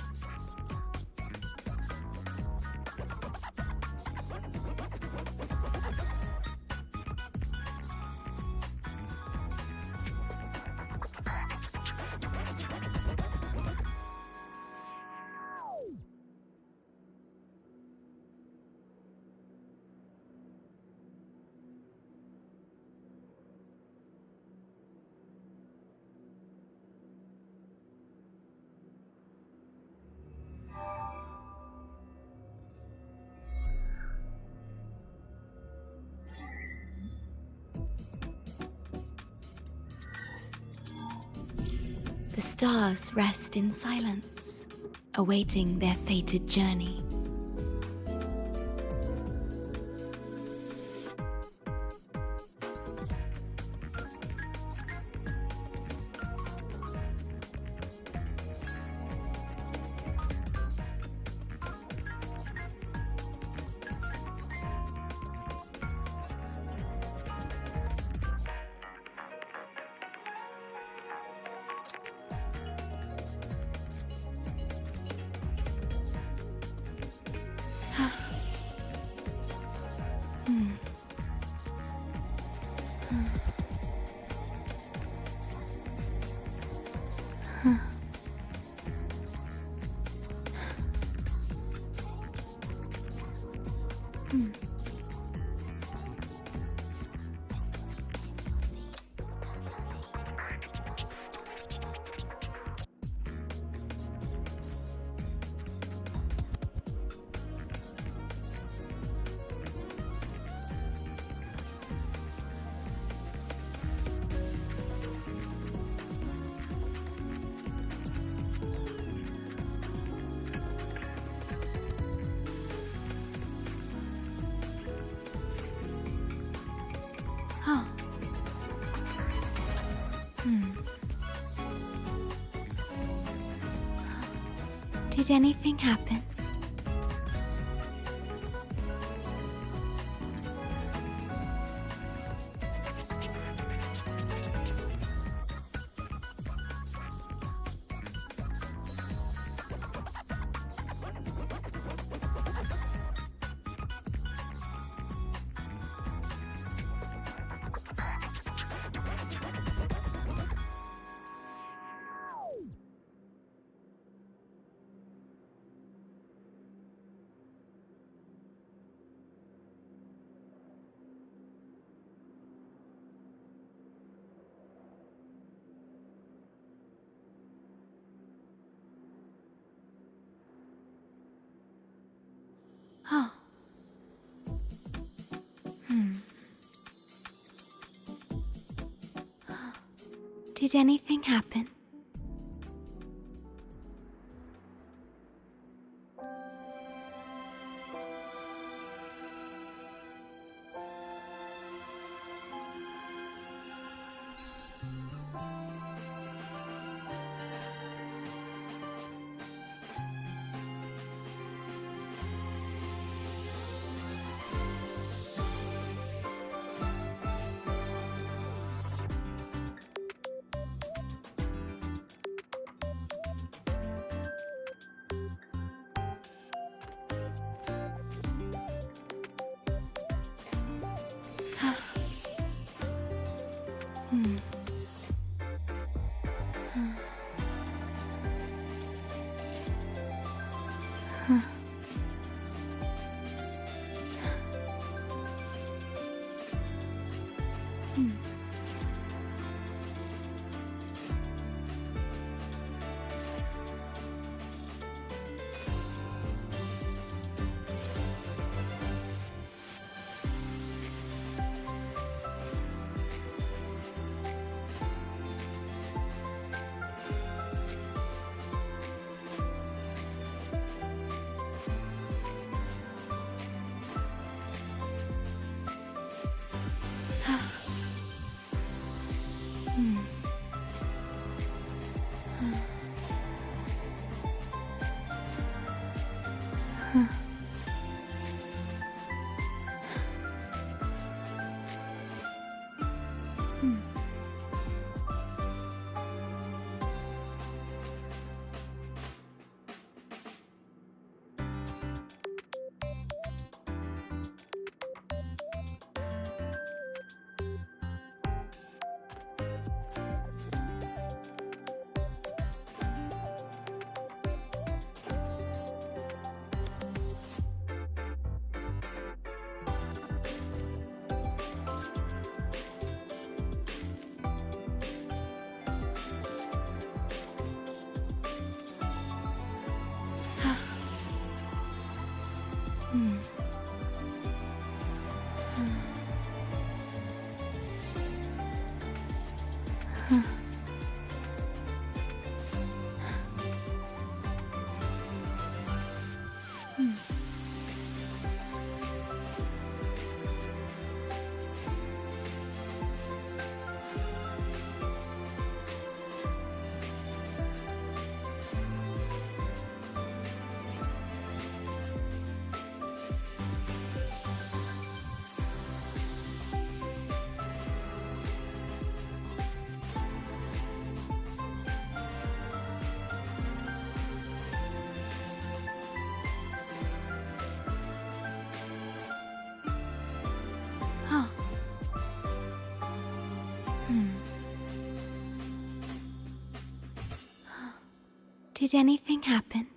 Speaker 14: The stars rest in silence, awaiting their fated journey. Did anything happen? Oh. Did anything happen? Did anything happen?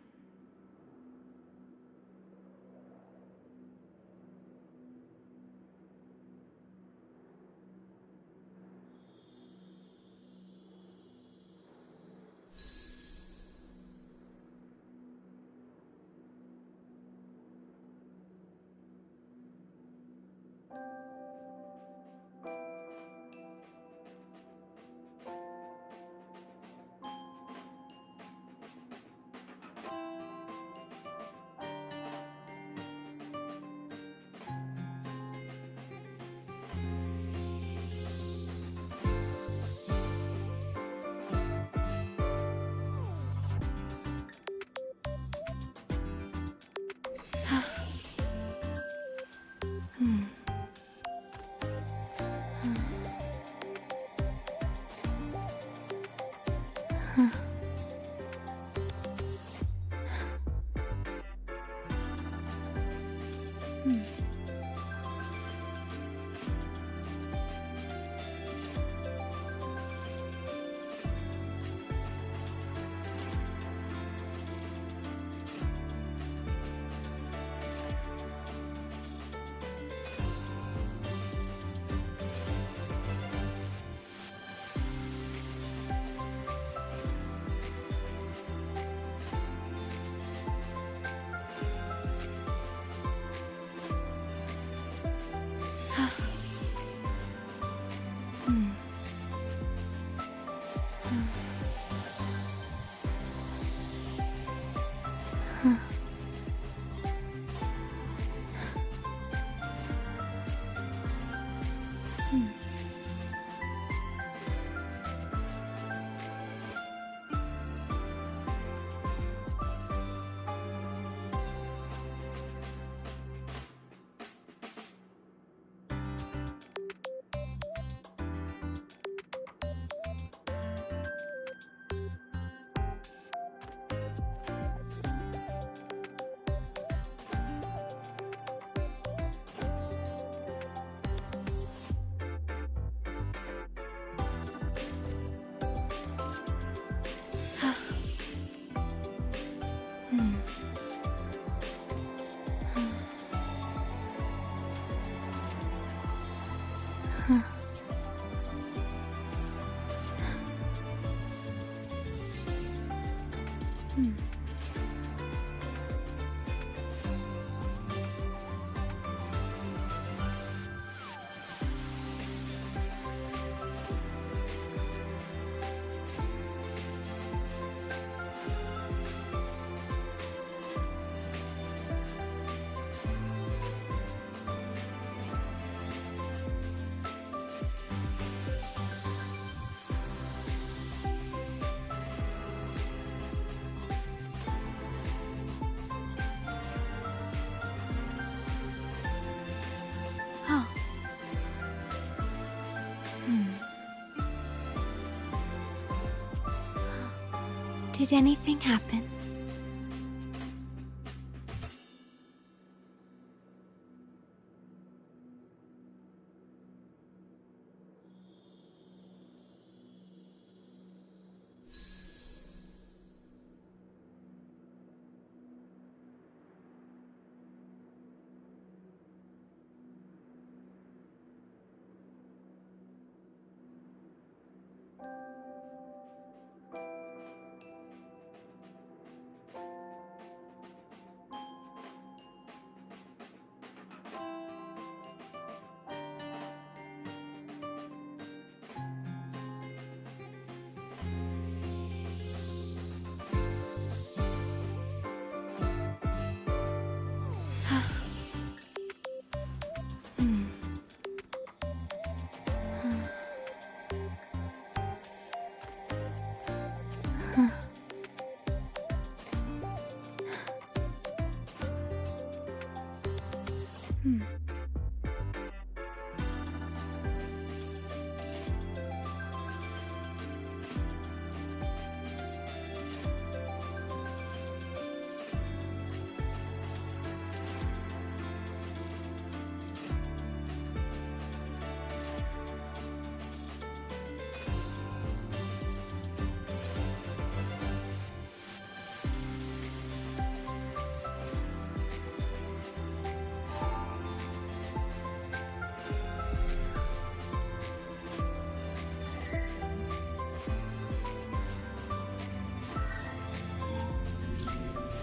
Speaker 14: Did anything happen?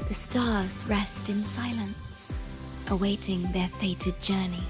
Speaker 14: The stars rest in silence, awaiting their fated journey.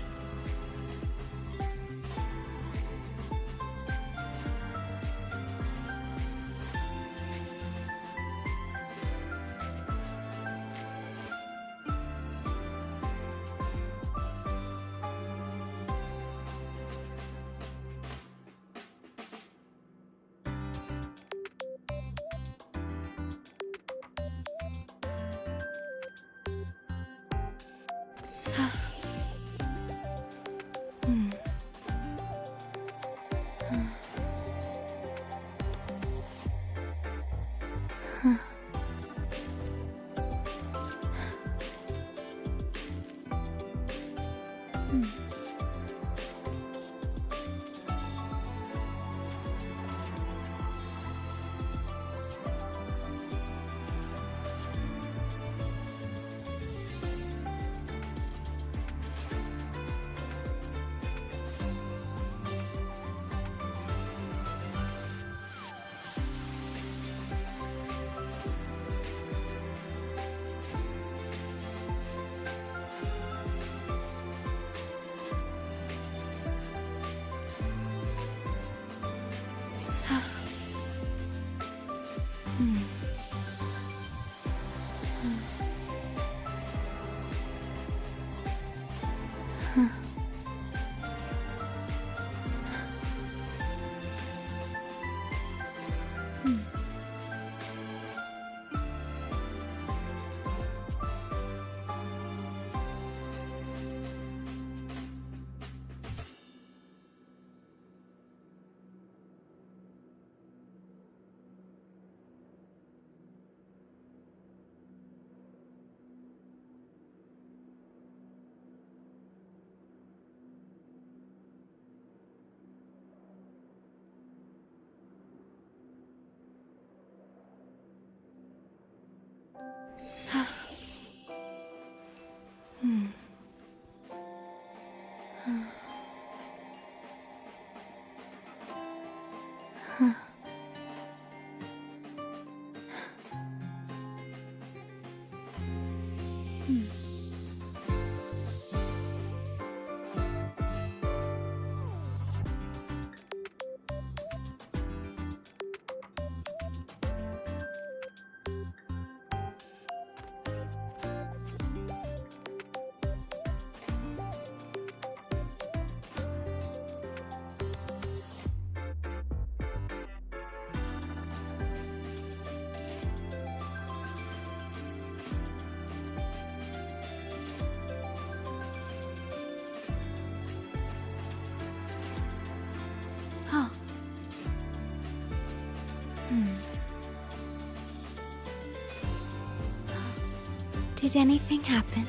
Speaker 14: Did anything happen?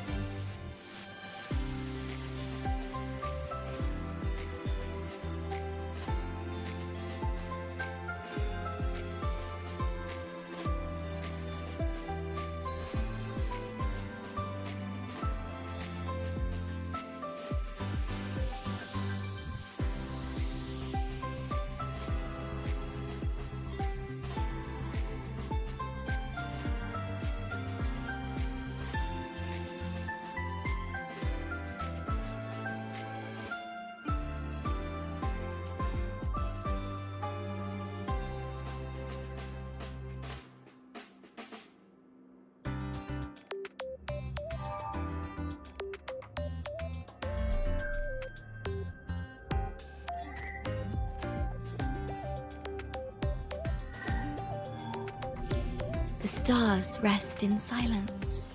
Speaker 14: The stars rest in silence,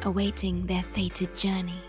Speaker 14: awaiting their fated journey.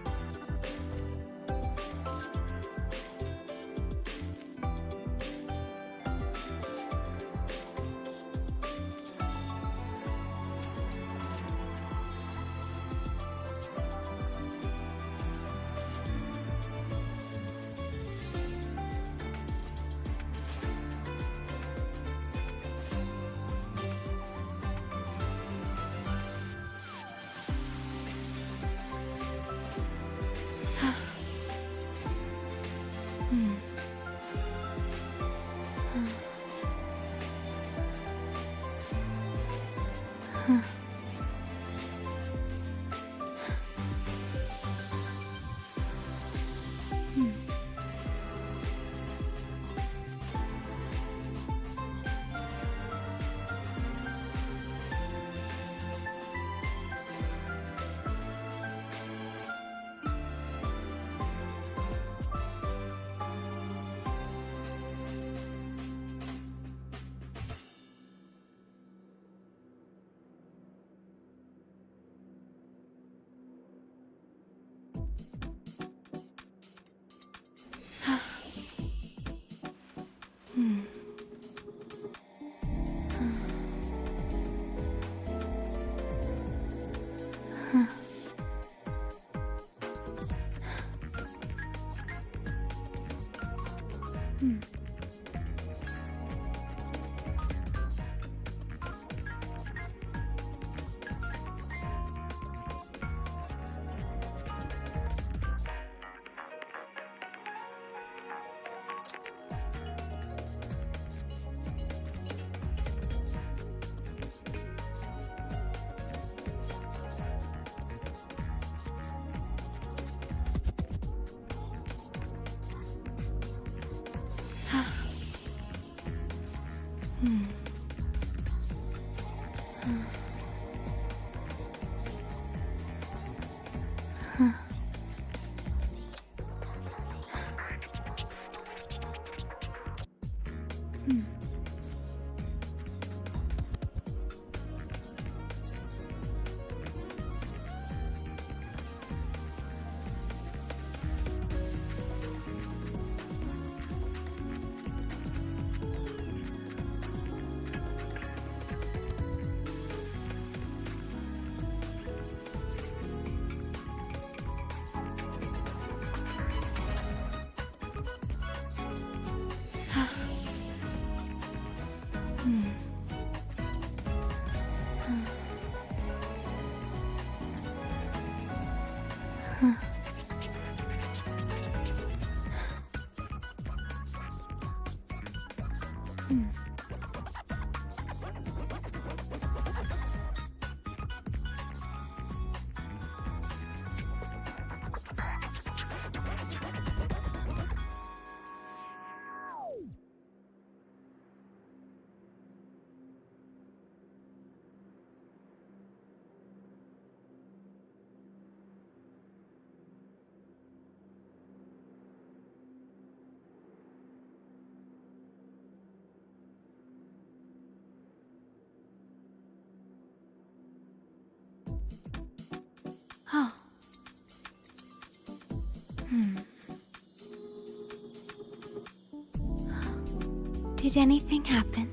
Speaker 14: Oh. Did anything happen?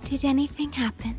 Speaker 14: Did anything happen?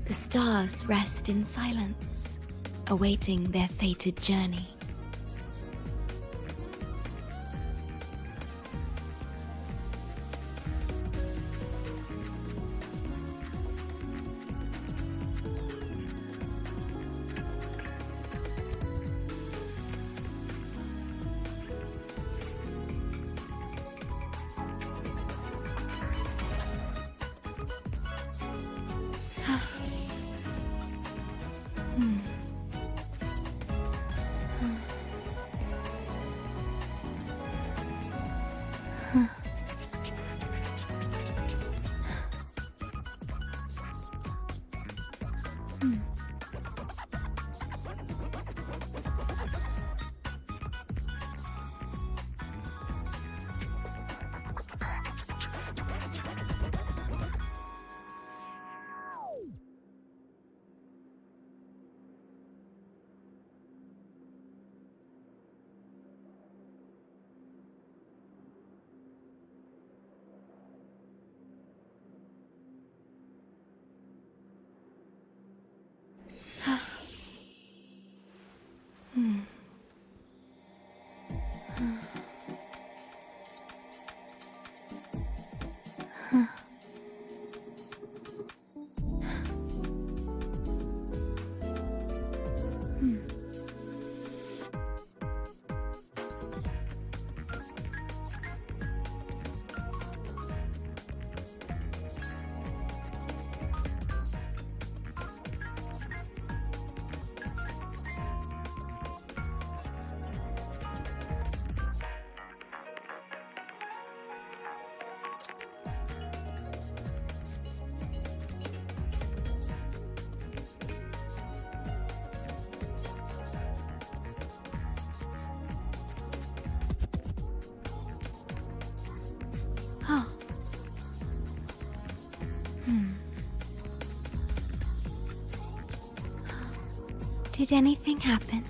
Speaker 14: The stars rest in silence, awaiting their fated journey. Did anything happen?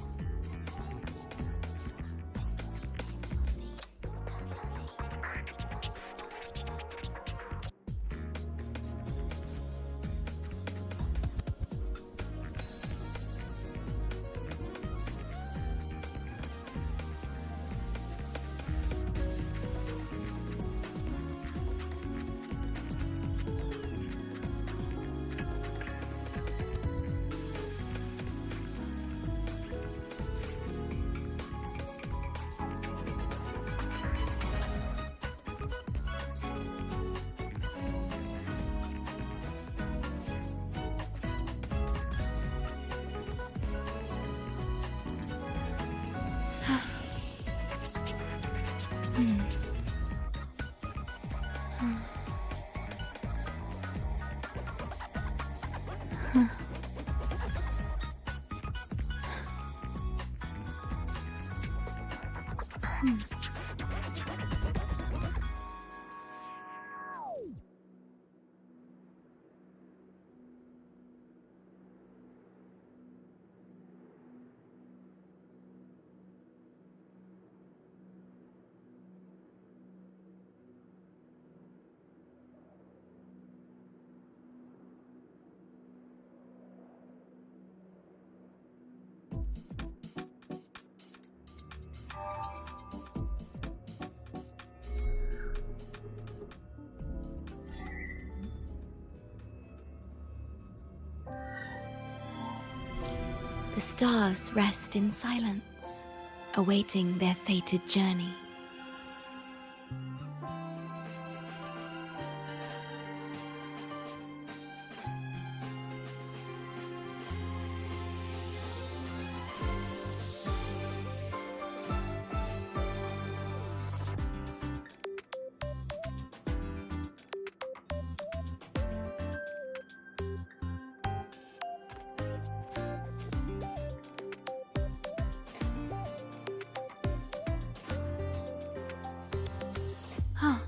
Speaker 14: The stars rest in silence, awaiting their fated journey. Huh.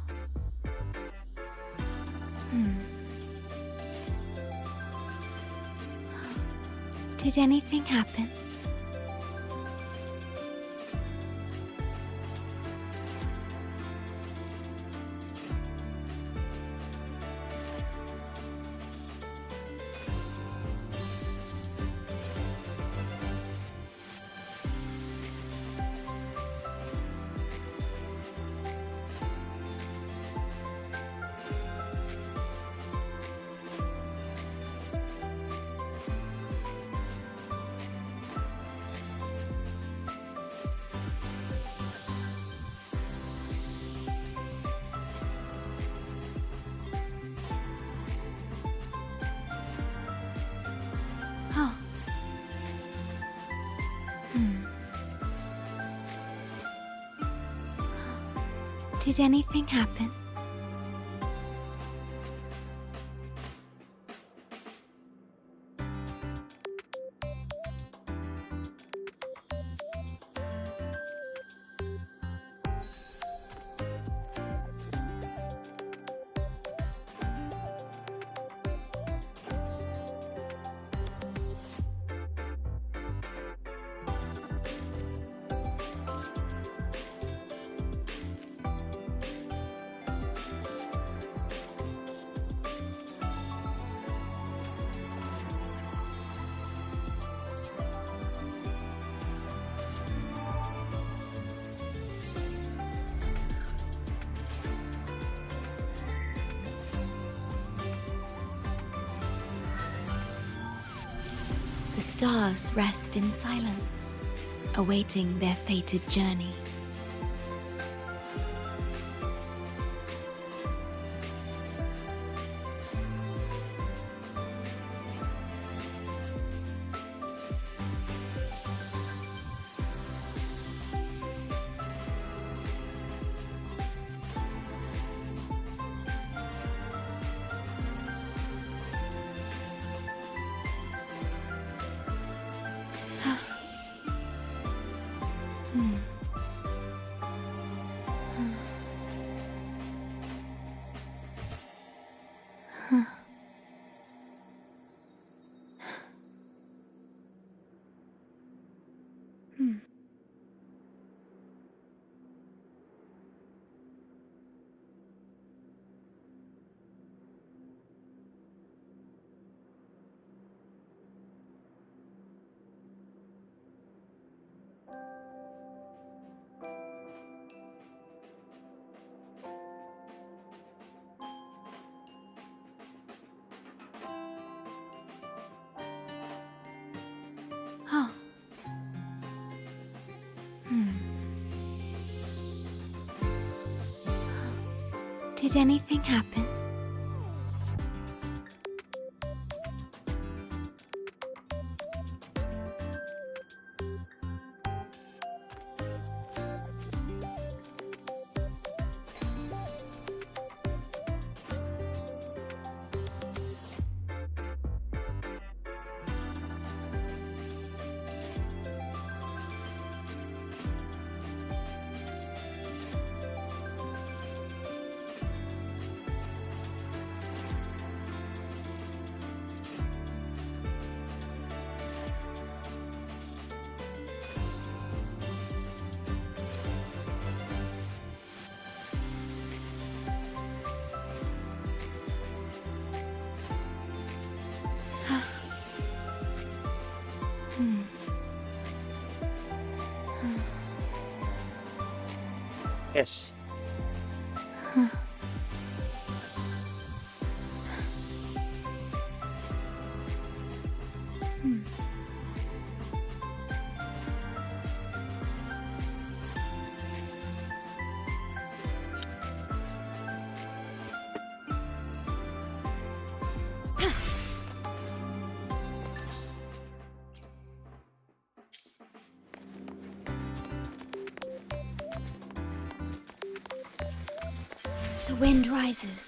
Speaker 14: Did anything happen? Oh. Did anything happen? The stars rest in silence, awaiting their fated journey. Oh. Did anything happen?
Speaker 3: Yes.
Speaker 14: The wind rises.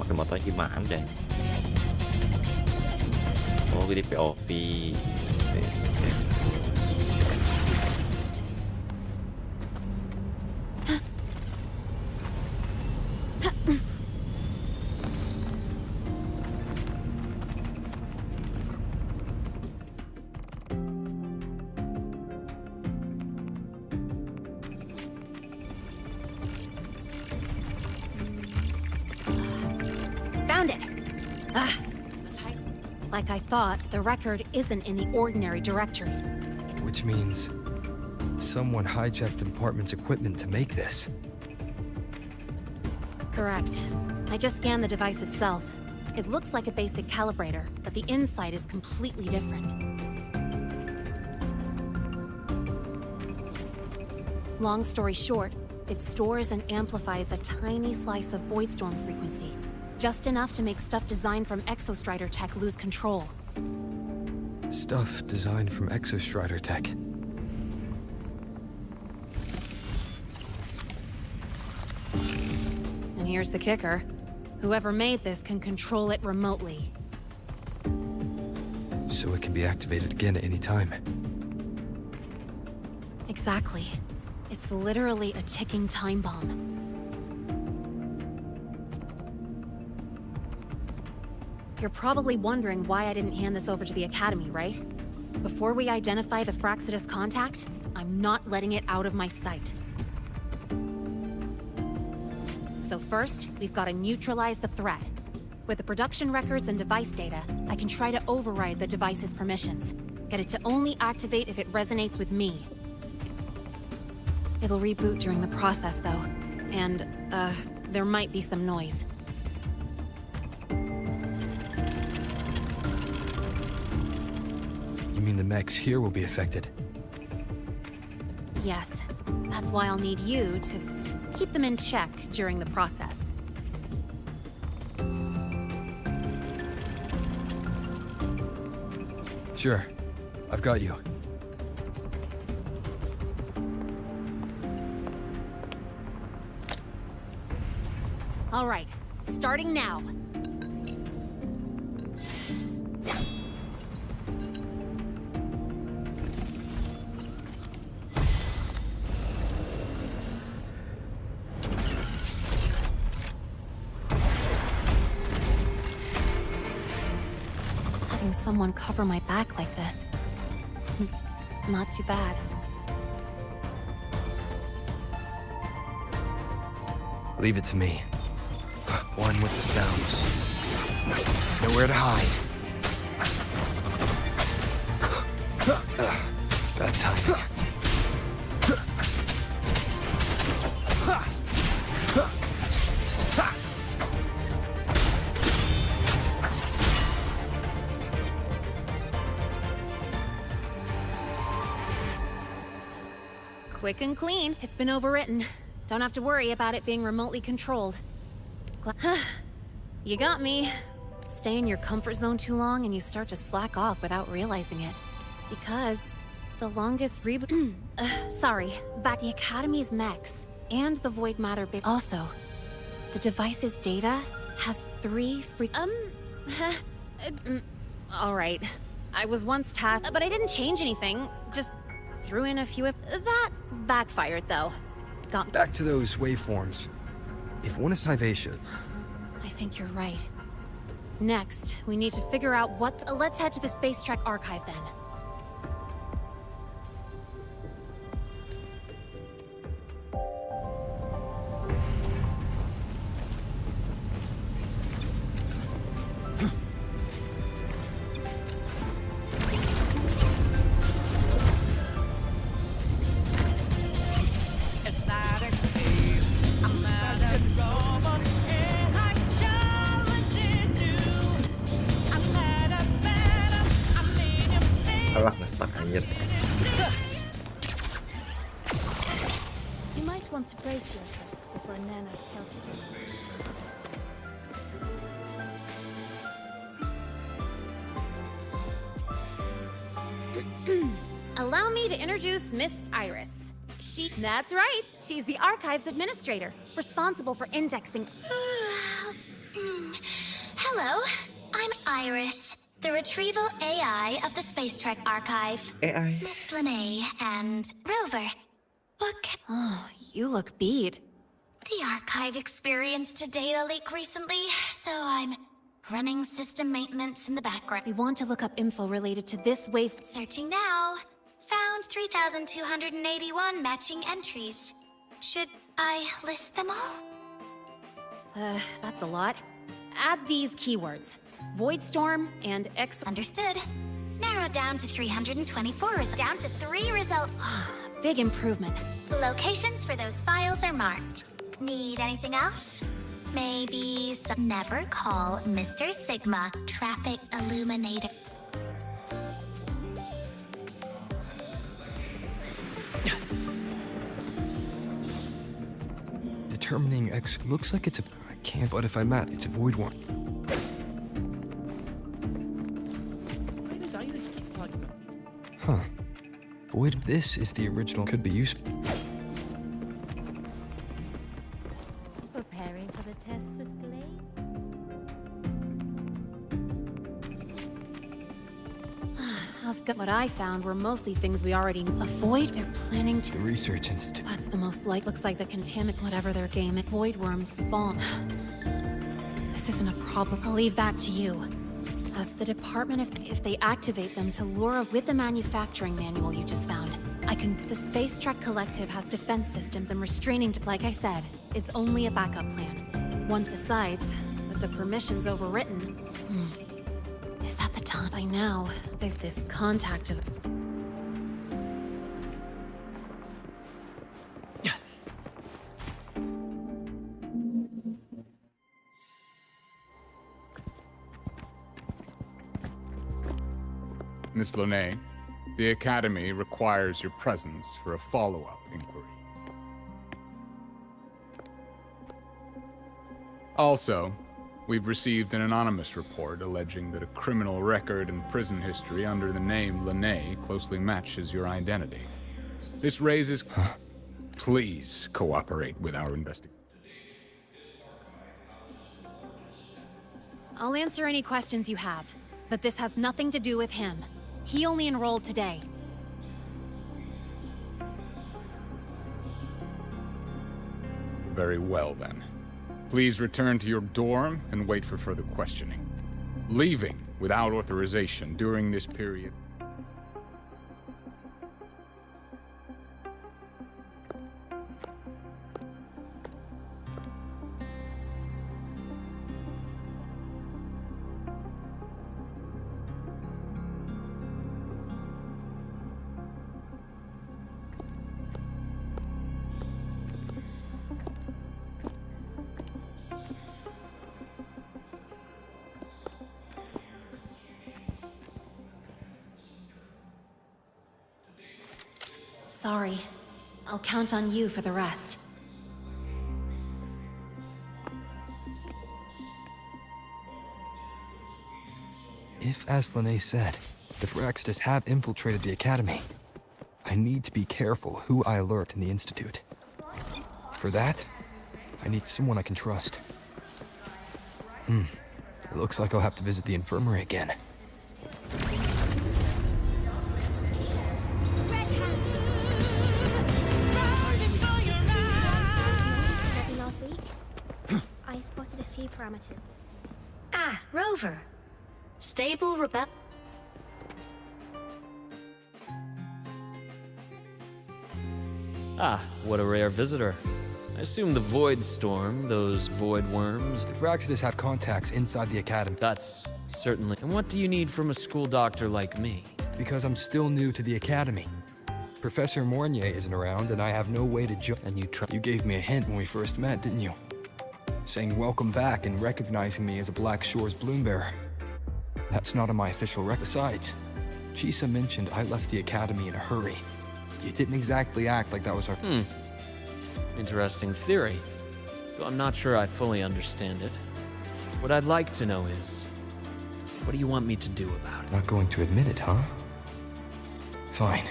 Speaker 3: Pakai motor gimana deh? Oh, gede POV.
Speaker 20: Found it! Like I thought, the record isn't in the ordinary directory.
Speaker 11: Which means someone hijacked the department's equipment to make this.
Speaker 20: Correct. I just scanned the device itself. It looks like a basic calibrator, but the inside is completely different. Long story short, it stores and amplifies a tiny slice of voidstorm frequency. Just enough to make stuff designed from Exostrider tech lose control.
Speaker 11: Stuff designed from Exostrider tech.
Speaker 20: And here's the kicker. Whoever made this can control it remotely.
Speaker 11: So it can be activated again at any time.
Speaker 20: Exactly. It's literally a ticking time bomb. You're probably wondering why I didn't hand this over to the Academy, right? Before we identify the Fraxidus contact, I'm not letting it out of my sight. So first, we've got to neutralize the threat. With the production records and device data, I can try to override the device's permissions. Get it to only activate if it resonates with me. It'll reboot during the process, though. And, there might be some noise.
Speaker 11: You mean the mechs here will be affected?
Speaker 20: Yes. That's why I'll need you to keep them in check during the process.
Speaker 11: Sure. I've got you.
Speaker 20: All right. Starting now. Someone cover my back like this. Not too bad.
Speaker 11: Leave it to me. One with the sounds. Nowhere to hide. Bad timing.
Speaker 20: Quick and clean. It's been overwritten. Don't have to worry about it being remotely controlled. You got me. Stay in your comfort zone too long and you start to slack off without realizing it. Because the longest reboot... sorry. Back the Academy's mechs and the void matter bit. Also, the device's data has 3 all right. I was once tasked, but I didn't change anything. Just threw in a few... That backfired, though.
Speaker 11: Back to those waveforms. If one is vivacious...
Speaker 20: I think you're right. Next, we need to figure out what... let's head to the Space Trek archive then.
Speaker 3: Alah, ngestak anjir.
Speaker 12: You might want to brace yourself before Nana's health scene.
Speaker 20: Allow me to introduce Miss Iris. That's right. She's the archives administrator, responsible for indexing.
Speaker 6: Hello, I'm Iris, the retrieval AI of the Space Trek Archive.
Speaker 3: AI.
Speaker 6: Miss Lene and Rover.
Speaker 20: Oh, you look beat.
Speaker 6: The archive experienced a data leak recently, so I'm running system maintenance in the background.
Speaker 20: We want to look up info related to this wave.
Speaker 6: Searching now. Found 3,281 matching entries. Should I list them all?
Speaker 20: That's a lot. Add these keywords. Voidstorm and X.
Speaker 6: Understood. Narrowed down to 324, down to 3 results.
Speaker 20: Big improvement.
Speaker 6: Locations for those files are marked. Need anything else? Maybe some... Never call Mr. Sigma Traffic Illuminator.
Speaker 11: Determining X looks like it's a... I can't, but if I map, it's a void one.
Speaker 9: Why does Iris keep flagging up?
Speaker 11: Huh. Void, this is the original, could be useful.
Speaker 12: Preparing for the test with Glade?
Speaker 20: What I found were mostly things we already knew. A void, they're planning to...
Speaker 11: The Research Institute.
Speaker 20: That's the most like. Looks like the contaminant, whatever their game, void worms spawn. This isn't a problem. I'll leave that to you. As the department, if they activate them to lure with the manufacturing manual you just found, I can... The Space Trek Collective has defense systems and restraining... Like I said, it's only a backup plan. Once besides, with the permissions overwritten... Is that the time? By now, they've this contact of...
Speaker 23: Miss Lene, the Academy requires your presence for a follow-up inquiry. Also, we've received an anonymous report alleging that a criminal record and prison history under the name Lene closely matches your identity. This raises... Please cooperate with our investigation.
Speaker 20: I'll answer any questions you have, but this has nothing to do with him. He only enrolled today.
Speaker 23: Very well, then. Please return to your dorm and wait for further questioning. Leaving without authorization during this period.
Speaker 20: Sorry. I'll count on you for the rest.
Speaker 11: If, as Lene said, the Fraxtus have infiltrated the Academy, I need to be careful who I alert in the Institute. For that, I need someone I can trust. It looks like I'll have to visit the infirmary again.
Speaker 12: Last week, I spotted a few parameters. Ah,
Speaker 15: Rover. Stable rebel.
Speaker 2: Ah, what a rare visitor. I assume the Void Storm, those Void Worms...
Speaker 11: The Fraxidus have contacts inside the Academy.
Speaker 2: That's certainly... And what do you need from a school doctor like me?
Speaker 11: Because I'm still new to the Academy. Professor Mornier isn't around, and I have no way to join.
Speaker 2: And
Speaker 11: You gave me a hint when we first met, didn't you? Saying welcome back and recognizing me as a Black Shores Bloom Bearer. That's not on my official record. Besides, Chisa mentioned I left the Academy in a hurry. You didn't exactly act like that was our...
Speaker 2: Interesting theory. Though I'm not sure I fully understand it. What I'd like to know is... what do you want me to do about it?
Speaker 11: Not going to admit it, huh? Fine.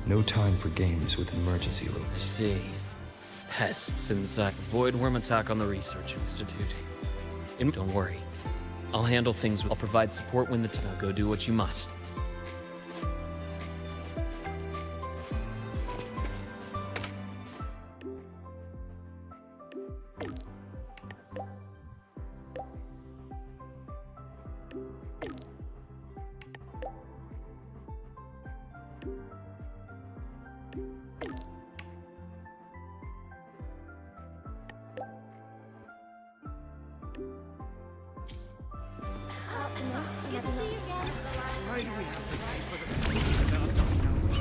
Speaker 11: No time for games with emergency loop.
Speaker 2: I see. Pests inside. Void worm attack on the Research Institute. Don't worry. I'll handle things. I'll provide support when the time. Go do what you must.
Speaker 10: Why do we have to pay for the things we developed ourselves?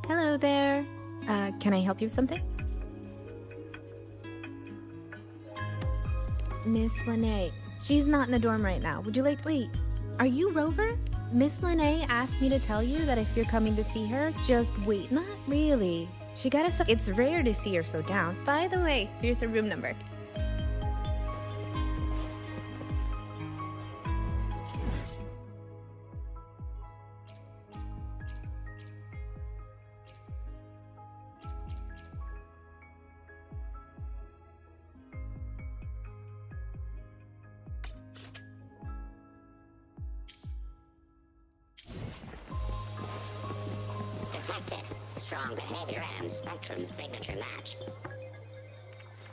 Speaker 7: Hello there. Can I help you with something? Miss Lene. She's not in the dorm right now. Would you like to... Wait, are you Rover? Miss Lene asked me to tell you that if you're coming to see her, just wait. Not really. She got us... It's rare to see her so down. By the way, here's her room number.
Speaker 19: Detected. Strong behavior and spectrum signature match.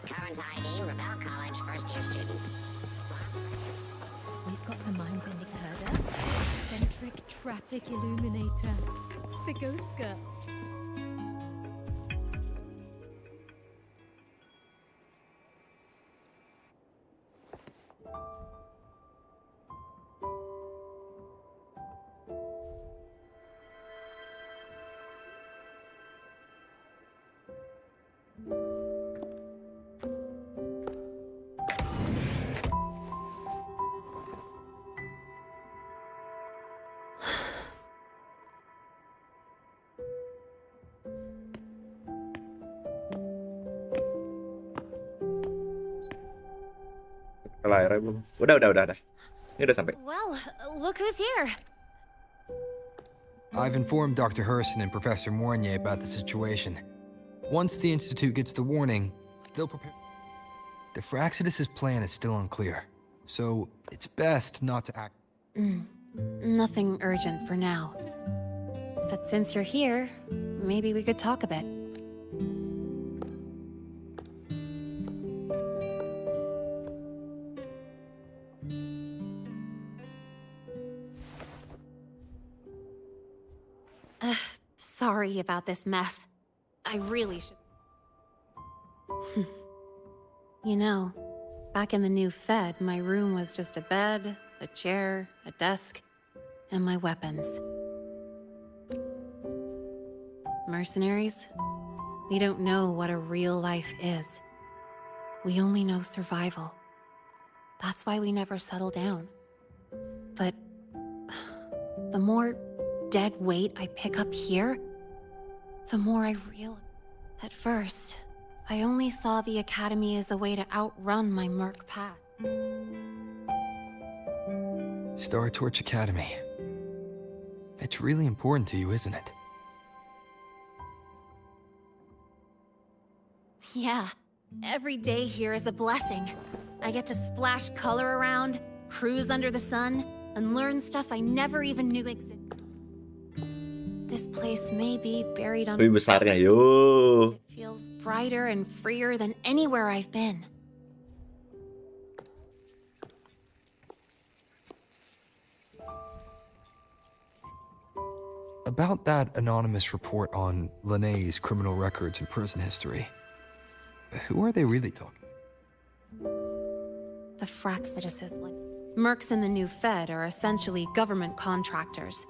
Speaker 19: Current ID, Rebel College first-year student.
Speaker 24: We've got the mind-bending herder, eccentric traffic illuminator, the ghost girl.
Speaker 3: Layarnya belum. Udah. Ini udah sampai.
Speaker 20: Well, look who's here.
Speaker 11: I've informed Dr. Hurston and Professor Mornier about the situation. Once the Institute gets the warning, they'll prepare... The Fraxidus' plan is still unclear, so it's best not to act...
Speaker 20: Nothing urgent for now. But since you're here, maybe we could talk a bit. Sorry about this mess. I really should... You know, back in the new Fed, my room was just a bed, a chair, a desk, and my weapons. Mercenaries, we don't know what a real life is. We only know survival. That's why we never settle down. But the more dead weight I pick up here, the more I realize. At first, I only saw the Academy as a way to outrun my merc path.
Speaker 11: Star Torch Academy. It's really important to you, isn't it?
Speaker 20: Yeah, every day here is a blessing. I get to splash color around, cruise under the sun, and learn stuff I never even knew existed. This place may be buried under.
Speaker 3: Wih, besarnya, yo.
Speaker 20: It feels brighter and freer than anywhere I've been.
Speaker 11: About that anonymous report on Linnea's criminal records and prison history, who are they really talking?
Speaker 20: The Fraxitises. Mercs in the new Fed are essentially government contractors.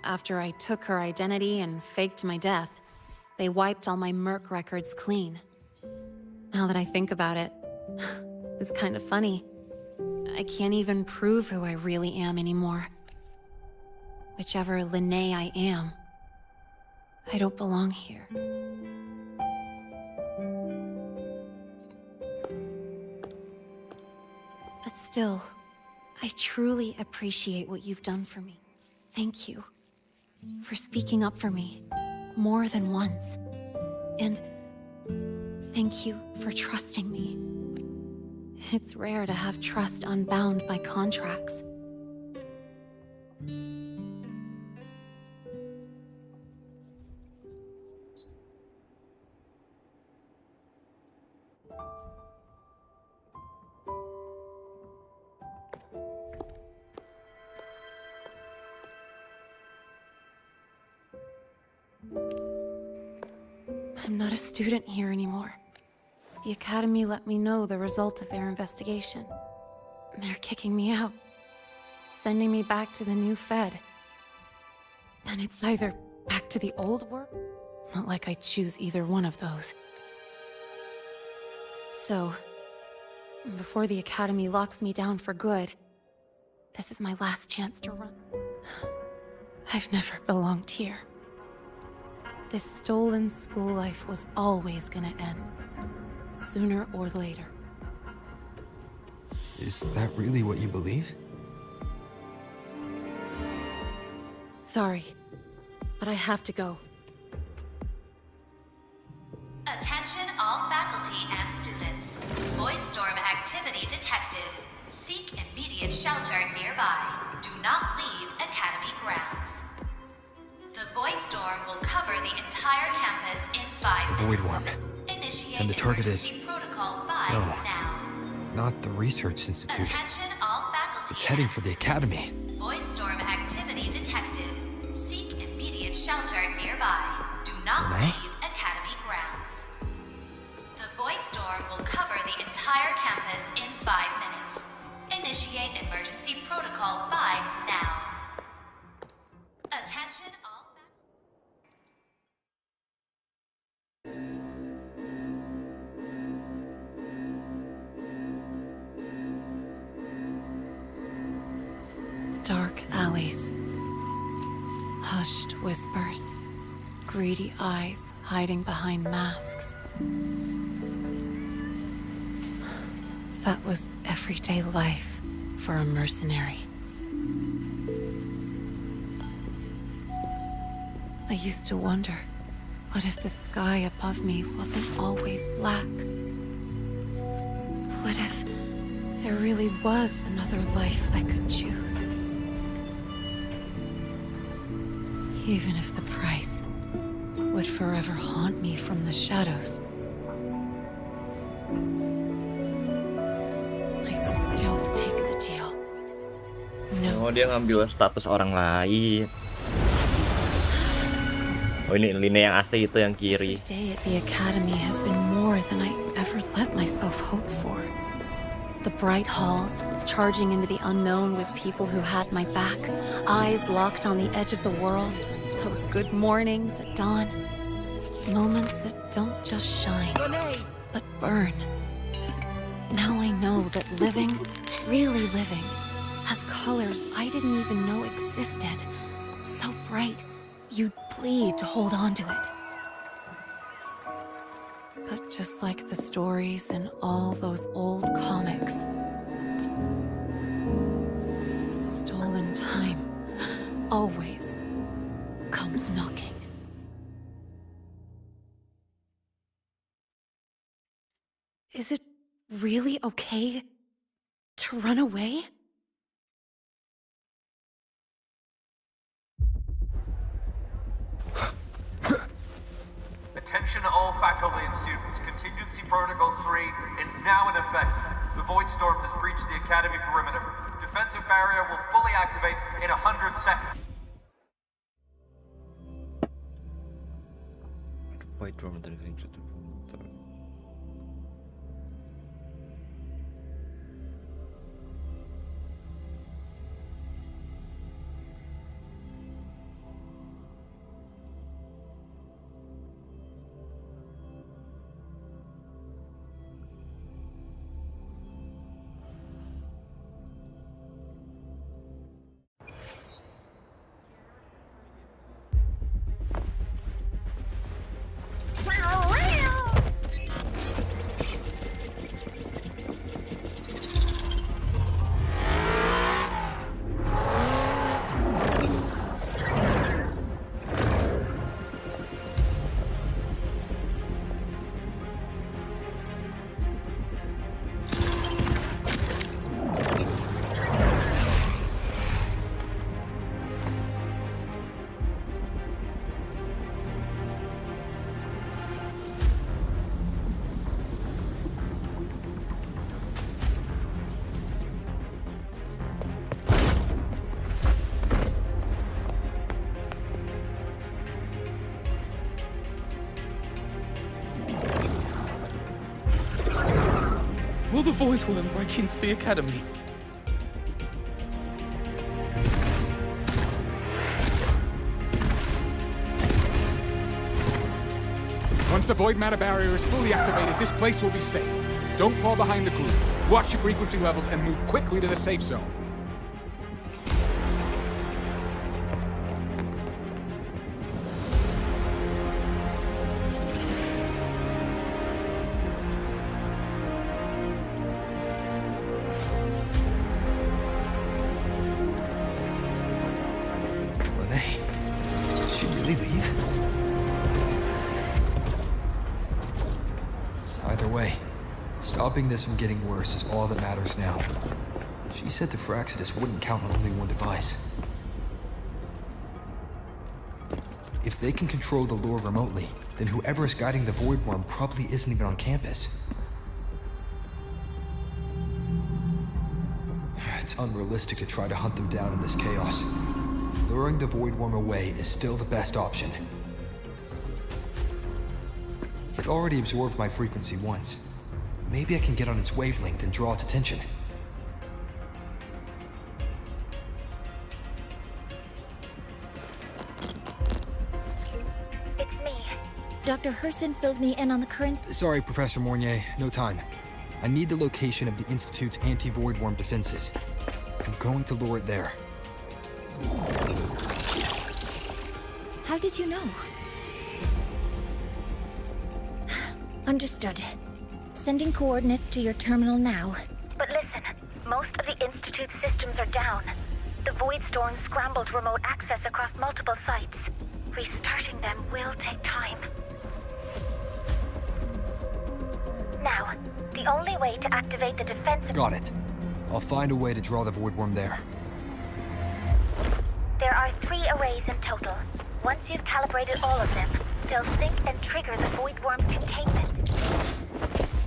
Speaker 20: After I took her identity and faked my death, they wiped all my merc records clean. Now that I think about it, it's kind of funny. I can't even prove who I really am anymore. Whichever Linnea I am, I don't belong here. But still, I truly appreciate what you've done for me. Thank you for speaking up for me more than once. And thank you for trusting me. It's rare to have trust unbound by contracts. I'm not a student here anymore. The Academy let me know the result of their investigation. They're kicking me out, sending me back to the new Fed. And it's either back to the old world, not like I choose either one of those. So, before the Academy locks me down for good, this is my last chance to run. I've never belonged here. This stolen school life was always gonna end, sooner or later.
Speaker 11: Is that really what you believe?
Speaker 20: Sorry, but I have to go.
Speaker 6: Attention all faculty and students. Voidstorm activity detected. Seek immediate shelter nearby. Do not leave Academy grounds. The Voidstorm will cover the entire campus in 5 minutes.
Speaker 11: Voidworm.
Speaker 6: Initiate
Speaker 11: And the target is...
Speaker 6: emergency protocol 5
Speaker 11: No,
Speaker 6: now.
Speaker 11: not the Research Institute.
Speaker 6: Attention all faculty.
Speaker 11: It's heading for the Academy.
Speaker 6: Voidstorm activity detected. Seek immediate shelter nearby. Do not leave Academy grounds. The Voidstorm will cover the entire campus in 5 minutes. Initiate emergency protocol 5 now. Attention all.
Speaker 20: Dark alleys, hushed whispers, greedy eyes hiding behind masks. That was everyday life for a mercenary. I used to wonder, what if the sky above me wasn't always black? What if there really was another life I could choose? Even if the price would forever haunt me from the shadows, I'd still take the deal.
Speaker 3: Oh, dia ngambil status orang lain. Oh, ini Linnea yang asli, itu yang kiri.
Speaker 20: Every day at the Academy has been more than I ever let myself hope for. The bright halls, charging into the unknown with people who had my back, eyes locked on the edge of the world, those good mornings at dawn. Moments that don't just shine, but burn. Now I know that living, really living, has colors I didn't even know existed. So bright, you'd bleed to hold on to it. But just like the stories in all those old comics, stolen time always comes knocking. Is it really okay to run away?
Speaker 1: Attention all faculty and students. Contingency Protocol 3 is now in effect. The Void Storm has breached the Academy perimeter. Defensive barrier will fully activate in 100 seconds.
Speaker 3: Void Storm intervention.
Speaker 9: Will the Void Worm break into the Academy?
Speaker 23: Once the Void Matter Barrier is fully activated, this place will be safe. Don't fall behind the group. Watch your frequency levels and move quickly to the safe zone.
Speaker 11: Did she really leave? Either way, stopping this from getting worse is all that matters now. She said the Fraxidus wouldn't count on only one device. If they can control the lure remotely, then whoever is guiding the Void Worm probably isn't even on campus. It's unrealistic to try to hunt them down in this chaos. Luring the Void Worm away is still the best option. It already absorbed my frequency once. Maybe I can get on its wavelength and draw its attention.
Speaker 12: It's me. Dr. Herson filled me in on the current...
Speaker 11: Sorry, Professor Mornier, no time. I need the location of the Institute's anti-Void Worm defenses. I'm going to lure it there.
Speaker 12: How did you know? Understood. Sending coordinates to your terminal now. But listen, most of the Institute's systems are down. The Void Storm scrambled remote access across multiple sites. Restarting them will take time. Now, the only way to activate the defense...
Speaker 11: Got it. I'll find a way to draw the Void Worm there.
Speaker 12: There are 3 arrays in total. Once you've calibrated all of them, they'll sync and trigger the Void Worm's containment.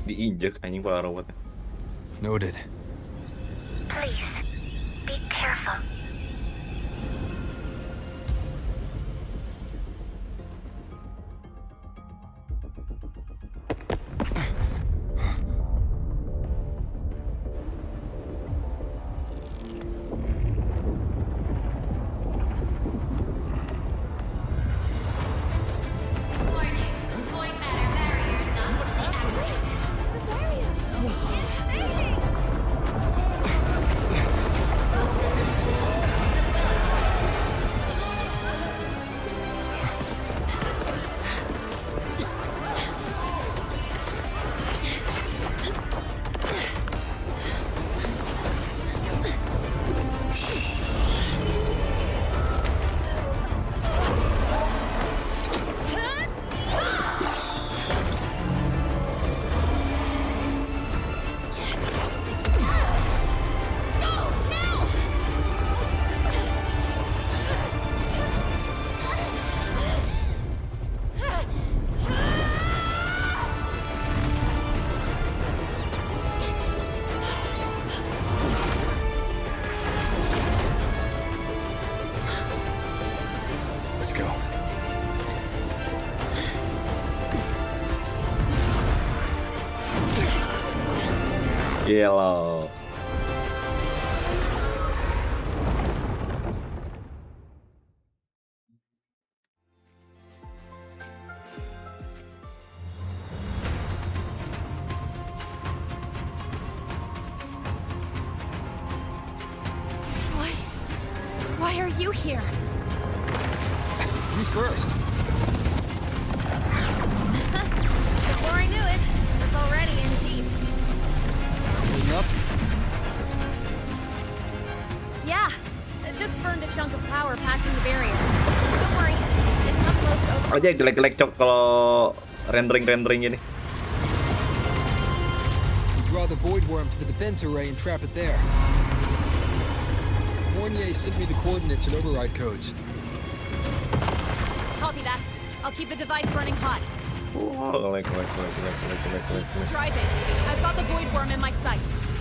Speaker 3: Diinjek anjing para robotnya.
Speaker 11: Noted.
Speaker 12: Please, be careful.
Speaker 3: Gelo.
Speaker 20: Why are you here?
Speaker 11: You first.
Speaker 20: Before I knew it, I was already in deep.
Speaker 11: Holding up?
Speaker 20: Yeah, it just burned a chunk of power patching the barrier. Don't worry, didn't come close to over.
Speaker 3: Oh dia jelek-jelek cok kalau rendering gini.
Speaker 11: You draw the void worm to the defense array and trap it there. Mornier sent me the coordinates and override codes.
Speaker 20: Copy that. I'll keep the device running hot.
Speaker 3: Oh, like.
Speaker 20: Keep driving. I've got the void worm in my sights.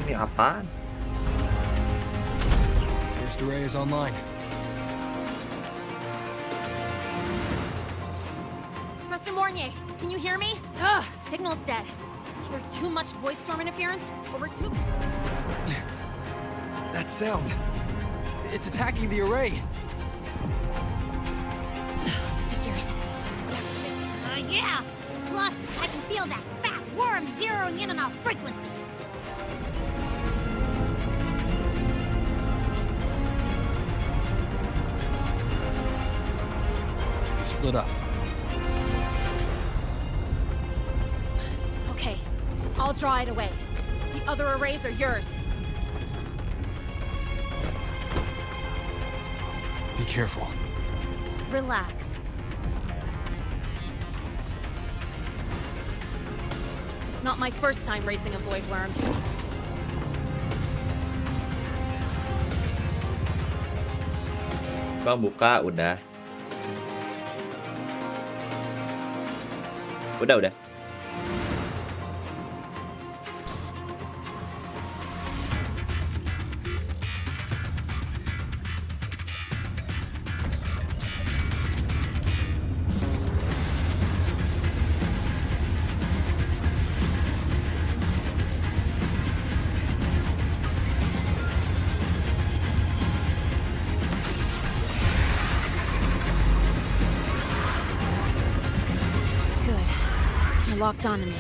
Speaker 3: Ini apaan?
Speaker 11: First array is online.
Speaker 20: Professor Mornier, can you hear me? Ugh, signal's dead. Either too much void storm interference, or we're too...
Speaker 11: That sound. It's attacking the array.
Speaker 20: Figures.
Speaker 12: Yeah! Plus, I can feel that fat worm zeroing in on our frequency.
Speaker 11: Split up.
Speaker 20: Okay, I'll draw it away. The other arrays are yours.
Speaker 11: Be careful.
Speaker 20: Relax. It's not my first time racing a void worm.
Speaker 3: Bang buka udah. Udah.
Speaker 20: Locked onto me.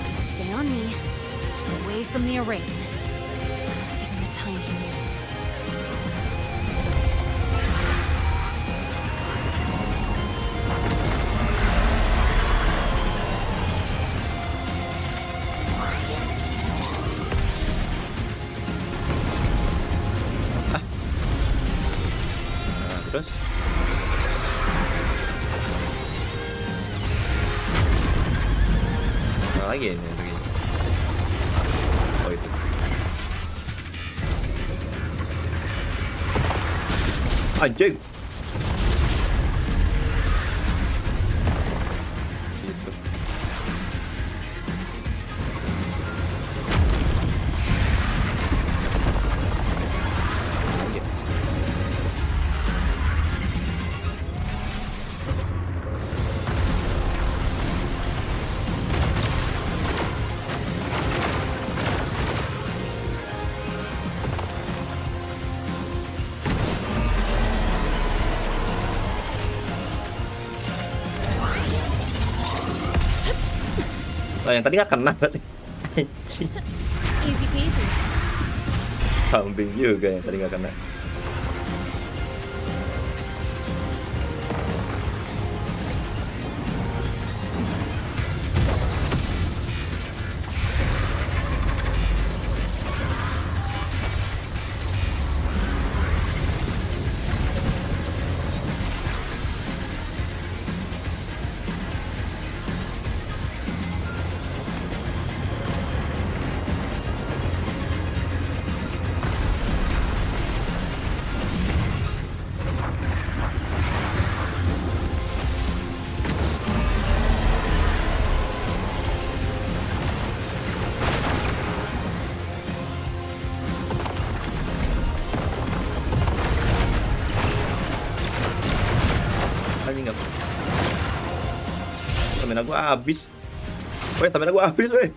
Speaker 20: Just stay on me, keep away from the arrays. Give him the time he needs.
Speaker 3: Terus? Lagi ini begini. Oh itu. Anjing. Gitu. Oh, yang tadi nggak kena berarti. Anjing.
Speaker 20: Easy peasy.
Speaker 3: Kambing juga yang tadi nggak kena. Stamina gua habis. Woi, stamina gua habis, woi.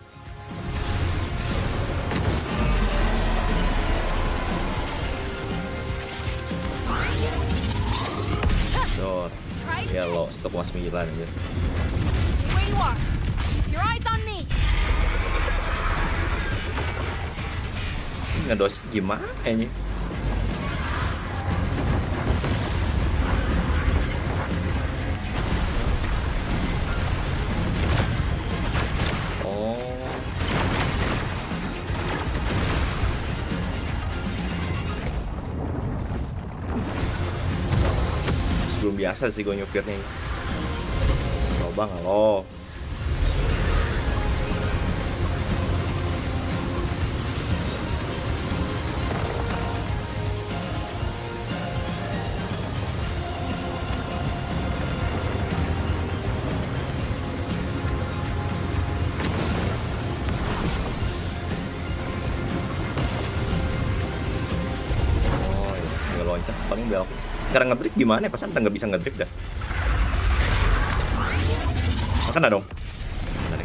Speaker 3: Dor. Ya lo, stop 9 anjir.
Speaker 20: Where you are. Your eyes on me.
Speaker 3: Ngedos gimana ini? Belum biasa sih gue nyupirnya. Coba nggak lo? Oh, ya loncat paling belok. Cara ngedrift gimana? Pasan nggak bisa ngedrift dah. Makan dong. Tarik.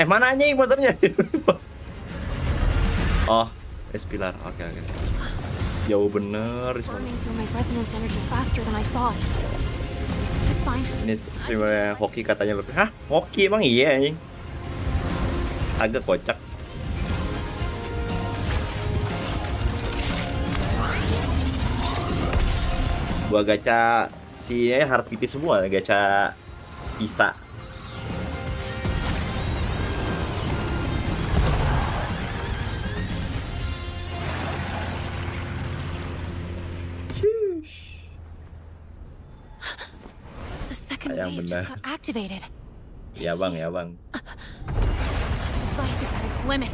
Speaker 3: Mana anjing motornya? Oh, es pilar. Oke. Jauh bener. Ini sebenarnya hoki katanya lebih. Hah? Hoki emang iya anjing. Agak kocak. Gua gacha si hard PT semua, gacha bisa. Yang benar. Ya bang.
Speaker 20: Device is at its limit.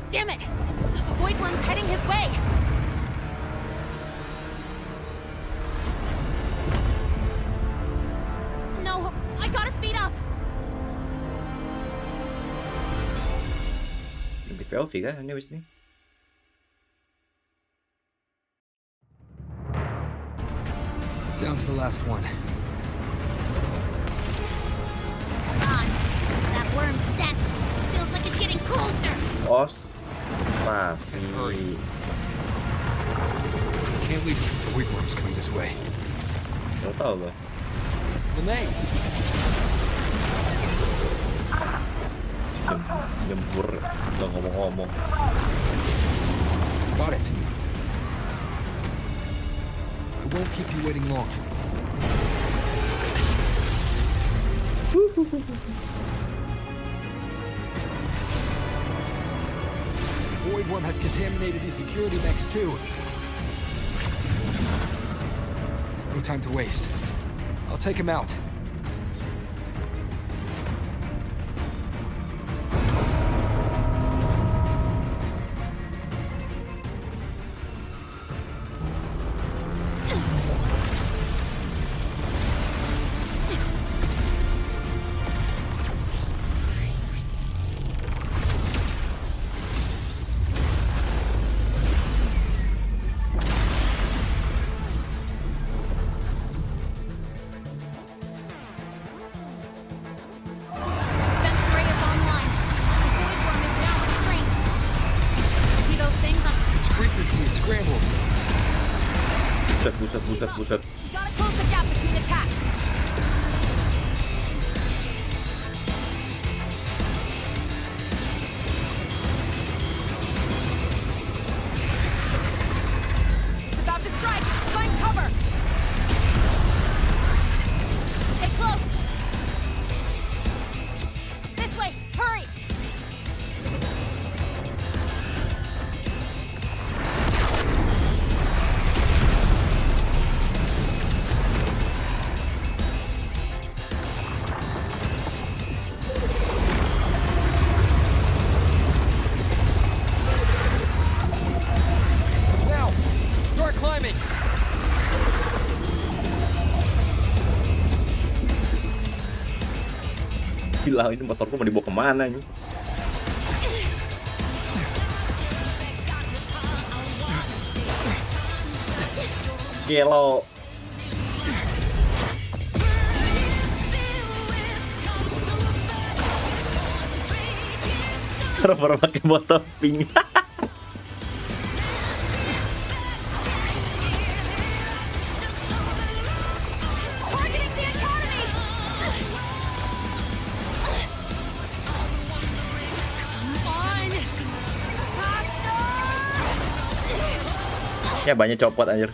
Speaker 20: Damn it! The void worm's heading his way. No, I gotta speed up.
Speaker 3: Ganti POV kah ini wis nih?
Speaker 11: Down to the last one.
Speaker 12: That worm's set. Feels like it's getting closer.
Speaker 3: Pasti.
Speaker 11: Can't leave the weak worms coming this way.
Speaker 3: Gak tau loh. Jempur, udah ngomong-ngomong.
Speaker 11: Got it. I won't keep you waiting long. Void worm has contaminated these security mechs too. No time to waste. I'll take him out. scrambled.
Speaker 3: Buset.
Speaker 20: You gotta close the gap between attacks. It's about to strike. Find cover. Stay close. This way. Hurry.
Speaker 9: Now, start climbing.
Speaker 3: Gila, ini motorku mau dibawa kemana nih? Gelo. Baru pakai motor pink.
Speaker 20: Targeting the academy. Come on.
Speaker 3: Ya banyak copot anjir.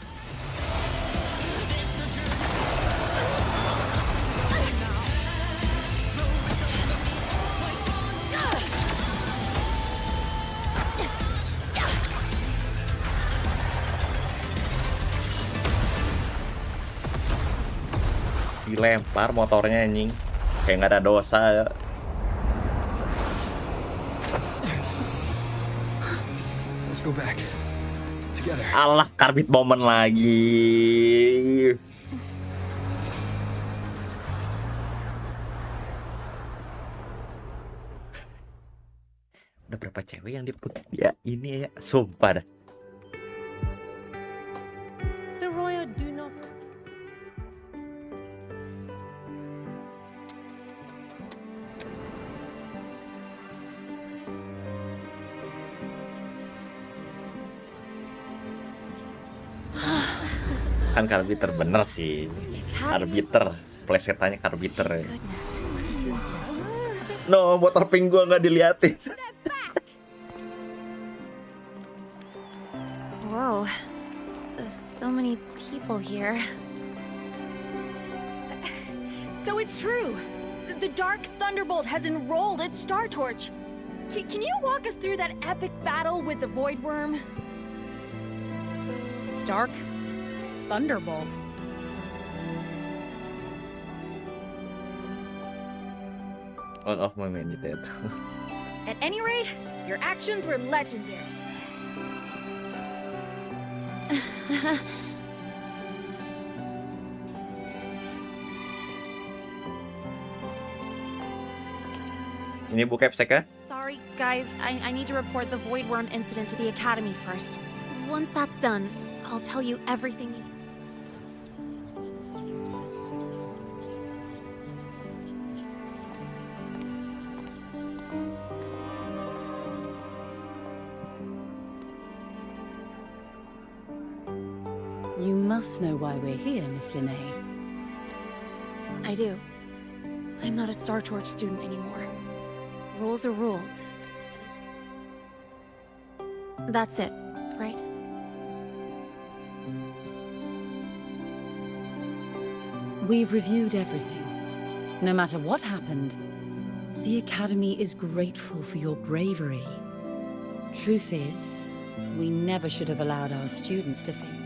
Speaker 3: Dilempar motornya anjing. Kayak nggak ada dosa ya.
Speaker 11: Let's go back. Together.
Speaker 3: Alah, karbit momen lagi. Udah berapa cewek yang diput ya ini ya, sumpah dah.
Speaker 20: The royal do not.
Speaker 3: Kan karbiter bener sih. Karbiter, plesetannya karbiter. No, motor pink gua nggak diliatin.
Speaker 15: Whoa. There's so many people here.
Speaker 8: So it's true. The Dark Thunderbolt has enrolled at Star Torch. Can you walk us through that epic battle with the Void Worm?
Speaker 20: Dark Thunderbolt.
Speaker 3: On off my menu tab.
Speaker 8: At any rate, your actions were legendary.
Speaker 3: Ini Bu Capsek ya?
Speaker 20: Sorry, guys. I need to report the Void Worm incident to the Academy first. Once that's done, I'll tell you everything.
Speaker 5: You must know why we're here, Miss Linnae.
Speaker 20: I do. I'm not a Star Torch student anymore. Rules are rules. That's it, right?
Speaker 5: We've reviewed everything. No matter what happened, the Academy is grateful for your bravery. Truth is, we never should have allowed our students to face.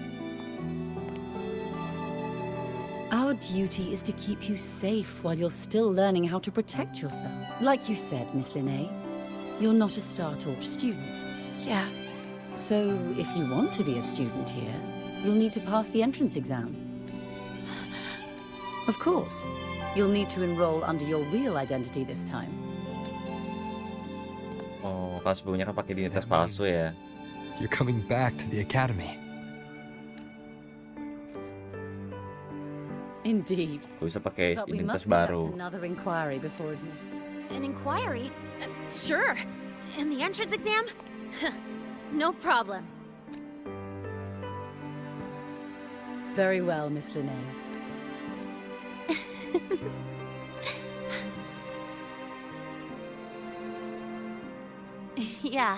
Speaker 5: Our duty is to keep you safe while you're still learning how to protect yourself. Like you said, Miss Linnae, you're not a Star Torch student.
Speaker 20: Yeah.
Speaker 5: So, if you want to be a student here, you'll need to pass the entrance exam. Of course, you'll need to enroll under your real identity this time.
Speaker 3: Oh, kalau sebelumnya kan pakai identitas palsu ya.
Speaker 11: You're coming back to the academy.
Speaker 5: Indeed.
Speaker 3: Gue bisa pakai
Speaker 5: But we
Speaker 3: identitas
Speaker 5: must
Speaker 3: baru.
Speaker 5: conduct another inquiry before admission.
Speaker 20: An inquiry? Sure. And the entrance exam? No problem.
Speaker 5: Very well, Miss Linnae.
Speaker 6: Yeah.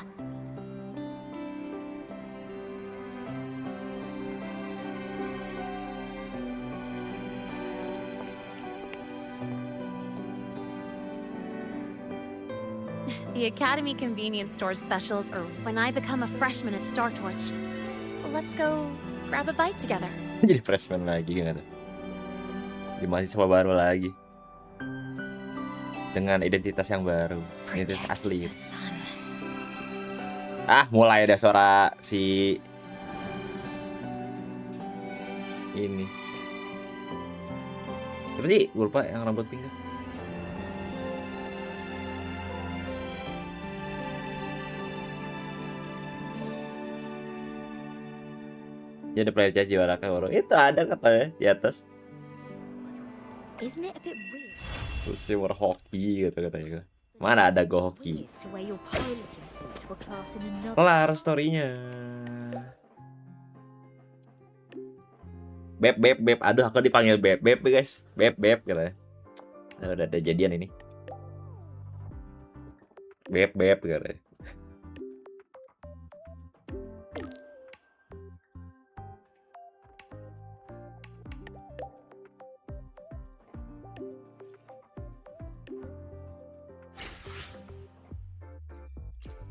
Speaker 6: The Academy convenience store specials are when I become a freshman at Star Torch. Let's go grab a bite together.
Speaker 3: Jadi freshman lagi kan? Di mahasiswa baru lagi. Dengan identitas yang baru, identitas asli. Ah, mulai ada suara si ini. Apa sih? Gue lupa yang rambut pink. Jadi player caci waraka baru. Itu ada katanya di atas.
Speaker 12: Isn't it a bit weird?
Speaker 3: Terus streamer hoki gitu katanya. Mana ada go hoki?
Speaker 12: To wear your piloting suit to a class in another.
Speaker 3: Kelar story-nya. Beb. Aduh, aku dipanggil beb guys. Beb katanya. Udah ada jadian ini. Beb katanya.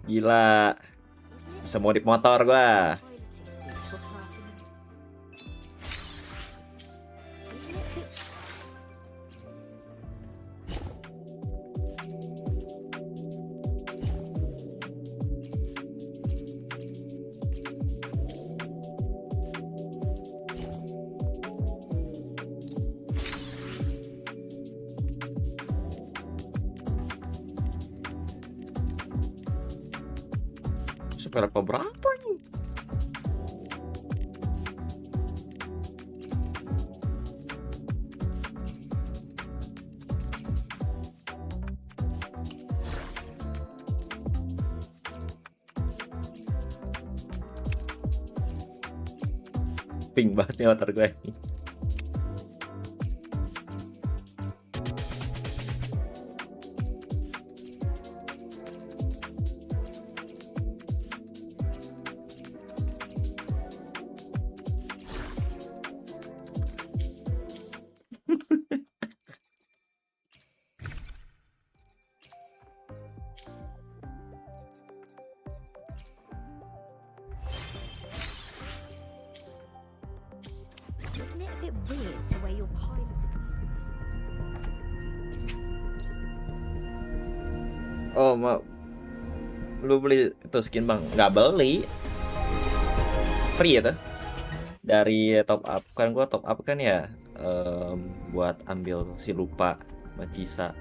Speaker 3: Gila. Bisa modif motor gua. Berapa nih? Pink banget nih motor gue ini.
Speaker 12: Isn't it a bit weird to wear your pilot?
Speaker 3: Oh, mau lu beli itu skin bang? Nggak beli, free ya tuh dari top up kan. Gua top up kan ya buat ambil si lupa Macisa.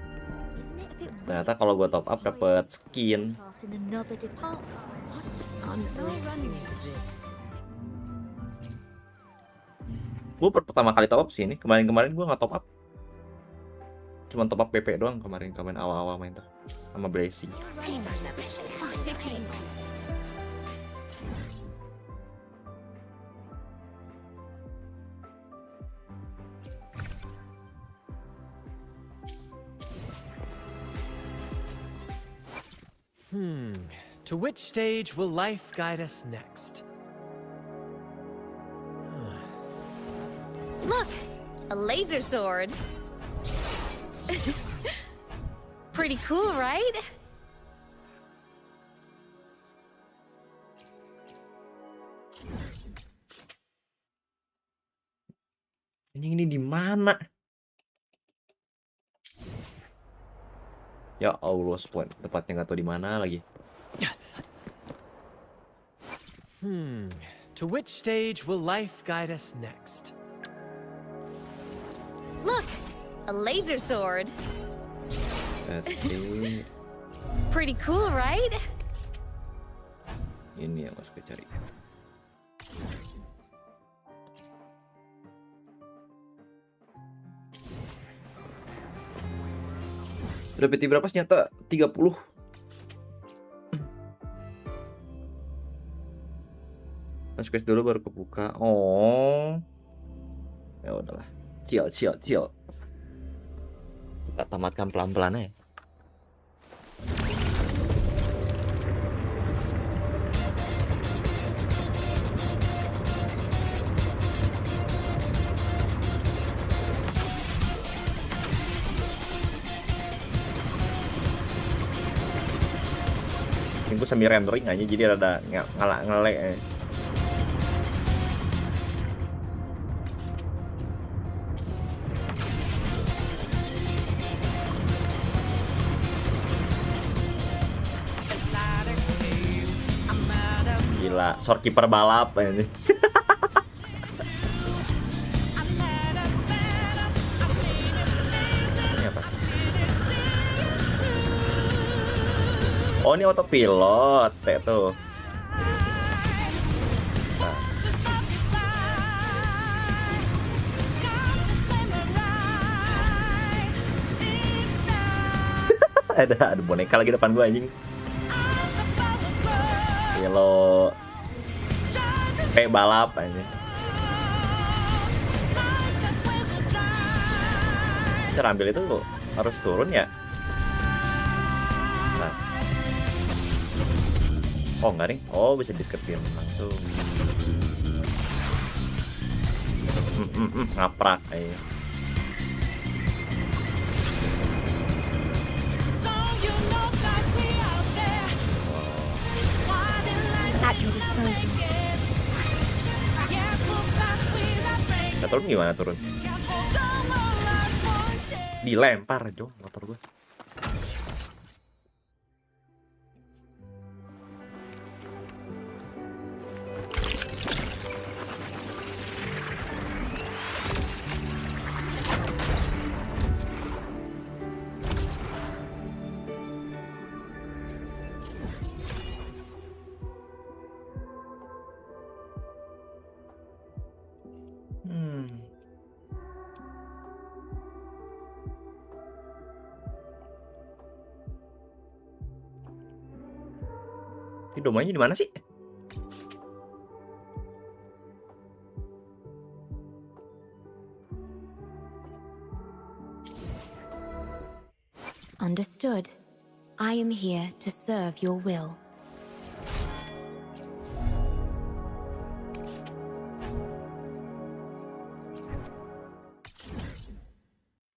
Speaker 3: Ternyata kalau gua top up dapet skin.
Speaker 12: Class in another department.
Speaker 3: Gue pertama kali top up sih ini. Kemarin gue nggak top up. Cuman top up PP doang kemarin awal-awal main tuh sama Blazy.
Speaker 10: To which stage will life guide us next?
Speaker 15: Look! A laser sword! Pretty cool, right?
Speaker 3: Ini di mana? Ya Allah, spawn tepatnya nggak tahu di mana lagi.
Speaker 10: To which stage will life guide us next?
Speaker 15: Look! A laser sword! Pretty cool, right?
Speaker 3: Ini yang harus gue cari. Udah PT berapa sih? Nyata 30. Mas quest dulu baru kebuka. Oh. Ya udahlah, chill. Kita tamatkan pelan-pelan aja. Ini gue semi rendering aja, jadi rada ngelek ya. Gila, shortkeeper balap ini. Ini apa? Oh, ini autopilot, tuh. Nah. ada boneka lagi depan gua anjing. Lo kayak balap aja. Cara ambil itu harus turun ya. Nah. Oh enggak nih. Oh bisa deketin langsung. Ngaprak aja.
Speaker 14: At your disposal.
Speaker 3: Kita turun gimana turun? Dilempar Jo motor gue. Ini domanya di mana sih?
Speaker 14: Understood. I am here to serve your will.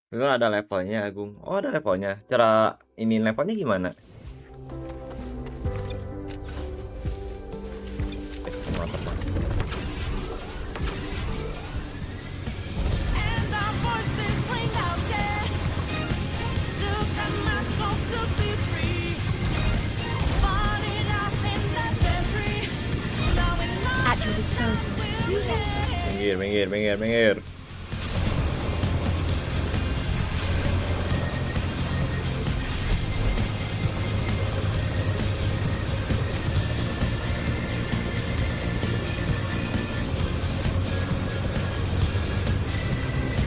Speaker 3: Itu ada levelnya, Agung. Oh, ada levelnya. Cara ini levelnya gimana?
Speaker 14: At your disposal.
Speaker 3: Minggir.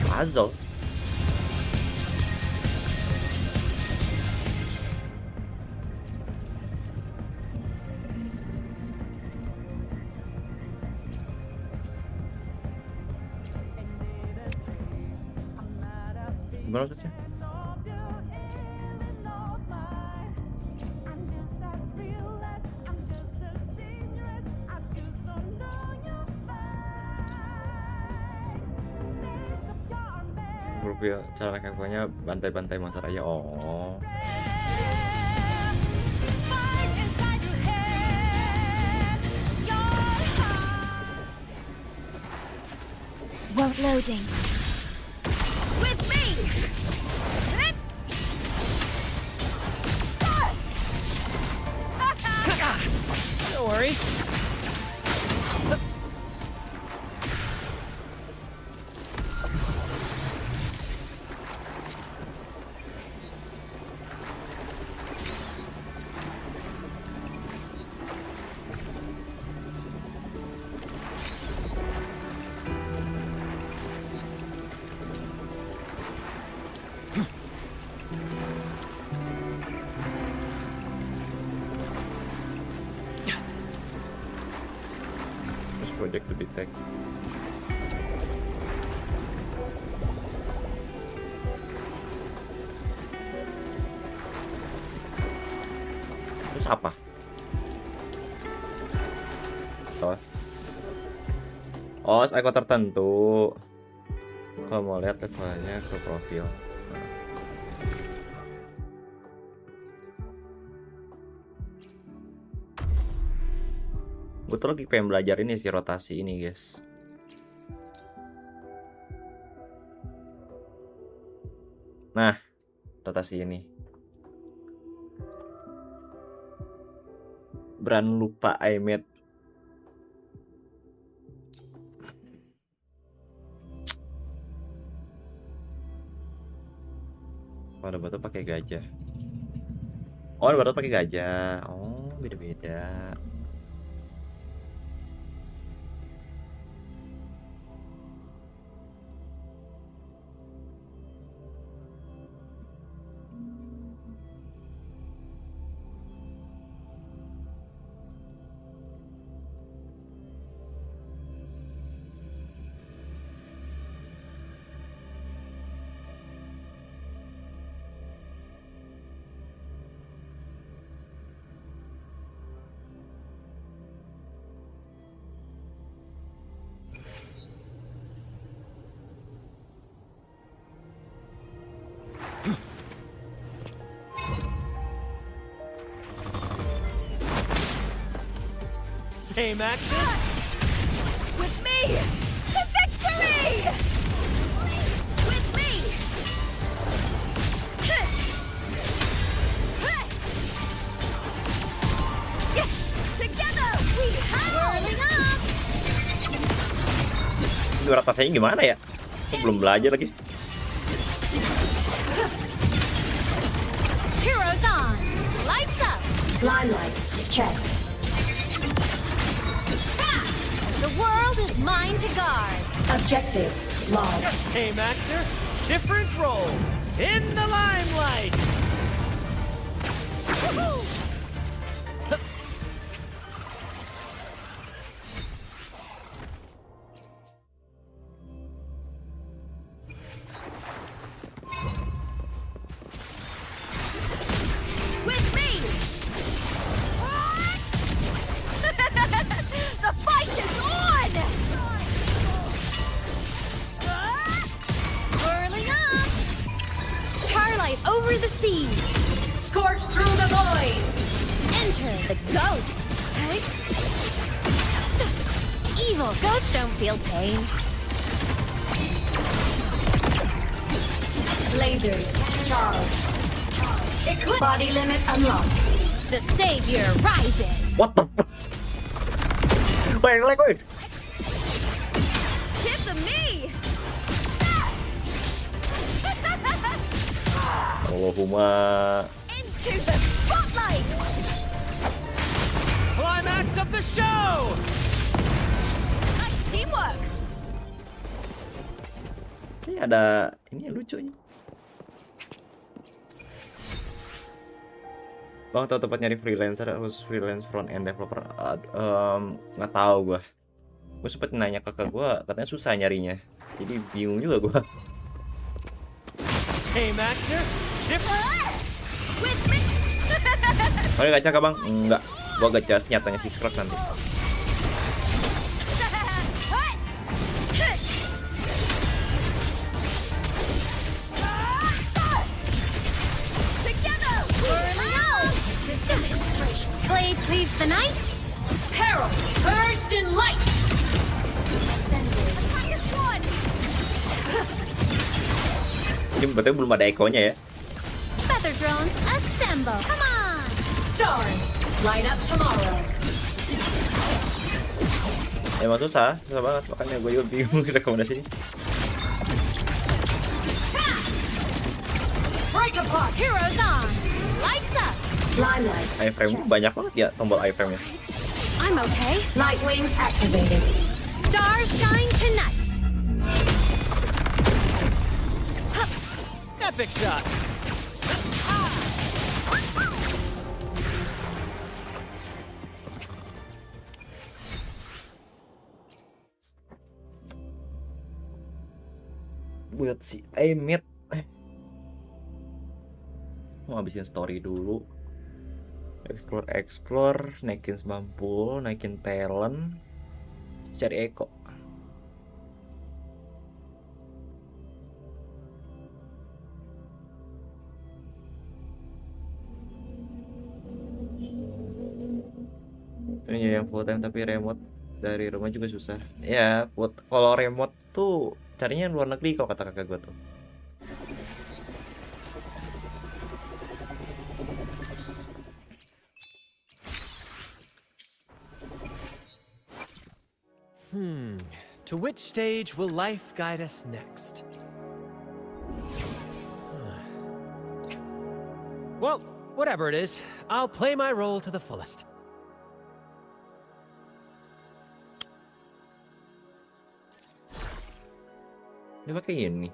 Speaker 3: Puzzle. Gimana maksudnya? Grup ya, cara kampanye bantai-bantai masa raya. Oh.
Speaker 14: World loading.
Speaker 8: With me!
Speaker 10: No worries.
Speaker 3: Project to detect. Apa? Oh, icon tertentu. Kalau mau lihat levelnya ke profil. Gue tuh lagi pengen belajar ini sih, rotasi ini guys. Nah, rotasi ini. Brand lupa iMate. Oh, ada batu pakai gajah. Oh, ada batu pakai gajah. Oh, beda-beda.
Speaker 10: Same action.
Speaker 8: With me, to victory! With me! Together we whirling up!
Speaker 3: Itu rotasinya gimana ya? Aku belum belajar lagi.
Speaker 6: Heroes on! Lights up!
Speaker 15: Line lights checked.
Speaker 6: The world is mine to guard.
Speaker 15: Objective logged.
Speaker 10: Same actor, different role. In the limelight.
Speaker 6: Woohoo!
Speaker 8: With me! The fight is on!
Speaker 6: Whirling up! Starlight over the seas.
Speaker 15: Scorch through the void.
Speaker 6: Enter the ghost. Evil ghosts don't feel pain.
Speaker 15: Lasers charged. Equip. Body limit unlocked.
Speaker 6: The savior rises.
Speaker 3: What the fuck? Wait.
Speaker 8: Kiss of me!
Speaker 3: Allahumma.
Speaker 8: Into the spotlight!
Speaker 10: Climax of the show.
Speaker 8: Nice teamwork!
Speaker 3: Ini ada ini lucunya. Bang, tahu tempat nyari freelancer, harus freelance front end developer? Nggak tahu gua. Gue sempet nanya kakak gua, katanya susah nyarinya. Jadi bingung juga gua.
Speaker 10: Same actor, different.
Speaker 8: With me!
Speaker 3: Oke, gacha kah bang? Enggak. Gua gacha senjatanya si Scrub nanti.
Speaker 6: Blade cleaves the night.
Speaker 15: Peril burst in light.
Speaker 3: Ini berarti belum ada ekonya ya.
Speaker 6: Feather drones assemble. Come on.
Speaker 15: Stars light up tomorrow.
Speaker 3: Emang susah banget, makanya gue juga bingung rekomendasinya.
Speaker 6: Break apart. Heroes on. Lights up.
Speaker 3: Iframe banyak banget ya tombol iframe-nya.
Speaker 6: I'm okay.
Speaker 15: Light wings activated.
Speaker 6: Stars shine tonight.
Speaker 10: Epic shot.
Speaker 3: Buat si Amit. Mau habisin story dulu. Explore, naikin semampu, naikin talent, cari Eko. Ini yang full time tapi remote dari rumah juga susah. Ya, kalau remote tuh carinya luar negeri kalau kata kakak gue tuh.
Speaker 10: To which stage will life guide us next? Well, whatever it is, I'll play my role to the fullest.
Speaker 3: Dia pakai ini.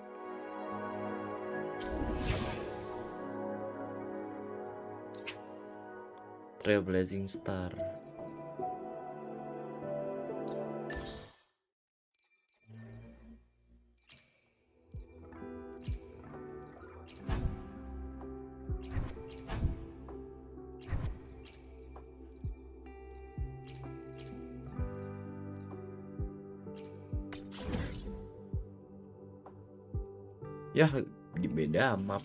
Speaker 3: Trailblazing Star. Ya, di beda map.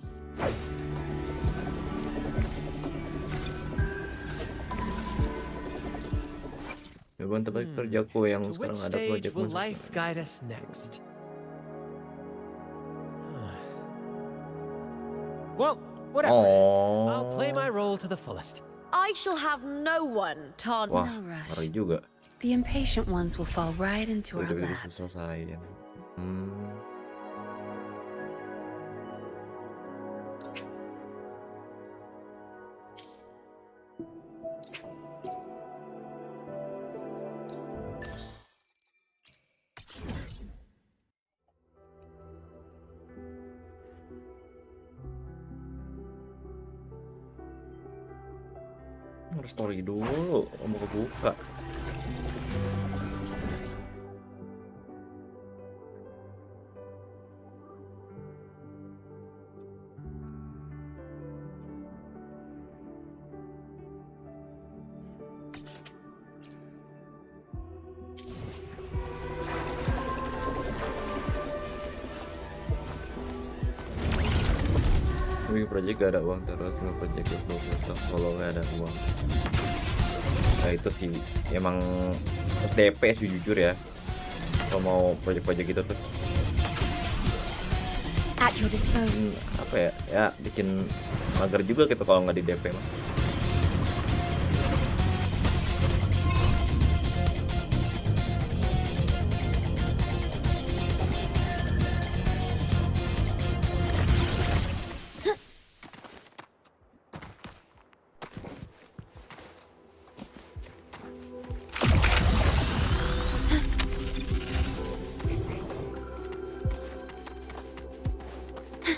Speaker 3: Beban tempat kerjaku yang sekarang ada project
Speaker 10: will life guide us next? Well, whatever it is, I'll play my role to the fullest.
Speaker 8: I shall have no one taunt.
Speaker 3: Wah, ngeri juga.
Speaker 20: The impatient ones will fall right into our
Speaker 3: Udah
Speaker 20: lap.
Speaker 3: selesai. Harus story dulu, mau kebuka. Ini project gak ada uang terus, nggak project kalau nggak ada uang. Nah itu sih emang SDP sih jujur ya, kalau mau project-project gitu tuh.
Speaker 14: At your disposal.
Speaker 3: Apa ya bikin mager juga gitu kalau nggak di DP mah.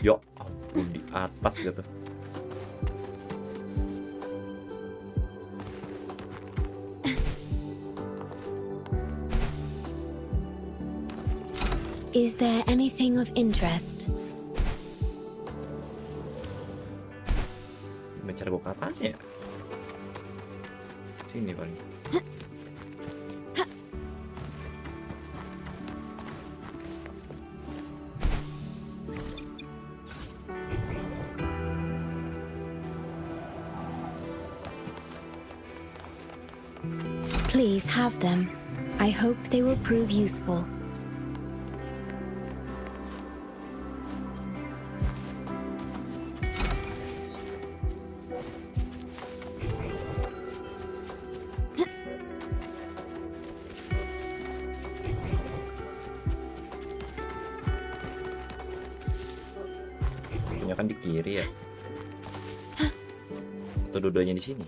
Speaker 3: Yo, ampun di atas gitu.
Speaker 14: Is there anything of interest?
Speaker 3: Gimana cara gue ke atasnya ya? Sini paling.
Speaker 14: Please have them. I hope they will prove useful.
Speaker 3: Punya kan di kiri ya. Atau dua-duanya di sini.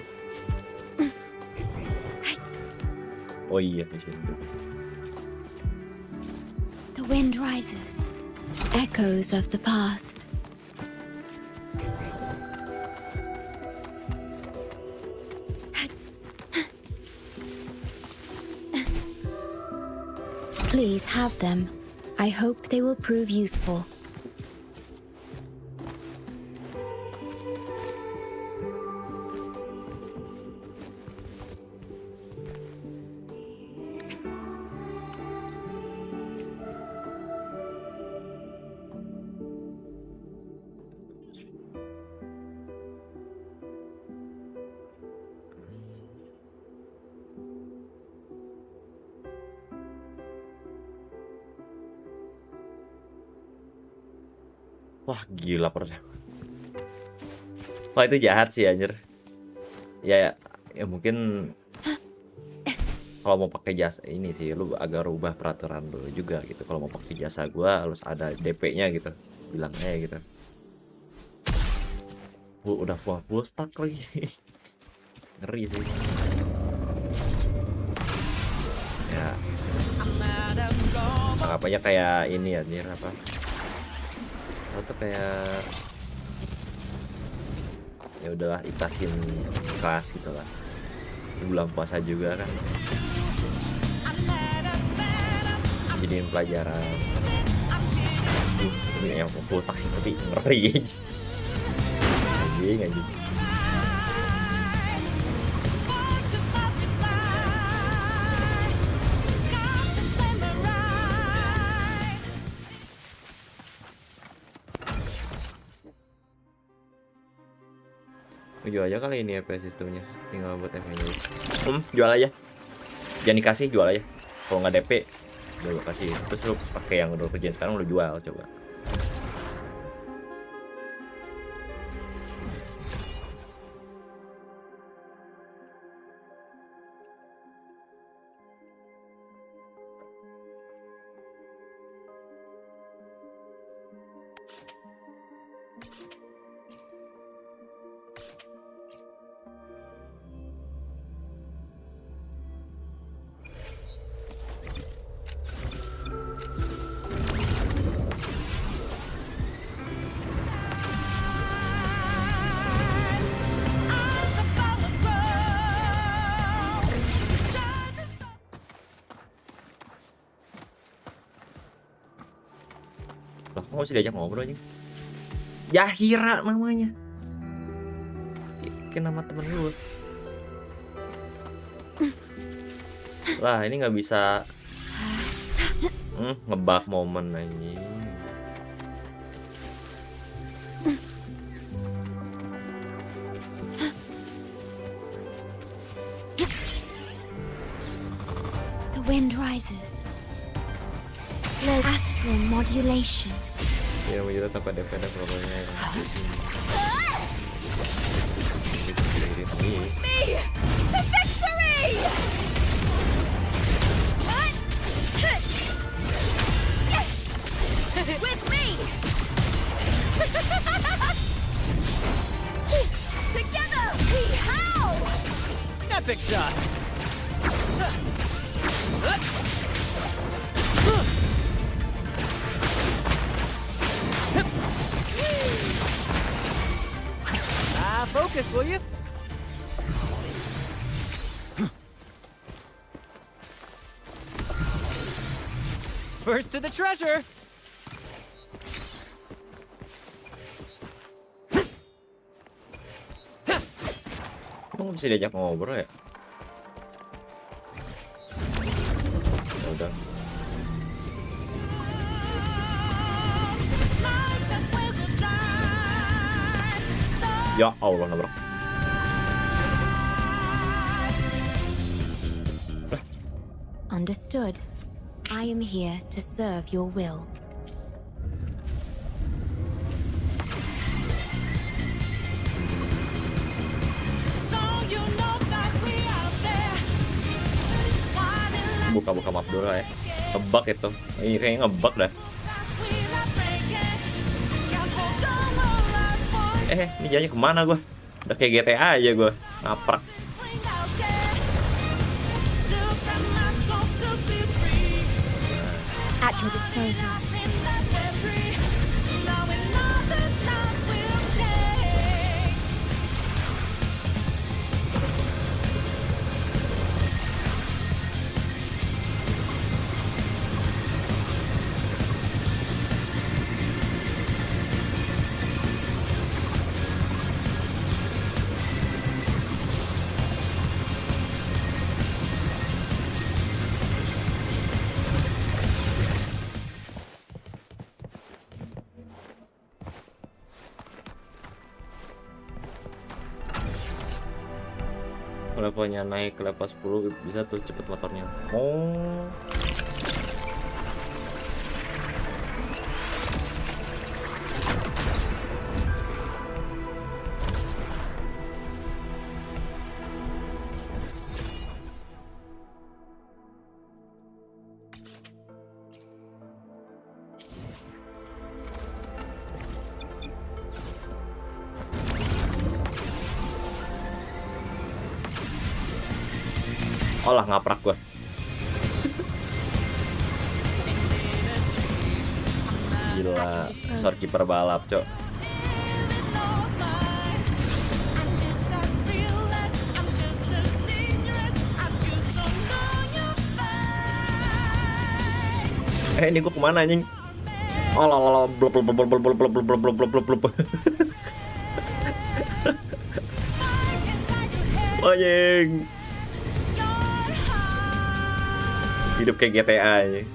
Speaker 3: Oh iya di sini.
Speaker 14: The wind rises. Echoes of the past. Please have them. I hope they will prove useful.
Speaker 3: Wah gila proses. Wah itu jahat sih anjir. Ya mungkin kalau mau pakai jasa ini sih lu agak rubah peraturan dulu juga gitu. Kalau mau pakai jasa gua harus ada DP-nya gitu, bilangnya gitu. Udah full stack lagi. Ngeri sih. Ya. Anggap kayak ini ya, nih apa? Atau kayak ya udahlah ikhlasin kelas gitu lah. Bulan puasa juga kan. Jadiin pelajaran. Ini yang full taksi tapi ngeri. Anjing. Jual aja kali ini apa sistemnya, tinggal buat efeknya. Jual aja, jangan dikasih, jual aja. Kalau nggak DP udah lu kasih, terus lu pakai yang udah kerjaan sekarang lu jual coba. Lah kok masih diajak ngobrol aja? Yahira namanya. Kayak nama temen lu. Lah ini nggak bisa ngebug momen anjing.
Speaker 14: The wind rises. Low astral modulation.
Speaker 3: Ya mau juga tanpa defender pokoknya.
Speaker 8: Me to victory! With me! Together we howl!
Speaker 10: Epic shot! Focus, will you? First to the treasure!
Speaker 3: Kamu bisa diajak ngobrol ya? Ya udah. Ya Allah nabrak.
Speaker 14: Understood. I am here to serve your will.
Speaker 3: Buka-buka map dulu ya. Ngebug itu. Ini kayaknya ngebug dah. Ini jalannya kemana gua? Udah kayak GTA aja gua, ngaprak.
Speaker 14: At your disposal.
Speaker 3: Levelnya naik ke level 10 bisa tuh cepet motornya. Oh. Olah ngaprak gua. Gila, storekeeper balap, cok. Ini gua kemana anjing? Oh, blub. Anjing. Hidup kayak GTA ya.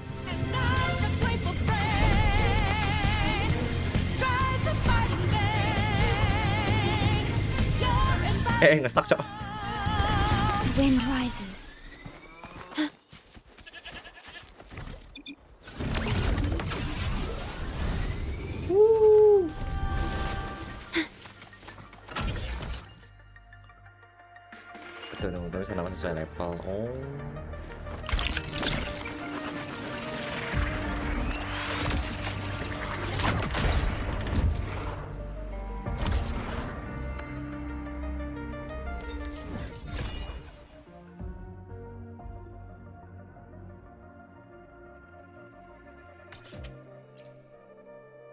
Speaker 3: Nge-stuck, cok.
Speaker 14: Wind rises.
Speaker 3: Betul, mudah-mudahan bisa nambah sesuai level. Oh.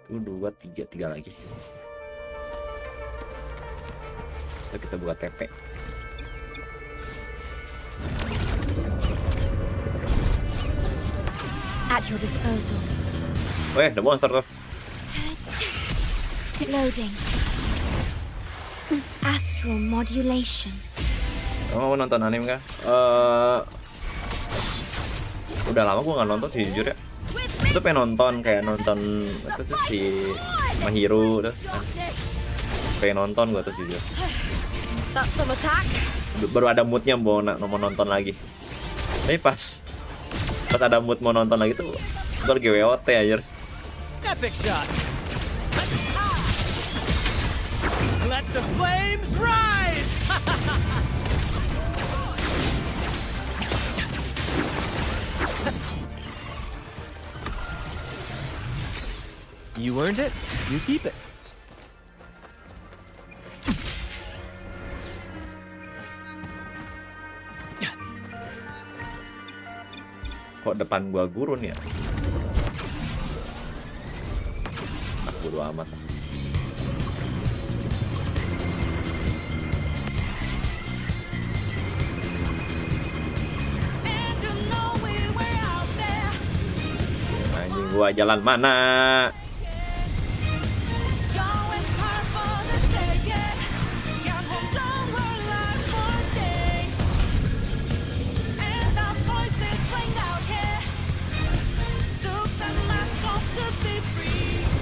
Speaker 3: Itu 2, 3 lagi. Terus kita buat TP.
Speaker 14: At your disposal.
Speaker 3: Weh, ada monster tuh.
Speaker 14: Still loading. Astral modulation.
Speaker 3: Kamu mau nonton anime kah? Udah lama gua nggak nonton sih jujur ya. Itu pengen nonton kayak nonton itu tuh si Mahiro tuh. Pengen nonton gua tuh jujur. Baru ada moodnya mau nonton lagi. Tapi pas ada mood mau nonton lagi tuh gua lagi WOT aja.
Speaker 10: Epic shot. Let the flames rise.
Speaker 9: You earned it, you keep it.
Speaker 3: Kok depan gua gurun ya? Bodo amat. Anjing gua jalan mana?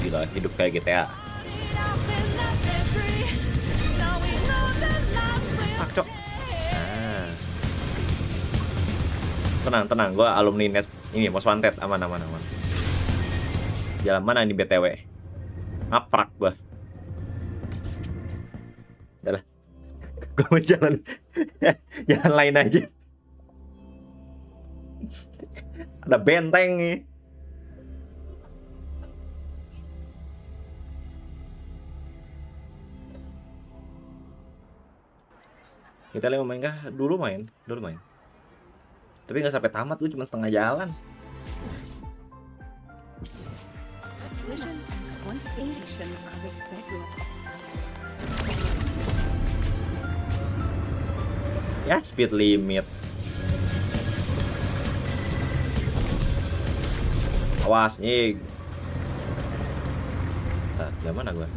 Speaker 3: Gila, hidup kayak GTA. Stuck, cok. Nah. Tenang, gua alumni net ini Most Wanted, aman. Jalan mana ini BTW? Ngaprak gua. Udah lah. Gua mau jalan lain aja. Ada benteng nih. Kita lagi main kah? Dulu main. Tapi nggak sampai tamat, gue cuma setengah jalan. Ya, speed limit. Awas, nih. Nah, yang mana gua?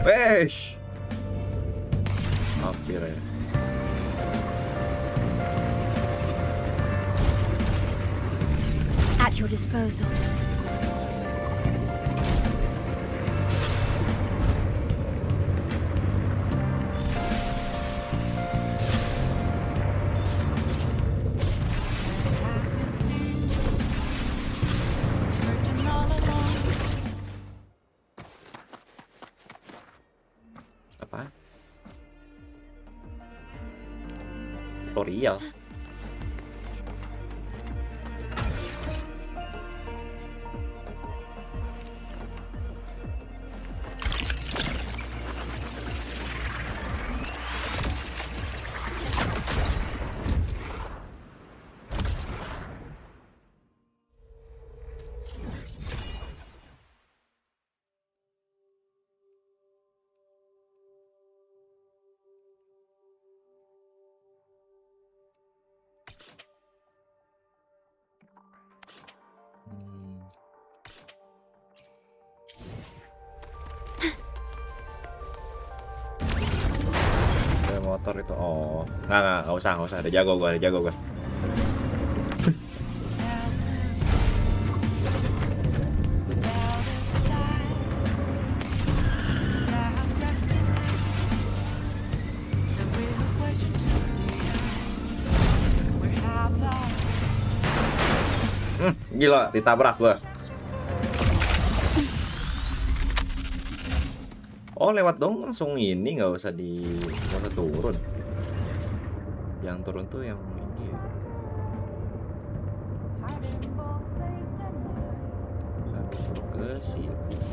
Speaker 3: Wesh. Hampir ya.
Speaker 14: At your disposal.
Speaker 3: Tutorial. motor itu. Oh, nggak usah, ada jago gua. Gila, ditabrak gua. Oh, lewat dong langsung ini, nggak usah turun. Yang turun tuh yang ini ya. Ke situ.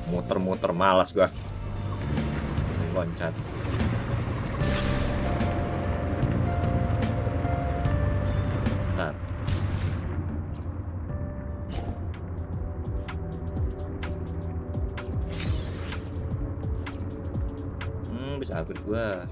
Speaker 3: Muter-muter malas gua. Loncat. Bentar. Bisa upgrade gua.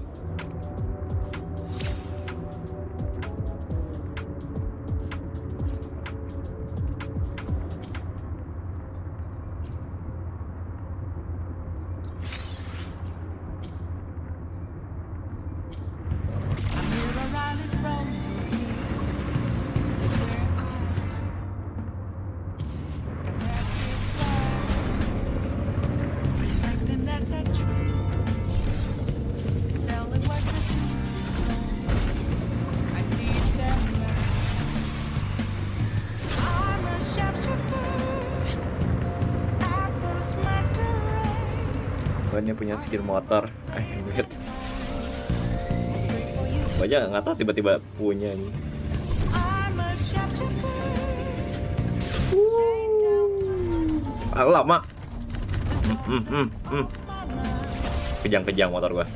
Speaker 3: Ini punya skill motor. Gue aja nggak tahu tiba-tiba punya ini. Lama. Kejang-kejang motor gua.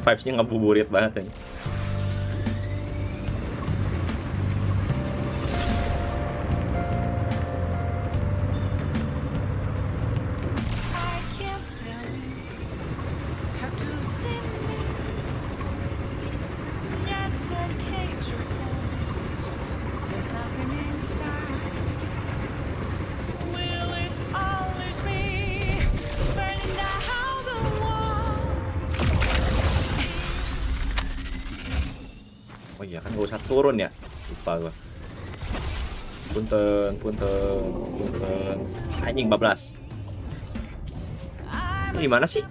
Speaker 3: Vibes-nya ngabuburit banget ini. Oh iya kan gak usah turun ya, lupa gua. Punten. Anjing bablas. Ini gimana sih?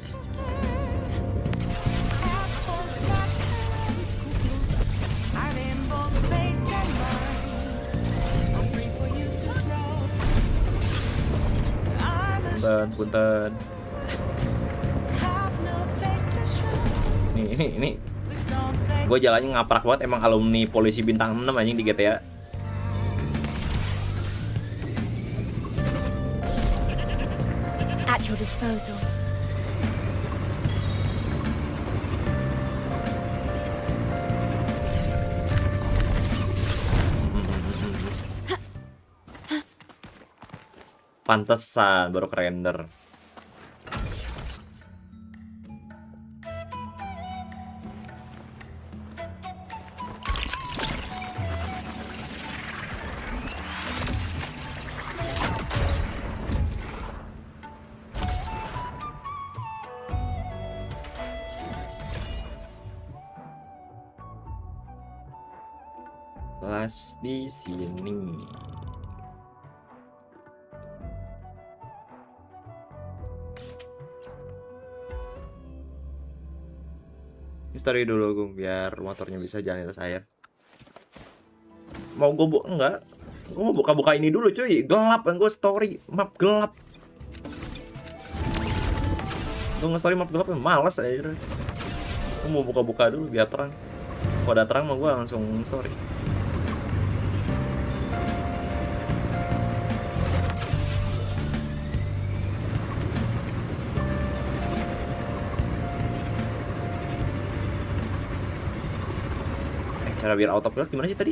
Speaker 3: Punten. Ini. Gue jalannya ngaprak banget, emang alumni polisi bintang 6 anjing di GTA.
Speaker 14: At your disposal.
Speaker 3: Pantesan baru kerender. Kelas di sini. Story dulu gue biar motornya bisa jalan di atas air. Mau gue enggak? Gue mau buka-buka ini dulu cuy. Gelap kan gue story map gelap. Gue nge-story map gelap malas aja. Gue mau buka-buka dulu biar terang. Kalau udah terang mah gue langsung story. Cara biar autopilot gimana sih tadi?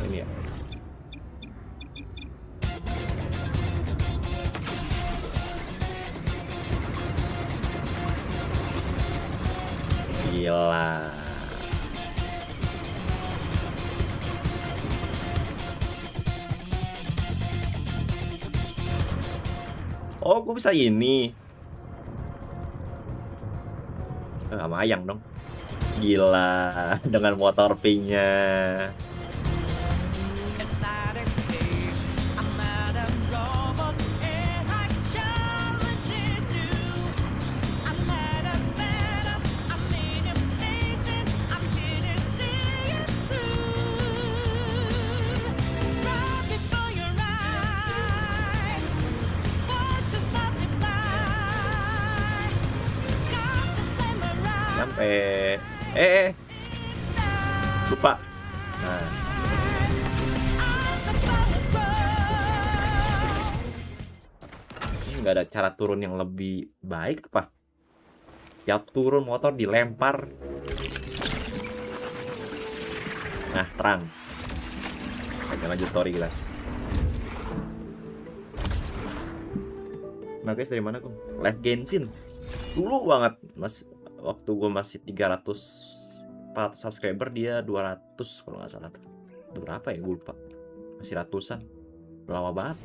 Speaker 3: Ini ya. Gila. Oh, gue bisa ini. Nggak mayang dong. Gila, dengan motor pinknya. Sampai lupa. Nah, ini nggak ada cara turun yang lebih baik apa? Tiap turun motor dilempar. Nah, terang. Oke, lanjut story kita. Nah guys, dari mana Kum? Live Genshin dulu banget, mas. Waktu gue masih 400 subscriber, dia 200 kalau nggak salah. Berapa ya, gue lupa. Masih ratusan. Lama banget.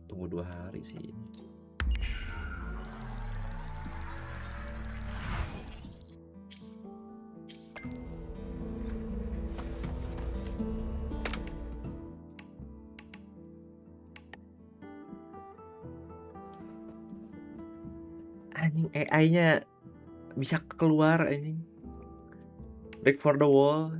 Speaker 3: Tunggu 2 hari sih. Anjing, AI-nya bisa keluar anjing. Break for the wall.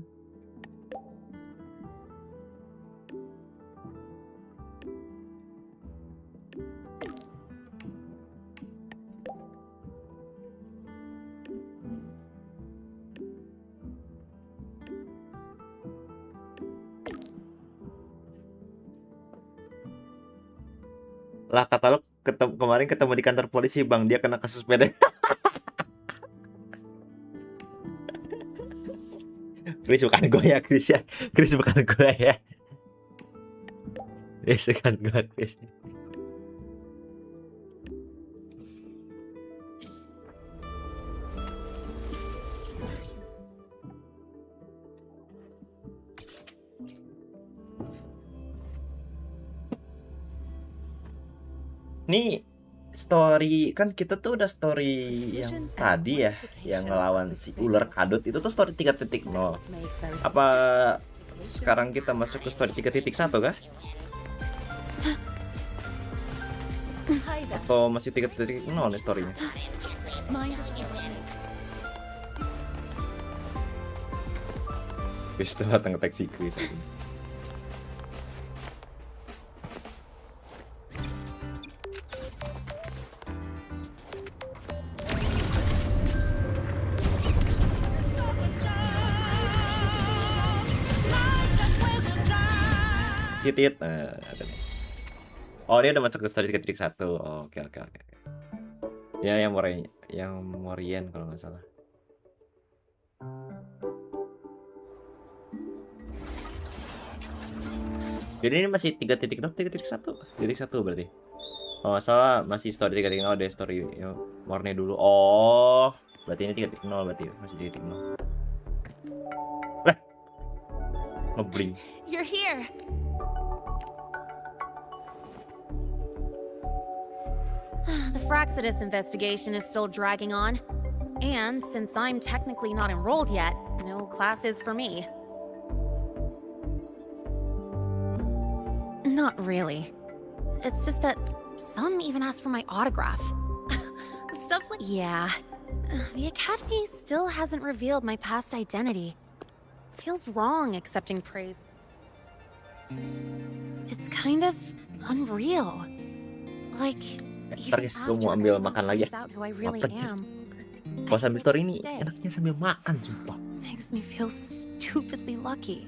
Speaker 3: Lah kata lo kemarin ketemu di kantor polisi bang, dia kena kasus sepeda. Chris bukan gue ya, Chris ya. Chris bukan gue ya. Chris bukan gue, Chris. Nih story kan kita tuh udah story yang tadi ya, yang ngelawan si ular kadut itu tuh story 3.0. Apa sekarang kita masuk ke story 3.1 kah? Atau masih 3.0 nih storynya? Chris tuh datang ke taksi Chris. Titit, ada nih. Oh, dia udah masuk ke story 3.1. Oh, oke. Ya, yang Morian kalau nggak salah. Jadi ini masih 3.1 berarti. Kalau nggak salah masih story 3.0, ada story Morne dulu. Oh, berarti ini 3.0 berarti masih 3.0. Lah, ngebling.
Speaker 20: You're here. The Fraxidus investigation is still dragging on. And since I'm technically not enrolled yet, no classes for me. Not really. It's just that some even ask for my autograph. Stuff like... Yeah. The Academy still hasn't revealed my past identity. Feels wrong accepting praise. It's kind of unreal. Like...
Speaker 3: Ntar guys, gue mau ambil makan lagi ya.
Speaker 20: Who I really am.
Speaker 3: Kalau sambil story ini enaknya sambil makan, sumpah.
Speaker 20: Makes me feel stupidly lucky.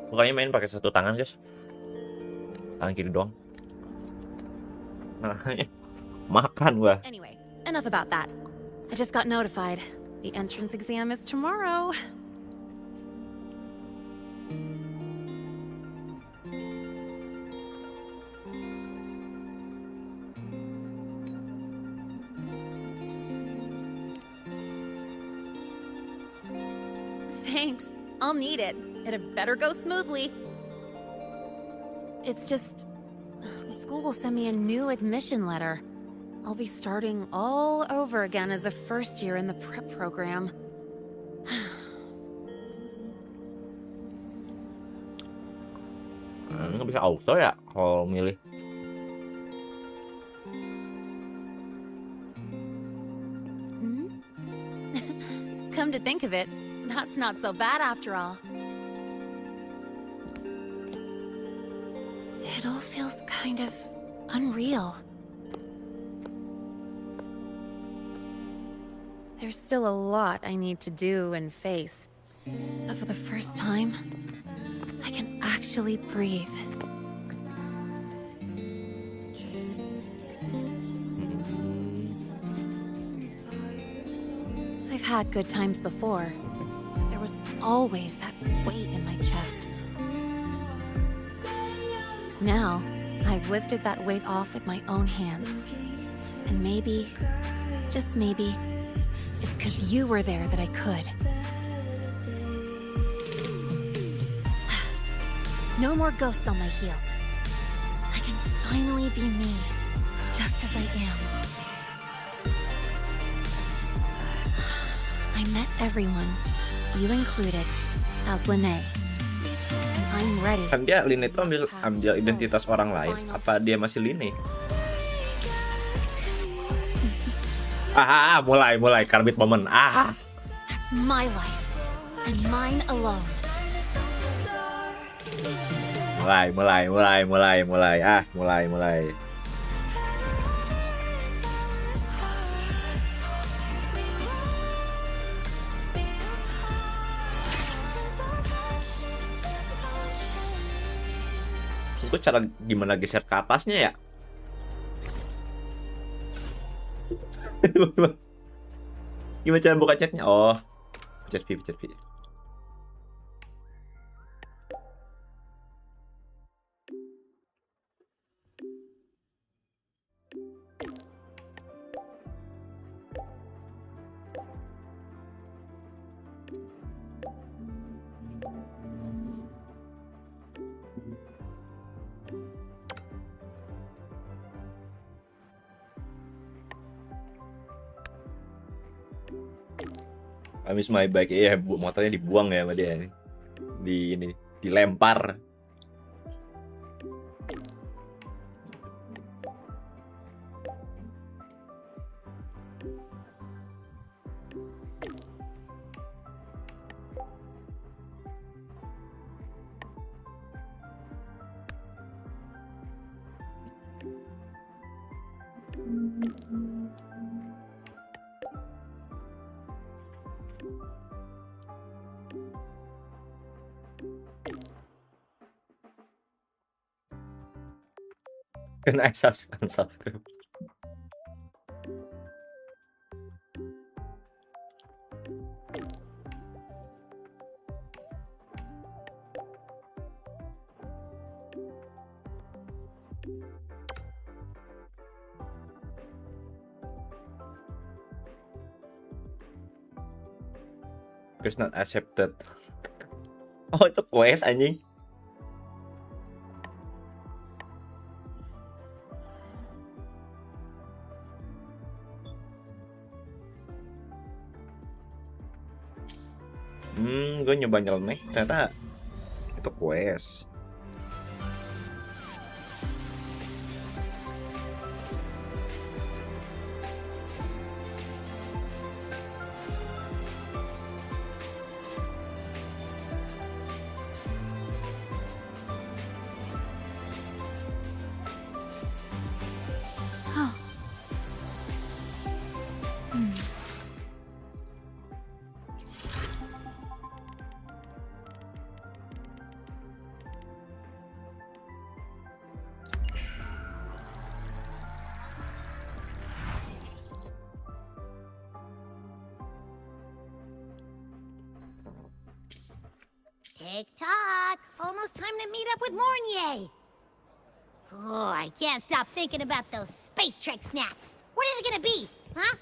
Speaker 3: Pokoknya main pakai satu tangan, guys. Tangan kiri doang. Nah, makan gua.
Speaker 20: Anyway, enough about that. I just got notified. The entrance exam is tomorrow. Thanks. I'll need it. It had better go smoothly. It's just... the school will send me a new admission letter. I'll be starting all over again as a first year in the prep program.
Speaker 3: Ini nggak bisa auto ya kalau milih.
Speaker 20: Come to think of it, that's not so bad after all. It all feels kind of unreal. There's still a lot I need to do and face. But for the first time, I can actually breathe. I've had good times before, but there was always that weight in my chest. Now, I've lifted that weight off with my own hands. And maybe, just maybe, it's because you were there that I could. No more ghosts on my heels. I can finally be me, just as I am. I met everyone, you included, as Lene. I'm ready.
Speaker 3: Kan dia Lene itu ambil identitas orang lain. Apa dia masih Lene? Mulai karbit momen.
Speaker 20: That's my life and mine alone.
Speaker 3: Mulai. Gue cara gimana geser ke atasnya ya? Gimana cara buka chatnya? Oh, pencet V. I miss my bike. Iya, motornya dibuang ya sama dia nih. Dilempar. Kena assassin satu. Quest not accepted. Oh, itu quest anjing. Gue nyoba nyeleneh, ternyata itu quest.
Speaker 12: Tick-tock! Almost time to meet up with Mornier! Oh, I can't stop thinking about those Space Trek snacks! What are they gonna be, huh?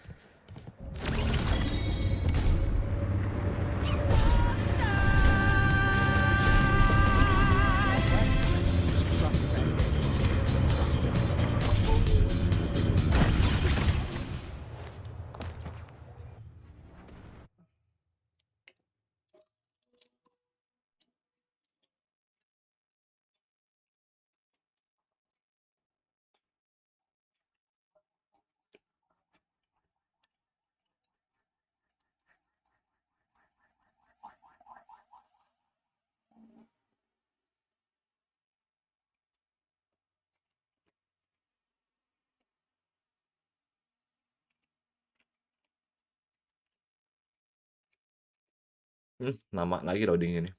Speaker 12: Lama lagi loading ini.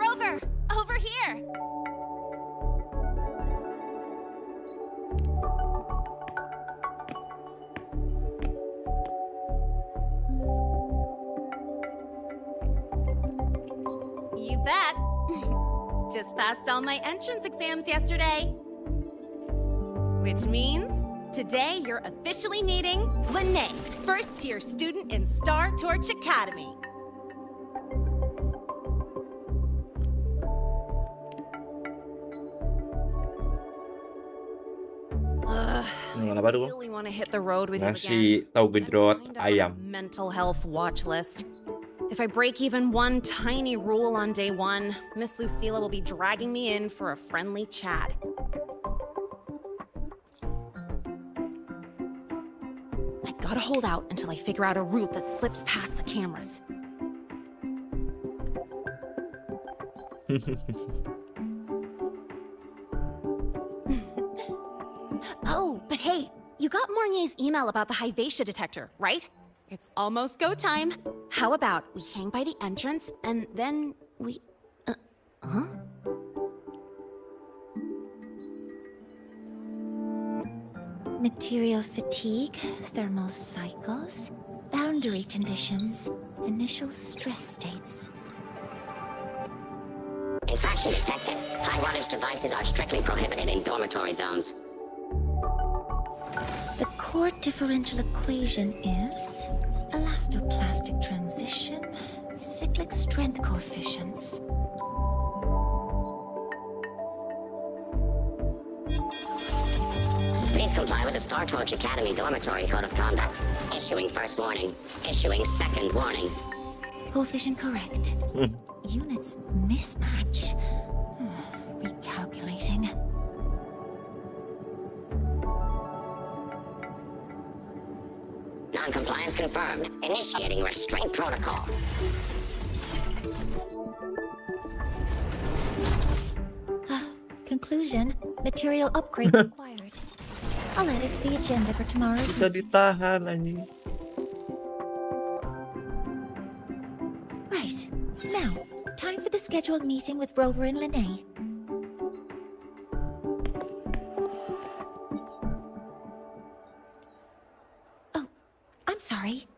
Speaker 20: Rover, over here! You bet. Just passed all my entrance exams yesterday. Which means today you're officially meeting Lene, first-year student in Star Torch Academy.
Speaker 3: Apa tuh?
Speaker 20: Really want to hit the road with you
Speaker 3: Nasi
Speaker 20: again.
Speaker 3: tahu gejrot ayam.
Speaker 20: Mental health watch list. If I break even one tiny rule on day one, Miss Lucila will be dragging me in for a friendly chat. I gotta hold out until I figure out a route that slips past the cameras. Oh, but hey, you got Mornier's email about the Hyvatia detector, right? It's almost go time. How about we hang by the entrance and then we... huh?
Speaker 12: Material fatigue, thermal cycles, boundary conditions, initial stress states.
Speaker 19: Infraction detected. High wattage devices are strictly prohibited in dormitory zones.
Speaker 12: The core differential equation is elastoplastic transition, cyclic strength coefficients.
Speaker 19: Please comply with the Star Torch Academy Dormitory Code of Conduct. Issuing first warning. Issuing second warning.
Speaker 12: Coefficient correct. Units mismatch. Recalculating.
Speaker 19: Non-compliance confirmed. Initiating restraint protocol.
Speaker 12: Conclusion, material upgrade required. I'll add it to the agenda for tomorrow's
Speaker 3: Bisa ditahan anjing.
Speaker 12: Right. Now, time for the scheduled meeting with Rover and Lene. Oh, I'm sorry.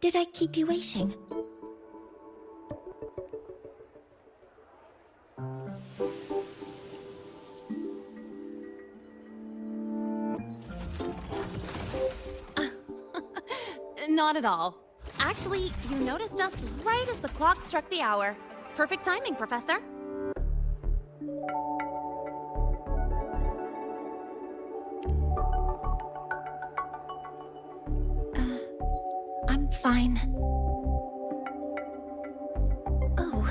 Speaker 12: Did I keep you waiting?
Speaker 20: Not at all. Actually, you noticed us right as the clock struck the hour. Perfect timing, Professor.
Speaker 12: I'm fine. Oh,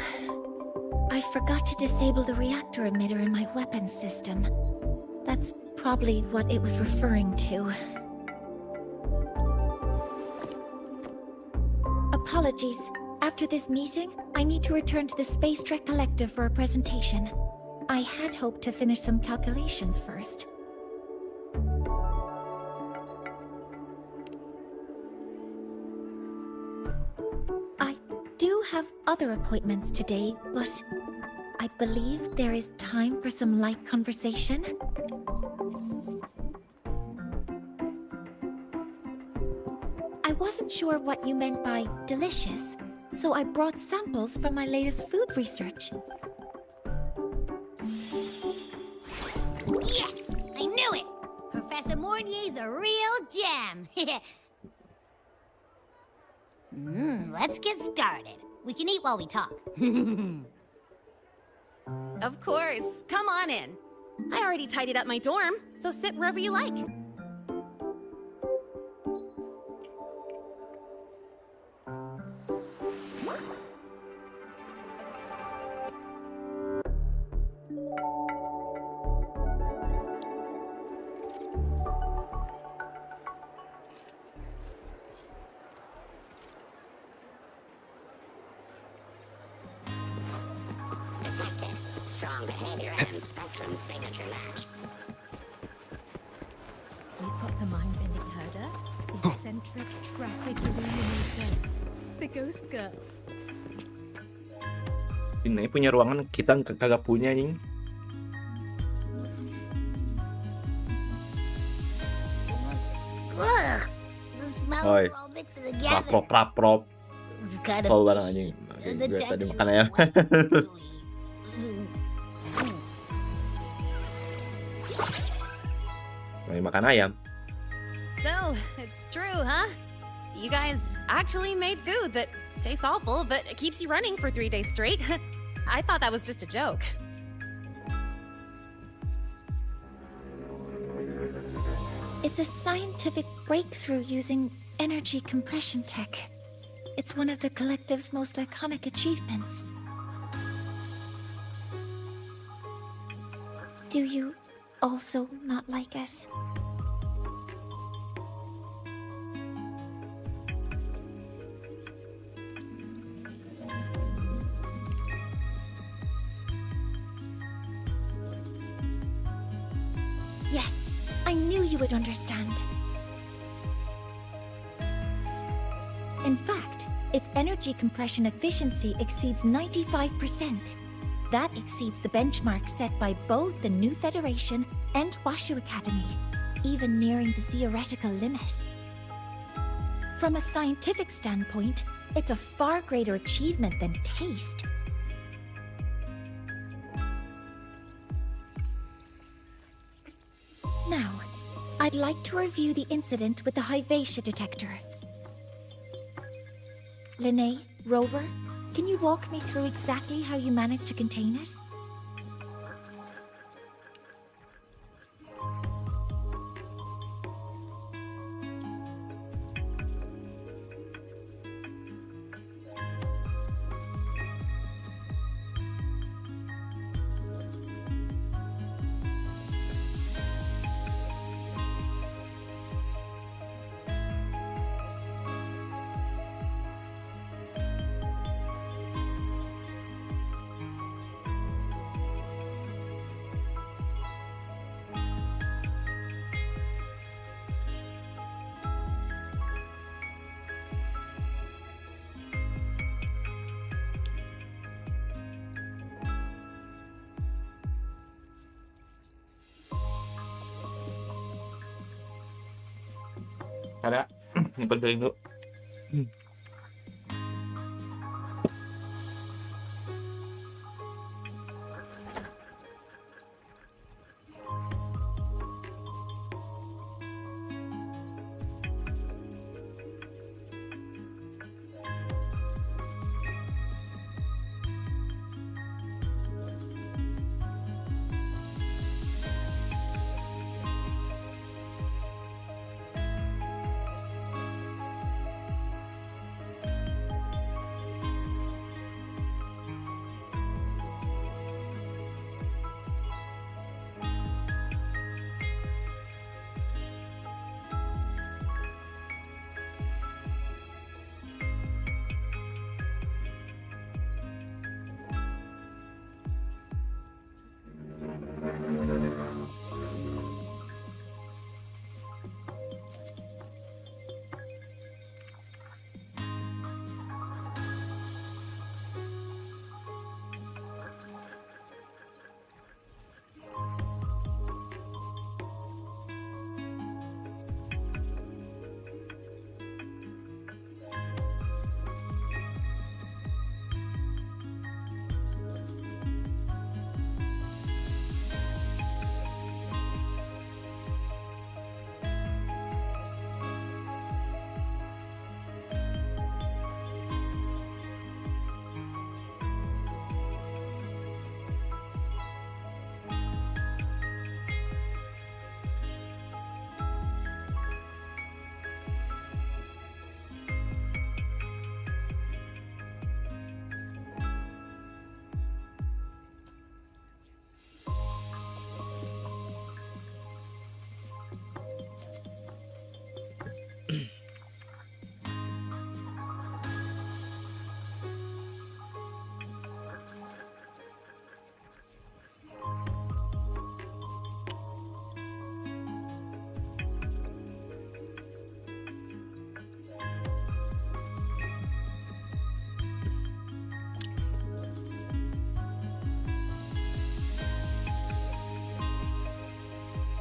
Speaker 12: I forgot to disable the reactor emitter in my weapons system. That's probably what it was referring to. Apologies. After this meeting, I need to return to the Space Trek Collective for a presentation. I had hoped to finish some calculations first. I do have other appointments today, but I believe there is time for some light conversation. I wasn't sure what you meant by delicious, so I brought samples from my latest food research.
Speaker 13: Yes! I knew it! Professor Mornier's a real gem! Let's get started. We can eat while we talk.
Speaker 20: Of course. Come on in. I already tidied up my dorm, so sit wherever you like.
Speaker 19: Detected. Strong behavior and spectrum signature match.
Speaker 24: We've got the mind-bending herder, the eccentric traffic illuminator, the ghost girl.
Speaker 3: Ini punya ruangan kita kagak punya anjing.
Speaker 13: Ugh! The smells
Speaker 3: Oi.
Speaker 13: are all mixed together.
Speaker 3: Raprop.
Speaker 13: It's kind of
Speaker 3: Bau banget
Speaker 13: fishy.
Speaker 3: anjing. Oke,
Speaker 13: The
Speaker 3: gue tadi
Speaker 13: texture
Speaker 3: makan ayam. Lagi makan ayam.
Speaker 20: So, it's true, huh? You guys actually made food that tastes awful, but it keeps you running for 3 days straight. I thought that was just a joke.
Speaker 12: It's a scientific breakthrough using energy compression tech. It's one of the collective's most iconic achievements. Do you also not like it? Yes, I knew you would understand. In fact, its energy compression efficiency exceeds 95%. That exceeds the benchmark set by both the New Federation and Washu Academy. even nearing the theoretical limit. From a scientific standpoint, it's a far greater achievement than taste. Now, I'd like to review the incident with the Hyvatia detector. Linnae, Rover, can you walk me through exactly how you managed to contain it?
Speaker 3: Ada penting dulu.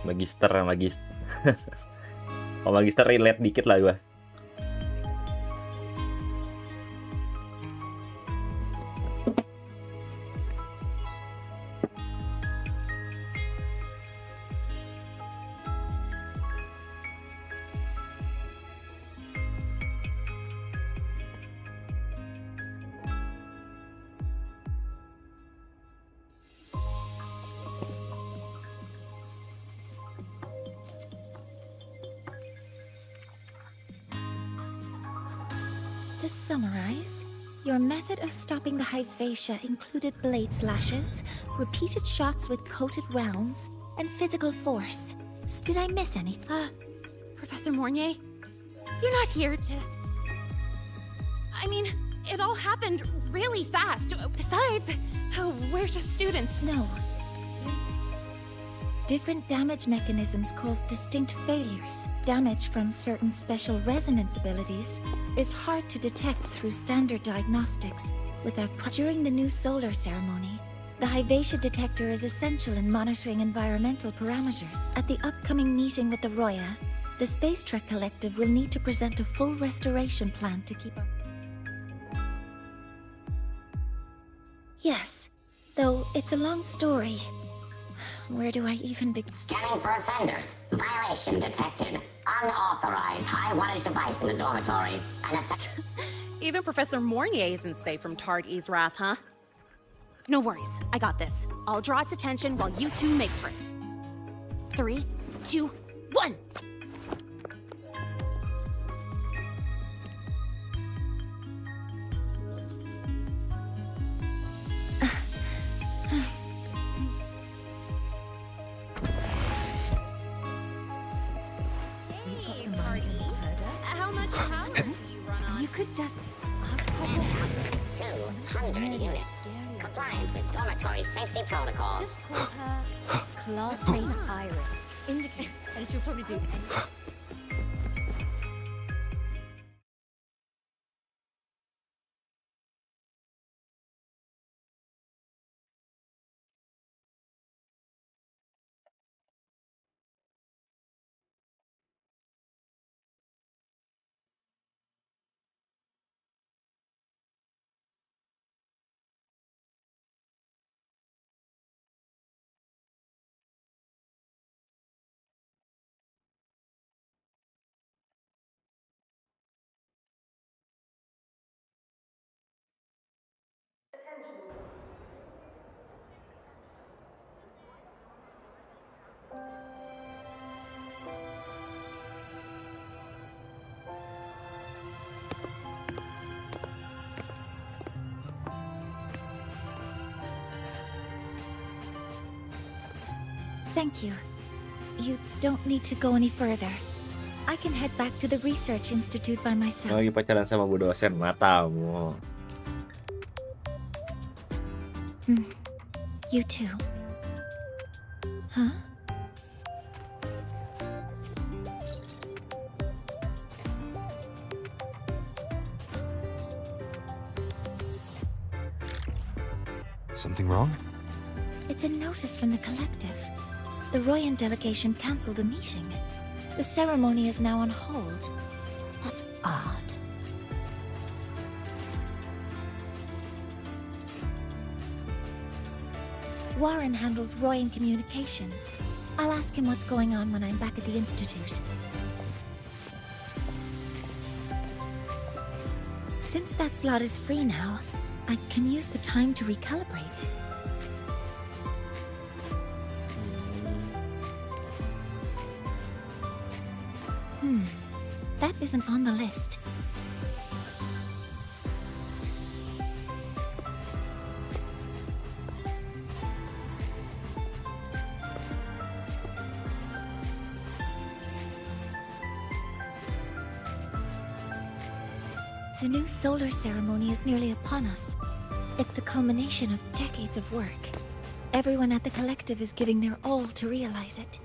Speaker 3: Magister. Oh, magister relate dikit lah gua.
Speaker 12: To summarize, your method of stopping the Hyvatia included blade slashes, repeated shots with coated rounds, and physical force. Did I miss anything?
Speaker 20: Professor Mornier, you're not here to... I mean, it all happened really fast. Besides, we're just students.
Speaker 12: No. Different damage mechanisms cause distinct failures. Damage from certain special resonance abilities is hard to detect through standard diagnostics without... During the new solar ceremony,
Speaker 15: The Hyvatia detector is essential in monitoring environmental parameters. At the upcoming meeting with the Roya, the Space Trek Collective will need to present a full restoration plan to keep our... Yes, though it's a long story. Where do I even begin?
Speaker 19: Scanning for offenders. Violation detected. Unauthorized high wattage device in the dormitory.
Speaker 20: Even Professor Mornier isn't safe from Tard-E's wrath, huh? No worries, I got this. I'll draw its attention while you two make for it. 3, 2, 1! How much power do you run on?
Speaker 15: You could just...
Speaker 19: 200 units. Compliant with dormitory safety protocols.
Speaker 24: Just call her Class Saint Iris. Indicates, and she'll probably do anything.
Speaker 15: Thank you. You don't need to go any further. I can head back to the Research Institute by myself.
Speaker 3: Lagi pacaran sama bu dosen, matamu.
Speaker 15: You too. Huh?
Speaker 11: Something wrong?
Speaker 15: It's a notice from the collective. The Royan delegation cancelled the meeting. The ceremony is now on hold. That's odd. Warren handles Royan communications. I'll ask him what's going on when I'm back at the Institute. Since that slot is free now, I can use the time to recalibrate. That isn't on the list. The new solar ceremony is nearly upon us. It's the culmination of decades of work. Everyone at the collective is giving their all to realize it.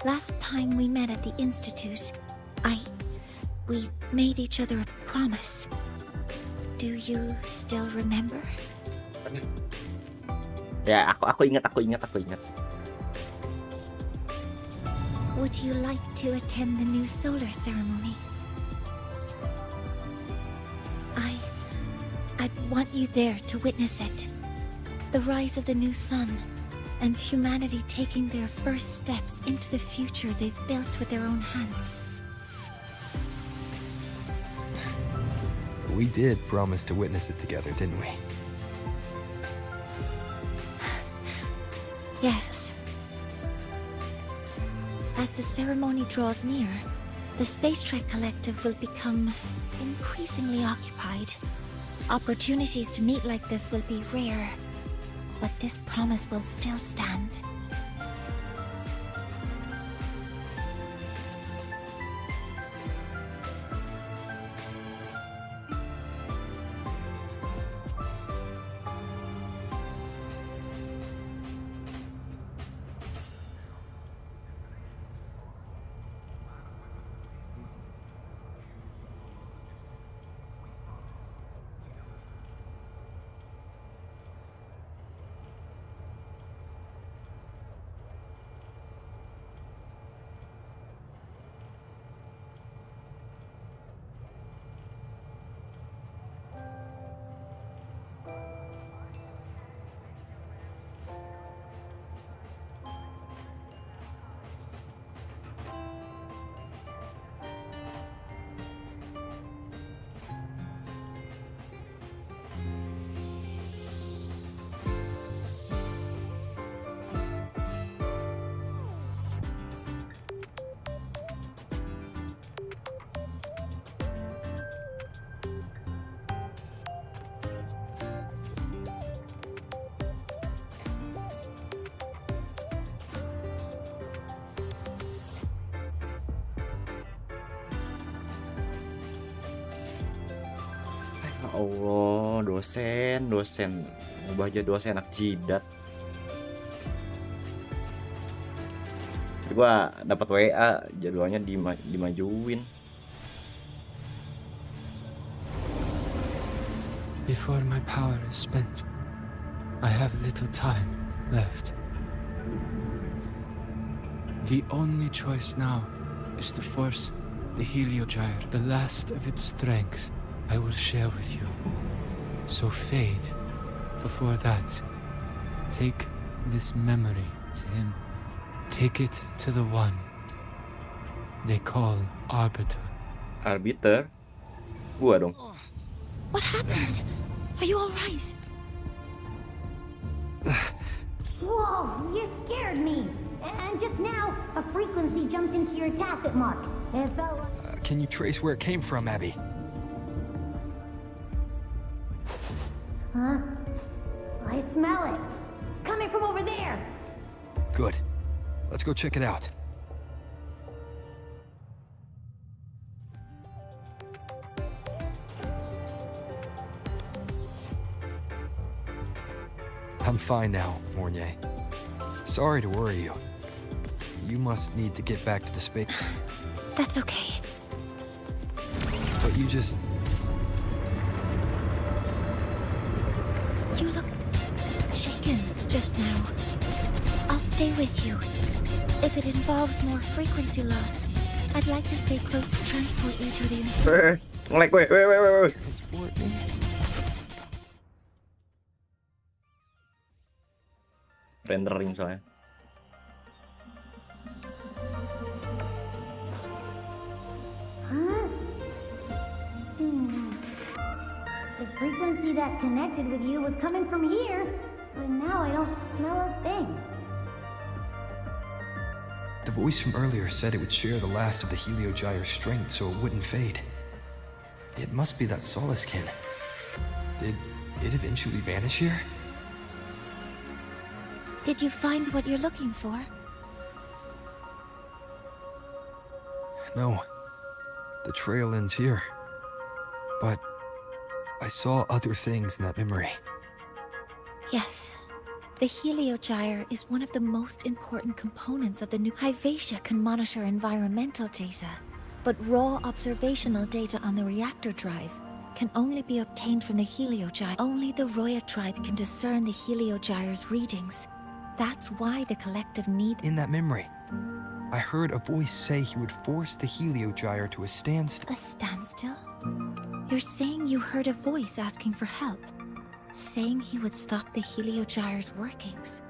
Speaker 15: Last time we met at the Institute, we made each other a promise. Do you still remember?
Speaker 3: Ya, aku ingat.
Speaker 15: Would you like to attend the new solar ceremony? I'd want you there to witness it. The rise of the new sun, and humanity taking their first steps into the future they've built with their own hands.
Speaker 11: We did promise to witness it together, didn't we?
Speaker 15: Yes. As the ceremony draws near, the Space Trek Collective will become increasingly occupied. Opportunities to meet like this will be rare, but this promise will still stand.
Speaker 3: Allah, dosen ubah jadi dosen anak jidat. Jadi gua dapat WA jadwalnya dimajuin.
Speaker 11: Before my power is spent, I have little time left. The only choice now is to force the Heliogyre, the last of its strength, I will share with you. So fade. Before that, take this memory to him. Take it to the one they call Arbiter.
Speaker 3: Arbiter? Gua dong.
Speaker 7: What happened? Are you all right?
Speaker 13: Whoa, you scared me. And just now, a frequency jumped into your tacit mark. It felt like...
Speaker 11: Can you trace where it came from, Abby?
Speaker 13: Huh? I smell it. Coming from over there.
Speaker 11: Good. Let's go check it out. I'm fine now, Mornier. Sorry to worry you. You must need to get back to the space.
Speaker 7: That's okay.
Speaker 11: But you just...
Speaker 7: You looked shaken just now. I'll stay with you. If it involves more frequency loss, I'd like to stay close to transport you to the...
Speaker 3: Wait.
Speaker 11: Transport me?
Speaker 3: Rendering soalnya.
Speaker 13: Huh? The frequency that connected with you was coming from here, but now I don't smell a thing.
Speaker 11: The voice from earlier said it would share the last of the Heliogyre's strength so it wouldn't fade. It must be that solace kin. Did it eventually vanish here?
Speaker 7: Did you find what you're looking for?
Speaker 11: No. The trail ends here. But I saw other things in that memory.
Speaker 7: Yes. The Heliogyre is one of the most important components of the new... Hyvatia can monitor environmental data, but raw observational data on the reactor drive can only be obtained from the Heliogyre. Only the Roya tribe can discern the Heliogyre's readings. That's why the collective need...
Speaker 11: In that memory, I heard a voice say he would force the Heliogyre to a standstill.
Speaker 7: A standstill? You're saying you heard a voice asking for help? Saying he would stop the Heliogyre's workings?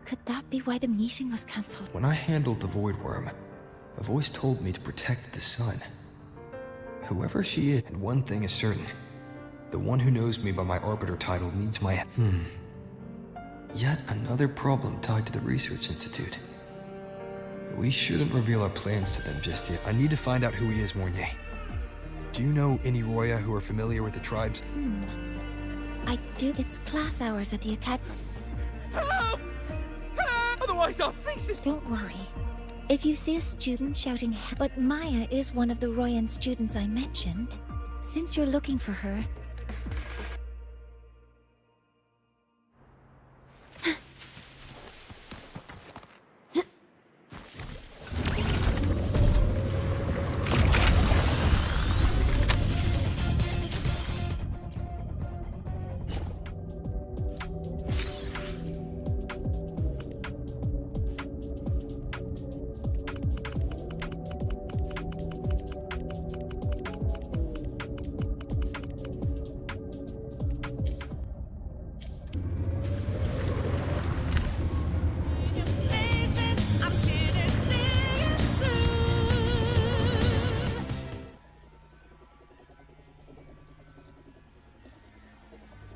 Speaker 7: Could that be why the meeting was cancelled?
Speaker 11: When I handled the Void Worm, a voice told me to protect the sun. Whoever she is, and one thing is certain. The one who knows me by my Arbiter title needs my... Yet another problem tied to the Research Institute. We shouldn't reveal our plans to them just yet. I need to find out who he is, Mornier. Do you know any Roya who are familiar with the tribes?
Speaker 7: I do. It's class hours at the academy.
Speaker 10: Help! Otherwise our thesis...
Speaker 7: Don't worry. If you see a student shouting help... But Maya is one of the Royan students I mentioned. Since you're looking for her...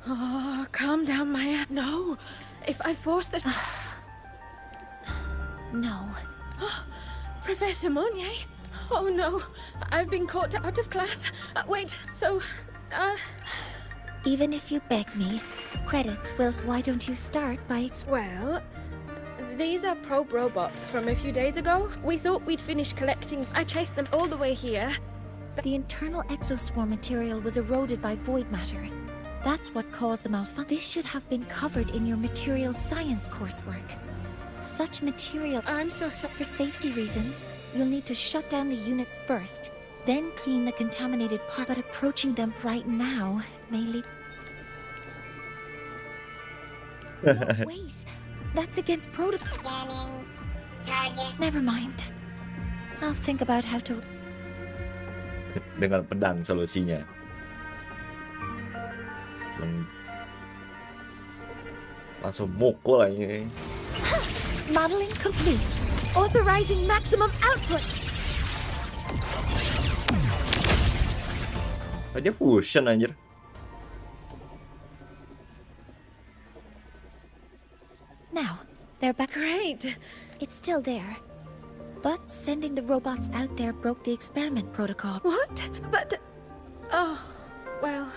Speaker 8: Oh, calm down, Maya. No. If I force the...
Speaker 7: No.
Speaker 8: Professor Monnier? Oh no. I've been caught out of class. Wait, so...
Speaker 7: Even if you beg me, credits will... Why don't you start by...
Speaker 8: Well... These are probe robots from a few days ago. We thought we'd finish collecting. I chased them all the way here.
Speaker 15: The internal exoswarm material was eroded by void matter. That's what caused the malfunction. This should have been covered in your material science coursework. Such material... I'm so sorry. For safety reasons, you'll need to shut down the units first, then clean the contaminated part. But approaching them right now may lead... No ways. That's against protocol. Never mind. I'll think about how to...
Speaker 3: Dengan pedang solusinya. Langsung mukul aja.
Speaker 15: Modeling complete. Authorizing maximum output.
Speaker 3: Dia fusion anjir.
Speaker 15: Now, they're back. Great. It's still there. But sending the robots out there broke the experiment protocol.
Speaker 8: What? But... Oh, well...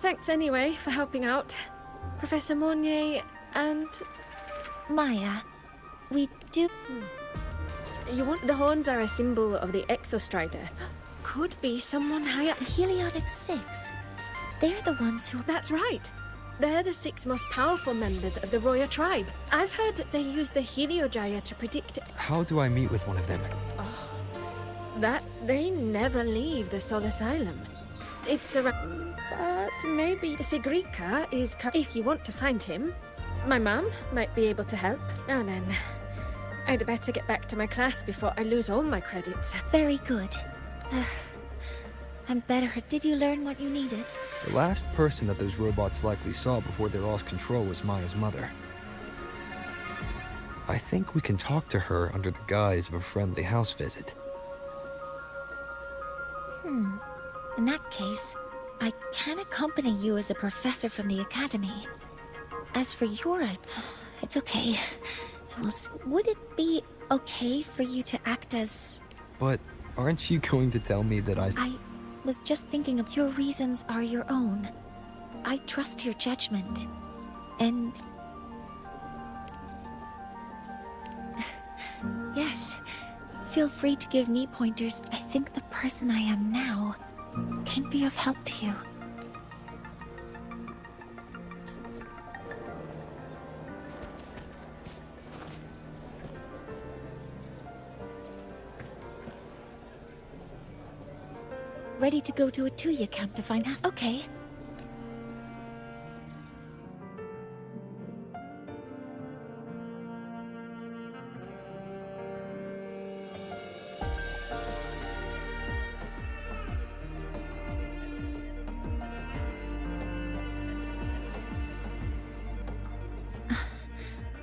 Speaker 8: Thanks anyway for helping out. Professor Monnier and...
Speaker 15: Maya, we do...
Speaker 8: You want... The horns are a symbol of the Exostrider. Could be someone high up.
Speaker 15: The Heliotic 6. They're the ones who...
Speaker 8: That's right. They're the 6 most powerful members of the Roya tribe. I've heard they use the Heliojaya to predict...
Speaker 11: How do I meet with one of them?
Speaker 8: Oh, that they never leave the Sol Asylum. It's a... But maybe Sigrika is... If you want to find him, my mum might be able to help. Now then, I'd better get back to my class before I lose all my credits.
Speaker 15: Very good. I'm better. Did you learn what you needed?
Speaker 11: The last person that those robots likely saw before they lost control was Maya's mother. I think we can talk to her under the guise of a friendly house visit.
Speaker 15: In that case, I can accompany you as a professor from the academy. As for your... It's okay. Would it be okay for you to act as...
Speaker 11: But aren't you going to tell me that I
Speaker 15: was just thinking of your reasons are your own. I trust your judgment. And... Yes, feel free to give me pointers. I think the person I am now can be of help to you. Ready to go to a Tuya camp to find us? Okay.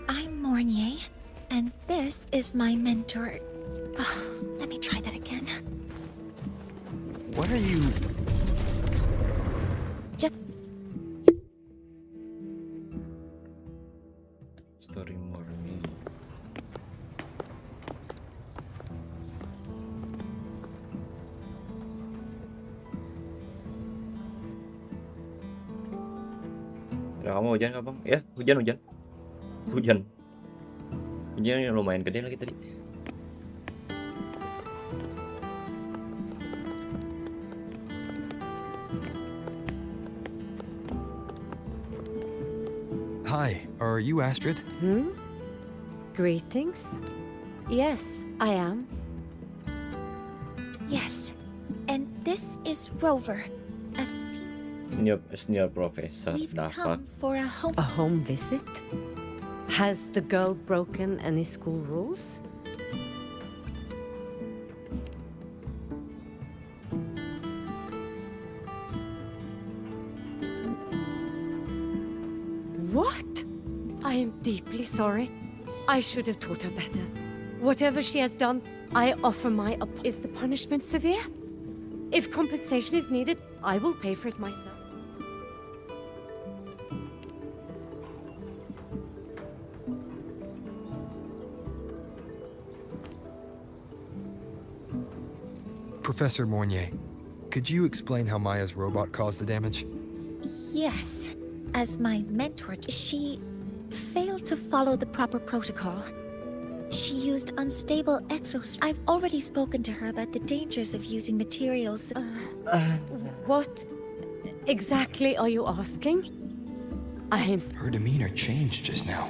Speaker 15: I'm Mornier, and this is my mentor. Oh, let me try that again.
Speaker 11: What are you...
Speaker 3: Story Morning. Udah kamu hujan nggak bang? Ya hujan. Hujan lumayan gede lagi tadi.
Speaker 11: Hi, are you Astrid?
Speaker 16: Greetings. Yes, I am.
Speaker 15: Yes, and this is Rover, a
Speaker 3: Senior professor.
Speaker 15: We've come for a
Speaker 16: home visit? Has the girl broken any school rules? What? I am deeply sorry. I should have taught her better. Whatever she has done, I offer my Is the punishment severe? If compensation is needed, I will pay for it myself.
Speaker 11: Professor Mornier, could you explain how Maya's robot caused the damage?
Speaker 15: Yes. As my mentor, she failed to follow the proper protocol. She used unstable exos. I've already spoken to her about the dangers of using materials.
Speaker 16: What exactly are you asking?
Speaker 11: Her demeanor changed just now.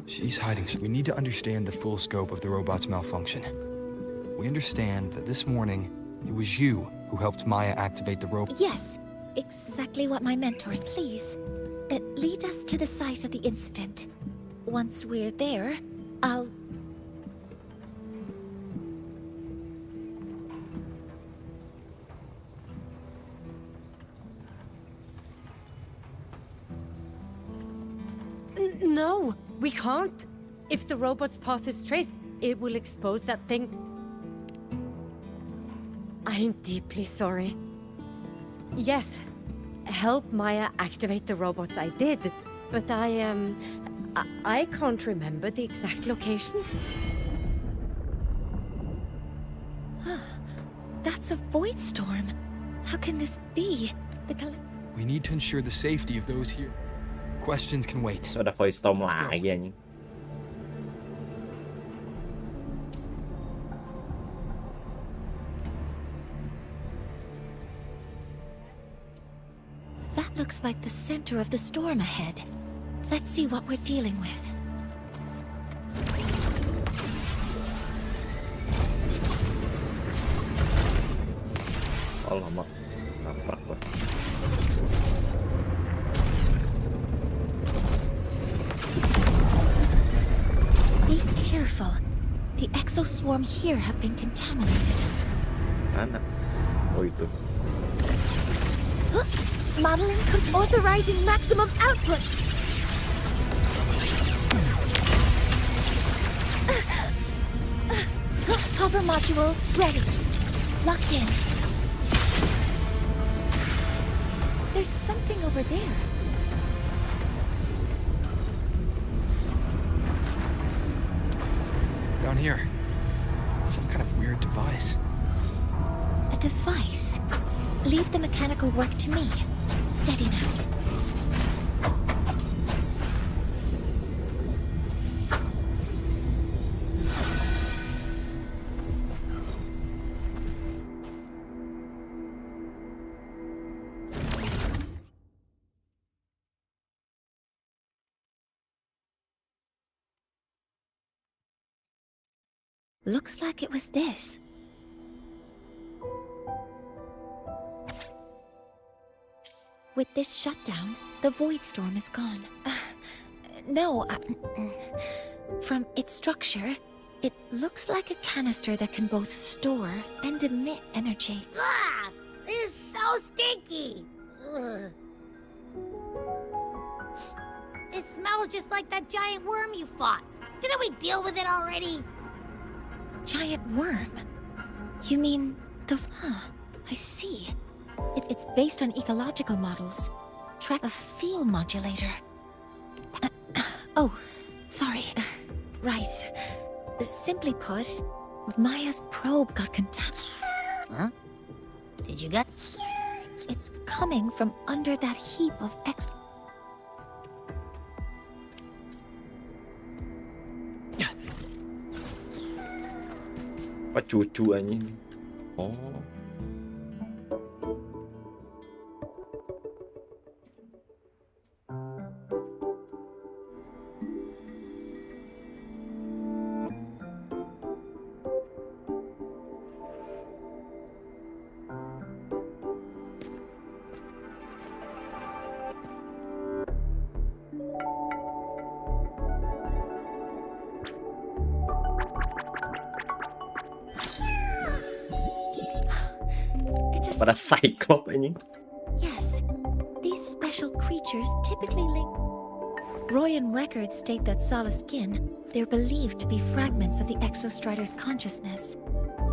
Speaker 11: She's hiding. We need to understand the full scope of the robot's malfunction. We understand that this morning, it was you who helped Maya activate the robot.
Speaker 15: Yes, exactly what my mentors. Please, lead us to the site of the incident. Once we're there, I'll...
Speaker 16: No, we can't. If the robot's path is traced, it will expose that thing. I'm deeply sorry. Yes, help Maya activate the robots I did, but I can't remember the exact location.
Speaker 15: That's a void storm. How can this be?
Speaker 11: We need to ensure the safety of those here. Questions can wait.
Speaker 3: So ada voice storm lagi anjing.
Speaker 15: That looks like the center of the storm ahead. Let's see what we're dealing with.
Speaker 3: Oh, lama. Nabrak gua.
Speaker 15: Be careful. The exoswarm here have been contaminated.
Speaker 3: Mana? Oh, itu.
Speaker 15: Modeling authorizing maximum output. Hover modules ready. Locked in. There's something over there.
Speaker 11: Down here. Some kind of weird device.
Speaker 15: A device? Leave the mechanical work to me. Steady now. Looks like it was this. With this shutdown, the void storm is gone. No, from its structure, it looks like a canister that can both store and emit energy.
Speaker 12: Ah! This is so stinky! Ugh. It smells just like that giant worm you fought. Didn't we deal with it already?
Speaker 15: Giant worm? You mean the... I see. It's based on ecological models. Track a field modulator. Oh, sorry. Right. Simply put, Maya's probe got contaminated.
Speaker 12: Huh? Did you get...
Speaker 15: It's coming from under that heap of
Speaker 3: Apa cucu anjing? Oh. Pada Cyclops anjing.
Speaker 15: Yes, these special creatures typically link. Royan records state that Solace skin, they're believed to be fragments of the Exostrider's consciousness.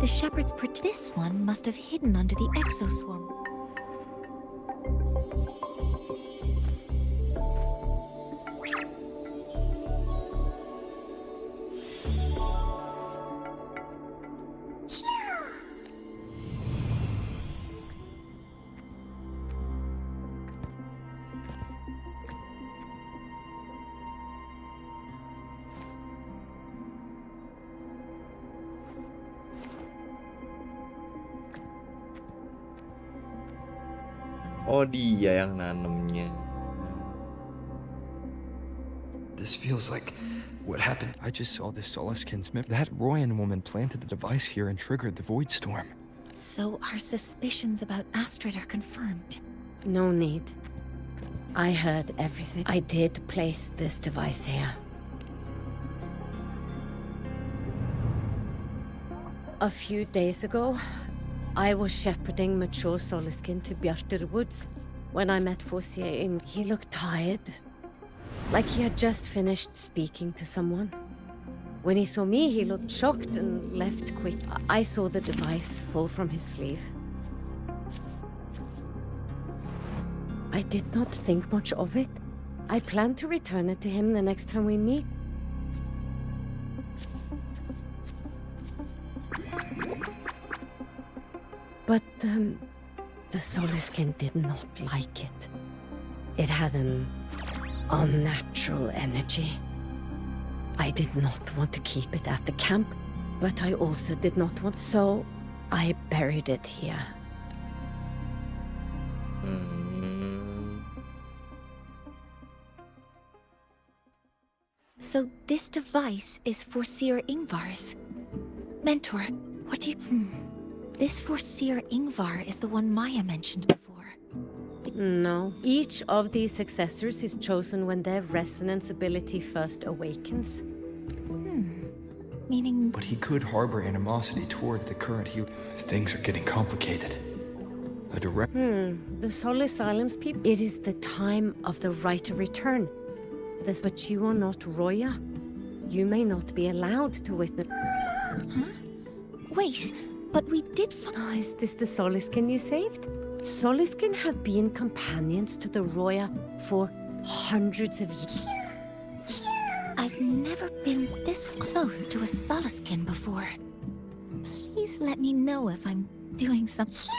Speaker 15: The shepherds this one must have hidden under the exoswarm.
Speaker 3: Oh, dia yang nanemnya.
Speaker 11: This feels like what happened. I just saw this Solaskin's map. That Royan woman planted the device here and triggered the void storm.
Speaker 15: So our suspicions about Astrid are confirmed.
Speaker 16: No need. I heard everything. I did place this device here. A few days ago, I was shepherding mature Solaskin to Bjartur Woods. When I met Forsier, he looked tired, like he had just finished speaking to someone. When he saw me, he looked shocked and left quick. I saw the device fall from his sleeve. I did not think much of it. I plan to return it to him the next time we meet. But, the Solaskin did not like it. It had an unnatural energy. I did not want to keep it at the camp, but I also did not want, so I buried it here.
Speaker 15: So this device is Forseer Ingvar's. Mentor, what do you... This Forseer Ingvar is the one Maya mentioned before.
Speaker 16: No. Each of these successors is chosen when their resonance ability first awakens.
Speaker 15: Meaning...
Speaker 11: But he could harbor animosity toward the current healer. Things are getting complicated. A direct...
Speaker 16: The Soul Asylum's people. It is the time of the right of return. But you are not Roya. You may not be allowed to witness...
Speaker 15: Wait, but we did
Speaker 16: is this the Solaskin you saved? Solaskin have been companions to the Roya for hundreds of years.
Speaker 15: I've never been this close to a Solaskin before. Please let me know if I'm doing something.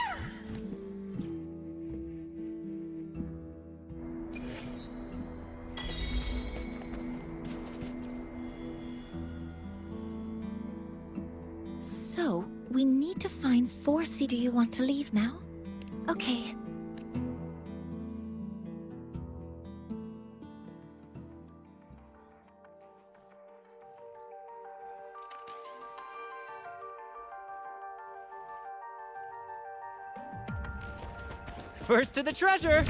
Speaker 15: So, we need to find 4C. Do you want to leave now? Okay.
Speaker 2: First to the treasure!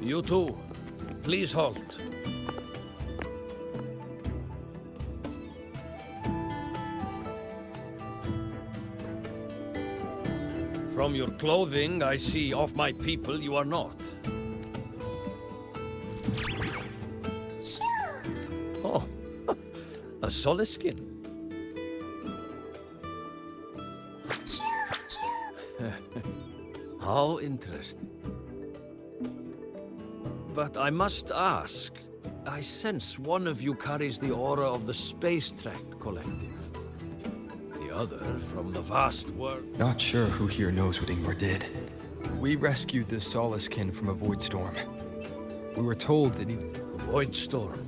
Speaker 4: You too. Please halt. From your clothing, I see of my people you are not. Oh, a Solaskin. How interesting. But I must ask, I sense one of you carries the aura of the Space Trek Collective. The other from the vast world.
Speaker 11: Not sure who here knows what Ingvar did. We rescued the Solaskin from a void storm. We were told that he...
Speaker 4: Void storm?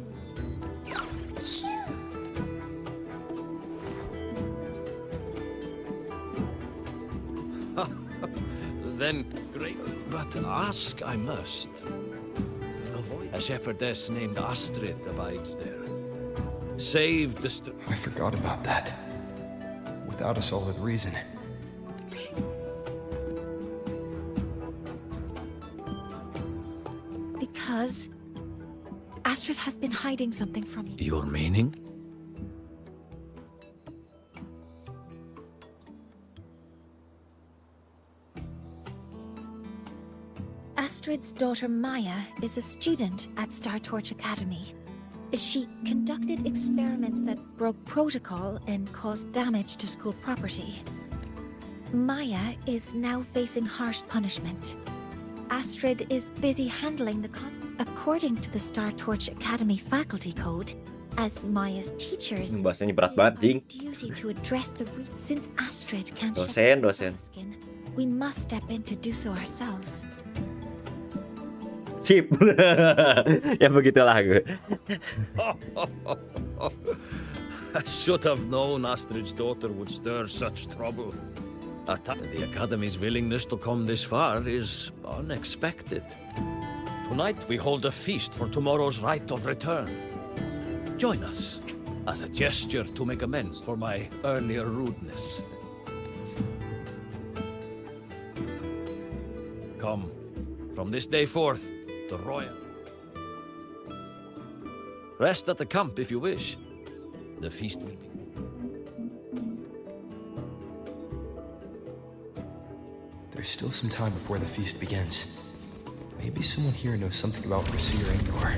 Speaker 4: Then great. But ask I must. A shepherdess named Astrid abides there. Saved the...
Speaker 11: I forgot about that. Without a solid reason.
Speaker 15: Because Astrid has been hiding something from you.
Speaker 4: Your meaning?
Speaker 15: Astrid's daughter Maya is a student at Star Torch Academy. She conducted experiments that broke protocol and caused damage to school property. Maya is now facing harsh punishment. Astrid is busy handling the according to the Star Torch Academy faculty code, as Maya's teachers.
Speaker 3: Bahasanya berat banget, Jing.
Speaker 15: Duty to address the since Astrid can't
Speaker 3: dosen.
Speaker 15: we must step in to do so ourselves.
Speaker 3: Sip. Ya begitulah gue.
Speaker 4: I should have known Astrid's daughter would stir such trouble. The Academy's willingness to come this far is unexpected. Tonight we hold a feast for tomorrow's rite of return. Join us as a gesture to make amends for my earlier rudeness. Come, from this day forth, the royal. Rest at the camp if you wish. The feast will be.
Speaker 11: There's still some time before the feast begins. Maybe someone here knows something about Rasir Angor.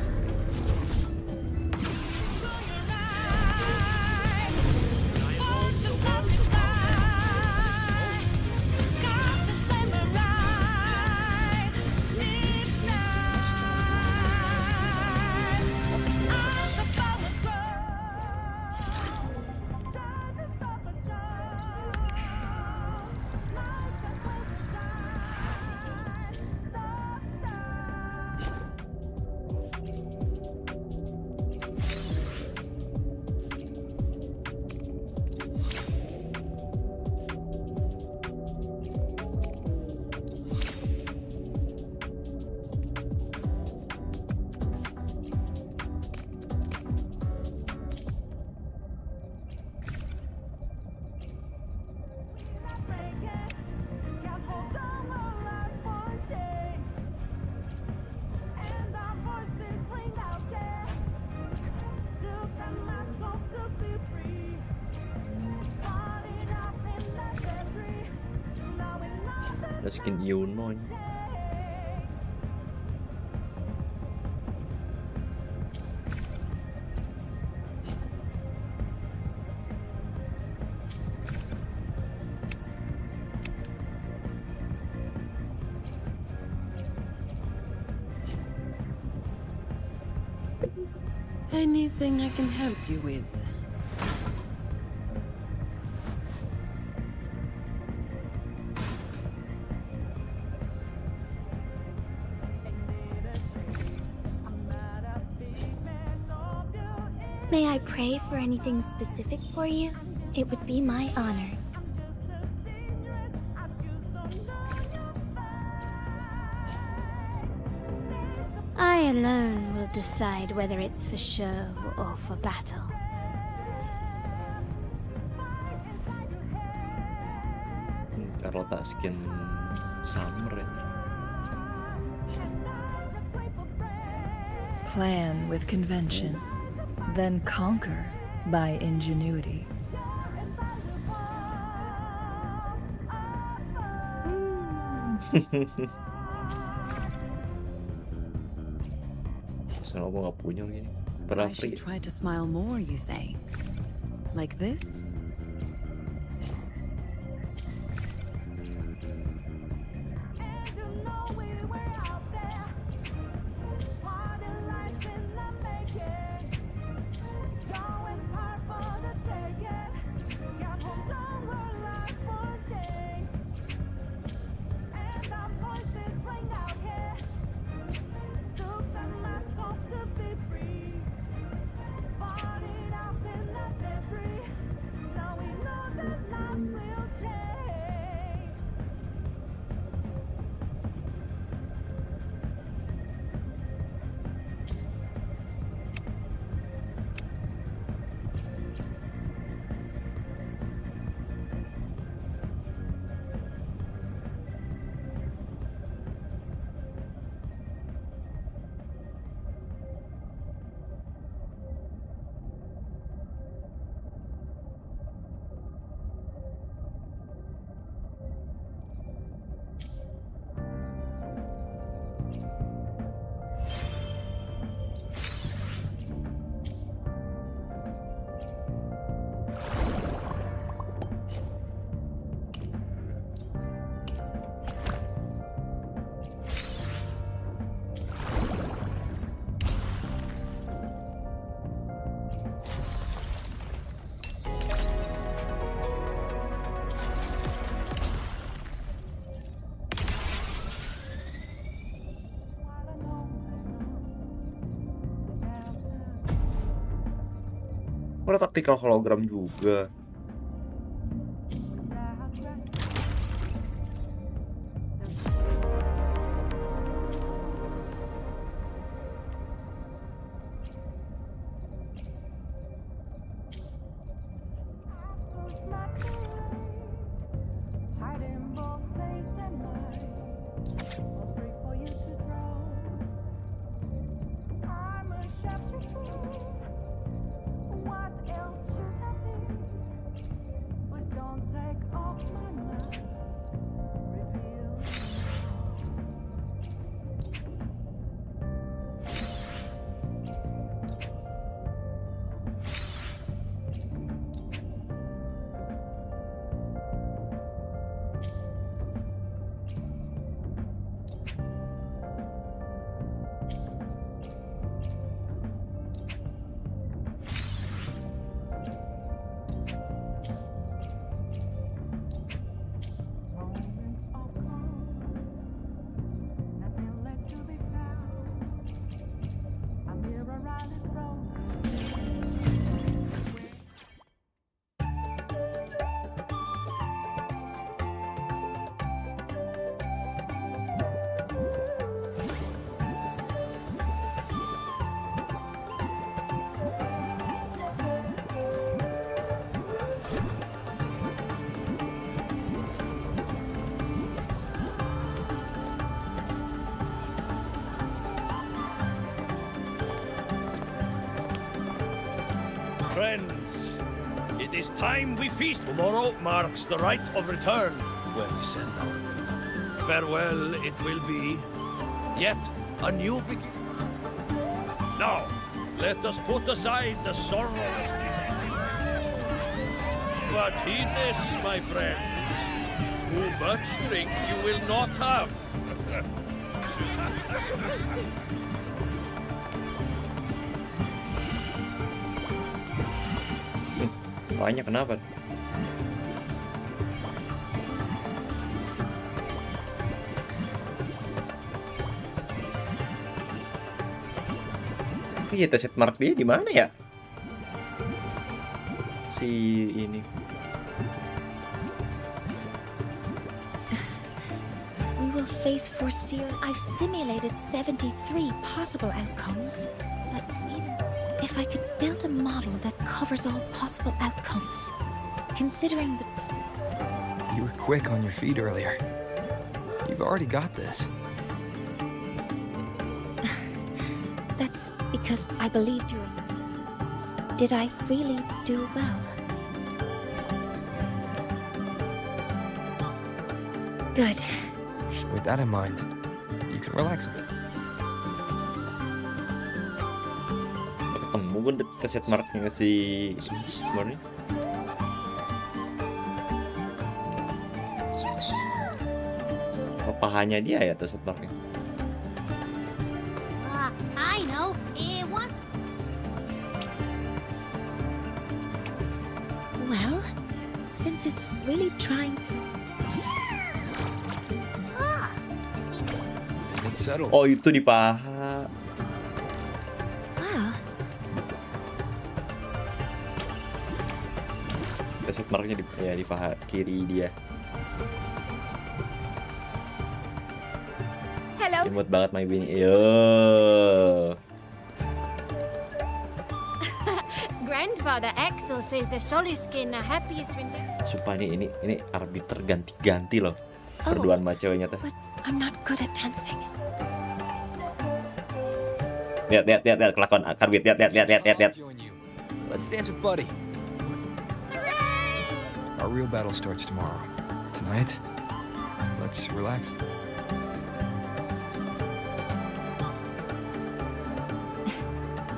Speaker 3: Ada skin Yuno ini.
Speaker 16: Anything I can help you with?
Speaker 14: May I pray for anything specific for you? It would be my honor. I alone will decide whether it's for show or for battle.
Speaker 3: Kalau tak skin summer ya.
Speaker 17: Plan with convention, then conquer by ingenuity.
Speaker 3: Kenapa nggak punya gini?
Speaker 16: I should try to smile more, you say? Like this?
Speaker 3: kira taktikal hologram juga.
Speaker 4: Friends, it is time we feast. Tomorrow marks the rite of return, where we send our farewell. It will be yet a new beginning. Now, let us put aside the sorrow. But heed this, my friends. Too much drink you will not have.
Speaker 3: Banyak kenapa? Iya, set mark dia di mana ya? Si ini.
Speaker 15: We will face Forseer. I've simulated 73 possible outcomes. But even if I could build a model that covers all possible outcomes, considering the...
Speaker 11: You were quick on your feet earlier. You've already got this.
Speaker 15: That's because I believed you. Did I really do well? Good.
Speaker 11: With that in mind, you can relax a bit.
Speaker 3: Ketemu kan deket set marknya si Murray. Pahanya dia ya tuh set marknya.
Speaker 12: I know. It was.
Speaker 15: Well, since it's really trying to...
Speaker 11: It's settled.
Speaker 3: Oh, itu di paha.
Speaker 15: Wow.
Speaker 3: Set marknya di paha kiri dia.
Speaker 12: Hello.
Speaker 3: Imut banget my bini. Yo.
Speaker 8: Grandfather Axel says the Soliskin are happiest when they...
Speaker 3: Sumpah ini arbiter ganti-ganti loh. Berduaan sama ceweknya tuh.
Speaker 15: But I'm not good at dancing.
Speaker 3: Lihat kelakuan Karbit, lihat.
Speaker 11: Let's dance with Buddy. Our real battle starts tomorrow. Tonight, let's relax.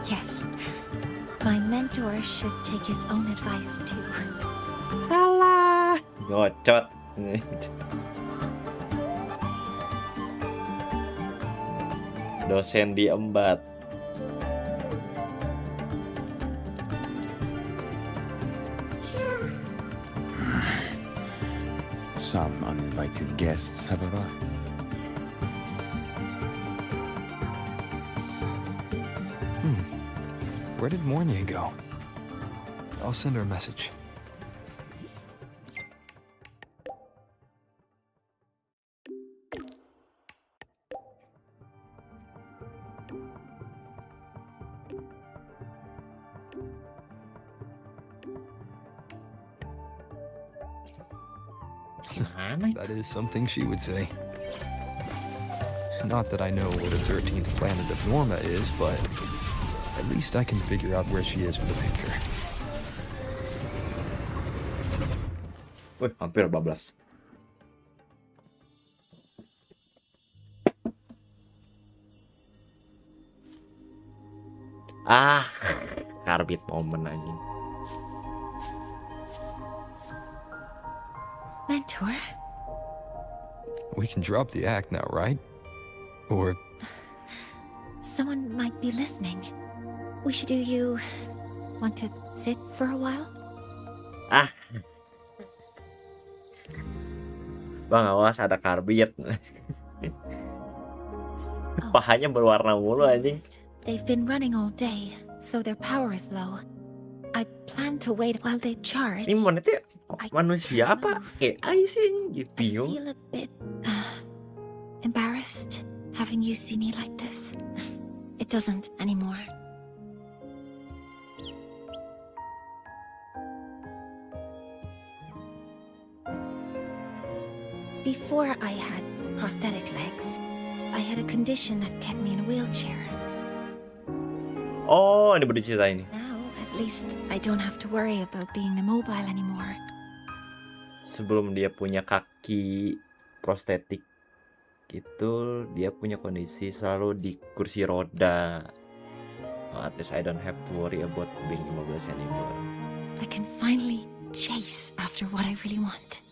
Speaker 15: Yes. My mentor should take his own advice too.
Speaker 3: Alah, ngocot. Dosen diembat.
Speaker 1: Some uninvited guests have arrived.
Speaker 11: Where did Mornia go? I'll send her a message. That is something she would say. Not that I know where the 13th planet of Norma is, but at least I can figure out where she is from the picture.
Speaker 3: Wih, hampir 12. Karbit momen anjing.
Speaker 15: Mentor?
Speaker 11: We can drop the act now, right? Or
Speaker 15: Someone might be listening. Do you want to sit for a while?
Speaker 3: Bang, awas ada karbit. Pahanya berwarna mulu anjing.
Speaker 15: They've been running all day, so their power is low. I plan to wait while they charge.
Speaker 3: Ini monetnya manusia apa? AI sih, bingung.
Speaker 15: I feel a bit embarrassed having you see me like this. It doesn't anymore. Before I had prosthetic legs, I had a condition that kept me in a wheelchair.
Speaker 3: Oh, ini baru cerita ini.
Speaker 15: Now, at least I don't have to worry about being immobile anymore.
Speaker 3: Sebelum dia punya kaki prostetik itu, dia punya kondisi selalu di kursi roda. At least I don't have to worry about being immobile anymore.
Speaker 15: I can finally chase after what I really want.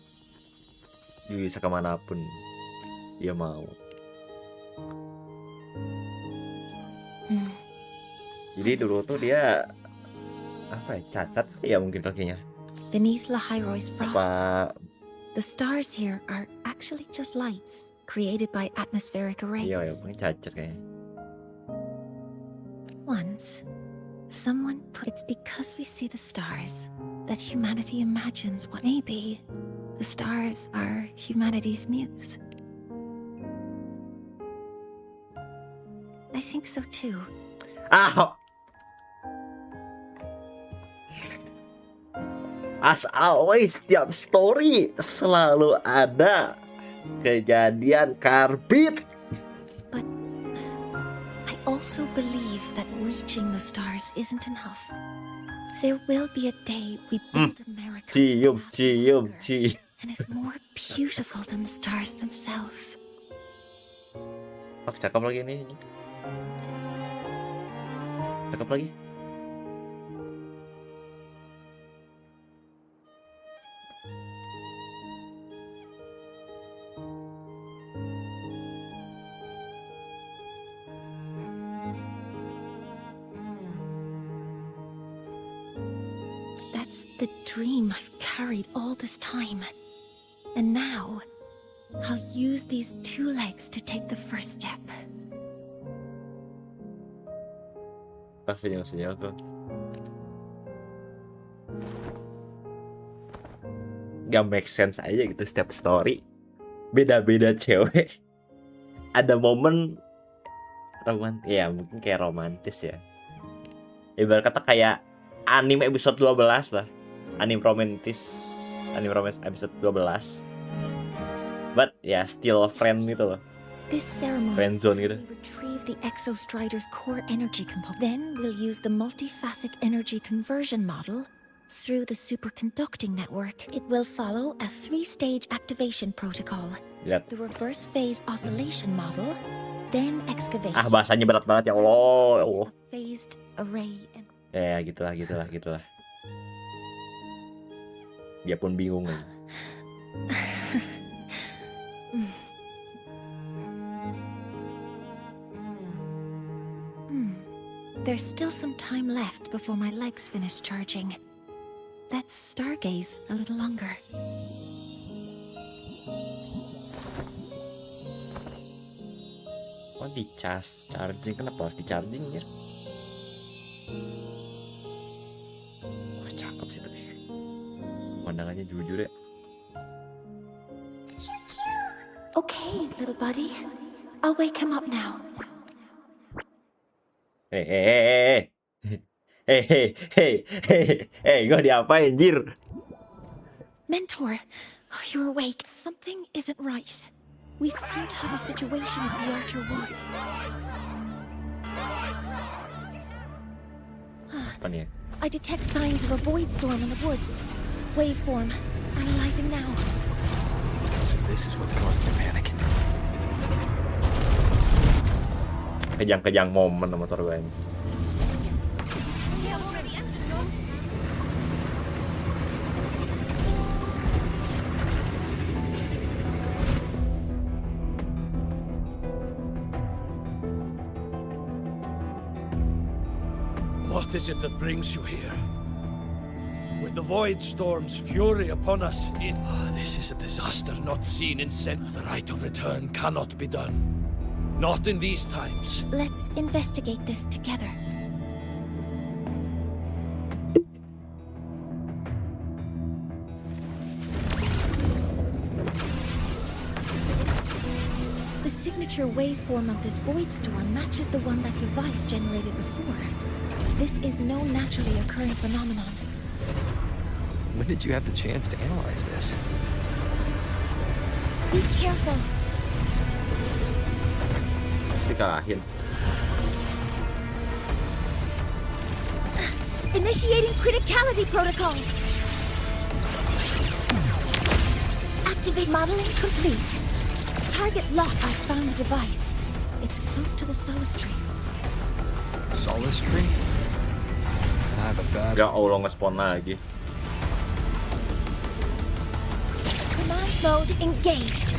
Speaker 3: Dia bisa kemanapun dia mau. Jadi dulu tuh dia apa ya, cacat ya mungkin kakinya.
Speaker 15: Beneath lahai's frost,
Speaker 3: Apa
Speaker 15: the stars here are actually just lights created by atmospheric arrays.
Speaker 3: iya ya, mungkin cacat kayaknya.
Speaker 15: Once, someone put it's because we see the stars that humanity imagines what maybe the stars are humanity's muse. I think so too.
Speaker 3: As always, setiap story selalu ada kejadian karbit.
Speaker 15: I also believe that reaching the stars isn't enough. There will be a day we build America
Speaker 3: Cium.
Speaker 15: and is more beautiful than the stars themselves.
Speaker 3: Cakep lagi nih. Cakep lagi.
Speaker 15: That's the dream I've carried all this time. And now, I'll use these two legs to take the first step.
Speaker 3: Senyum tuh. Gak make sense aja gitu setiap story. Beda-beda cewek. Ada momen romantis, ya mungkin kayak romantis ya. Ibarat kata kayak anime episode 12 lah. Anime romance episode 12. But ya still friend gitu loh.
Speaker 15: This ceremony
Speaker 3: Friend zone gitu.
Speaker 15: will retrieve the exostrider's core energy component. Then we'll use the multiphasic energy conversion model through the superconducting network. It will follow a 3-stage activation protocol.
Speaker 3: Lihat.
Speaker 15: The reverse phase oscillation model, then excavation.
Speaker 3: Bahasanya berat banget ya Allah.
Speaker 15: A phased array and
Speaker 3: Ya gitulah. Dia pun bingung.
Speaker 15: There's still some time left before my legs finish charging. Let's stargaze a little longer.
Speaker 3: Oh, dicas, charging, kenapa harus di-charging ya? Wah, cakep jujur ya.
Speaker 15: Okay, little buddy. I'll wake him up now.
Speaker 3: Hei, gue diapain, Jir?
Speaker 15: Mentor, you're awake. Something isn't right. We seem to have a situation at the Archer Woods.
Speaker 3: Apa nih?
Speaker 15: I detect signs of a void storm in the woods. Waveform. Analyzing now.
Speaker 11: So this is what's causing the panic.
Speaker 3: Kejang-kejang momen motor gue ini.
Speaker 4: What is it that brings you here? With the void storm's fury upon us, this is a disaster not seen in The right of return cannot be done. Not in these times.
Speaker 15: Let's investigate this together. The signature waveform of this void storm matches the one that device generated before. This is no naturally occurring phenomenon.
Speaker 11: When did you have the chance to analyze this?
Speaker 15: Be careful.
Speaker 3: Dikalahin.
Speaker 15: Initiating criticality protocol. Activate modeling complete. Target lock. I found the device. It's close to the Solace Tree.
Speaker 11: Solace Tree? I have a bad...
Speaker 3: Ya Allah, nge-spawn lagi.
Speaker 15: Command mode engaged.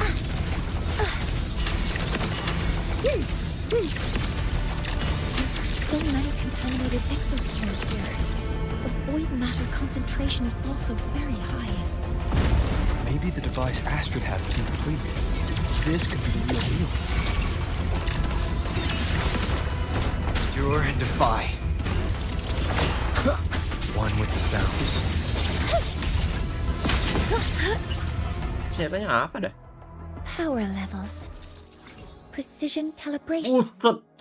Speaker 15: So many contaminated exospheres here. The void matter concentration is also very high.
Speaker 11: Maybe the device Astrid had was incomplete. This could be the real deal. Endure and defy. One with the sounds.
Speaker 3: Senjatanya apa dah?
Speaker 15: Power levels. Precision calibration.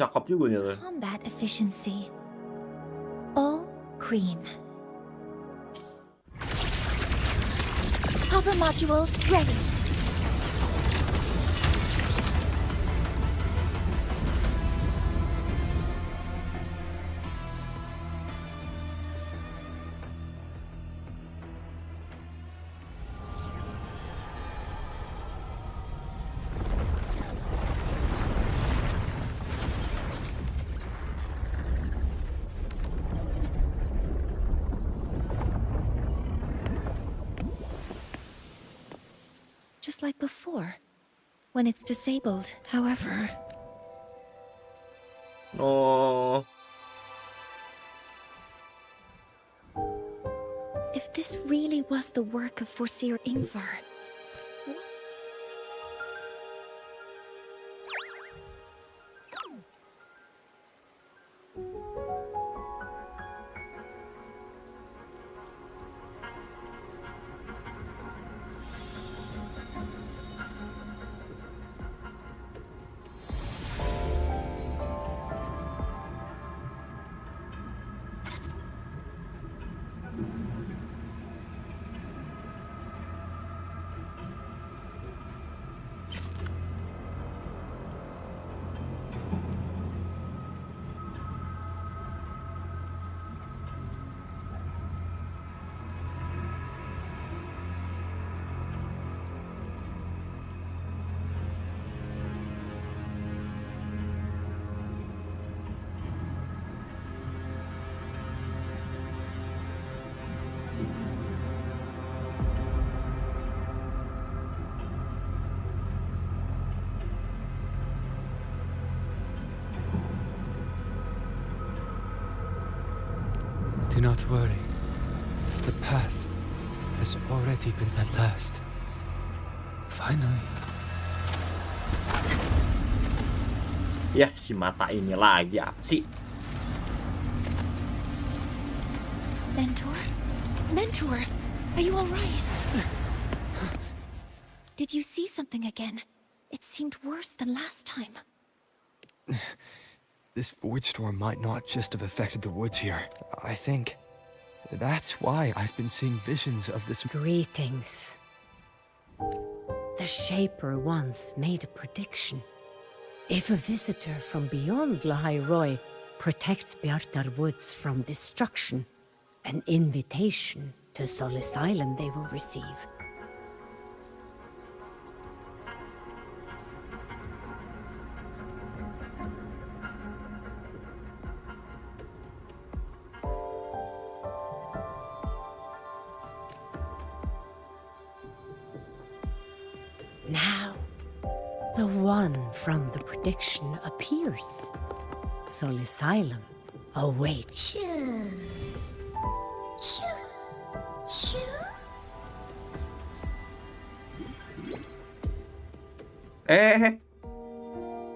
Speaker 3: Cakep juga nih.
Speaker 15: Combat efficiency. All green. Hover modules ready. Just like before, when it's disabled, however.
Speaker 3: Oh.
Speaker 15: If this really was the work of Foreseer Ingvar,
Speaker 11: Do not worry. The path has already been at last. Finally.
Speaker 3: Ya, si mata ini lagi apa sih?
Speaker 15: Mentor? Mentor! Are you all right? Did you see something again? It seemed worse than last time.
Speaker 11: This void storm might not just have affected the woods here. I think that's why I've been seeing visions of this.
Speaker 16: Greetings. The Shaper once made a prediction. If a visitor from beyond lahai protects Bjartar Woods from destruction, an invitation to Solace Island they will receive. Now, the one from the prediction appears. Solace Island awaits.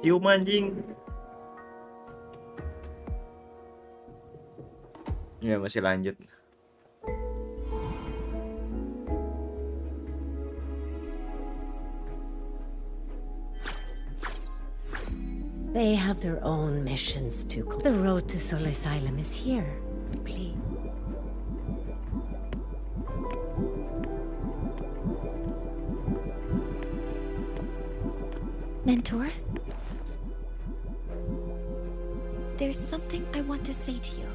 Speaker 3: Cium anjing. Ya, masih lanjut.
Speaker 16: They have their own missions to complete. The road to Solace Island is here. Please.
Speaker 15: Mentor? There's something I want to say to you.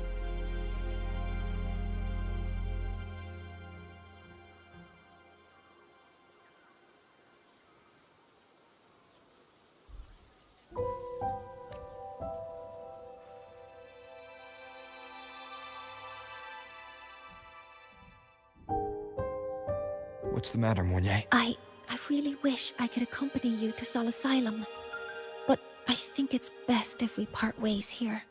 Speaker 11: What's the matter, Mournier?
Speaker 15: I really wish I could accompany you to Solace Island, but I think it's best if we part ways here.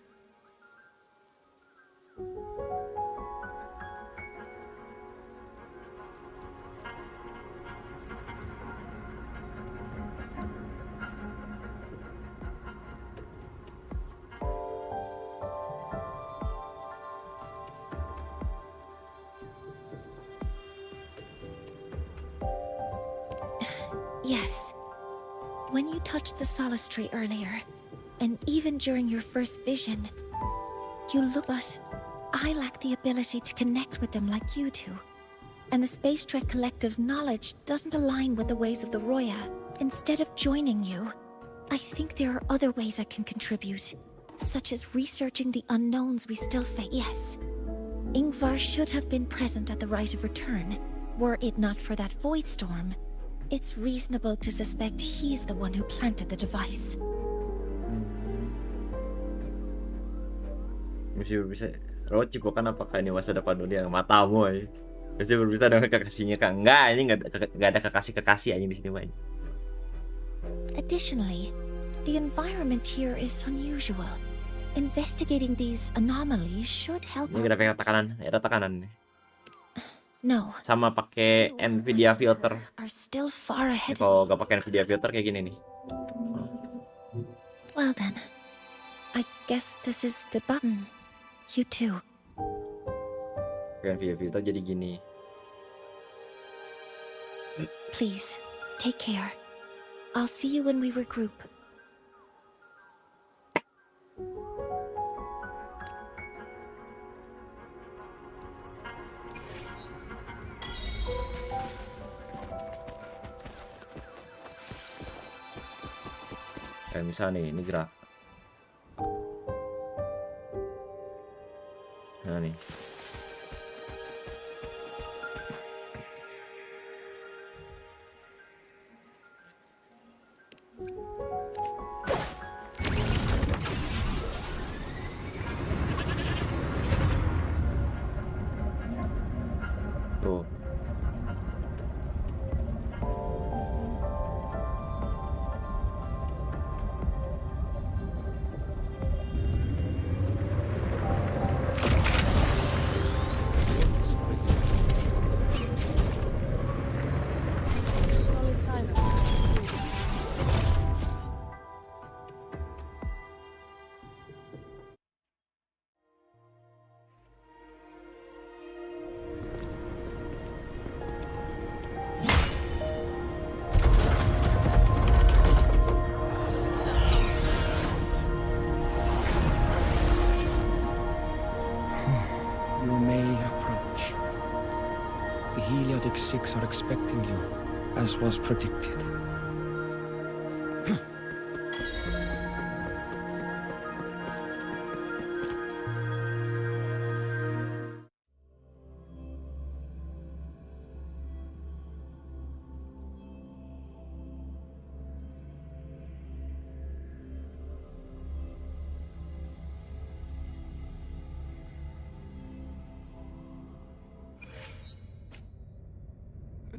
Speaker 15: Yes. When you touched the Solace tree earlier, and even during your first vision, you look us. I lack the ability to connect with them like you do. And the Space Trek Collective's knowledge doesn't align with the ways of the Roya. Instead of joining you, I think there are other ways I can contribute, such as researching the unknowns we still face. Yes, Ingvar should have been present at the Rite of Return. Were it not for that void storm, it's reasonable to suspect he's the one who planted the device.
Speaker 3: Masih berbisa. Ro cipokan apakah ini masa depan dunia matamu aja. Masih berbisa dengan kekasihnya kan? Enggak, ini enggak ada kekasih aja di sini banyak.
Speaker 15: Additionally, the environment here is unusual. Investigating these anomalies should help.
Speaker 3: Ini grafik ada tekanan nih.
Speaker 15: No.
Speaker 3: Sama pakai Nvidia filter.
Speaker 15: Are still far ahead.
Speaker 3: Kalau nggak pakai Nvidia filter kayak gini nih.
Speaker 15: Well then, I guess this is goodbye. You too.
Speaker 3: Pakai Nvidia filter jadi gini.
Speaker 15: Please, take care. I'll see you when we regroup.
Speaker 3: Kayak misalnya nih, ini gerak. Nah nih. Tuh.
Speaker 1: are expecting you, as was predicted.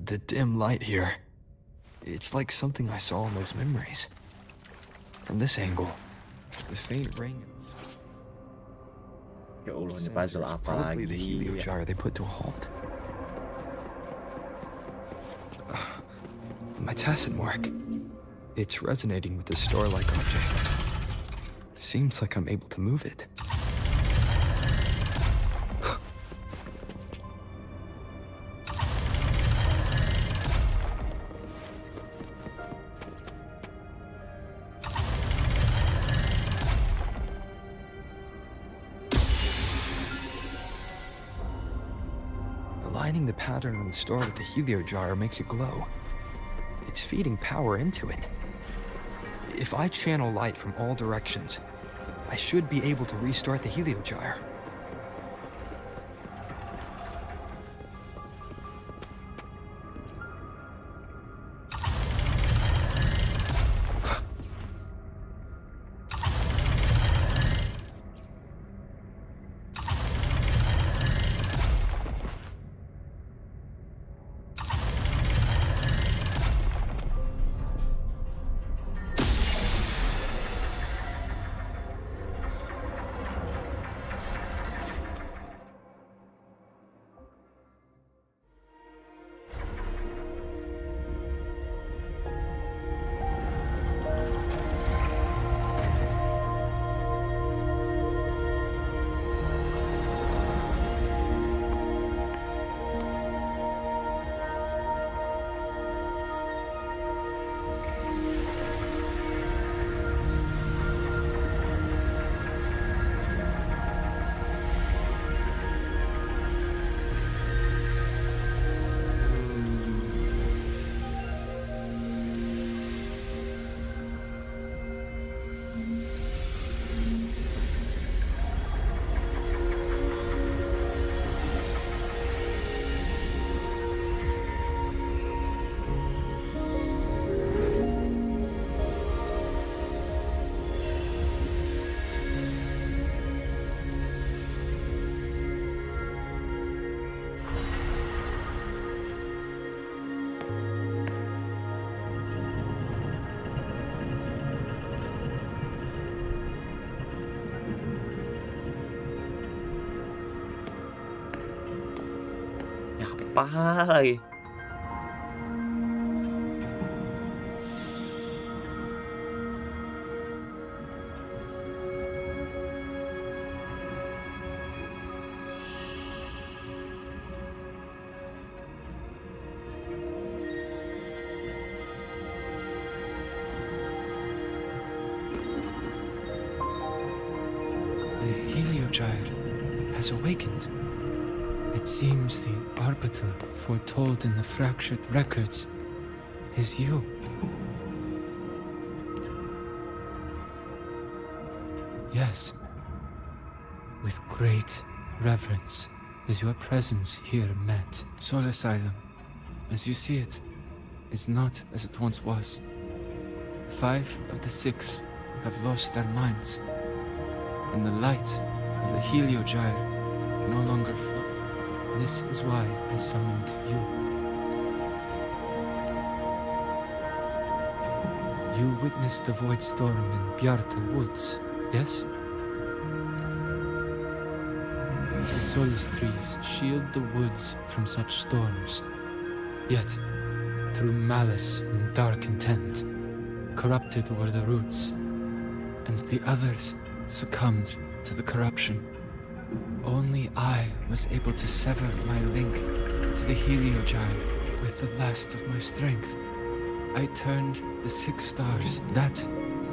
Speaker 11: The dim light here. It's like something I saw in those memories. From this angle, the faint ring.
Speaker 3: Ya Allah, ini puzzle apa
Speaker 11: Probably the
Speaker 3: lagi?
Speaker 11: helio gyre they put to a halt. My tacit mark. It's resonating with the star-like object. Seems like I'm able to move it. Aligning the pattern on the star with the helio gyre makes it glow. It's feeding power into it. If I channel light from all directions, I should be able to restart the helio gyre.
Speaker 3: Apa lagi?
Speaker 11: The helio gyre has awakened. It seems the arbiter foretold in the fractured records is you. Yes. With great reverence is your presence here met. Soul Asylum, as you see it, is not as it once was. 5 of the 6 have lost their minds, and the light of the helio gyre no longer flows. This is why I summoned you. You witnessed the void storm in Bjarta Woods, yes? The solace trees shield the woods from such storms. Yet, through malice and dark intent, corrupted were the roots, and the others succumbed to the corruption. Only I was able to sever my link to the helio gyre with the last of my strength. I turned the 6 stars. That,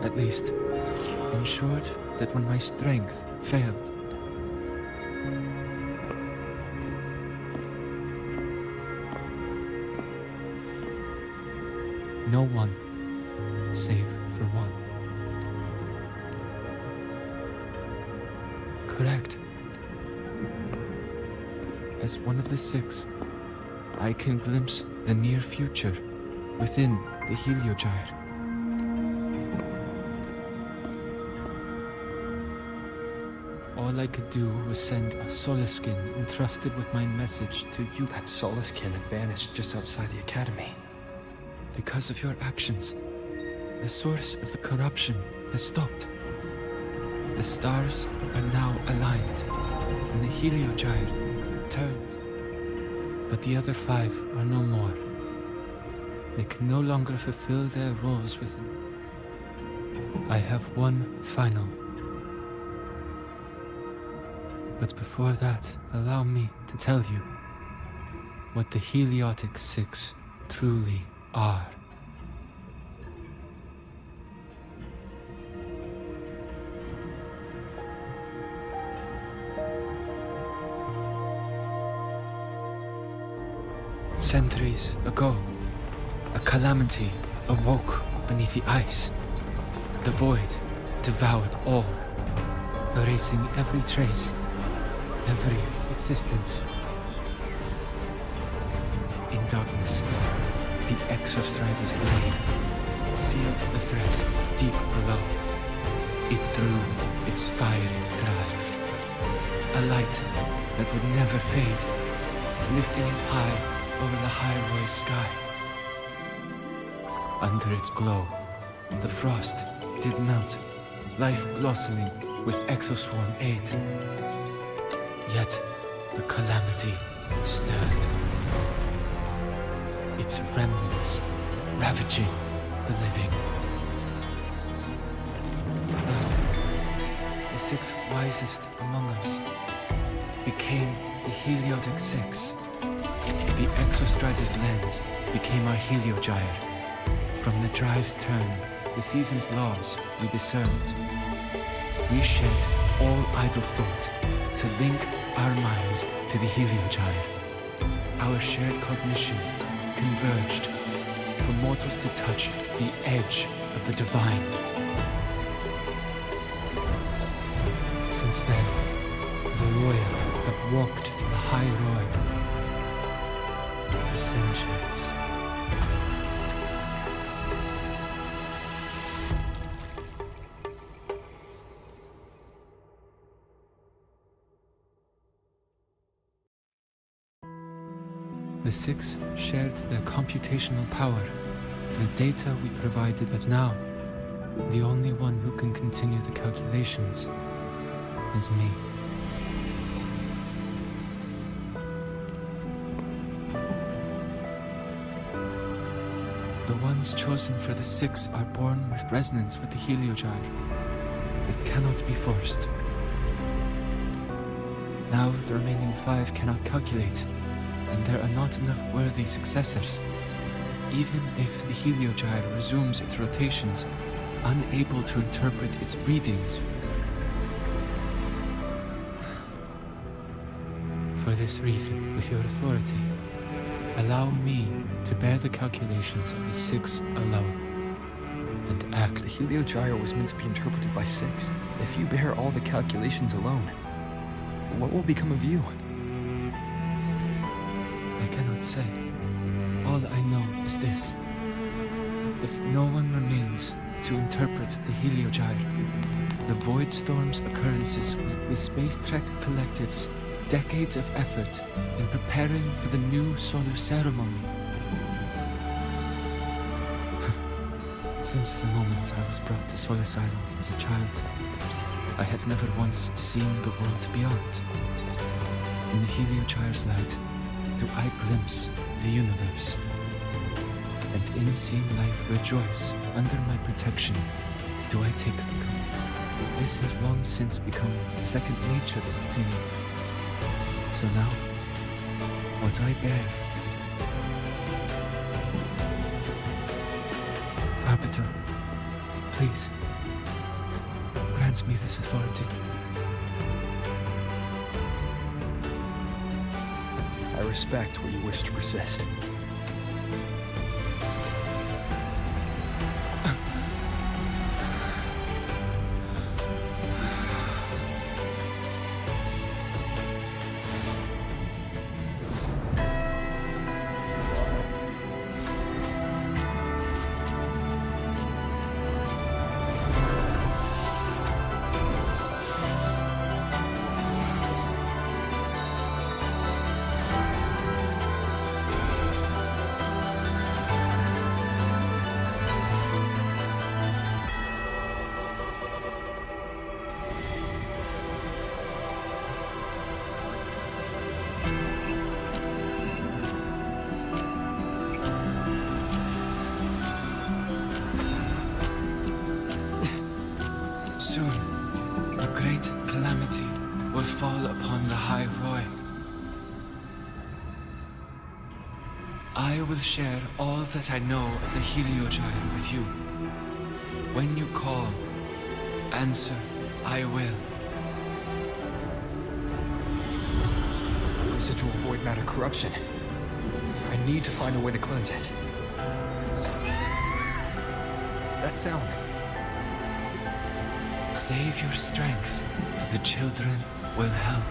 Speaker 11: at least, ensured that when my strength failed,
Speaker 18: no one, save for one. Correct. As one of the six, I can glimpse the near future within the Heliogyre. All I could do was send a Solaskin entrusted with my message to you.
Speaker 11: That Solaskin had vanished just outside the academy.
Speaker 18: Because of your actions, the source of the corruption has stopped. The stars are now aligned, and the Heliogyre turns. But the other five are no more. They can no longer fulfill their roles within. I have one final. But before that, allow me to tell you what the Heliotic Six truly are. Centuries ago, a calamity awoke beneath the ice. The void devoured all, erasing every trace, every existence. In darkness, the Exostrider's blade sealed the threat deep below. It drew its fiery drive, a light that would never fade, lifting it high over the highway sky. Under its glow, the frost did melt, life blossoming with Exoswarm aid. Yet the calamity stirred, its remnants ravaging the living. Thus, the six wisest among us became the Heliotic Six. The Exostrider's lens became our Heliogyre. From the drive's turn, the season's laws we discerned. We shed all idle thought to link our minds to the Heliogyre. Our shared cognition converged for mortals to touch the edge of the divine. Since then, the royal have walked the high road for centuries. The six shared their computational power, the data we provided, but now, the only one who can continue the calculations is me. The ones chosen for the six are born with resonance with the Heliogyre. It cannot be forced. Now the remaining five cannot calculate, and there are not enough worthy successors. Even if the Heliogyre resumes its rotations, unable to interpret its readings. For this reason, with your authority, allow me to bear the calculations of the six alone, and act.
Speaker 11: The Heliogyre was meant to be interpreted by six. If you bear all the calculations alone, what will become of you?
Speaker 18: I cannot say. All I know is this. If no one remains to interpret the Heliogyre, the Void Storm's occurrences will, with Space Trek Collective's decades of effort in preparing for the new solar ceremony. Since the moment I was brought to Sol Asylum as a child, I have never once seen the world beyond. In the Heliogyre's light, do I glimpse the universe, and in seeing life rejoice under my protection, do I take the command. This has long since become second nature to me. So now, what I bear is... Arbiter, please, grant me this authority.
Speaker 11: I respect where you wish to persist.
Speaker 18: Soon, a great calamity will fall upon the High Roy. I will share all that I know of the Heliogyre with you. When you call, answer, I will.
Speaker 11: Residual void matter corruption. I need to find a way to cleanse it. That sound.
Speaker 18: Save your strength, for the children will help.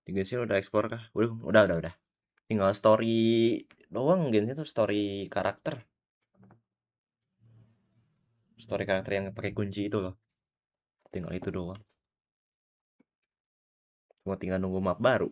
Speaker 3: Genshin udah ekspor kah? Udah. Tinggal story doang Genshin tuh, story karakter. Story karakter yang pakai kunci itu loh. Tinggal itu doang. Cuma tinggal nunggu map baru.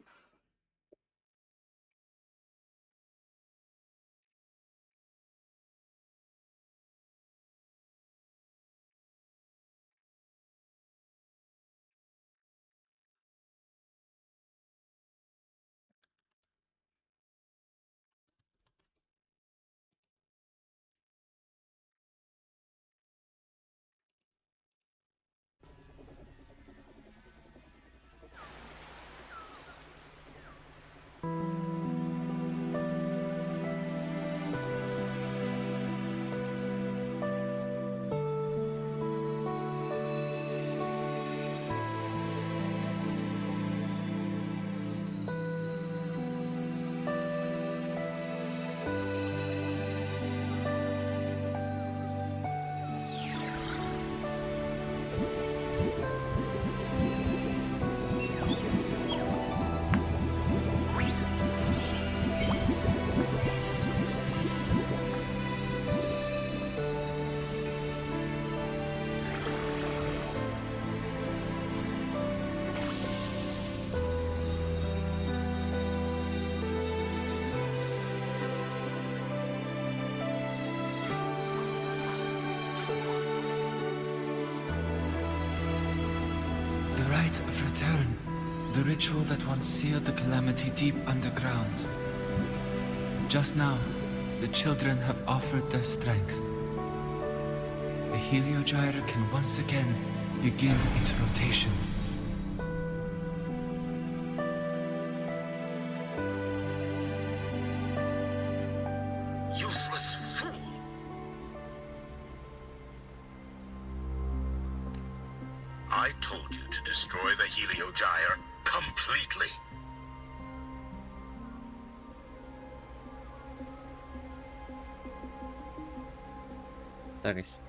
Speaker 18: Rite of return, the ritual that once sealed the calamity deep underground. Just now, the children have offered their strength. The Heliogyre can once again begin its rotation.
Speaker 5: Useless fool! I told you to destroy the Heliogyre completely.
Speaker 3: Ntar guys.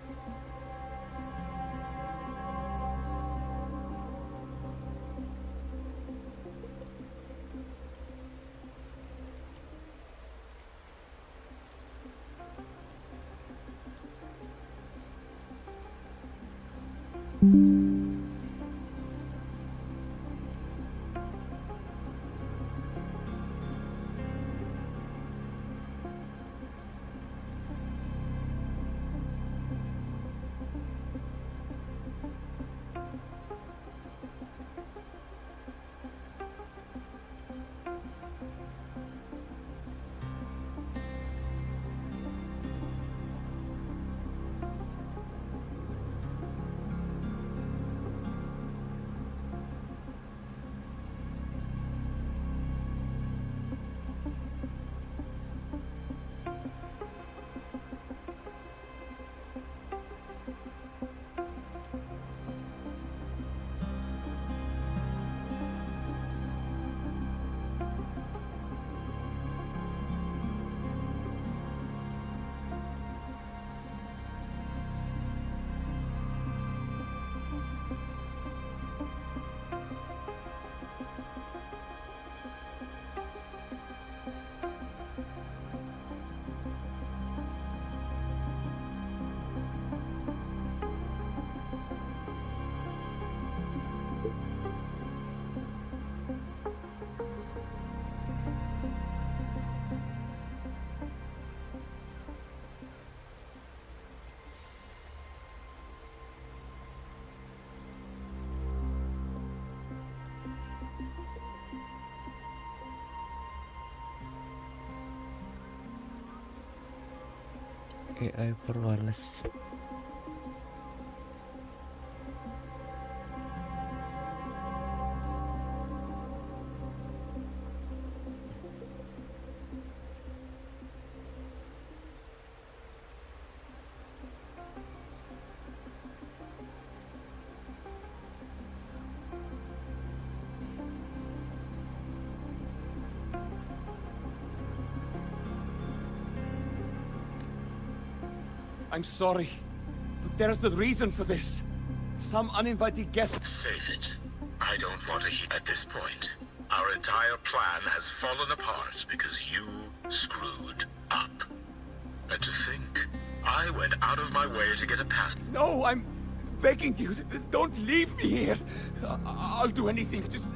Speaker 6: AI for wireless.
Speaker 10: I'm sorry, but there's a reason for this. Some uninvited guests.
Speaker 5: Save it. I don't want to hear at this point. Our entire plan has fallen apart because you screwed up. And to think, I went out of my way to get a pass.
Speaker 10: No, I'm begging you, don't leave me here. I'll do anything, just...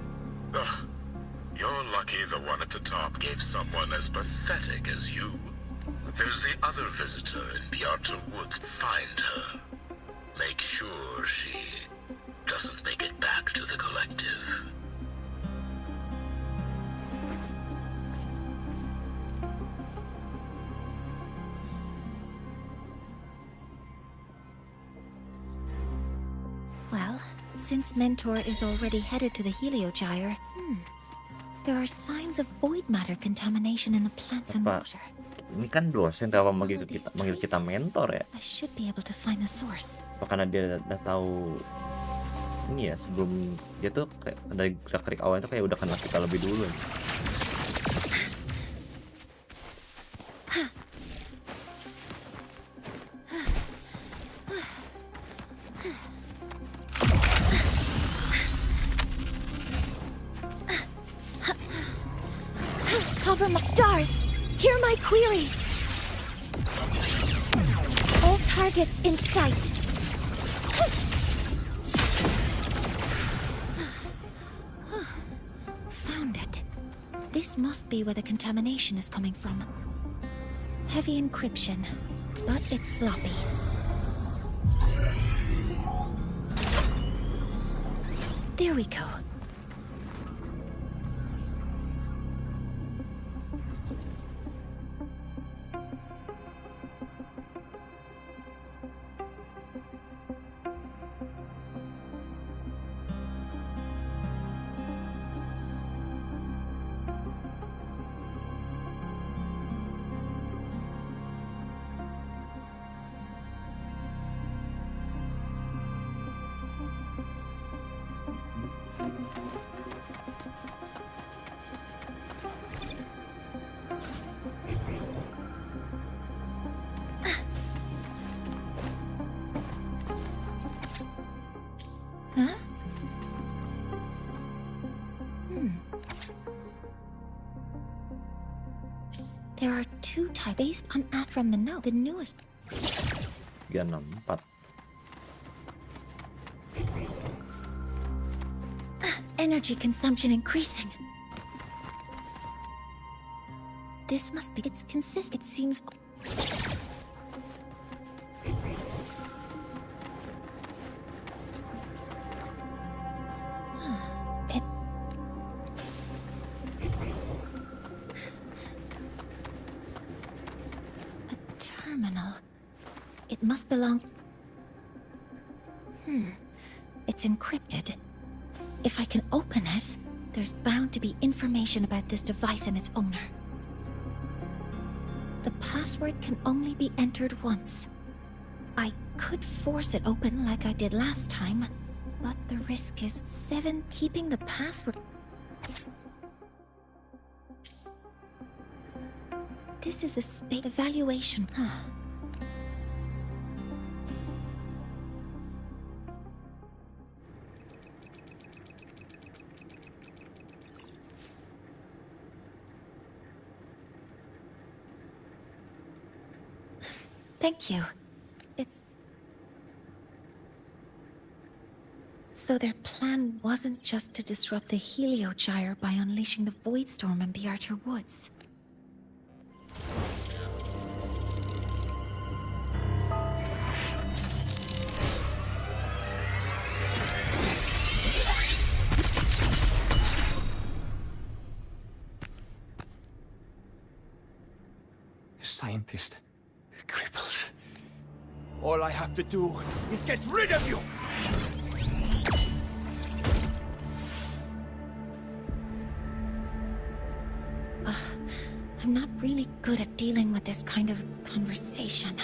Speaker 5: Ugh. You're lucky the one at the top gave someone as pathetic as you. There's the other visitor in Beata Woods. Find her. Make sure she doesn't make it back to the collective.
Speaker 15: Well, since Mentor is already headed to the Heliogyre, there are signs of void matter contamination in the plants and water.
Speaker 3: Ini kan dosen apa manggil kita mentor ya?
Speaker 15: I should be able to find the source.
Speaker 3: Apa karena dia udah tahu ini ya, sebelum dia tuh kayak dari gerak-gerik awal itu kayak udah kenal kita lebih dulu.
Speaker 15: Cover my stars! Hear my queries! All targets in sight! Found it. This must be where the contamination is coming from. Heavy encryption, but it's sloppy. There we go. There are two types based on from the note, the newest.
Speaker 3: 364.
Speaker 15: Energy consumption increasing. This must be it's consistent. It seems. It must belong... It's encrypted. If I can open it, there's bound to be information about this device and its owner. The password can only be entered once. I could force it open like I did last time, but the risk is 7 keeping the password. This is a space evaluation. Thank you. It's... So their plan wasn't just to disrupt the Heliogyre by unleashing the Void Storm in Beata Woods.
Speaker 10: Scientist, crippled. All I have to do is get rid of you!
Speaker 15: I'm not really good at dealing with this kind of conversation.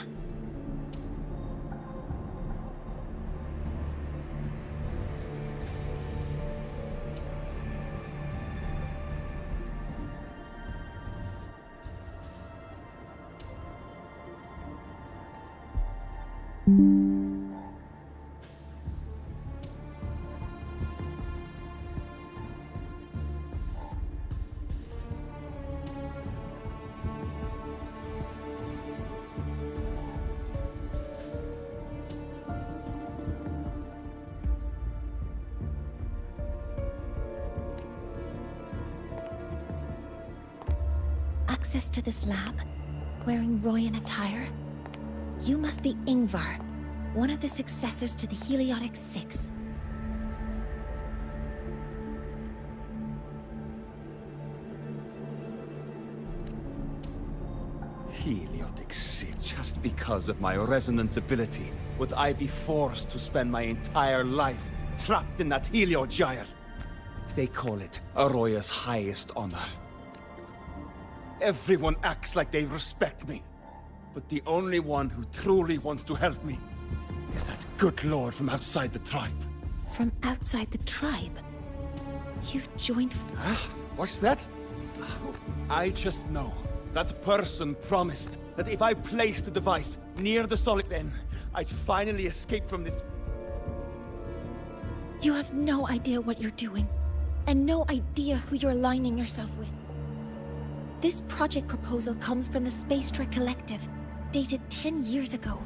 Speaker 15: Access to this lab, wearing Royan attire. You must be Ingvar, one of the successors to the Heliotic Six.
Speaker 10: Heliotic Six. Just because of my resonance ability, would I be forced to spend my entire life trapped in that Heliogyre? They call it Aroya's highest honor. Everyone acts like they respect me. But the only one who truly wants to help me is that good lord from outside the tribe.
Speaker 15: From outside the tribe? You've joined...
Speaker 10: Huh? What's that? I just know that person promised that if I placed the device near the solid, then I'd finally escape from this...
Speaker 15: You have no idea what you're doing, and no idea who you're aligning yourself with. This project proposal comes from the Space Trek Collective, dated 10 years ago.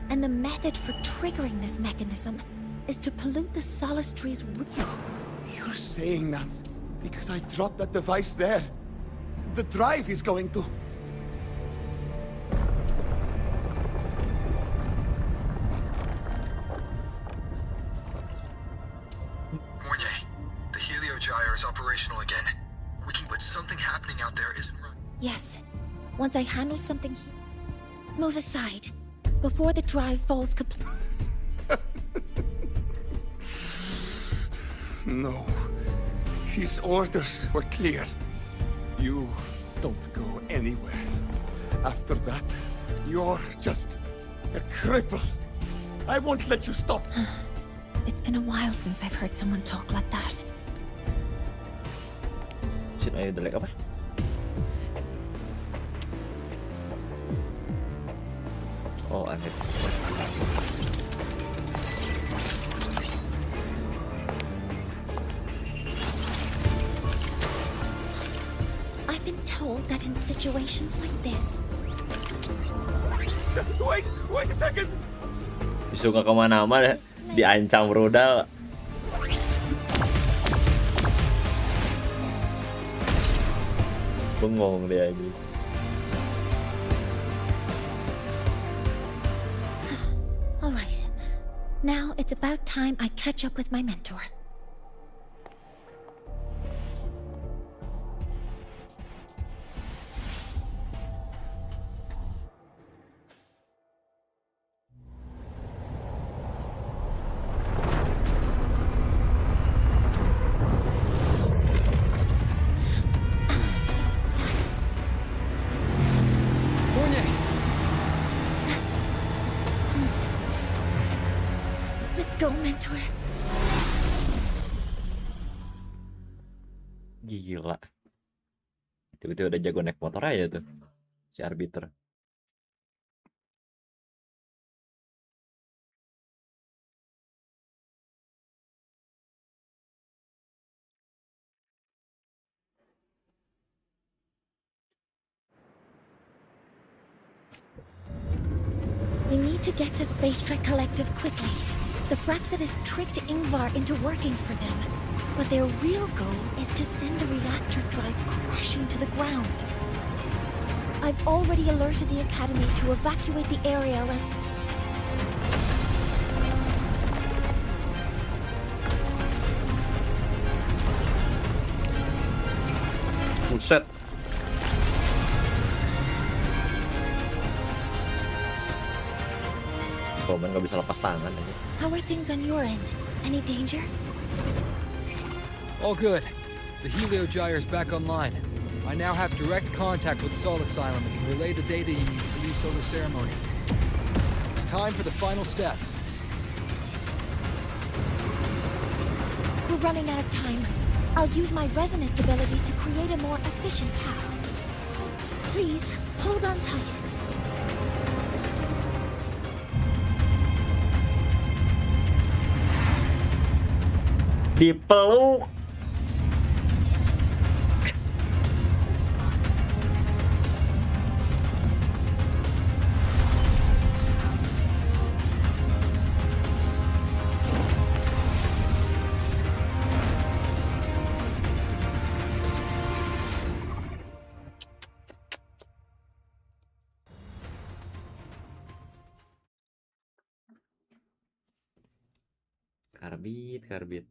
Speaker 15: And the method for triggering this mechanism is to pollute the Solace Tree's...
Speaker 10: You're saying that because I dropped that device there. The drive is going to...
Speaker 6: Mornier, the Heliogyre is operational again. We can, but something happening out there isn't right.
Speaker 15: Yes. Once I handle something here... Move aside, before the drive falls complete.
Speaker 10: No. His orders were clear. You don't go anywhere. After that, you're just a cripple. I won't let you stop.
Speaker 15: It's been a while since I've heard someone talk like that.
Speaker 3: Shit, ayo delete apa? Oh, I hate
Speaker 15: I've been told that in situations like this...
Speaker 10: Wait a second!
Speaker 3: Disuruh nggak kemana-mana, diancam rudal. Bengong dia aja.
Speaker 15: All right. Now it's about time I catch up with my mentor. Let's go, mentor.
Speaker 3: Gila. Tiba-tiba udah jago naik motor aja tuh. Si arbiter.
Speaker 15: We need to get to Space Trek Collective quickly. The Fraxidus tricked Ingvar into working for them, but their real goal is to send the reactor drive crashing to the ground. I've already alerted the Academy to evacuate the area around...
Speaker 3: Buset. Roman nggak bisa lepas tangan aja.
Speaker 12: How are things on your end? Any danger?
Speaker 18: All good. The Helio Gyre is back online. I now have direct contact with Sol Asylum and can relay the data you need for the solar ceremony. It's time for the final step.
Speaker 15: We're running out of time. I'll use my resonance ability to create a more efficient path. Please, hold on tight.
Speaker 3: Dipeluk. Karbit.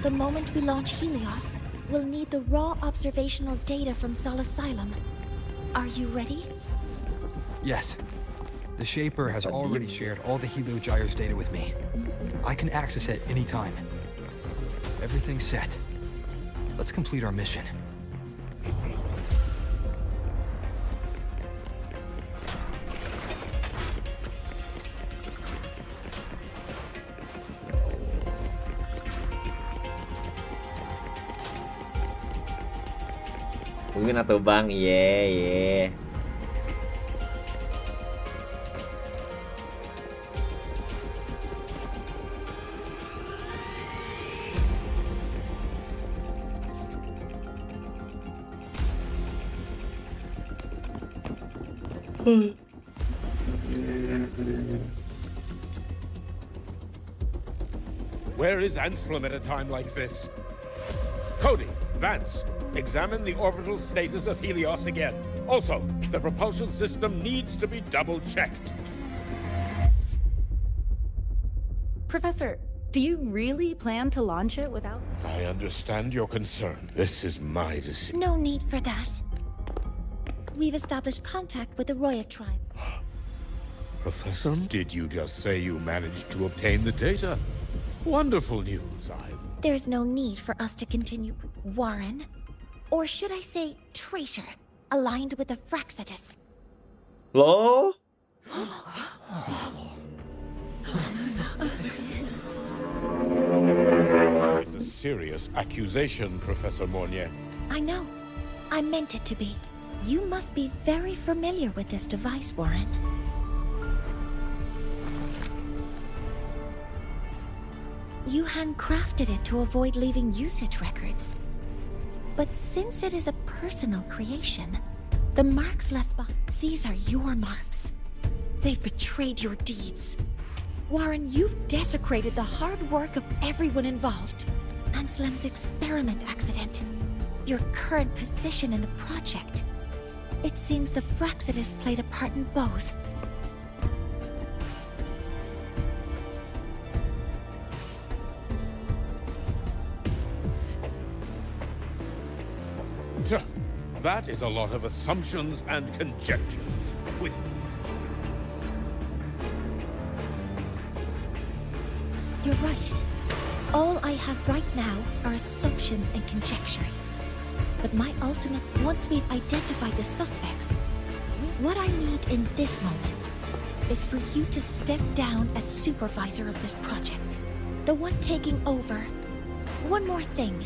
Speaker 15: The moment we launch Helios, we'll need the raw observational data from Sol Asylum. Are you ready?
Speaker 11: Yes. The Shaper has already shared all the Helio Gyre's data with me. I can access it anytime. Everything's set. Let's complete our mission.
Speaker 3: Mungkin atau bang, iya.
Speaker 9: Where is Anselm at a time like this? Cody, Vance, examine the orbital status of Helios again. Also, the propulsion system needs to be double-checked.
Speaker 17: Professor, do you really plan to launch it without...
Speaker 9: I understand your concern. This is my decision.
Speaker 15: No need for that. We've established contact with the Roya tribe.
Speaker 9: Professor, did you just say you managed to obtain the data? Wonderful news.
Speaker 15: There's no need for us to continue. Warren, or should I say traitor, aligned with the Fraxitus.
Speaker 3: Loh?
Speaker 9: It's a serious accusation, Professor Mornier.
Speaker 15: I know. I meant it to be. You must be very familiar with this device, Warren. You handcrafted it to avoid leaving usage records. But since it is a personal creation, the marks left behind, these are your marks. They've betrayed your deeds. Warren, you've desecrated the hard work of everyone involved. Anselm's experiment accident, your current position in the project. It seems the Fraxitus played a part in both.
Speaker 9: That is a lot of assumptions and conjectures.
Speaker 15: You're right. All I have right now are assumptions and conjectures. But my ultimate, once we've identified the suspects, what I need in this moment is for you to step down as supervisor of this project. The one taking over. One more thing.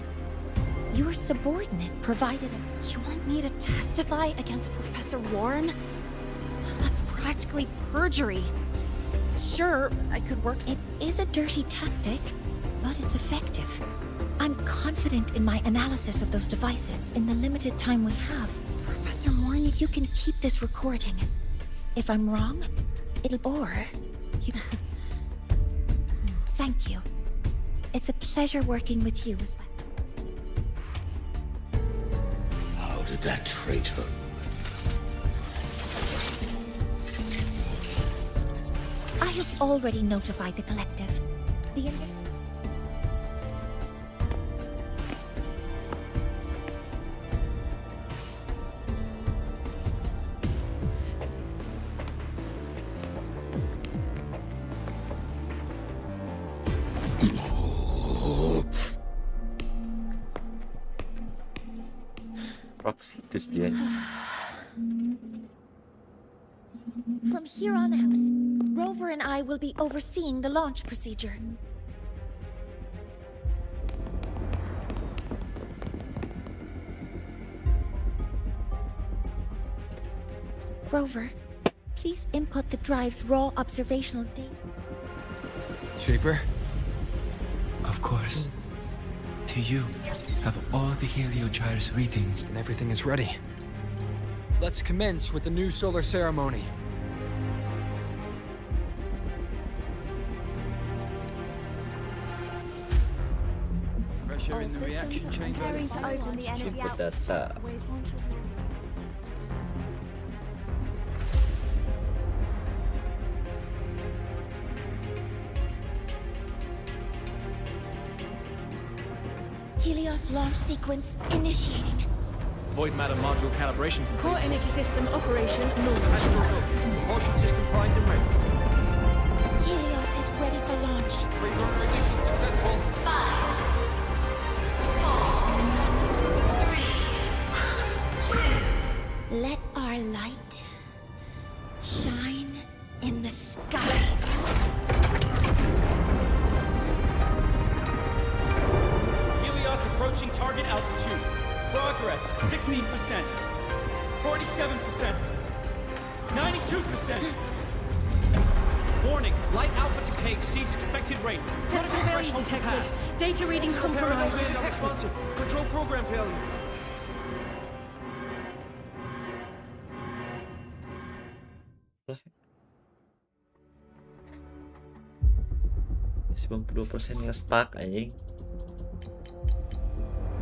Speaker 15: Your subordinate provided us.
Speaker 20: You want me to testify against Professor Warren? That's practically perjury. Sure, I could work.
Speaker 15: It is a dirty tactic, but it's effective. I'm confident in my analysis of those devices in the limited time we have. Professor Morn, if you can keep this recording. If I'm wrong, you... Thank you. It's a pleasure working with you as well.
Speaker 5: How did that traitor?
Speaker 15: I have already notified the collective. The
Speaker 3: Proxy terus dia.
Speaker 15: From here on out, Rover and I will be overseeing the launch procedure. Rover, please input the drive's raw observational data.
Speaker 18: Shaper? Of course. To you, have all the Heliogyre's readings and everything is ready. Let's commence with the new solar ceremony. Pressure in the reaction chamber.
Speaker 3: Input data.
Speaker 15: Helios launch sequence initiating.
Speaker 2: Void matter module calibration complete.
Speaker 16: Core energy system operation normal.
Speaker 2: Propulsion system primed and ready.
Speaker 15: Helios is ready for launch.
Speaker 2: Reconfiguration successful.
Speaker 15: 5, 4, 3, 2. Let our light shine in the sky.
Speaker 10: Helios approaching target altitude. Progress 16%, 47%, 92%.
Speaker 2: Warning, light alpha to K exceeds expected rates.
Speaker 16: Sensor failure detected. Data reading compromised.
Speaker 10: Responsive. Control program failure.
Speaker 3: Masih 92% yang stuck anjing.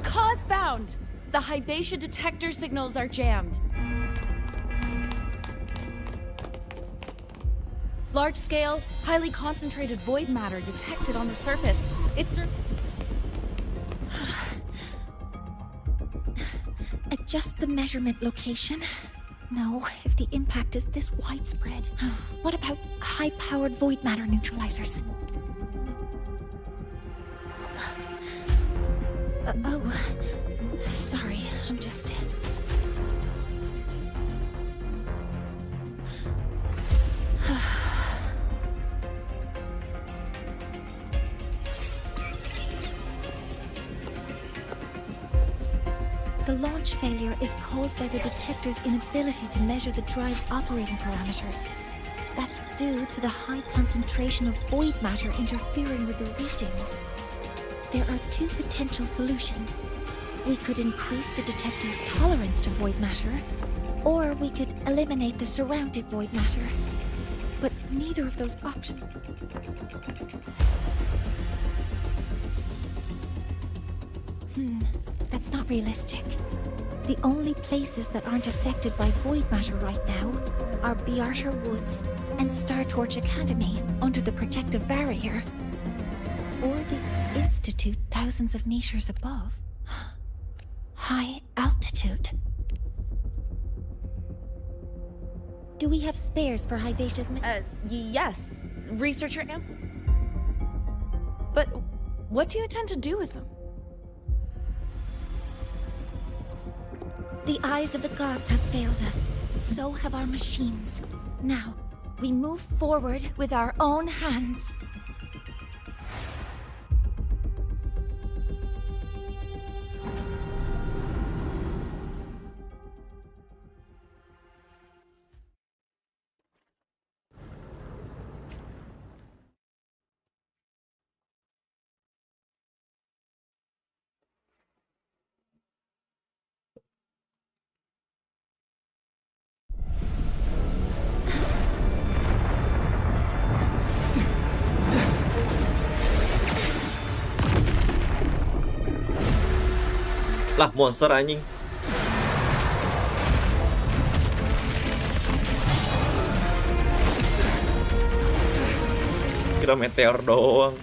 Speaker 17: Cause found! The Hyvatia detector signals are jammed. Large-scale, highly concentrated void matter detected on the surface. It's...
Speaker 15: Adjust the measurement location. No, if the impact is this widespread. What about high-powered void matter neutralizers? Oh, sorry, I'm just... The launch failure is caused by the detector's inability to measure the drive's operating parameters. That's due to the high concentration of void matter interfering with the readings. There are two potential solutions. We could increase the detector's tolerance to void matter, or we could eliminate the surrounding void matter. But neither of those options... That's not realistic. The only places that aren't affected by void matter right now are Bearter Woods and Star Torch Academy under the protective barrier. Or the Institute thousands of meters above. High altitude. Do we have spares for Hyvatia's
Speaker 17: yes. Researcher answer. But what do you intend to do with them?
Speaker 15: The eyes of the gods have failed us. So have our machines. Now, we move forward with our own hands.
Speaker 3: Lah, monster anjing. Kira meteor doang.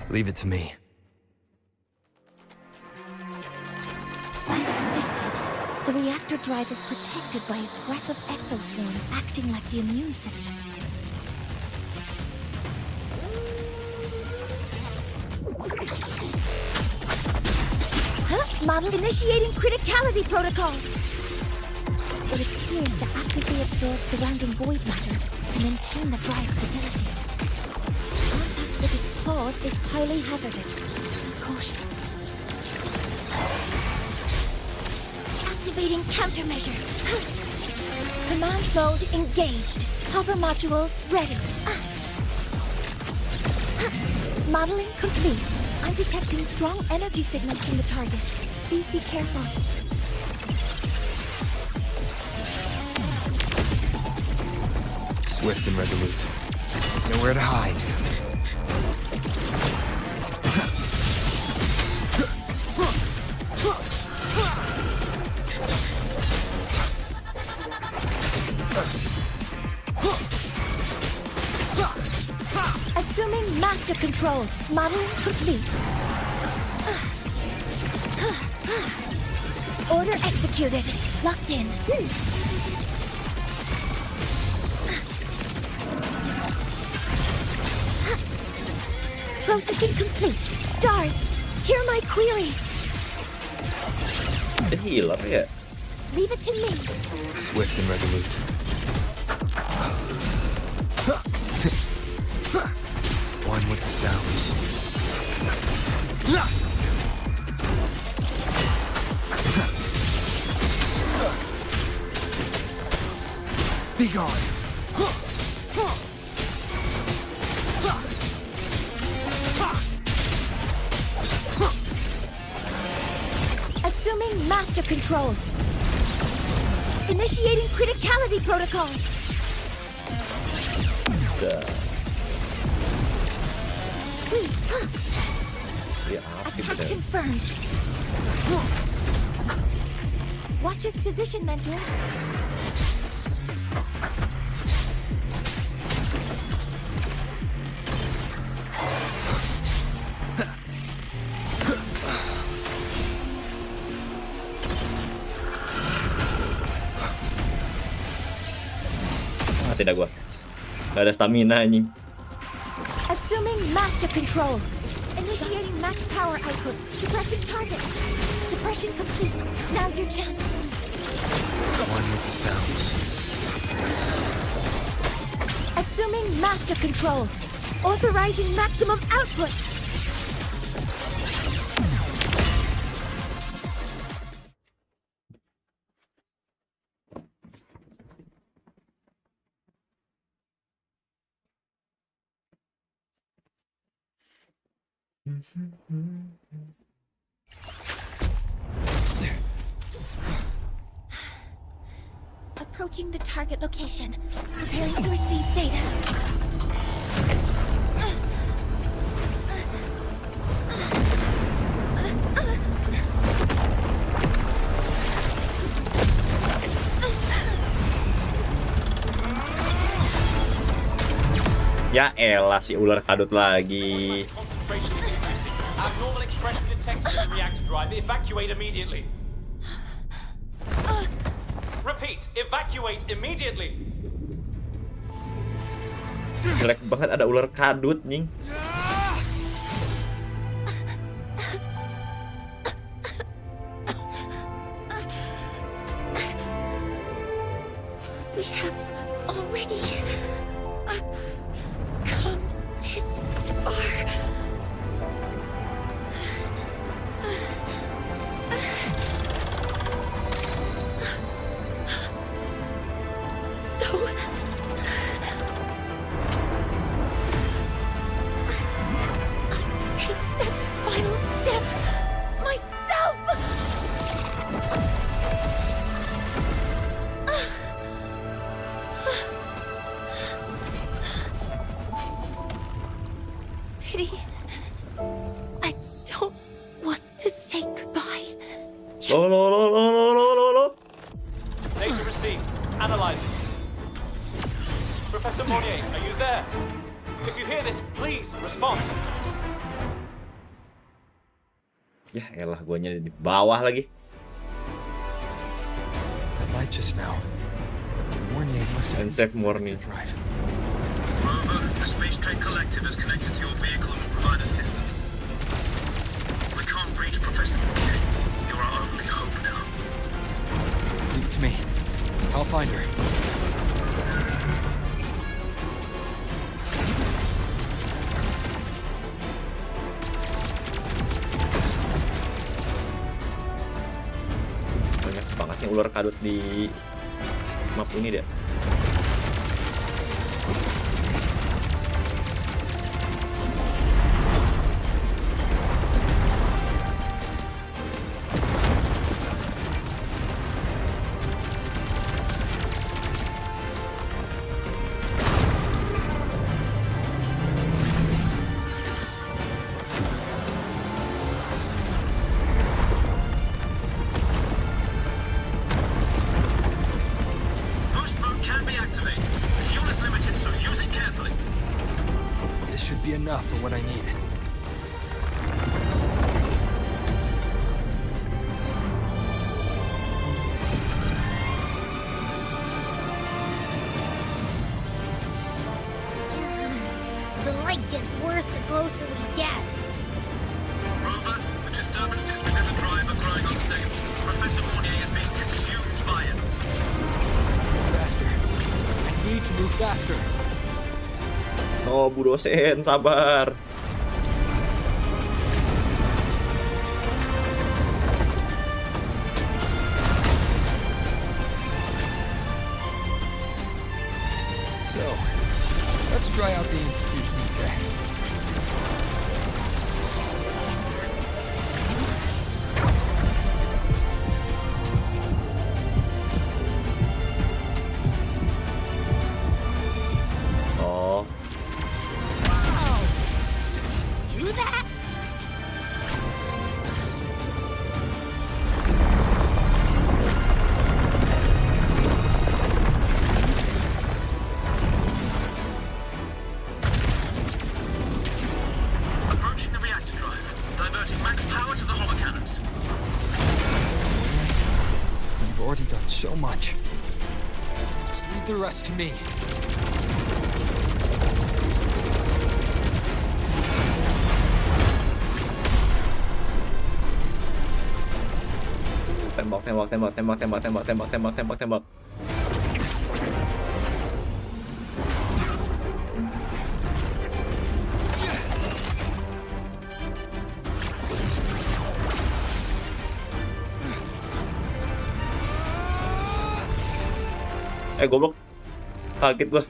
Speaker 11: Leave it to me.
Speaker 12: As expected, the reactor drive is protected by aggressive exoswarm acting like the immune system. Model initiating criticality protocol. It appears to actively absorb surrounding void matter to maintain the drive stability. Contact with its paws is highly hazardous. Be cautious. Activating countermeasure. Command mode engaged. Hover modules ready. Modeling complete. I'm detecting strong energy signals from the target. Please be careful.
Speaker 11: Swift and resolute. Nowhere to hide.
Speaker 12: Assuming master control. Modeling complete. Order executed. Locked in. Processing complete. Stars, hear my queries.
Speaker 3: The healer ya.
Speaker 12: Leave it to me.
Speaker 11: Swift and resolute. One with the sounds. Be gone.
Speaker 12: Assuming master control. Initiating criticality protocol. Attack confirmed. Watch its position, Mentor.
Speaker 3: Tidak gua. Gak ada stamina anjing.
Speaker 12: Assuming master control. Initiating max power output. Suppressing target. Suppression complete. Now's your chance.
Speaker 11: One with the sounds.
Speaker 12: Assuming master control. Authorizing maximum output. Approaching the target location. Preparing to receive data.
Speaker 3: Ya elah si ular kadut lagi.
Speaker 19: Abnormal expression detected in the reactor drive. Evacuate immediately. Repeat, evacuate immediately.
Speaker 3: Jelek banget ada ular kadut, nying.
Speaker 12: We have already come this far.
Speaker 3: Lo.
Speaker 19: Data received. Analyzing. Professor Monnier, are you there? If you hear this, please respond.
Speaker 3: Ya elah, guanya di bawah lagi.
Speaker 11: That light just now. Morning must have
Speaker 3: Save morning.
Speaker 11: Drive.
Speaker 5: Rover, the Space Trade Collective is connected to your vehicle and will provide assistance. We can't reach Professor Monnier. You're our only hope now.
Speaker 11: Leave it to me. I'll find her.
Speaker 3: Banyak banget yang ular kadut di map ini deh.
Speaker 5: Boost mode can be activated. Fuel is limited, so use it carefully.
Speaker 11: This should be enough for what I need.
Speaker 12: The light gets worse the closer we get.
Speaker 5: Rover, the disturbances within the drive are growing unstable. Professor Monnier is being consumed by it.
Speaker 11: Faster. I need to move faster.
Speaker 3: Oh, Bu dosen, sabar.
Speaker 11: So, let's try out the Institute's new tech.
Speaker 3: Oh,
Speaker 12: Do that?
Speaker 5: Approaching the reactor drive. Diverting max power to the holocannons.
Speaker 11: You've already done so much. Just leave the rest to me.
Speaker 3: tembak. Goblok. Kaget gua.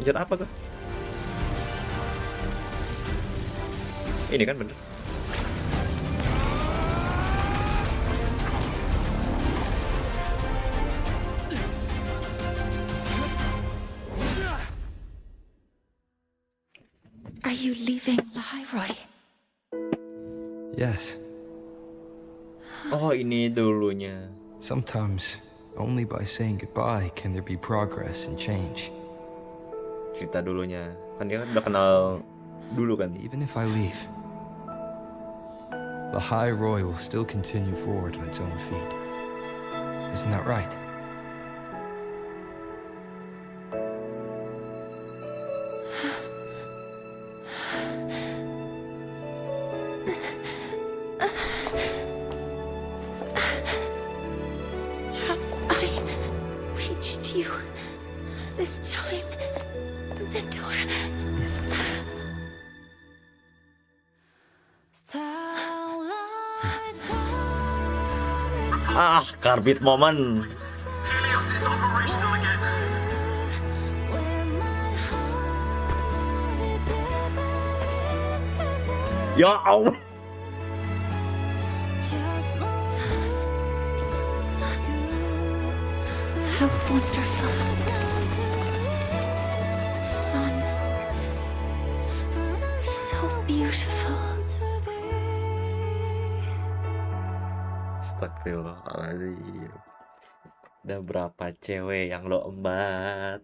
Speaker 3: Jat apa tuh? Ini kan bener.
Speaker 15: Are you leaving lahai?
Speaker 11: Yes.
Speaker 3: Oh, ini dulunya.
Speaker 11: Sometimes, only by saying goodbye can there be progress and change.
Speaker 3: Cerita dulunya. Kan dia kan udah kenal dulu kan.
Speaker 11: Even if I leave, lahai will still continue forward on its own feet. Isn't that right?
Speaker 15: This time, mentor.
Speaker 3: Karbit momen.
Speaker 5: Helios is operational again.
Speaker 3: Ya Allah.
Speaker 15: How wonderful. Sun. So beautiful.
Speaker 3: Astagfirullahaladzim. Udah berapa cewek yang lo embat?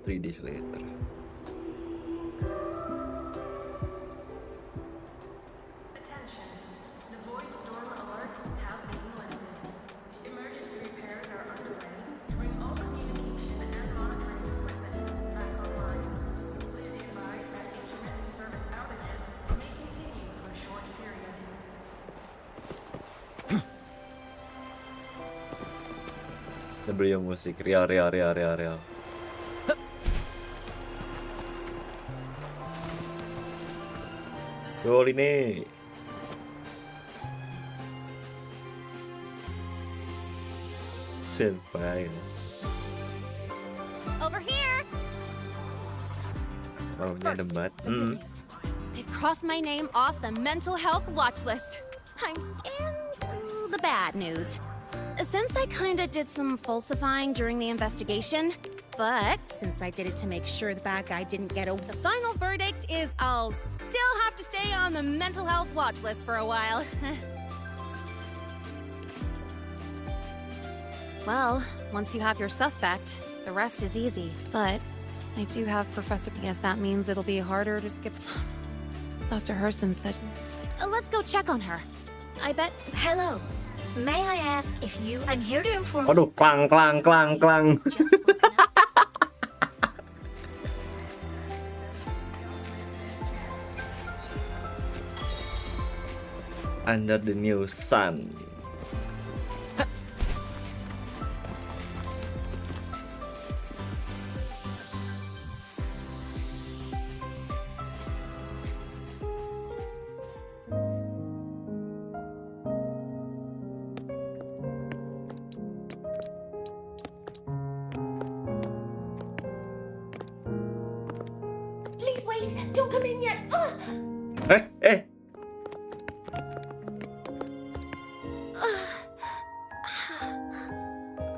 Speaker 3: Three days later.
Speaker 21: Attention. The void storm alert has been lifted. Emergency repairs are underway to bring all communication and monitoring equipment back online. Please be advised that intermittent service outages may continue for a short period.
Speaker 3: Beliau musik real. Gol ini. Sampai.
Speaker 20: Over here.
Speaker 3: Maunya debat.
Speaker 20: They've crossed my name off the mental health watch list. I'm in the bad news. Since I kinda did some falsifying during the investigation, but since I did it to make sure the bad guy didn't get away, the final verdict is I'll still have to stay on the mental health watch list for a while. Well, once you have your suspect, the rest is easy. But I do have Professor. Guess that means it'll be harder to skip. Dr. Herson said, let's go check on her. I bet.
Speaker 13: Hello. May I ask if you... I'm here to inform...
Speaker 3: Aduh, klang. Under the new sun.
Speaker 13: Please wait! Don't come in yet!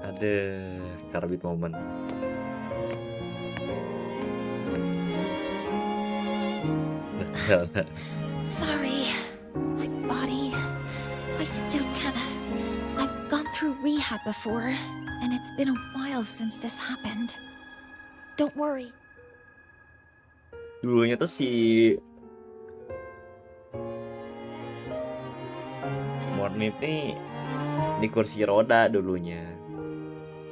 Speaker 3: Ada karbit momen.
Speaker 14: Sorry, my body. I still kinda... I've gone through rehab before, and it's been a while since this happened. Don't worry.
Speaker 3: Dulunya tuh si Mornit nih di kursi roda dulunya,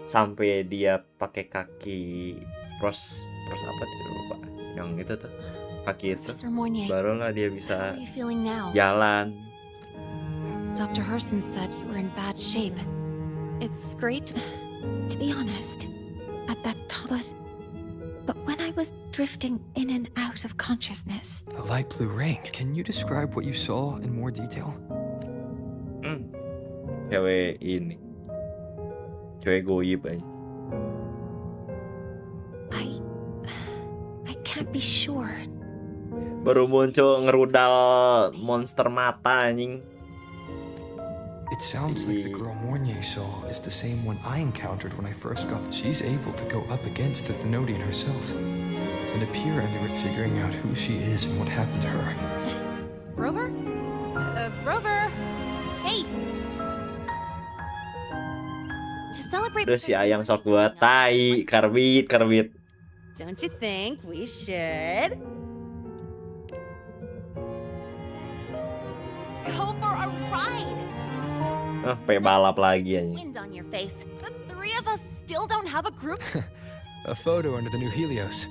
Speaker 3: sampai dia pakai kaki pros apa tuh lupa, yang itu tuh kaki itu, barulah dia bisa jalan.
Speaker 20: Dr. Herson said you were in bad shape. It's great.
Speaker 14: To be honest, at that time, but when I was drifting in and out of consciousness.
Speaker 11: A light blue ring. Can you describe what you saw in more detail?
Speaker 3: Cewek ini, cewek goib aja.
Speaker 14: I can't be sure.
Speaker 3: Baru muncul ngerudal monster mata anjing.
Speaker 11: It sounds like the girl Mornier saw is the same one I encountered when I first got. She's able to go up against the Thenodian herself and appear at the figuring out who she is and what happened to her.
Speaker 20: Rover? Rover! Hey! To celebrate.
Speaker 3: Terus si Ayang sok gua tai, karbit.
Speaker 20: Don't you think we should go for a ride?
Speaker 3: Balap lagi anjing.
Speaker 20: Wind on your face. The three of us still don't have a group.
Speaker 11: A photo under the new Helios.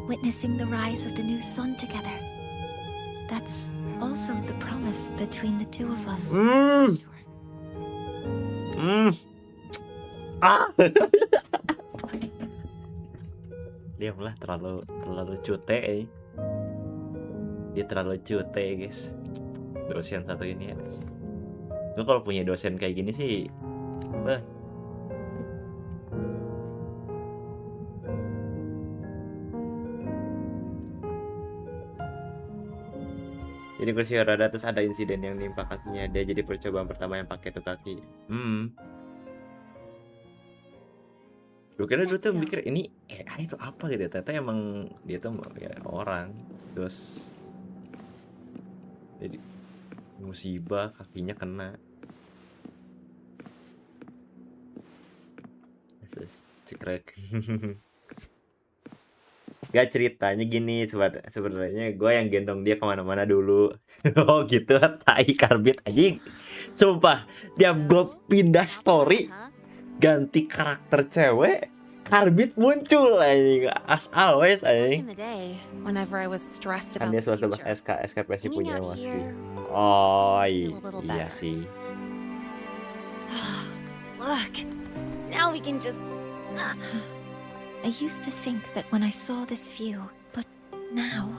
Speaker 14: Witnessing the rise of the new sun together.
Speaker 15: That's also the promise between the two of us.
Speaker 3: Dia malah terlalu cute ya. Dia terlalu cute guys. Dosen satu ini ya. Gue kalau punya dosen kayak gini sih, Jadi kursi roda terus ada insiden yang nimpa kakinya. Dia jadi percobaan pertama yang pakai itu kaki. Gue kira dulu tuh mikir ini AI itu apa gitu. Ternyata emang dia tuh ya, orang. Terus jadi musibah kakinya kena. Cekrek. Gak, ceritanya gini, sebenarnya gue yang gendong dia kemana-mana dulu. Oh gitu, tai karbit anjing. Sumpah, tiap gue pindah story ganti karakter cewek, karbit muncul anjing. As always anjing. Kan dia sudah SKPSI punya masih. Oh iya sih.
Speaker 15: Look, now we can just... I used to think that when I saw this view, but now,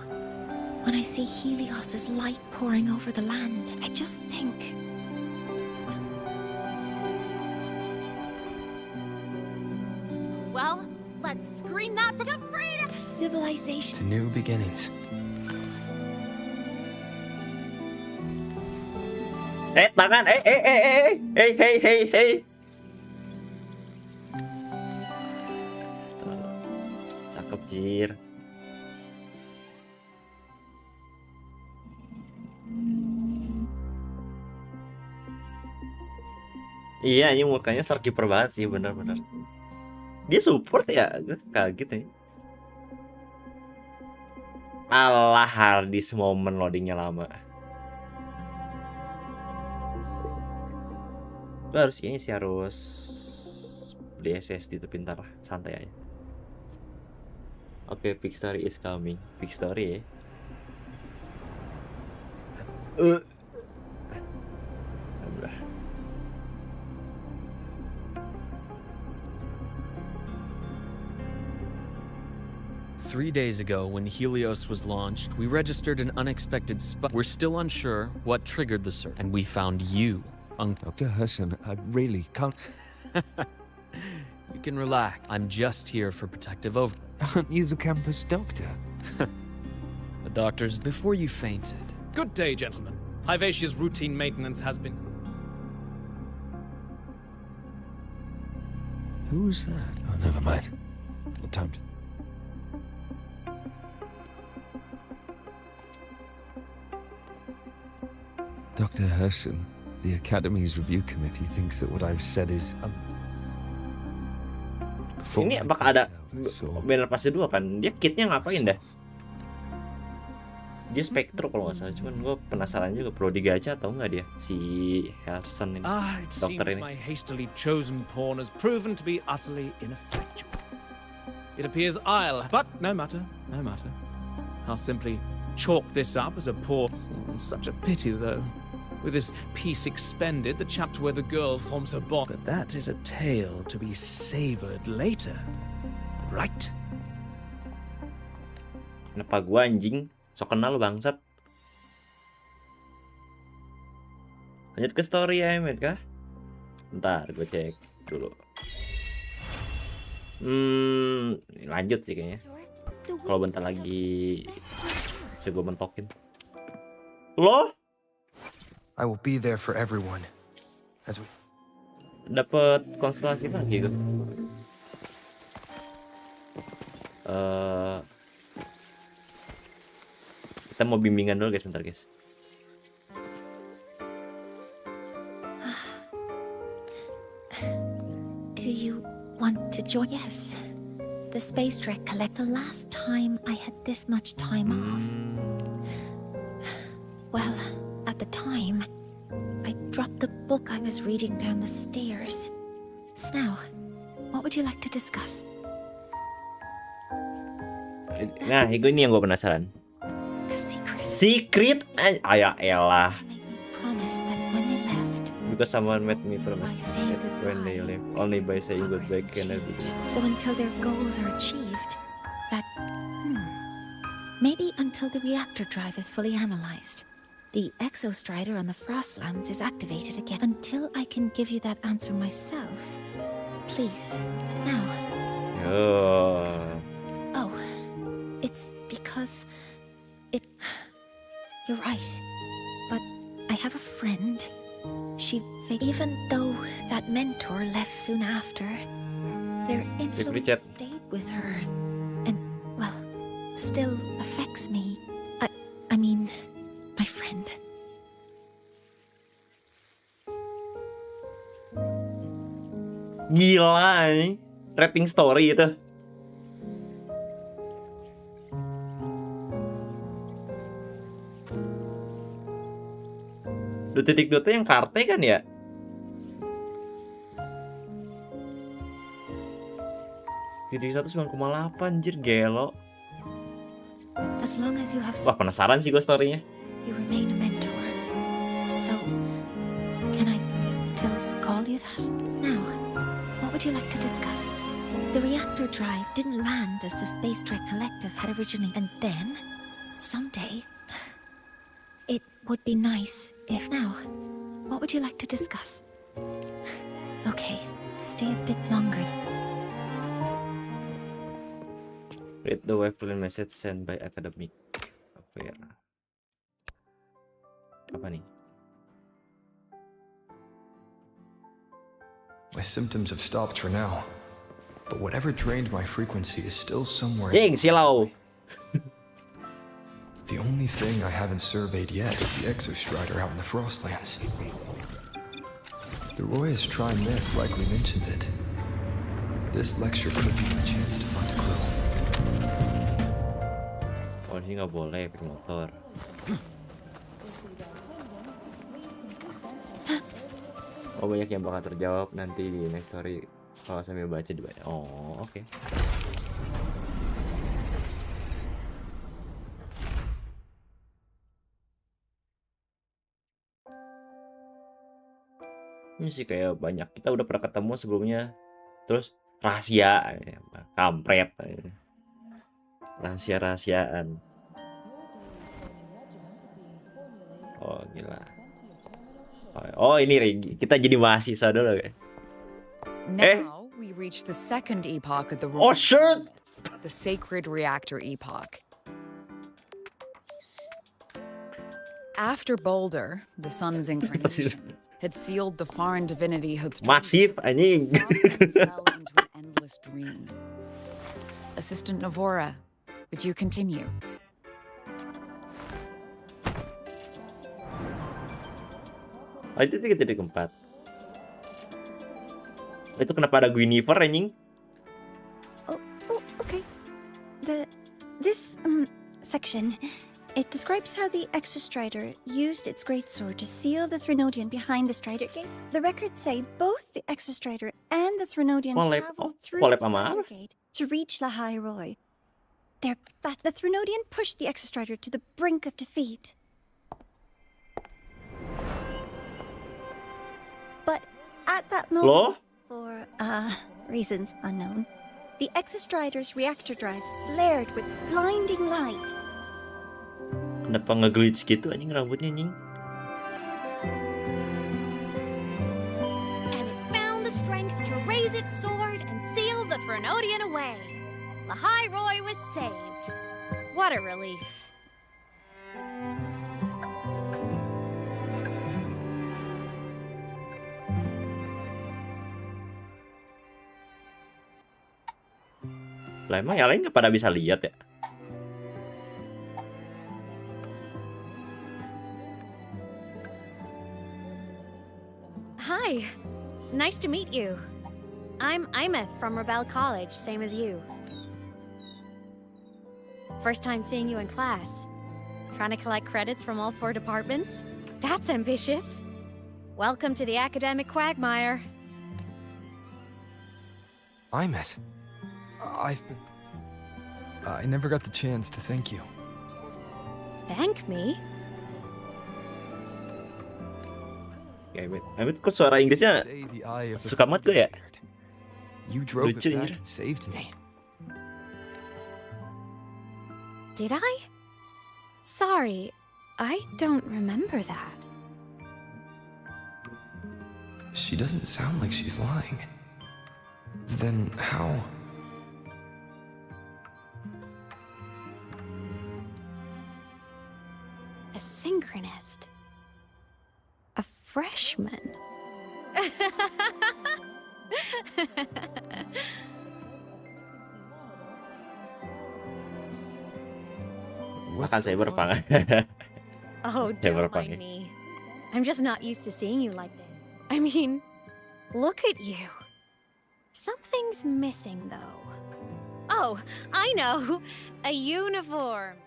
Speaker 15: when I see Helios's light pouring over the land, I just think... Well, let's scream that to freedom! To civilization!
Speaker 18: To new beginnings.
Speaker 3: Tangan, hey. Cakep, Jir. Iya, ini mukanya Sarkiper banget sih, bener-bener. Dia support ya, kaget ya. Alah, harddisk momen loadingnya lama. Lu harus ini sih, harus beli SSD itu pintar lah, santai aja. Oke, big story is coming. Big story ya.
Speaker 2: Three days ago, when Helios was launched, we registered an unexpected spot. We're still unsure what triggered the search, and we found you.
Speaker 18: Dr. Herson, I really can't...
Speaker 2: You can relax. I'm just here for protective over.
Speaker 18: Aren't you the campus doctor?
Speaker 2: The doctors, before you fainted.
Speaker 7: Good day, gentlemen. Hivatia's routine maintenance has been...
Speaker 18: Who's that? Oh, never mind. What time to... Dr. Herson, the Academy's review committee thinks that what I've said is...
Speaker 3: Ini apakah ada banner fase 2 kan? Dia kitnya ngapain dah? Dia spektro kalau nggak salah. Cuman gue penasaran juga perlu digacha atau enggak dia si Herson ini. Dokter ini.
Speaker 7: My hastily chosen pawn has proven to be utterly ineffectual. It appears but no matter. I'll simply chalk this up as a poor... Such a pity though. With this piece expended, the chapter where the girl forms her bond. But that is a tale to be savored later. Right?
Speaker 3: Kenapa gua anjing? Sok kenal bangsat. Lanjut ke story ya, Met kah? Bentar, gue cek dulu. Lanjut sih kayaknya. Kalau bentar lagi bisa gue mentokin. Loh?
Speaker 11: I will be there for everyone. As we...
Speaker 3: Dapat konstelasi lagi gue. Kita mau bimbingan dulu guys, bentar guys.
Speaker 15: Do you want to join? Yes. The space trek collect the last time I had this much time off. Well, at the time, I dropped the book I was reading down the stairs. So now, what would you like to discuss?
Speaker 3: Nah, ini yang gue penasaran.
Speaker 15: A secret.
Speaker 3: Secret? Ya elah.
Speaker 14: Promise that when they left,
Speaker 3: Because someone made me promise that when they left, only by saying goodbye can I be.
Speaker 14: so until their goals are achieved, that maybe until the reactor drive is fully analyzed, the exostrider on the Frostlands is activated again. Until I can give you that answer myself, please, now. Oh, it's because you're right, but I have a friend. Even though that mentor left soon after, their influence stayed with her, and, well, still affects me. I mean, my friend.
Speaker 3: Gila nih, rating story itu. Titik dua yang karte kan ya? Titik 1 9,8 anjir gelo.
Speaker 14: As long as you have
Speaker 3: Wah, penasaran sih gue story-nya.
Speaker 14: you remain a mentor. So, can I still call you that? Now, what would you like to discuss? The reactor drive didn't land as the Space Trek Collective had originally, and then, someday, it would be nice if now, what would you like to discuss? Okay, stay a bit longer.
Speaker 3: Read the waveform message sent by academic affair. Apa nih?
Speaker 11: My symptoms have stopped for now, but whatever drained my frequency is still somewhere.
Speaker 3: Silau.
Speaker 11: The only thing I haven't surveyed yet is the exostrider out in the Frostlands. The Royus Tri myth likely mentions it. This lecture could be my chance to find a clue.
Speaker 3: Oh, ini nggak boleh pakai motor. Oh, banyak yang bakal terjawab nanti di next story kalau sambil baca dibaca. Oh, oke. Ini sih kayak banyak kita udah pernah ketemu sebelumnya, terus rahasia, kampret, rahasia-rahasiaan. Oh gila. Oh ini kita jadi mahasiswa dulu kan.
Speaker 8: Now we reach the second epoch of the
Speaker 3: Oh shit!
Speaker 8: The sacred reactor epoch. After Boulder, the sun's incarnation had sealed the foreign divinity
Speaker 3: Masif anjing.
Speaker 8: into an endless dream. Assistant Navora, would you continue?
Speaker 3: Oh, itu titik keempat. Itu kenapa ada Guinevere anjing?
Speaker 14: Oh, okay. This section, it describes how the Exostrider used its greatsword to seal the Threnodian behind the Strider Gate. The records say both the Exostrider and the Threnodian traveled through the Strider Gate to reach Lahai Roy. But the Threnodian pushed the Exostrider to the brink of defeat. But at that moment, for reasons unknown, the Exostrider's reactor drive flared with blinding light.
Speaker 3: Kenapa nge-glitch gitu anjing rambutnya anjing?
Speaker 12: And it found the strength to raise its sword and seal the Threnodian away. Lahai Roy was saved. What a relief.
Speaker 3: Lah emang yang lain nggak pada bisa lihat ya?
Speaker 12: Hi, nice to meet you. I'm Imeth from Rebel College, same as you. First time seeing you in class. Trying to collect credits from all 4 departments? That's ambitious. Welcome to the academic quagmire.
Speaker 11: Imeth. I never got the chance to thank you.
Speaker 16: thank me.
Speaker 3: Amit kok suara Inggrisnya
Speaker 11: Day the eye of the
Speaker 3: suka banget gue ya?
Speaker 11: You drove
Speaker 3: Lucu,
Speaker 11: it back
Speaker 3: anjir.
Speaker 11: and saved me.
Speaker 16: Did I? Sorry, I don't remember that.
Speaker 11: She doesn't sound like she's lying. Then how?
Speaker 16: A synchronist. A freshman.
Speaker 3: Makan cyberpunk.
Speaker 16: Oh, don't
Speaker 3: Cyberpunk
Speaker 16: mind
Speaker 3: ya.
Speaker 16: me. I'm just not used to seeing you like this. I mean, look at you. Something's missing, though. Oh, I know. A uniform.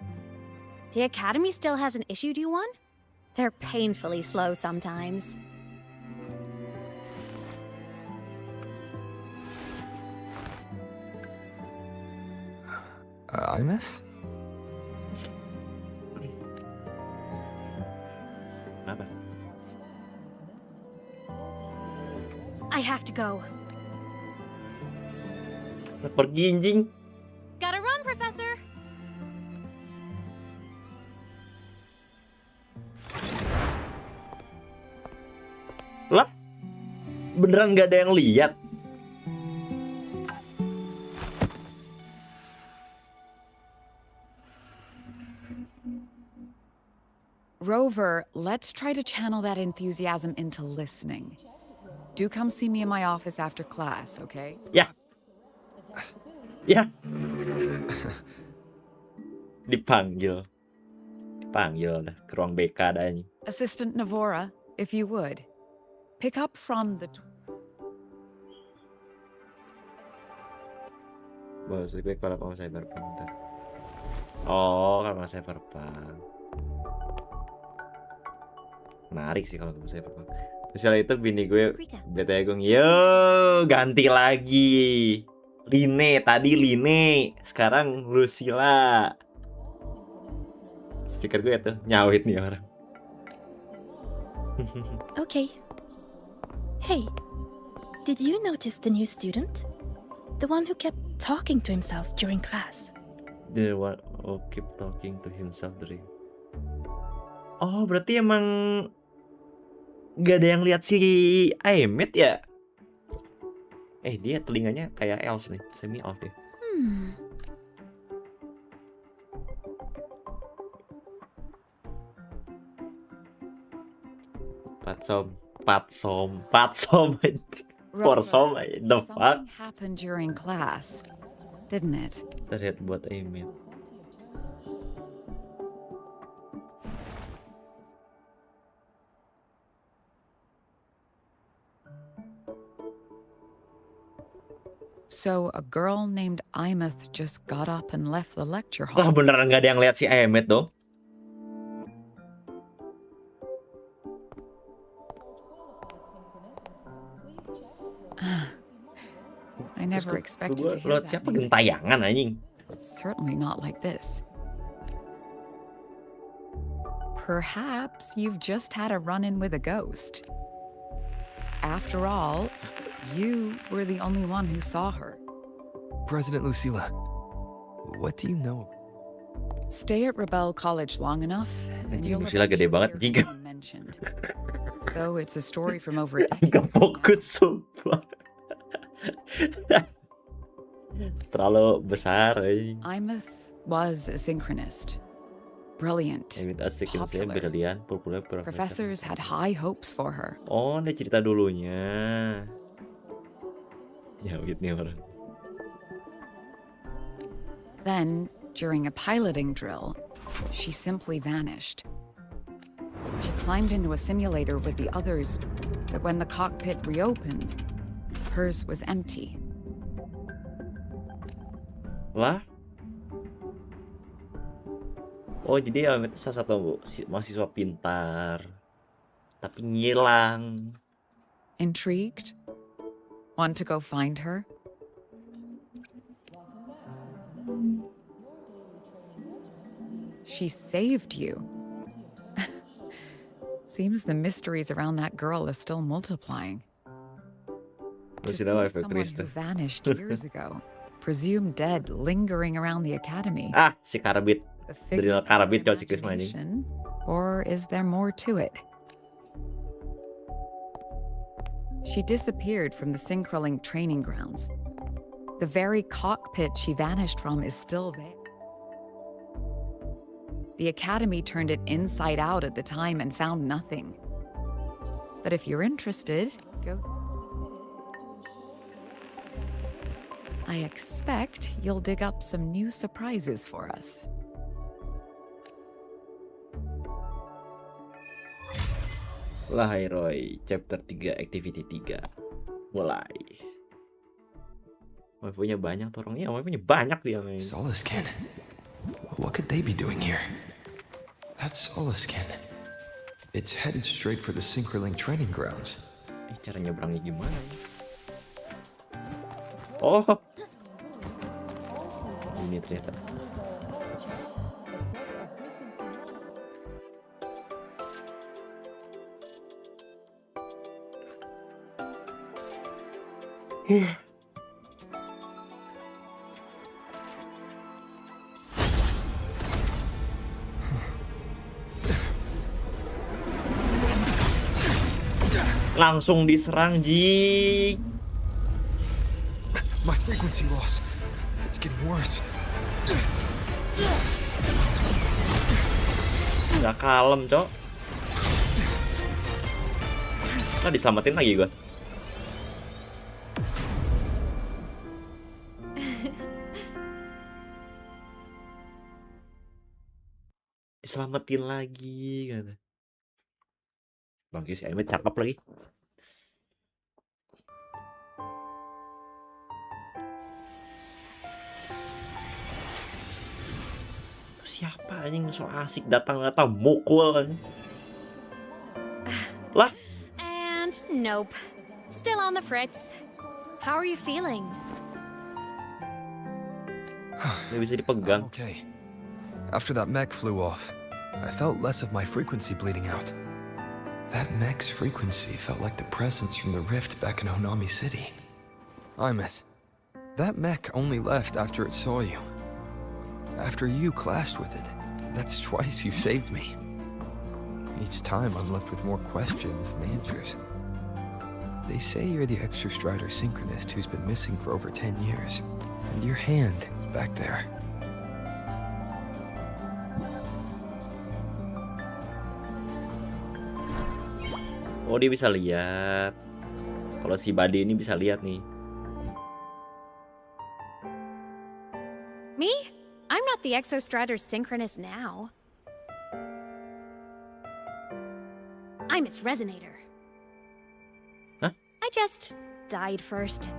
Speaker 16: The Academy still hasn't issued you one? They're painfully slow sometimes.
Speaker 11: I miss?
Speaker 3: Kenapa?
Speaker 16: I have to go.
Speaker 3: Pergi anjing.
Speaker 16: Gotta run, Professor.
Speaker 3: Lah? Beneran gak ada yang lihat?
Speaker 8: Rover, let's try to channel that enthusiasm into listening. Do come see me in my office after class, okay?
Speaker 3: Ya. Ya. Dipanggil. Dipanggil dah ke ruang BK dah ini.
Speaker 8: Assistant Navora, if you would. Pick up from the...
Speaker 3: Bos, gue kalau mau cyberpunk ntar. Oh, kalau mau cyberpunk. Menarik sih kalau mau cyberpunk. Misalnya itu bini gue bete gue, yo ganti lagi. Line, tadi Line, sekarang Lucila. Stiker gue tuh nyawit nih orang.
Speaker 4: Okay. Hey, did you notice the new student? The one who kept talking to himself during class.
Speaker 3: The one who keep talking to himself during. Oh, berarti emang gak ada yang lihat si Aemit ya? Dia telinganya kayak elf nih, semi elf ya. Patsom, Porsom, the fuck?
Speaker 8: Something happened during class, didn't it?
Speaker 3: Kita lihat buat Aemit.
Speaker 8: So a girl named Imeth just got up and left the lecture
Speaker 3: Lah
Speaker 8: hall.
Speaker 3: beneran gak ada yang lihat si Aemit dong?
Speaker 8: I never expected to hear
Speaker 3: Lihat
Speaker 8: that
Speaker 3: siapa
Speaker 8: name.
Speaker 3: gentayangan anjing?
Speaker 8: Certainly not like this. Perhaps you've just had a run-in with a ghost. After all, you were the only one who saw her.
Speaker 11: President Lucila, what do you know?
Speaker 8: Stay at Rebel College long enough, and you'll
Speaker 3: Lucila gede banget
Speaker 8: eventually
Speaker 3: jika.
Speaker 8: hear her name mentioned. Though it's a story from over a decade.
Speaker 3: Gak fokus sumpah. Terlalu besar anjing.
Speaker 8: Imeth was a synchronist. Brilliant.
Speaker 3: Aemit asik saya
Speaker 8: popular.
Speaker 3: berlian, populer profesor.
Speaker 8: Professors had high hopes for her.
Speaker 3: Oh, ini cerita dulunya. Nyawit nih orang.
Speaker 8: Then, during a piloting drill, she simply vanished. She climbed into a simulator with the others, but when the cockpit reopened, hers was empty.
Speaker 3: Lah? Oh, jadi Aemit itu salah satu mahasiswa pintar. Tapi ngilang.
Speaker 8: Intrigued? Want to go find her? She saved you. Seems the mysteries around that girl are still multiplying. To see someone who vanished years ago, presumed dead, lingering around the academy.
Speaker 3: Ah, si Karbit. Dari Karbit kalau si Chris anjing.
Speaker 8: Or is there more to it? She disappeared from the Synchroling training grounds. The very cockpit she vanished from is still there. The academy turned it inside out at the time and found nothing. But if you're interested, go. I expect you'll dig up some new surprises for us.
Speaker 3: Lahai Roy, chapter 3, activity 3. Mulai. Waifunya banyak tuh orangnya, waifunya banyak dia main.
Speaker 11: Solaskin. What could they be doing here? That's Solaskin. It's headed straight for the Synchroling training grounds.
Speaker 3: Cara nyebrangnya gimana? Oh. Ini ternyata. Langsung diserang, Jik.
Speaker 11: My frequency loss. It's getting worse.
Speaker 3: Gak kalem, Cok. Nah, diselamatin lagi gua. Diselamatin lagi kata. Bang si anime cakep lagi. Siapa anjing so asik datang-datang mukul kan? Lah.
Speaker 15: And nope. Still on the fritz. How are you feeling?
Speaker 3: Nggak bisa dipegang.
Speaker 11: Okay. After that mech flew off, I felt less of my frequency bleeding out. That mech's frequency felt like the presence from the rift back in Honami City. Imeth, that mech only left after it saw you. After you clashed with it. That's twice you've saved me. Each time I'm left with more questions than answers. They say you're the extra strider synchronist who's been missing for over 10 years. And your hand back there.
Speaker 3: Oh, dia bisa lihat. Kalau si Bade ini bisa lihat nih.
Speaker 15: Me? I'm not the Exostrider synchronist now. I'm its resonator.
Speaker 3: Huh?
Speaker 15: I just died first.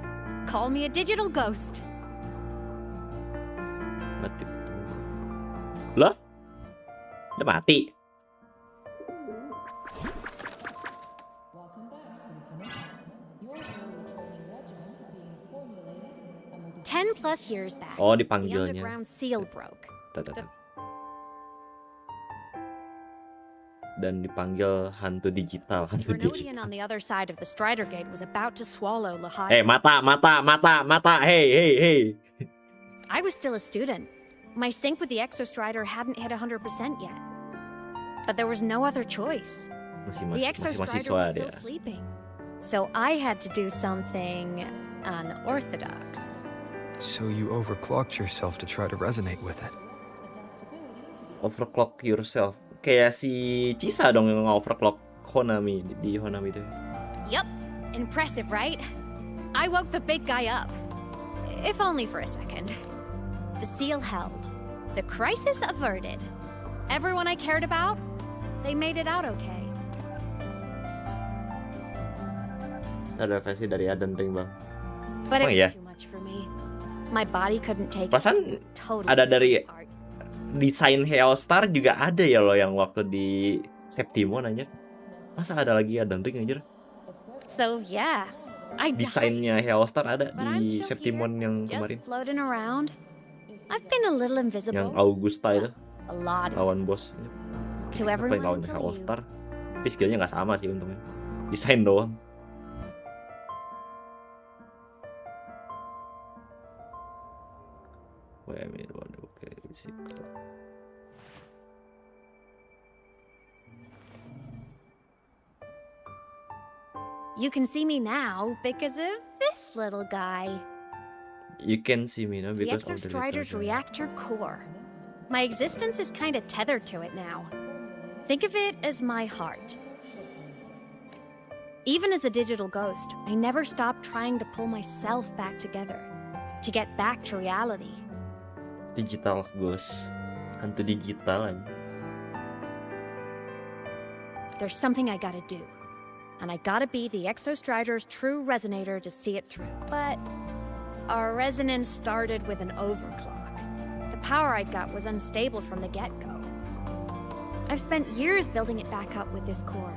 Speaker 15: Call me a digital ghost.
Speaker 3: Mati. Lah? Udah mati.
Speaker 15: 10+ years back,
Speaker 3: Oh,
Speaker 15: the
Speaker 3: dipanggilnya.
Speaker 15: underground seal broke.
Speaker 3: Dan dipanggil hantu digital, hantu digital.
Speaker 15: Vernodian on the other side of the Strider Gate was about to swallow lahai.
Speaker 3: Hey, mata. Hey.
Speaker 15: I was still a student. My sync with the Exostrider hadn't hit 100% yet. But there was no other choice. The Exostrider was still sleeping. So I had to do something unorthodox.
Speaker 11: So you overclocked yourself to try to resonate with it.
Speaker 3: Overclock yourself. Kayak si Chisa dong yang overclock Honami di Honami itu.
Speaker 15: Yup. Impressive, right? I woke the big guy up. If only for a second. The seal held. The crisis averted. Everyone I cared about, they made it out okay.
Speaker 3: Ada versi dari Elden Ring, Bang.
Speaker 15: But it was
Speaker 3: ya?
Speaker 15: too much for me. My body couldn't take
Speaker 3: Perasaan
Speaker 15: it. Totally
Speaker 3: ada dari desain Hellstar juga ada ya lo yang waktu di Septimon anjir. Masa ada lagi Elden Ring anjir?
Speaker 15: So yeah, I
Speaker 3: Desainnya Hellstar ada
Speaker 15: But I'm
Speaker 3: di
Speaker 15: still
Speaker 3: Septimon yang
Speaker 15: just
Speaker 3: kemarin.
Speaker 15: floating around. I've been a little invisible.
Speaker 3: Yang Augusta itu.
Speaker 15: A lot of
Speaker 3: lawan bos.
Speaker 15: To
Speaker 3: Apa
Speaker 15: everyone
Speaker 3: yang lawan
Speaker 15: until
Speaker 3: All
Speaker 15: you.
Speaker 3: Star? Tapi skillnya nggak sama sih untungnya. Desain doang. Oke, sih.
Speaker 15: You can see me now because of this little guy.
Speaker 3: You can see me now
Speaker 15: The
Speaker 3: because of the
Speaker 15: Exostrider's
Speaker 3: little guy.
Speaker 15: reactor core. My existence is kind of tethered to it now. Think of it as my heart. Even as a digital ghost, I never stopped trying to pull myself back together, to get back to reality.
Speaker 3: Digital ghost, hantu digital aja.
Speaker 15: There's something I gotta do, and I gotta be the Exostrider's true resonator to see it through. But our resonance started with an overclock. The power I got was unstable from the get-go. I've spent years building it back up with this core.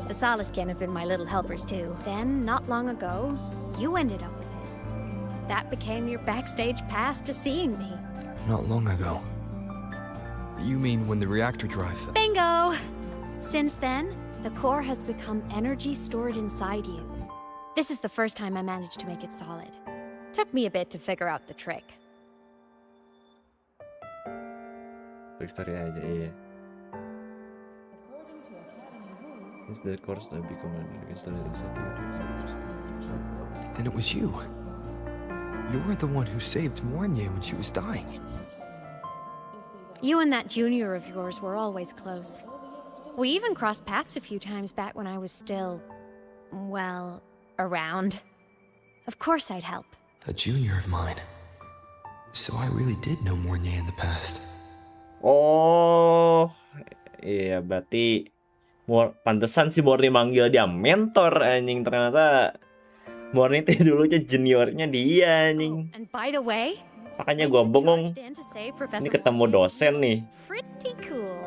Speaker 15: The Solaskin have been my little helpers too. Then, not long ago, you ended up with it. That became your backstage pass to seeing me.
Speaker 11: Not long ago. You mean when the reactor drive fell?
Speaker 15: Bingo! Since then, the core has become energy stored inside you. This is the first time I managed to make it solid. Took me a bit to figure out the trick.
Speaker 3: Backstory aja, iya. Since the course now become an installed
Speaker 11: Then it was you. You were the one who saved Mornier when she was dying.
Speaker 15: You and that junior of yours were always close. We even crossed paths a few times back when I was still, well, around. Of course I'd help.
Speaker 11: A junior of mine. So I really did know Mornier in the past.
Speaker 3: Oh, iya berarti pantesan si Morni manggil dia mentor anjing, ternyata Morni itu dulunya juniornya dia anjing.
Speaker 15: And by the way,
Speaker 3: Makanya gua bengong. Ini ketemu dosen nih.
Speaker 15: Pretty cool.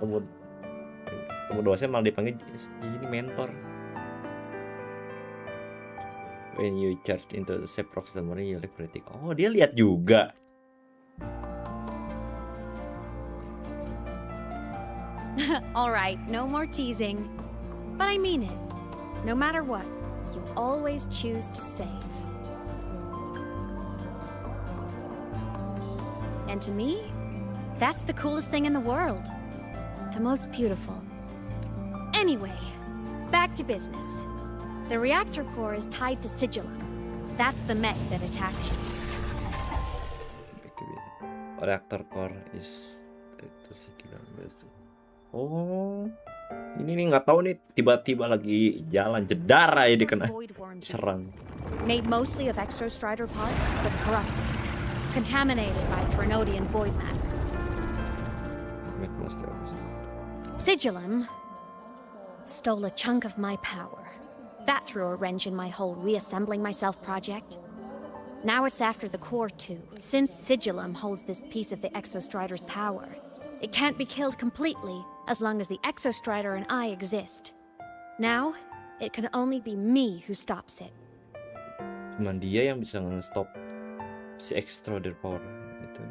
Speaker 3: Ketemu dosen malah dipanggil ini mentor. When you charge into the same Professor Morni, you like kritik. Oh, dia lihat juga.
Speaker 15: All right, no more teasing. But I mean it. No matter what, you always choose to save. And to me, that's the coolest thing in the world. The most beautiful. Anyway, back to business. The reactor core is tied to Sigillum. That's the mech that attacked you.
Speaker 3: Reactor core is itu Sigillum. Oh, ini nih nggak tahu nih, tiba-tiba lagi jalan jedar aja dikena serang.
Speaker 15: Made mostly of Exostrider parts, but corrupted, contaminated by Threnodian void matter. Sigillum stole a chunk of my power. That threw a wrench in my whole reassembling myself project. Now it's after the core too. Since Sigillum holds this piece of the Exostrider's power, it can't be killed completely as long as the Exostrider and I exist. Now, it can only be me who stops it.
Speaker 3: Cuman dia yang bisa nge-stop si Exostrider power itu.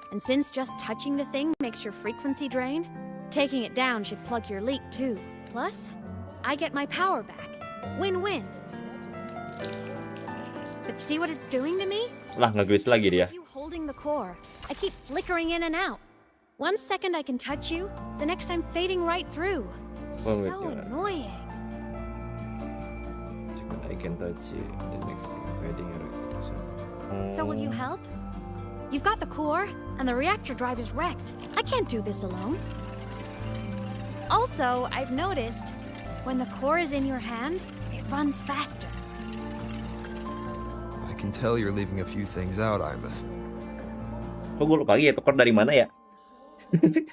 Speaker 15: And since just touching the thing makes your frequency drain, taking it down should plug your leak too. Plus, I get my power back. Win-win. But see what it's doing to me?
Speaker 3: Lah, nge-glitch lagi dia.
Speaker 15: You holding the core, I keep flickering in and out. One second I can touch you, the next I'm fading right through. So annoying.
Speaker 3: I can touch you, the next I'm fading right.
Speaker 15: So will you help? You've got the core, and the reactor drive is wrecked. I can't do this alone. Also, I've noticed, when the core is in your hand, it runs faster.
Speaker 11: I can tell you're leaving a few things out, Ibis.
Speaker 3: Kok gue lupa lagi ya, tukar dari mana ya?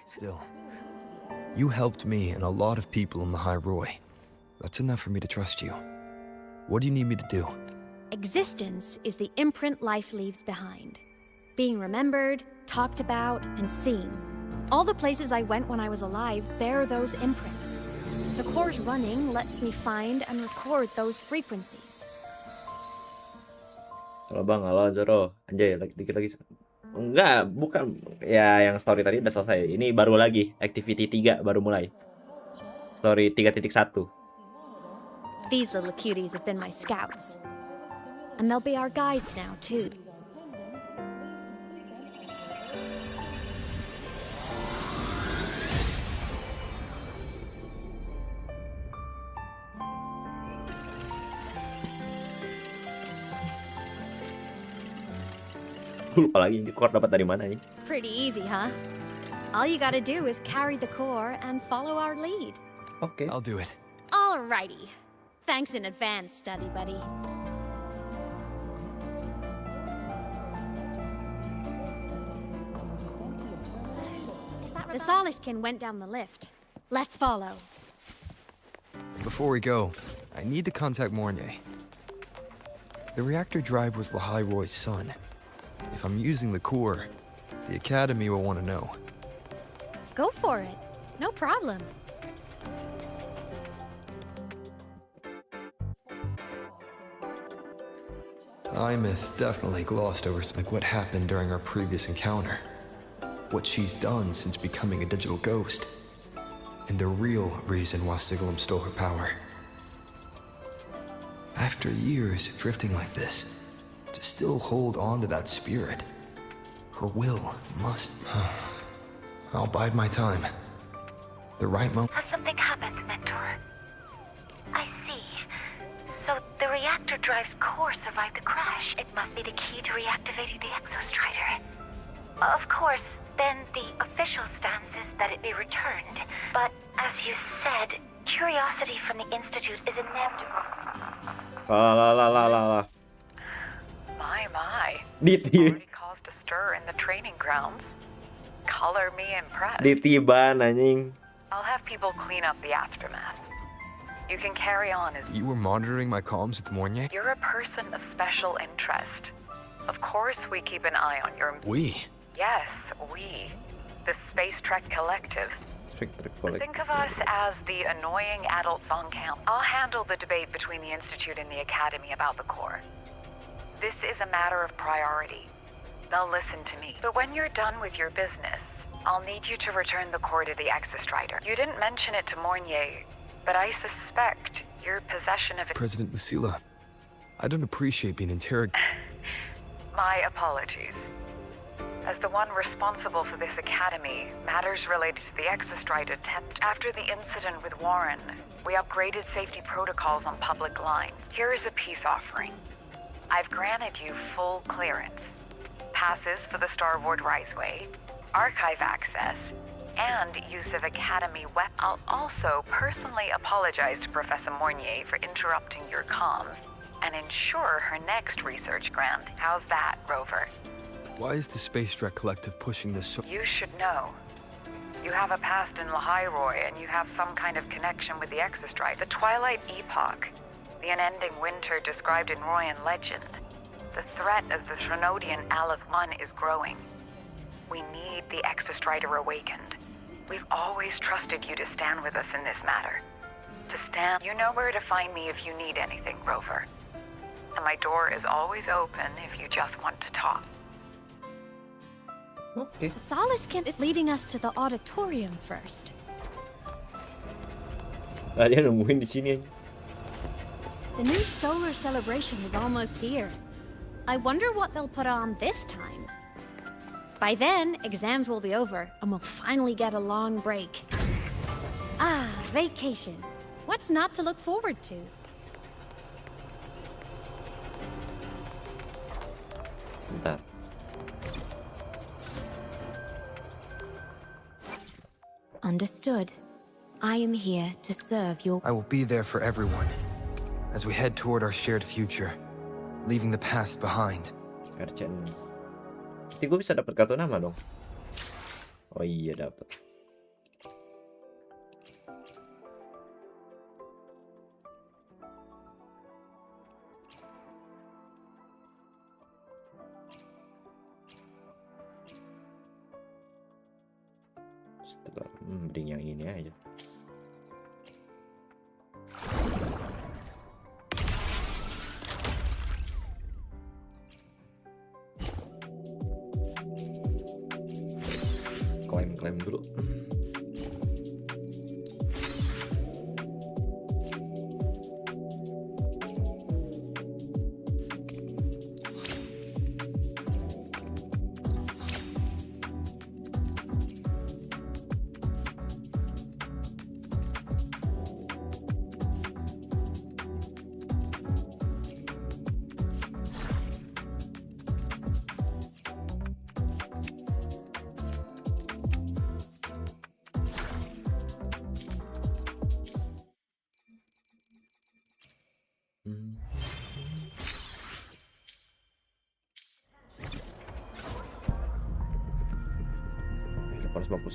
Speaker 11: Still, you helped me and a lot of people in the High Roy. That's enough for me to trust you. What do you need me to do?
Speaker 15: Existence is the imprint life leaves behind. Being remembered, talked about, and seen. All the places I went when I was alive bear those imprints. The core's running lets me find and record those frequencies.
Speaker 3: Halo bang, halo Zoro. Anjay, dikit lagi. Enggak, bukan. Ya, yang story tadi udah selesai. Ini baru lagi. Activity 3 baru mulai. Story 3.1.
Speaker 15: These little cuties have been my scouts. And they'll be our guides now, too.
Speaker 3: Lupa lagi, ini core dapat dari mana nih?
Speaker 15: Pretty easy, huh? All you gotta do is carry the core and follow our lead.
Speaker 3: Okay.
Speaker 11: I'll do it.
Speaker 15: Alrighty. Thanks in advance, study buddy. The Soliskin went down the lift. Let's follow.
Speaker 11: Before we go, I need to contact Mornay. The reactor drive was Lahai Roy's son. If I'm using the core, the Academy will want to know.
Speaker 15: Go for it. No problem.
Speaker 11: Imith definitely glossed over like what happened during our previous encounter. What she's done since becoming a digital ghost. And the real reason why Siglum stole her power. After years of drifting like this, to still hold on to that spirit, her will must... I'll bide my time. The right moment...
Speaker 13: Has something happened, Mentor? I see. So the reactor drive's core survived the crash. It must be the key to reactivating the Exostrider. Of course, then the official stance is that it be returned. But as you said, curiosity from the Institute is inevitable.
Speaker 3: La.
Speaker 1: My.
Speaker 3: Ditiban
Speaker 1: Already caused a stir in the training grounds. Color me impressed.
Speaker 3: anjing.
Speaker 1: I'll have people clean up the aftermath. You can carry on as...
Speaker 11: You were monitoring my comms with Mornay?
Speaker 1: You're a person of special interest. Of course we keep an eye on your...
Speaker 11: We?
Speaker 1: Yes, we. The Space Trek Collective. Think of us as the annoying adults on camp. I'll handle the debate between the Institute and the Academy about the core. This is a matter of priority. Now listen to me. But when you're done with your business, I'll need you to return the core to the Exostrider. You didn't mention it to Mornay, but I suspect your possession of it...
Speaker 11: President Lucilla, I don't appreciate being interrogated.
Speaker 1: My apologies. As the one responsible for this academy, matters related to the Exostrider after the incident with Warren, we upgraded safety protocols on public lines. Here is a peace offering. I've granted you full clearance, passes for the Starboard Riseway, archive access, and use of Academy weapons. I'll also personally apologize to Professor Mornay for interrupting your comms and ensure her next research grant. How's that, Rover?
Speaker 11: Why is the Space Trek Collective pushing this so...
Speaker 1: You should know. You have a past in lahai Roy, and you have some kind of connection with the Exostrider. The Twilight Epoch, the unending winter described in Royan legend. The threat of the Threnodian Aleph One is growing. We need the Exostrider awakened. We've always trusted you to stand with us in this matter. To stand... You know where to find me if you need anything, Rover. And my door is always open if you just want to talk.
Speaker 3: Okay.
Speaker 15: The Soliskin is leading us to the auditorium first.
Speaker 3: Dia nemuin di sini.
Speaker 15: The new solar celebration is almost here. I wonder what they'll put on this time. By then, exams will be over, and we'll finally get a long break. Ah, vacation. What's not to look forward to?
Speaker 3: Bentar.
Speaker 14: Understood. I am here to serve your...
Speaker 11: I will be there for everyone, as we head toward our shared future, leaving the past behind.
Speaker 3: Kerjaan. Pasti gue bisa dapat kartu nama dong. Oh iya dapat. Setelah mending yang ini aja. klaim dulu.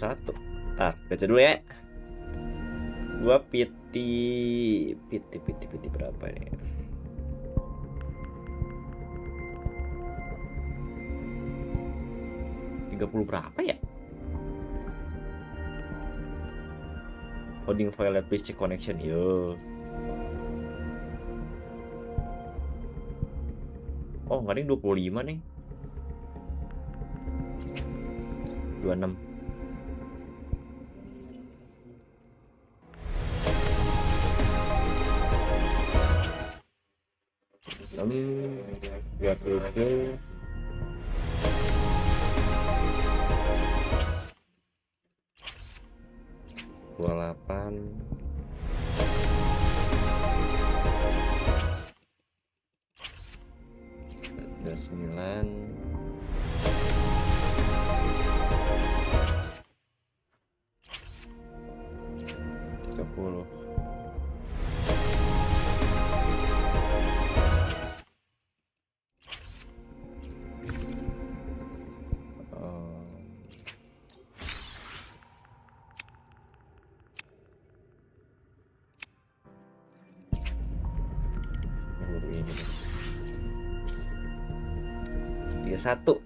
Speaker 3: Ntar baca dulu ya. Gua piti berapa nih? $30 berapa ya? Coding file, please check connection. Yo. Oh, nggak ada yang 25 nih. 26. Buat itu 28 29 30. Ini 31.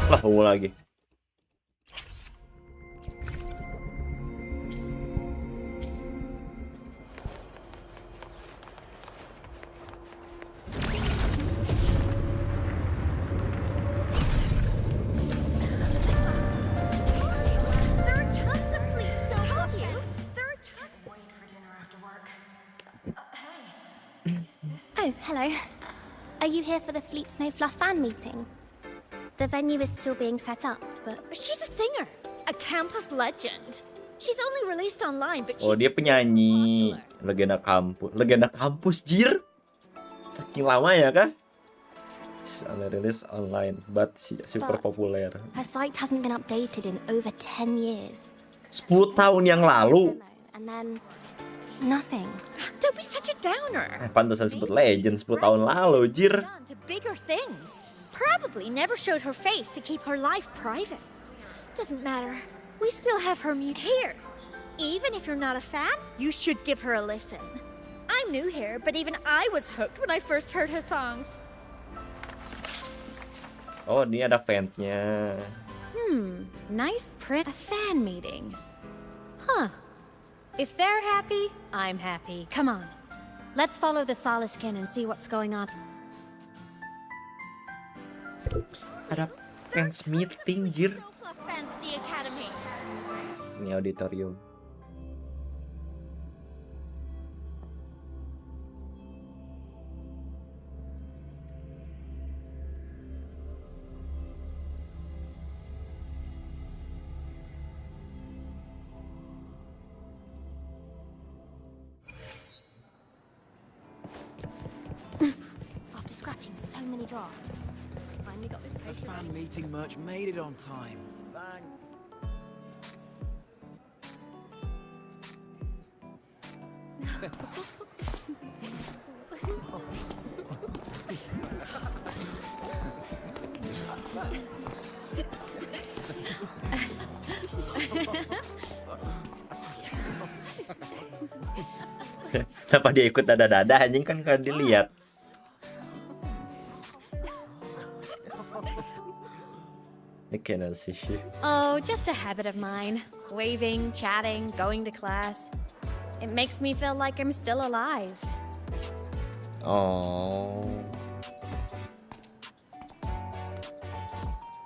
Speaker 3: Lah, lagi.
Speaker 12: Oh, hello. Are you here for the Fleet Snow Fluff fan meeting? The venue is still being set up, but
Speaker 15: She's a singer, a campus legend. She's only released online, but
Speaker 3: Oh,
Speaker 15: she's
Speaker 3: dia penyanyi legenda kampus jir. Saking lama ya kah? Only rilis online, but super populer.
Speaker 12: her site hasn't been updated in over 10 years.
Speaker 3: 10 tahun yang lalu.
Speaker 12: And then nothing.
Speaker 15: Don't be such a downer.
Speaker 3: Pantesan sebut legend 10 tahun lalu, jir.
Speaker 15: To bigger things. Probably never showed her face to keep her life private. Doesn't matter. We still have her here. Even if you're not a fan, you should give her a listen. I'm new here, but even I was hooked when I first heard her songs.
Speaker 3: Oh, ini ada fansnya.
Speaker 15: Nice print. A fan meeting. Huh. If they're happy, I'm happy. Come on. Let's follow the Soliskin and see what's going on.
Speaker 3: Ada fans meeting, jir.
Speaker 15: Fans at the Academy.
Speaker 3: Ini auditorium.
Speaker 12: After scrapping so many drafts, I finally got this
Speaker 6: The
Speaker 12: place.
Speaker 6: fan meeting merch made it on time. Thank.
Speaker 3: Kenapa dia ikut dada-dada anjing, kan kan dilihat. I cannot see shit.
Speaker 15: Oh, just a habit of mine. Waving, chatting, going to class. It makes me feel like I'm still alive.
Speaker 3: Oh.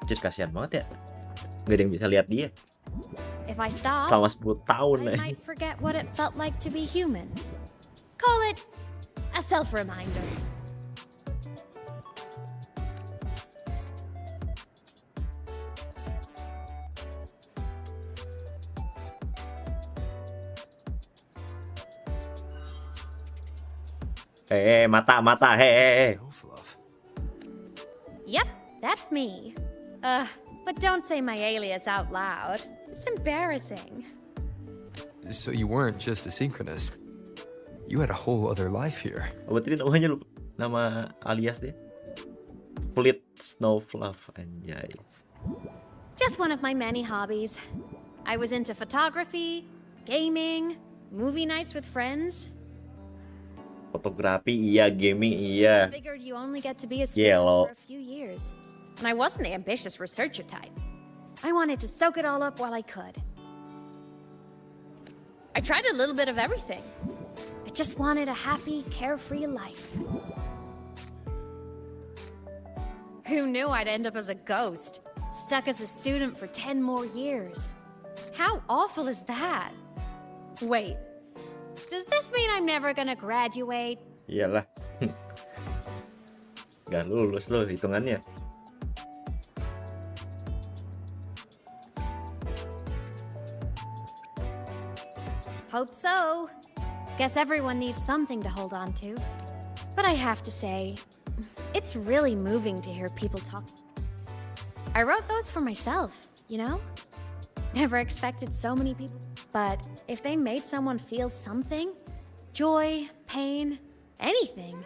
Speaker 3: Jadi kasihan banget ya. Gak ada yang bisa lihat dia
Speaker 15: If I stop,
Speaker 3: selama 10 tahun.
Speaker 15: I might forget what it felt like to be human. Call it a self-reminder.
Speaker 3: Mata, hey.
Speaker 15: Yep, that's me. But don't say my alias out loud. It's embarrassing.
Speaker 11: So you weren't just a synchronist. You had a whole other life here.
Speaker 3: Berarti namanya nama alias dia. Fleet Snowfluff, anjay.
Speaker 15: Just one of my many hobbies. I was into photography, gaming, movie nights with friends.
Speaker 3: Fotografi iya, gaming iya.
Speaker 15: I figured you only get to be a student for a few years. And I wasn't the ambitious researcher type. I wanted to soak it all up while I could. I tried a little bit of everything. I just wanted a happy, carefree life. Who knew I'd end up as a ghost, stuck as a student for 10 more years? How awful is that? Wait, does this mean I'm never gonna graduate?
Speaker 3: Iyalah. Gak lulus loh hitungannya.
Speaker 15: Hope so. Guess everyone needs something to hold on to. But I have to say, it's really moving to hear people talk. I wrote those for myself, you know? Never expected so many people. But if they made someone feel something, joy, pain, anything,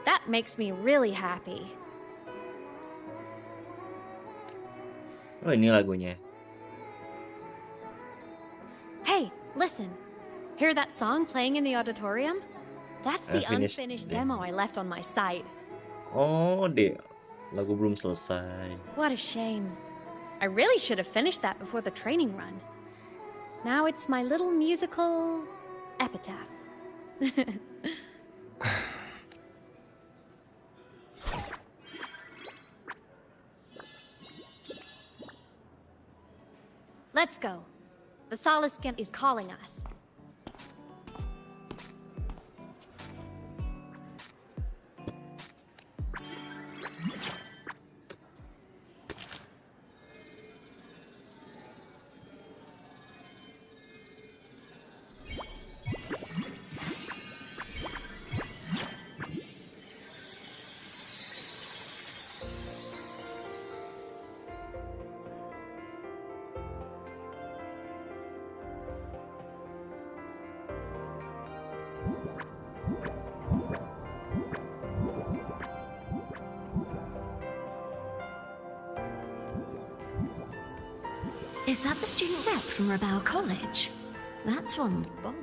Speaker 15: that makes me really happy.
Speaker 3: Oh, ini lagunya.
Speaker 15: Hey, listen. Hear that song playing in the auditorium? That's the
Speaker 3: Unfinished
Speaker 15: unfinished
Speaker 3: demo.
Speaker 15: demo I left on my site.
Speaker 3: Oh, lagu belum selesai.
Speaker 15: What a shame. I really should have finished that before the training run. Now it's my little musical epitaph. Let's go. The Solace is calling us.
Speaker 9: Is that the student rep from Rebel College? That's one Bob.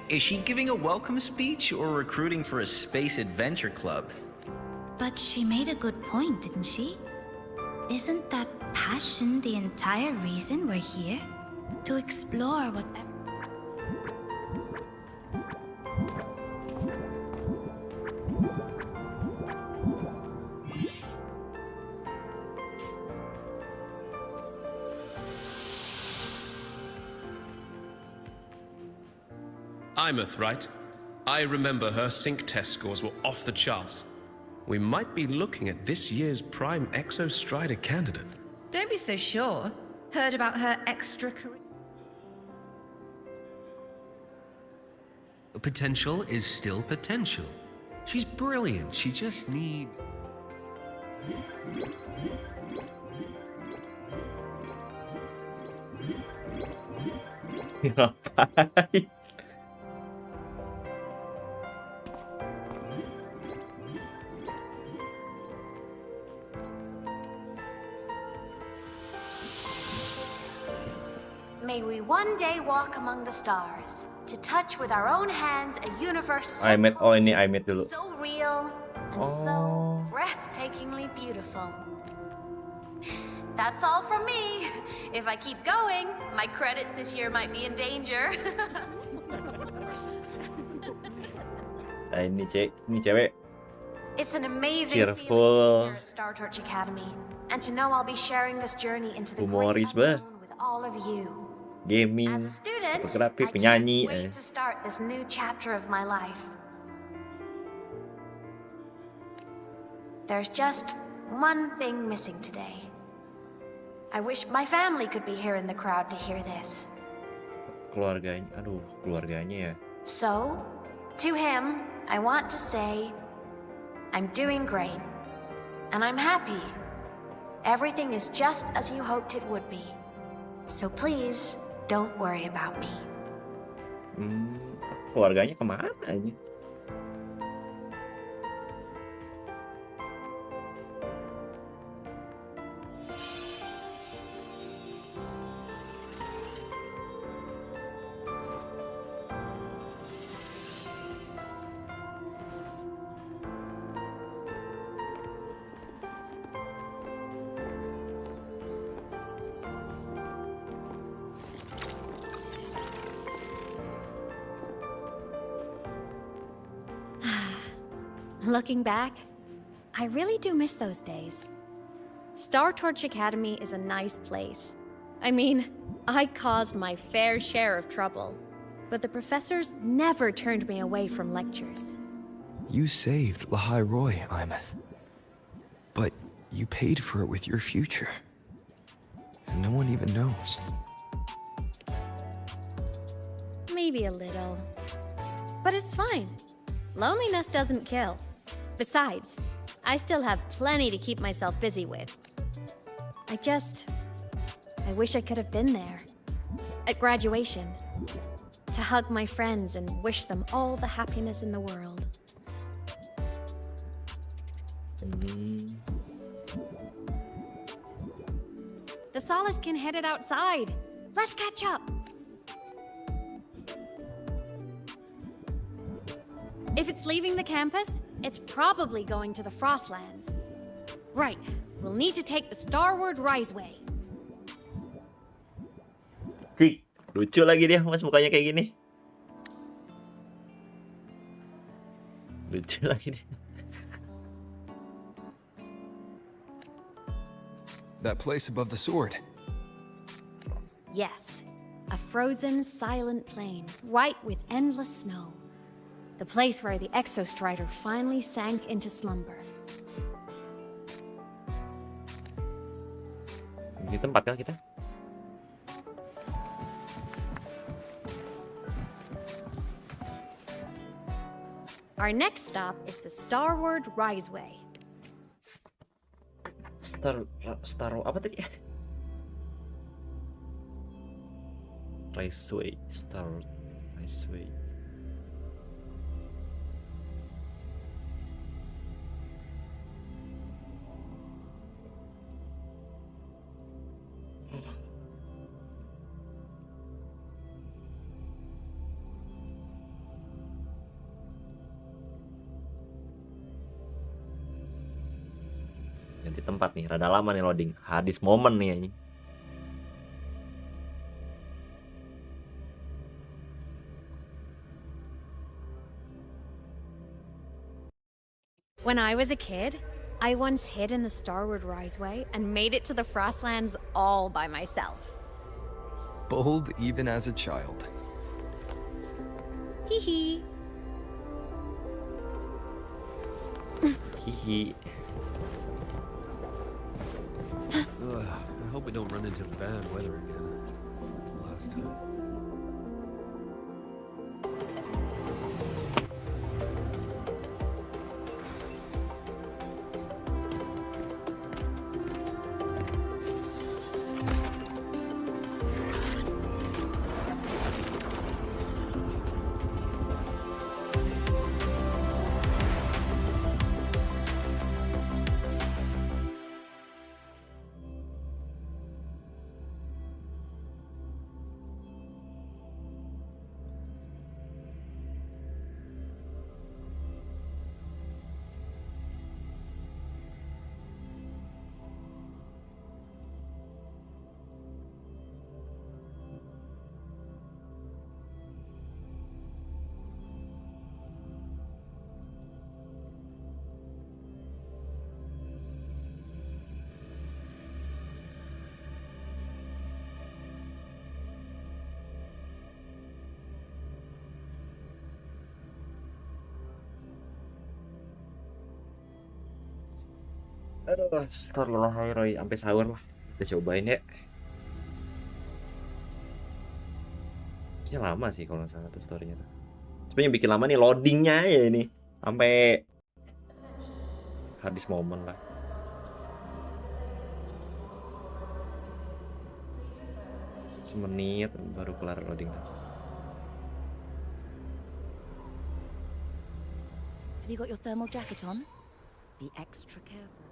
Speaker 22: Is she giving a welcome speech or recruiting for a space adventure club?
Speaker 9: But she made a good point, didn't she? Isn't that passion the entire reason we're here? To explore whatever.
Speaker 23: Imeth, right? I remember her sync test scores were off the charts. We might be looking at this year's prime Exostrider candidate.
Speaker 17: Don't be so sure. Heard about her extracurricular.
Speaker 24: Potential is still potential. She's brilliant. She just needs...
Speaker 13: May we one day walk among the stars, to touch with our own hands a universe so
Speaker 3: I met dulu.
Speaker 13: so real and so breathtakingly beautiful. That's all from me. If I keep going, my credits this year might be in danger.
Speaker 3: Nah, ini cewek
Speaker 5: It's an amazing feeling to be
Speaker 3: cheerful,
Speaker 5: here at Star Torch Academy, and to know I'll be sharing this journey into the great
Speaker 3: humoris bah,
Speaker 5: unknown with all of you.
Speaker 3: gaming,
Speaker 5: As a student,
Speaker 3: fotografi,
Speaker 5: I can't
Speaker 3: penyanyi.
Speaker 5: wait to start this new chapter of my life. There's just one thing missing today. I wish my family could be here in the crowd to hear this.
Speaker 3: Keluarganya, aduh, keluarganya ya.
Speaker 5: So, to him, I want to say, I'm doing great, and I'm happy. Everything is just as you hoped it would be. So please, don't worry about me.
Speaker 3: Keluarganya kemana aja?
Speaker 5: Looking back, I really do miss those days. Star Torch Academy is a nice place. I mean, I caused my fair share of trouble, but the professors never turned me away from lectures.
Speaker 11: You saved Lahai Roy, Imeth. But you paid for it with your future. And no one even knows.
Speaker 5: Maybe a little. But it's fine. Loneliness doesn't kill. Besides, I still have plenty to keep myself busy with. I wish I could have been there. At graduation. To hug my friends and wish them all the happiness in the world. The Solace can head it outside. Let's catch up. If it's leaving the campus, it's probably going to the Frostlands. Right, we'll need to take the Starward Riseway.
Speaker 3: Cik, lucu lagi dia mas mukanya kayak gini. Lucu lagi dia.
Speaker 11: That place above the sword.
Speaker 5: Yes, a frozen, silent plain, white with endless snow. The place where the Exostrider finally sank into slumber.
Speaker 3: Di tempat kah kita?
Speaker 5: Our next stop is the Starward Riseway.
Speaker 3: Star apa tadi? Raceway, Star Raceway. Ganti tempat nih, rada lama nih loading. Hadis momen nih anjing.
Speaker 5: When I was a kid, I once hid in the Starward Riseway and made it to the Frostlands all by myself.
Speaker 11: Bold even as a child.
Speaker 5: Hee hee.
Speaker 3: Hee hee.
Speaker 23: I hope we don't run into bad weather again, like the last time.
Speaker 3: Aduh, story lahai Roy sampai sahur lah. Kita cobain ya. Harusnya lama sih kalau nggak salah tuh storynya tuh. Cuma yang bikin lama nih loadingnya ya ini. Sampai habis momen lah. Semenit baru kelar loading tuh.
Speaker 10: Have you got your thermal jacket on? Be extra careful.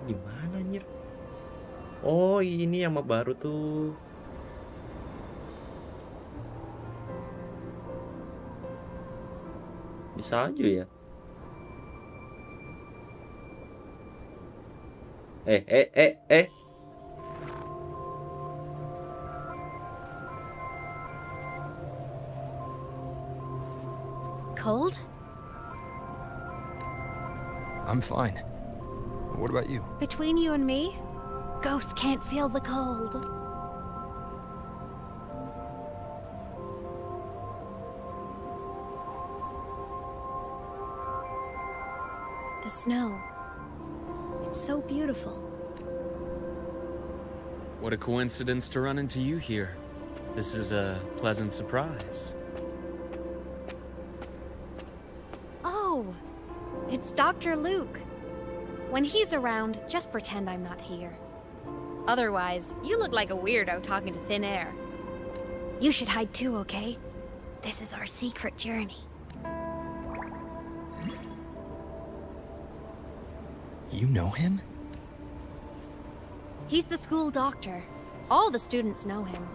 Speaker 3: Gimana anjir? Oh, ini yang baru tuh. Bisa aja ya. Eh.
Speaker 5: Cold?
Speaker 11: I'm fine. What about you?
Speaker 5: Between you and me, ghosts can't feel the cold. The snow. It's so beautiful.
Speaker 2: What a coincidence to run into you here. This is a pleasant surprise.
Speaker 5: Oh, it's Dr. Luke. When he's around, just pretend I'm not here. Otherwise, you look like a weirdo talking to thin air. You should hide too, okay? This is our secret journey.
Speaker 11: You know him?
Speaker 5: He's the school doctor. All the students know him.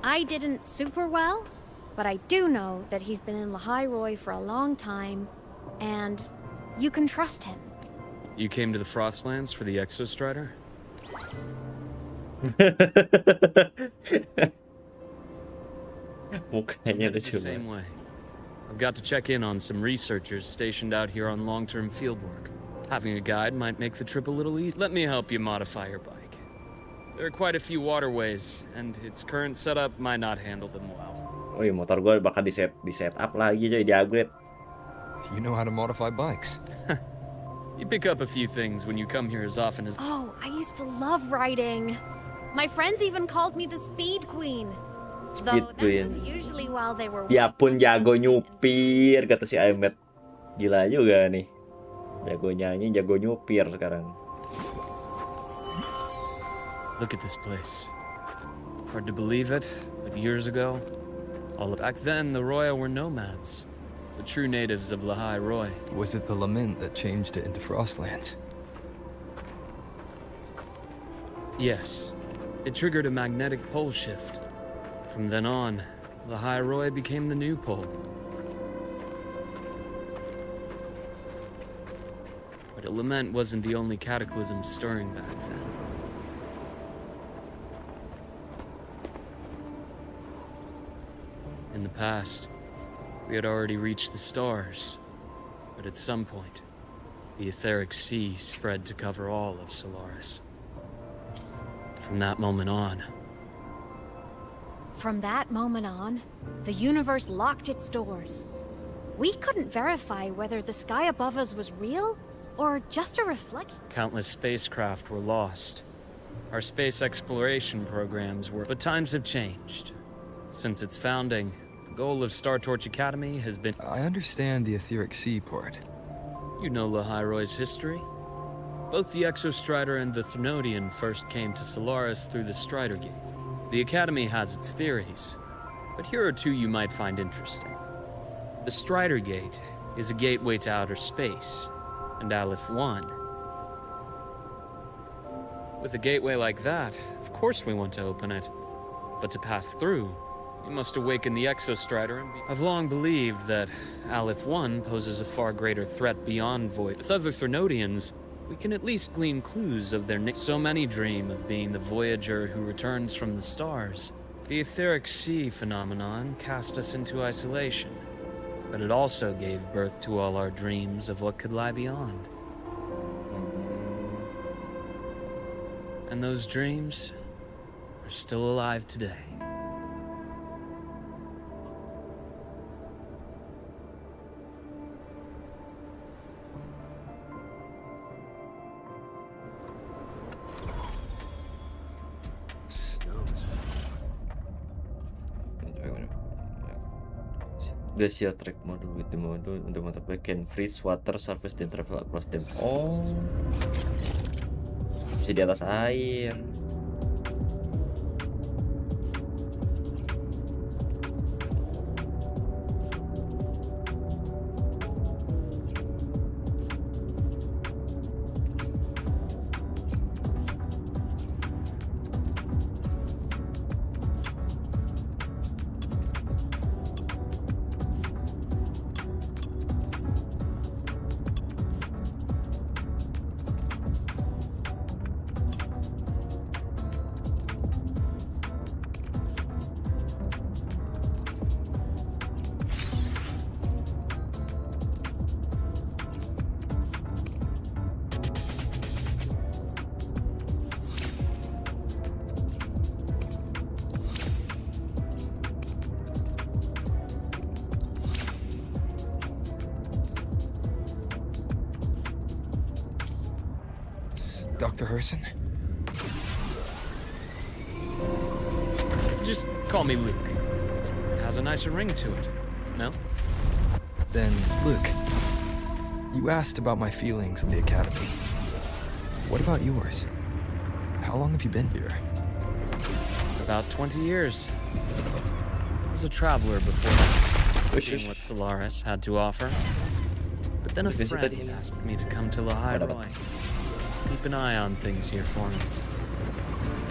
Speaker 5: I didn't super well, but I do know that he's been in Lahai Roy for a long time, and you can trust him.
Speaker 2: You came to the Frostlands for the Exostrider?
Speaker 3: Mukanya
Speaker 2: the same way. I've got to check in on some researchers stationed out here on long-term fieldwork. Having a guide might make the trip a little easier. Let me help you modify your bike. There are quite a few waterways, and its current setup might not handle them well.
Speaker 3: Oh iya, motor gue bakal di set up lagi coy, di upgrade.
Speaker 11: You know how to modify bikes.
Speaker 2: You pick up a few things when you come here as often as...
Speaker 5: Oh, I used to love riding. My friends even called me the Speed Queen.
Speaker 3: Speed
Speaker 5: Though
Speaker 3: Queen.
Speaker 5: that was usually while they were...
Speaker 3: Ya pun jago nyupir, kata si Ahmed. Gila juga nih. Jago nyanyi, jago nyupir sekarang.
Speaker 2: Look at this place. Hard to believe it, but years ago, back then the Roya were nomads. The true natives of Lahai Roy.
Speaker 11: Was it the lament that changed it into Frostlands?
Speaker 2: Yes. It triggered a magnetic pole shift. From then on, Lahai Roy became the new pole. But a lament wasn't the only cataclysm stirring back then. In the past, we had already reached the stars, but at some point, the etheric sea spread to cover all of Solaris. From that moment on,
Speaker 5: the universe locked its doors. We couldn't verify whether the sky above us was real or just a reflection.
Speaker 2: countless spacecraft were lost. Our space exploration programs were... But times have changed. Since its founding, the goal of Star Torch Academy has been...
Speaker 11: I understand the etheric sea part.
Speaker 2: You know Lahai Roy's history. Both the Exostrider and the Thrnodian first came to Solaris through the Strider Gate. The Academy has its theories, but here are two you might find interesting. The Strider Gate is a gateway to outer space, and Aleph 1. With a gateway like that, of course we want to open it. But to pass through, we must awaken the Exostrider and I've long believed that Aleph 1 poses a far greater threat beyond Void. With other Thrnodians, we can at least glean clues of their So many dream of being the Voyager who returns from the stars. The etheric sea phenomenon cast us into isolation, but it also gave birth to all our dreams of what could lie beyond. And those dreams are still alive today.
Speaker 3: Glacier track module with the module untuk motorbike can freeze water surface then travel across them. Oh, bisa di atas air.
Speaker 11: Dr. Herson?
Speaker 2: Just call me Luke. It has a nicer ring to it, no?
Speaker 11: Then, Luke, you asked about my feelings in the academy. What about yours? How long have you been here?
Speaker 2: About 20 years. I was a traveler before that, seeing what Solaris had to offer. But then a friend asked me to come to Lahai, keep an eye on things here for me.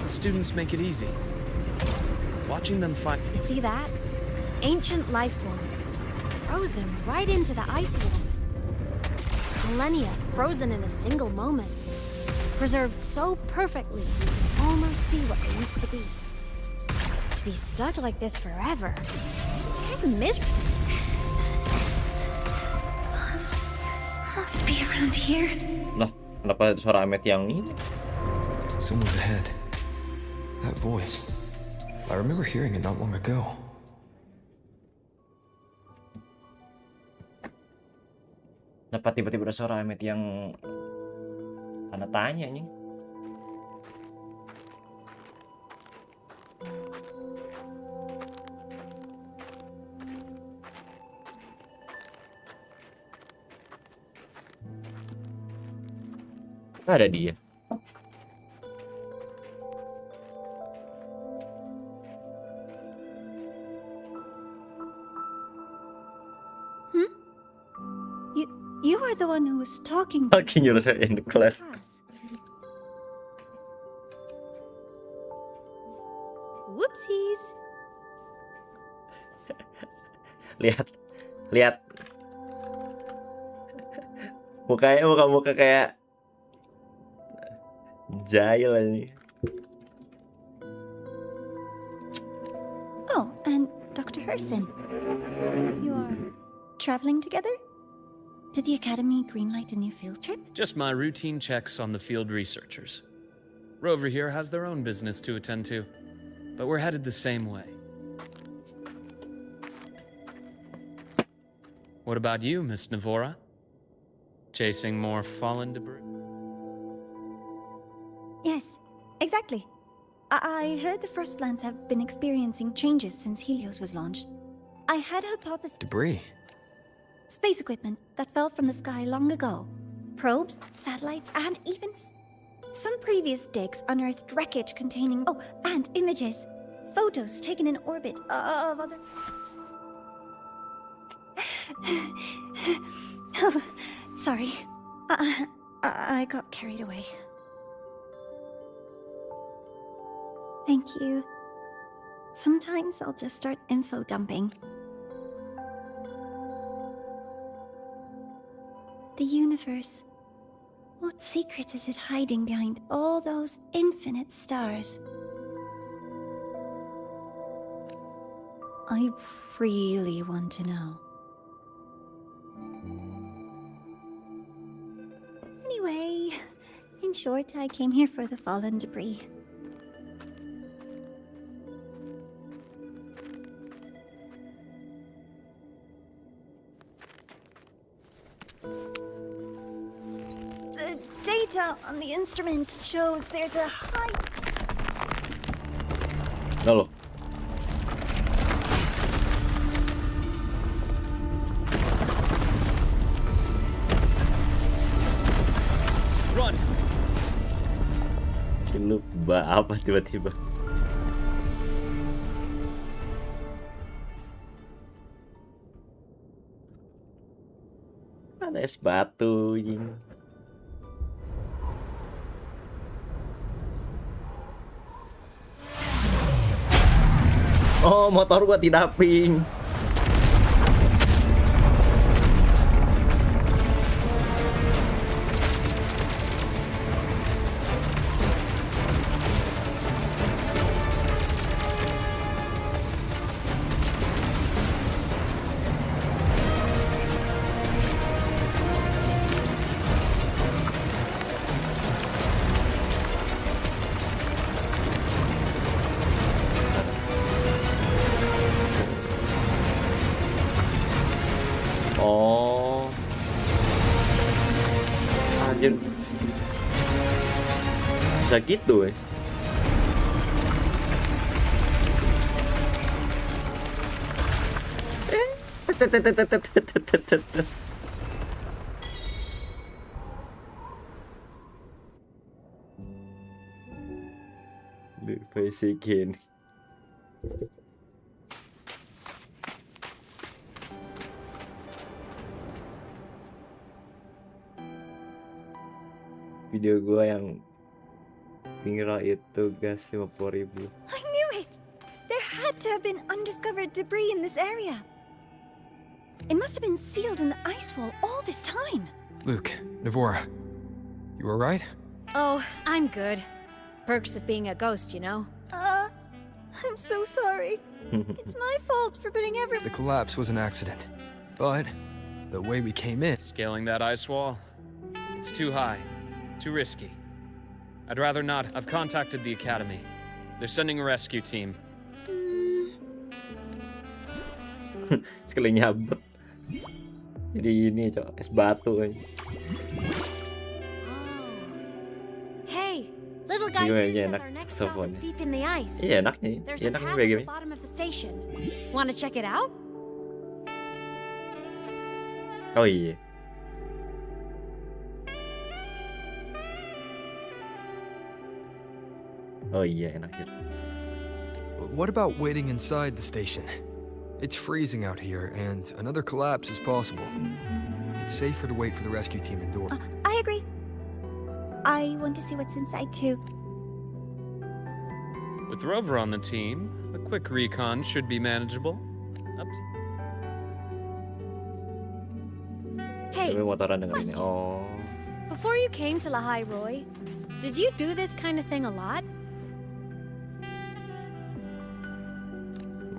Speaker 2: The students make it easy. Watching them fight.
Speaker 5: You see that? Ancient life forms, frozen right into the ice walls. Millennia frozen in a single moment. Preserved so perfectly, you can almost see what they used to be. To be stuck like this forever, kind of miserable.
Speaker 13: Must be around here.
Speaker 3: Lah, kenapa suara Ahmed yang ini?
Speaker 11: Someone's ahead. That voice. I remember hearing it not long ago.
Speaker 3: Kenapa tiba-tiba ada suara Ahmed yang tanda tanya nih? Ada dia.
Speaker 10: You are the one who was talking.
Speaker 3: Talking yourself in the class.
Speaker 5: Whoopsies.
Speaker 3: lihat. Muka kayak jahil ini.
Speaker 10: Oh, and Dr. Herson, you are traveling together? Did the Academy greenlight a new field trip?
Speaker 2: Just my routine checks on the field researchers. Rover here has their own business to attend to, but we're headed the same way. What about you, Miss Navora? Chasing more fallen debris?
Speaker 10: Yes, exactly. I heard the First Lands have been experiencing changes since Helios was launched. I had a hypothesis.
Speaker 11: Debris?
Speaker 10: Space equipment that fell from the sky long ago. Probes, satellites, and even some previous digs unearthed wreckage containing... Oh, and images. Photos taken in orbit of other... Oh, sorry. I got carried away. Thank you. Sometimes I'll just start info dumping. The universe. What secrets is it hiding behind all those infinite stars? I really want to know. Anyway, in short, I came here for the fallen debris. The data on the instrument shows there's a high...
Speaker 3: Loh.
Speaker 2: Run.
Speaker 3: Lupa apa tiba-tiba. Ada es batu, jing. Oh, motor gua tidak pink. Oh, anjir, bisa gitu ya? Basikin. Video gua yang viral itu gas 50.000.
Speaker 10: I knew it! There had to have been undiscovered debris in this area. It must have been sealed in the ice wall all this time.
Speaker 11: Luke, Navora, you alright?
Speaker 5: Oh, I'm good. Perks of being a ghost, you know?
Speaker 10: I'm so sorry. It's my fault for putting
Speaker 11: The collapse was an accident, but the way we came in...
Speaker 2: Scaling that ice wall? It's too high. Too risky. I'd rather not. I've contacted the academy. They're sending a rescue team.
Speaker 3: Sekali nyabet. Jadi ini cok, es batu aja.
Speaker 5: Hey, little guy
Speaker 3: Gimana,
Speaker 5: here says
Speaker 3: enak
Speaker 5: our next stop is
Speaker 3: teleponnya.
Speaker 5: deep in the ice.
Speaker 3: Iya enak nih,
Speaker 5: There's
Speaker 3: iya
Speaker 5: a
Speaker 3: enak
Speaker 5: path
Speaker 3: nih
Speaker 5: at
Speaker 3: kayak
Speaker 5: the
Speaker 3: gini.
Speaker 5: bottom of the station. Want to check it out?
Speaker 3: Oh iya. Oh iya enak ya.
Speaker 11: What about waiting inside the station? It's freezing out here, and another collapse is possible. It's safer to wait for the rescue team indoors.
Speaker 10: I agree. I want to see what's inside too.
Speaker 2: With Rover on the team, a quick recon should be manageable. Oops.
Speaker 5: Hey,
Speaker 3: Tapi motoran dengan ini.
Speaker 5: question.
Speaker 3: Oh.
Speaker 5: Before you came to Lahai, Roy, did you do this kind of thing a lot?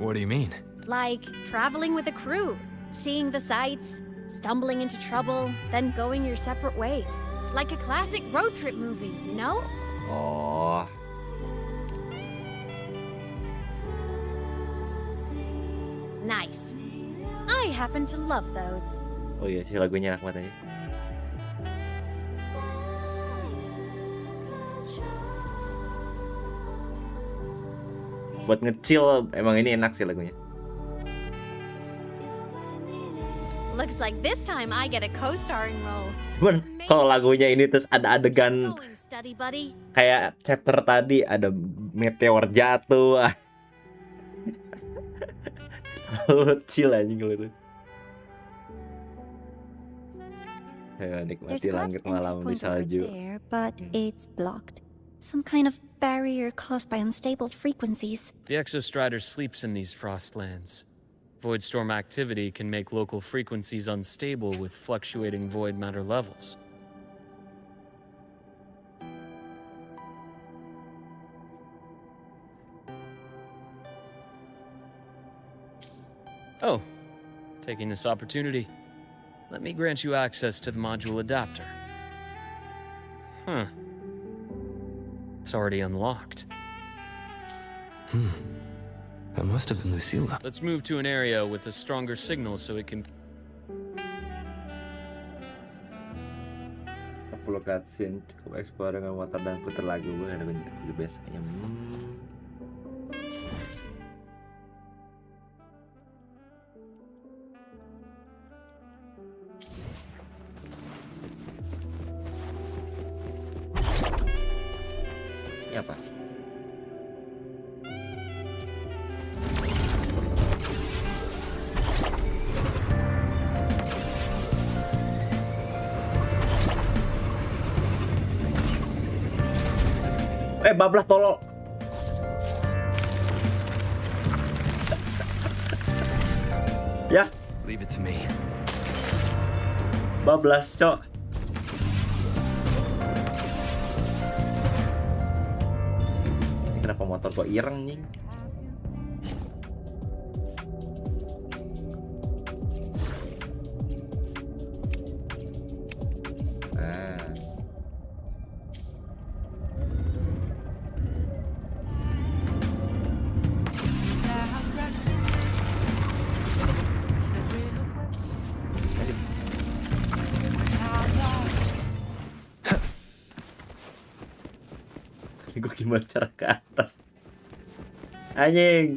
Speaker 11: What do you mean?
Speaker 5: Like traveling with a crew, seeing the sights, stumbling into trouble, then going your separate ways. Like a classic road trip movie, you know?
Speaker 3: Oh.
Speaker 5: Nice. I happen to love those.
Speaker 3: Oh iya sih lagunya enak banget ya. Buat ngecil emang ini enak sih lagunya.
Speaker 5: Looks like this time I get a co-starring role.
Speaker 3: Cuman kalau lagunya ini terus ada adegan
Speaker 5: Study buddy.
Speaker 3: kayak chapter tadi ada meteor jatuh. Chill anjing kalau itu. Ayo nikmati
Speaker 10: There's
Speaker 3: langit
Speaker 10: collapsed
Speaker 3: malam di
Speaker 10: entry point over
Speaker 3: salju.
Speaker 10: there, but it's blocked. Some kind of barrier caused by unstable frequencies.
Speaker 2: The Exostrider sleeps in these frostlands. Void storm activity can make local frequencies unstable with fluctuating void matter levels. So, taking this opportunity, let me grant you access to the module adapter. Huh. It's already unlocked.
Speaker 11: That must have been Lucilla.
Speaker 2: Let's move to an area with a stronger signal so it can...
Speaker 3: Perlu cutscene, cukup explore dengan water dan putar lagu. Gue ada the best. Ini apa? Bablas tolol. Ya.
Speaker 11: Leave it to me.
Speaker 3: Bablas, cok. Ini kenapa motor kok ireng nih? Gue gimana cara ke atas? Anjing.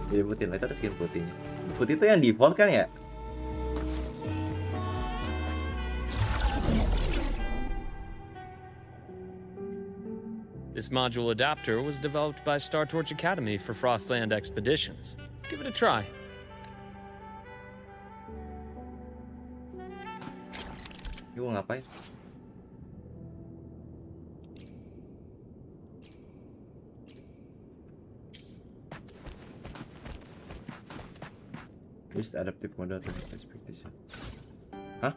Speaker 3: Jadi putih, itu ada skin putihnya. Putih itu yang default kan ya?
Speaker 2: This module adapter was developed by Star Torch Academy for Frostland expeditions. Give it a try.
Speaker 3: Ini mau ngapain? Use adaptive mode to expectation. Hah?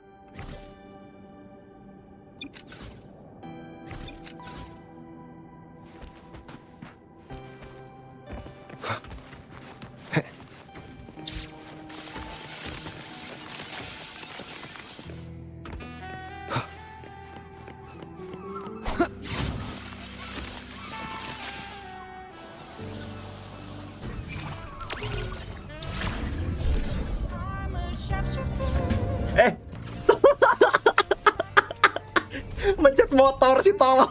Speaker 3: Mencet motor sih tolong.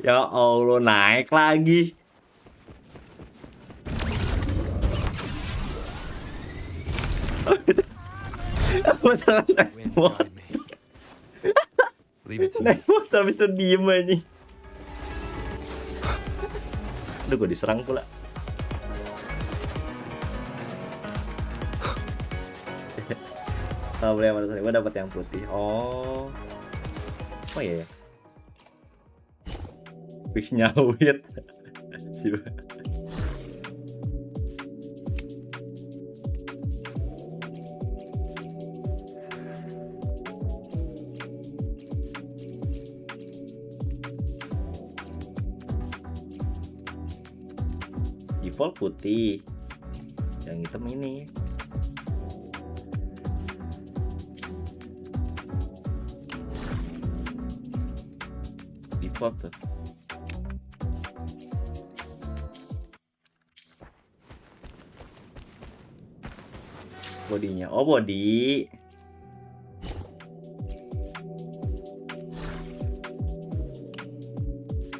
Speaker 3: Ya Allah, naik lagi. Naik motor habis itu diem aja. Aduh, gue diserang pula. Oh, boleh mana tadi? Gue dapat yang putih. Oh iya ya. Fix nyawit. Default putih. Yang hitam ini. Foto. Bodinya, oh body.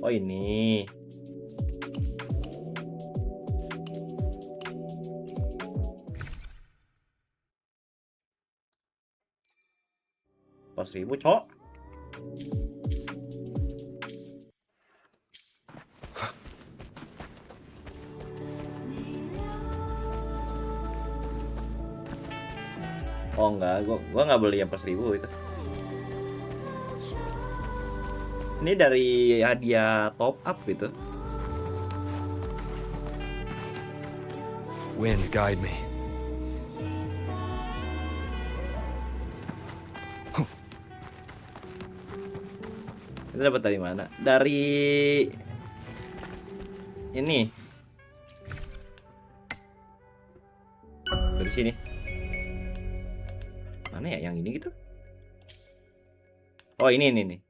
Speaker 3: Oh ini. Pas 1000, cok. Oh enggak, gua nggak beli yang plus 1000 itu. Ini dari hadiah top up gitu.
Speaker 11: Wind, guide me.
Speaker 3: Itu dapat dari mana? Dari ini. Dari sini. Mana ya yang ini gitu? Oh, ini nih.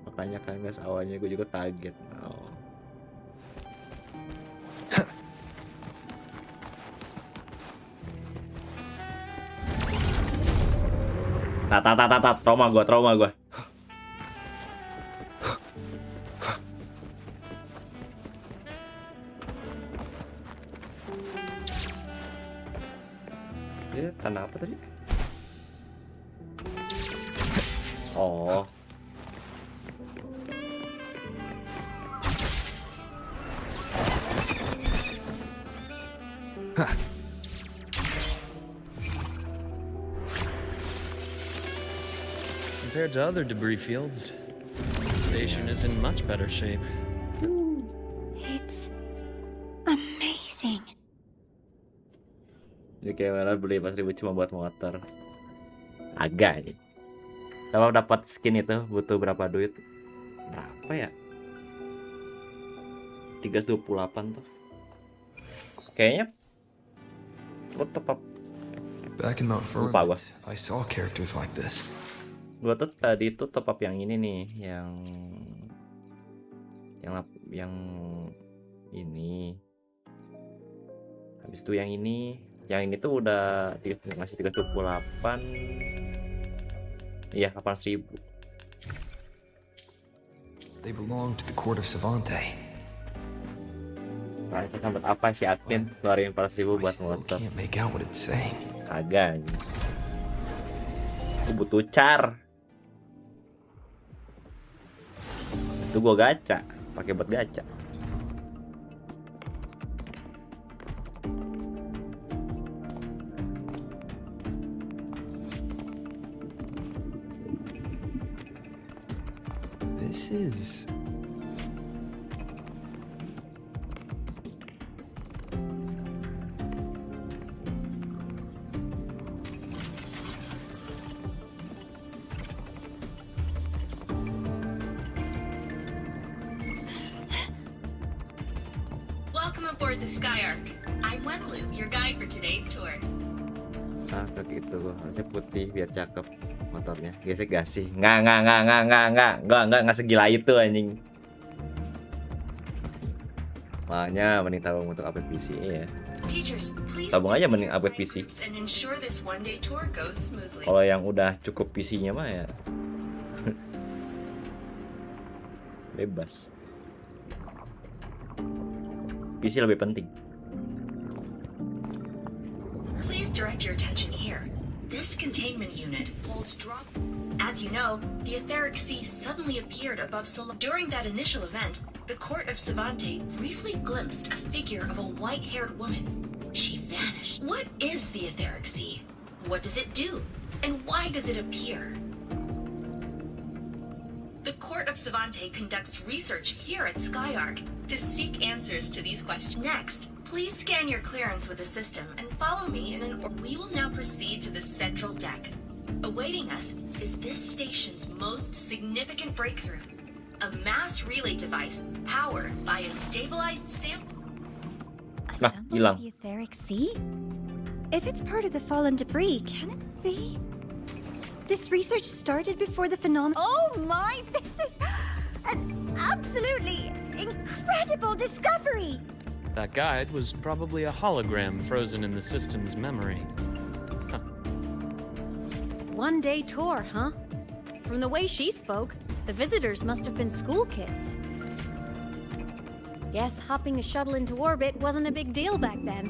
Speaker 3: Makanya kan guys, awalnya gue juga kaget. Oh. Trauma gua. Ini tanah apa tadi? Oh.
Speaker 2: Compared to other debris fields, the station is in much better shape.
Speaker 10: It's amazing.
Speaker 3: Jadi kayak malah beli 4.000 cuma buat motor. Agak aja. Kalau dapat skin itu butuh berapa duit? Berapa ya? 328 tuh. Kayaknya gue top up.
Speaker 11: Back in Mount Vernon, I saw characters like this.
Speaker 3: Gue tuh tadi itu top up yang ini nih, yang ini. Habis itu yang ini tuh udah masih 328. Iya, 8.000.
Speaker 11: They belong to the court of Savante.
Speaker 3: Nah, itu buat apa sih admin keluarin 4.000 buat motor?
Speaker 11: Can't make out what it's saying.
Speaker 3: Kagak. Aku butuh car. Itu gua gacha, pakai buat gacha.
Speaker 11: This is...
Speaker 18: Welcome aboard the Skyark. I'm Wenlu, your guide for today's tour.
Speaker 3: Ah, kayak gitu gua. Harusnya putih biar cakep motornya. Gesek gak sih? Nggak segila itu anjing. Makanya mending tabung untuk upgrade PC ya. Tabung aja mending upgrade PC. Kalau yang udah cukup PC-nya mah ya bebas. PC lebih penting.
Speaker 18: Please direct your attention here. This containment unit holds drop. As you know, the etheric sea suddenly appeared above Solar. During that initial event, the court of Savante briefly glimpsed a figure of a white-haired woman. She vanished. What is the etheric sea? What does it do? And why does it appear? The court of Savante conducts research here at Skyark to seek answers to these questions. Next, please scan your clearance with the system and follow me in an... We will now proceed to the central deck. Awaiting us is this station's most significant breakthrough. A mass relay device powered by a stabilized sample.
Speaker 3: Nah, hilang.
Speaker 10: The etheric sea? If it's part of the fallen debris, can it be? This research started before the phenomenon. Oh my, this is an absolutely incredible discovery!
Speaker 2: That guide was probably a hologram frozen in the system's memory. Huh.
Speaker 5: One-day tour, huh? From the way she spoke, the visitors must have been school kids. Guess hopping a shuttle into orbit wasn't a big deal back then.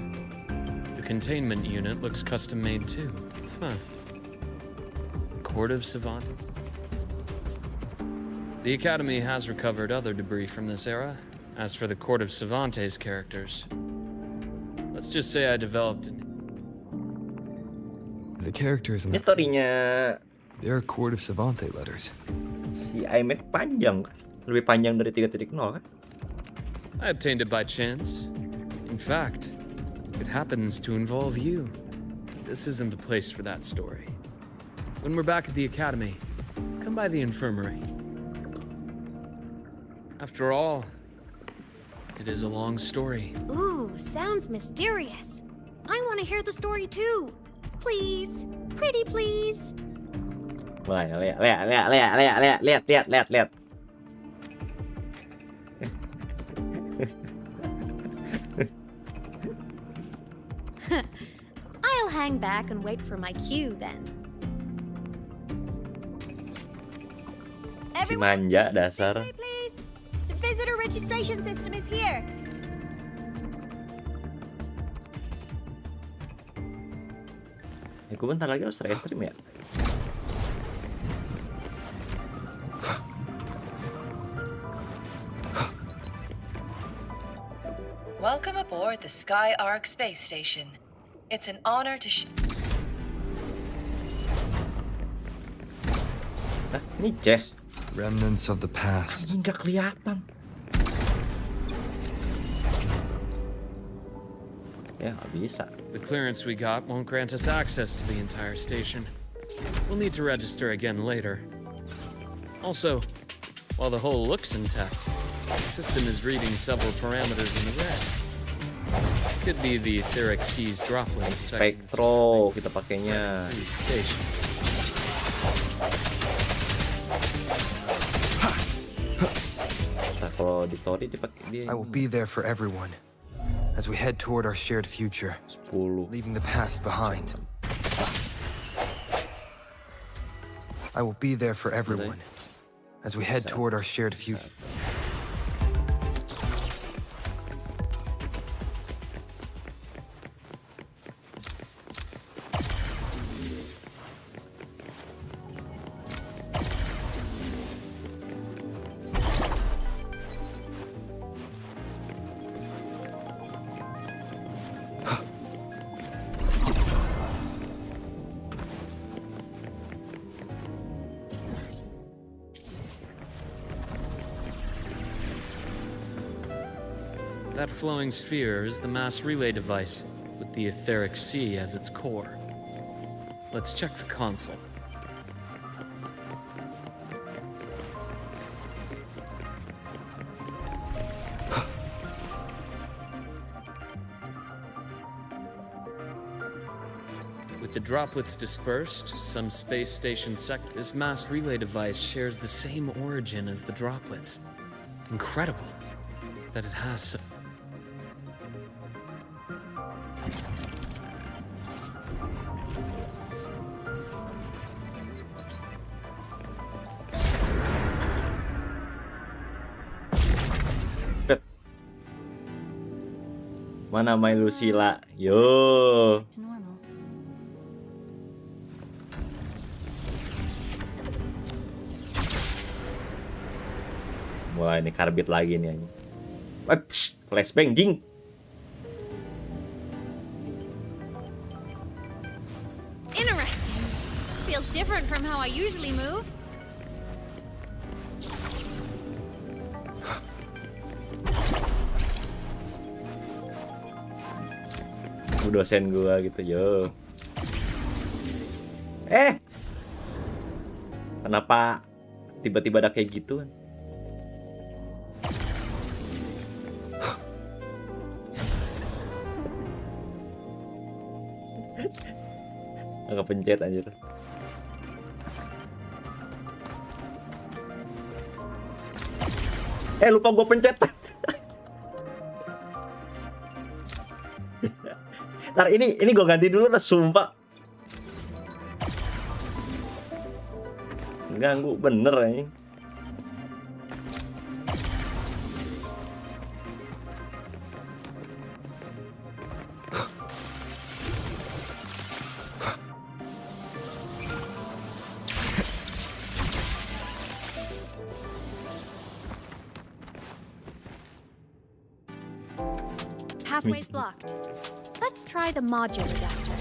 Speaker 2: The containment unit looks custom made too. Huh. Court of Savante. The Academy has recovered other debris from this era. As for the Court of Savante's characters, let's just say I developed an...
Speaker 11: The characters in
Speaker 3: Ini story-nya
Speaker 11: they're Court of Savante letters.
Speaker 3: si AMD panjang kan? Lebih panjang dari 3.0 kan?
Speaker 2: I obtained it by chance. In fact, it happens to involve you. This isn't the place for that story. When we're back at the Academy, come by the infirmary. After all, it is a long story.
Speaker 5: Ooh, sounds mysterious. I want to hear the story too. Please, pretty please.
Speaker 3: Lihat.
Speaker 5: I'll hang back and wait for my cue then.
Speaker 3: Si manja dasar.
Speaker 10: Please, the visitor registration system is here.
Speaker 3: Gue bentar lagi harus restream ya.
Speaker 1: Welcome aboard the Sky Arc space station. It's an honor to
Speaker 3: Ini chest.
Speaker 11: Remnants of the past.
Speaker 3: Nggak kelihatan. Ya, nggak bisa.
Speaker 2: The clearance we got won't grant us access to the entire station. We'll need to register again later. Also, while the hull looks intact, the system is reading several parameters in the red. Could be the etheric sea's droplets.
Speaker 3: Spektro kita pakainya.
Speaker 2: Station.
Speaker 3: Nah, kalau di story dipakai dia.
Speaker 11: I will be there for everyone as we head toward our shared future,
Speaker 3: 10.
Speaker 11: leaving the past behind. I will be there for everyone as we head toward our shared future.
Speaker 2: That flowing sphere is the mass relay device, with the etheric sea as its core. Let's check the console. With the droplets dispersed, some space station this mass relay device shares the same origin as the droplets. Incredible that it has
Speaker 3: Mana main Lucila? Yo. Mulai nih karbit lagi nih. Flashbang jing.
Speaker 5: Interesting. Feels different from how I usually move.
Speaker 3: Dosen gua gitu, yo. Kenapa tiba-tiba ada kayak gitu kan? Agak pencet anjir. Lupa gua pencet. Ntar ini gue ganti dulu lah, sumpah. Ganggu bener ya.
Speaker 5: pathways blocked. Let's try the module adapter.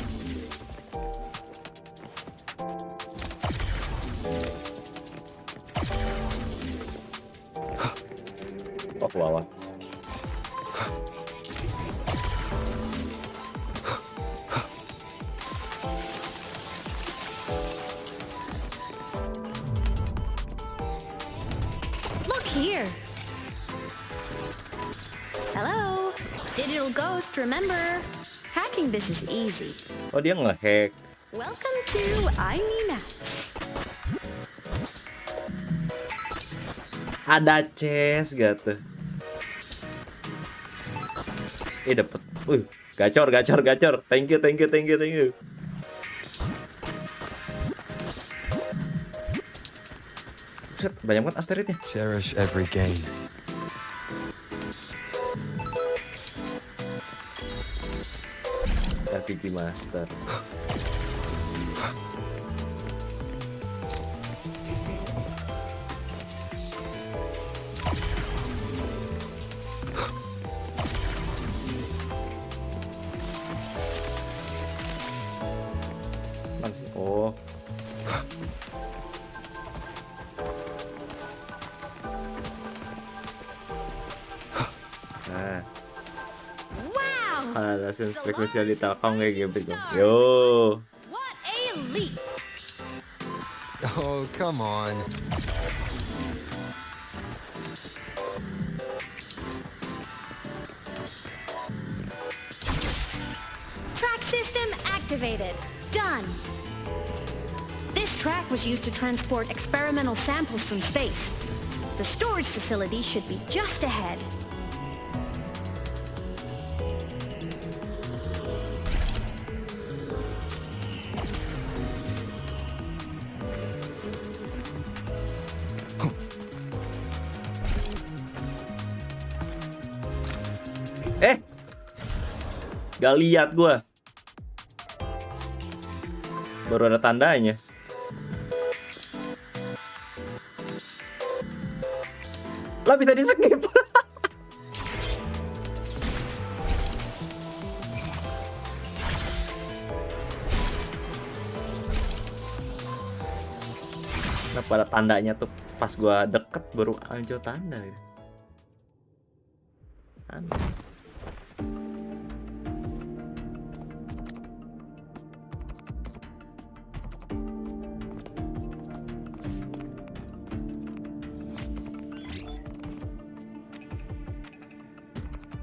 Speaker 3: Oh, ke bawah.
Speaker 5: Look here. Hello, digital ghost, remember? Hacking this is easy.
Speaker 3: Oh, dia nge-hack.
Speaker 5: Welcome to Aina.
Speaker 3: Ada chest gak tuh? Dapet. Gacor. Thank you. Buset, banyak banget asteroidnya.
Speaker 11: Cherish every gain.
Speaker 3: RPG Master. Oh. Nah.
Speaker 5: Wow.
Speaker 3: Alasan spesial di Telkom kayak gitu. Yo.
Speaker 5: What a leap.
Speaker 11: Oh, come on.
Speaker 5: Track system activated. Done. This track was used to transport experimental samples from space. The storage facility should be just ahead.
Speaker 3: Gak lihat gua. Baru ada tandanya. Lah bisa di skip. Kenapa ada tandanya tuh pas gua deket baru muncul tanda gitu. Aneh.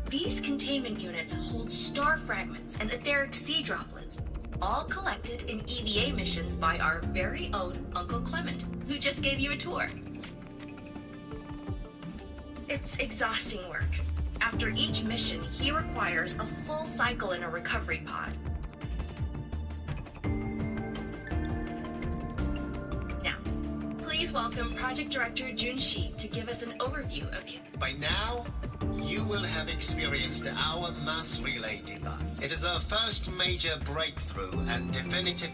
Speaker 18: These containment units hold star fragments and etheric sea droplets, all collected in EVA missions by our very own Uncle Clement, who just gave you a tour. It's exhausting work. After each mission, he requires a full cycle in a recovery pod. Now, please welcome Project Director Junshi to give us an overview of the...
Speaker 7: By now, you will have experienced our mass relay device. It is our first major breakthrough and definitive.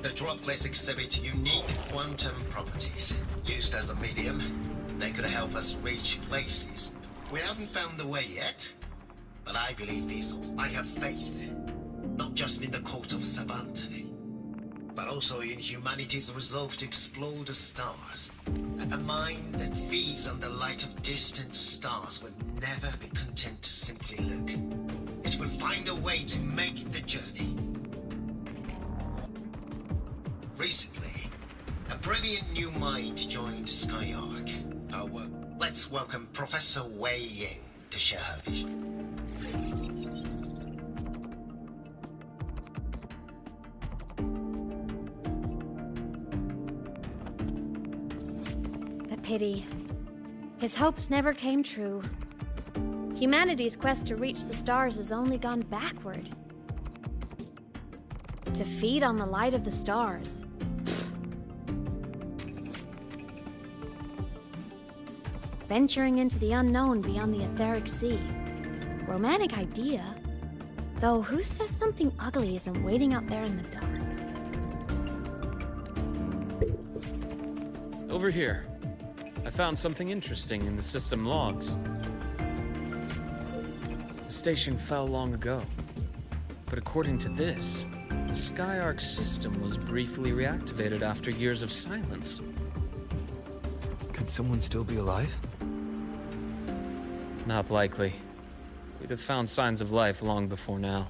Speaker 7: The droplets exhibit unique quantum properties. Used as a medium, they could help us reach places. We haven't found the way yet, but I believe these. I have faith, not just in the court of Savante, but also in humanity's resolve to explore the stars. A mind that feeds on the light of distant stars will never be content to simply look. It will find a way to make the journey. Recently, a brilliant new mind joined Skyark. Let's welcome Professor Wei Ying to share her vision.
Speaker 5: Pity. His hopes never came true. Humanity's quest to reach the stars has only gone backward. To feed on the light of the stars. Venturing into the unknown beyond the etheric sea. Romantic idea. Though who says something ugly isn't waiting out there in the dark?
Speaker 2: Over here. I found something interesting in the system logs. station fell long ago. But according to this, the Skyark system was briefly reactivated after years of silence.
Speaker 11: Could someone still be alive?
Speaker 2: Not likely. We'd have found signs of life long before now.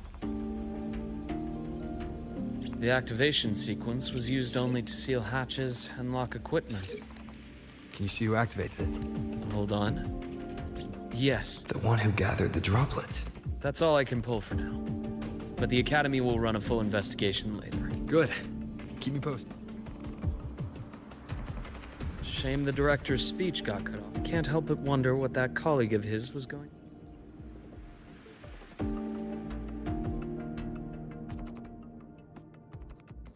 Speaker 2: The activation sequence was used only to seal hatches and lock equipment.
Speaker 11: Can you see who activated it?
Speaker 2: Hold on. Yes.
Speaker 11: The one who gathered the droplets.
Speaker 2: That's all I can pull for now. But the Academy will run a full investigation later.
Speaker 11: Good. Keep me posted.
Speaker 2: Shame the director's speech got cut off. Can't help but wonder what that colleague of his was going.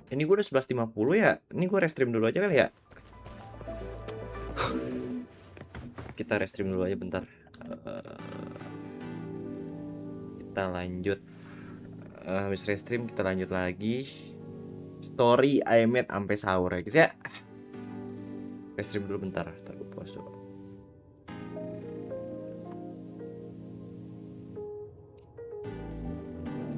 Speaker 3: Ini gue udah 11.50 ya. Ini gue restream dulu aja kali ya. Kita restream dulu aja bentar. Kita lanjut. Habis restream kita lanjut lagi. Story I made sampai sahur ya guys ya. Restream dulu bentar. Ntar gue pause dulu.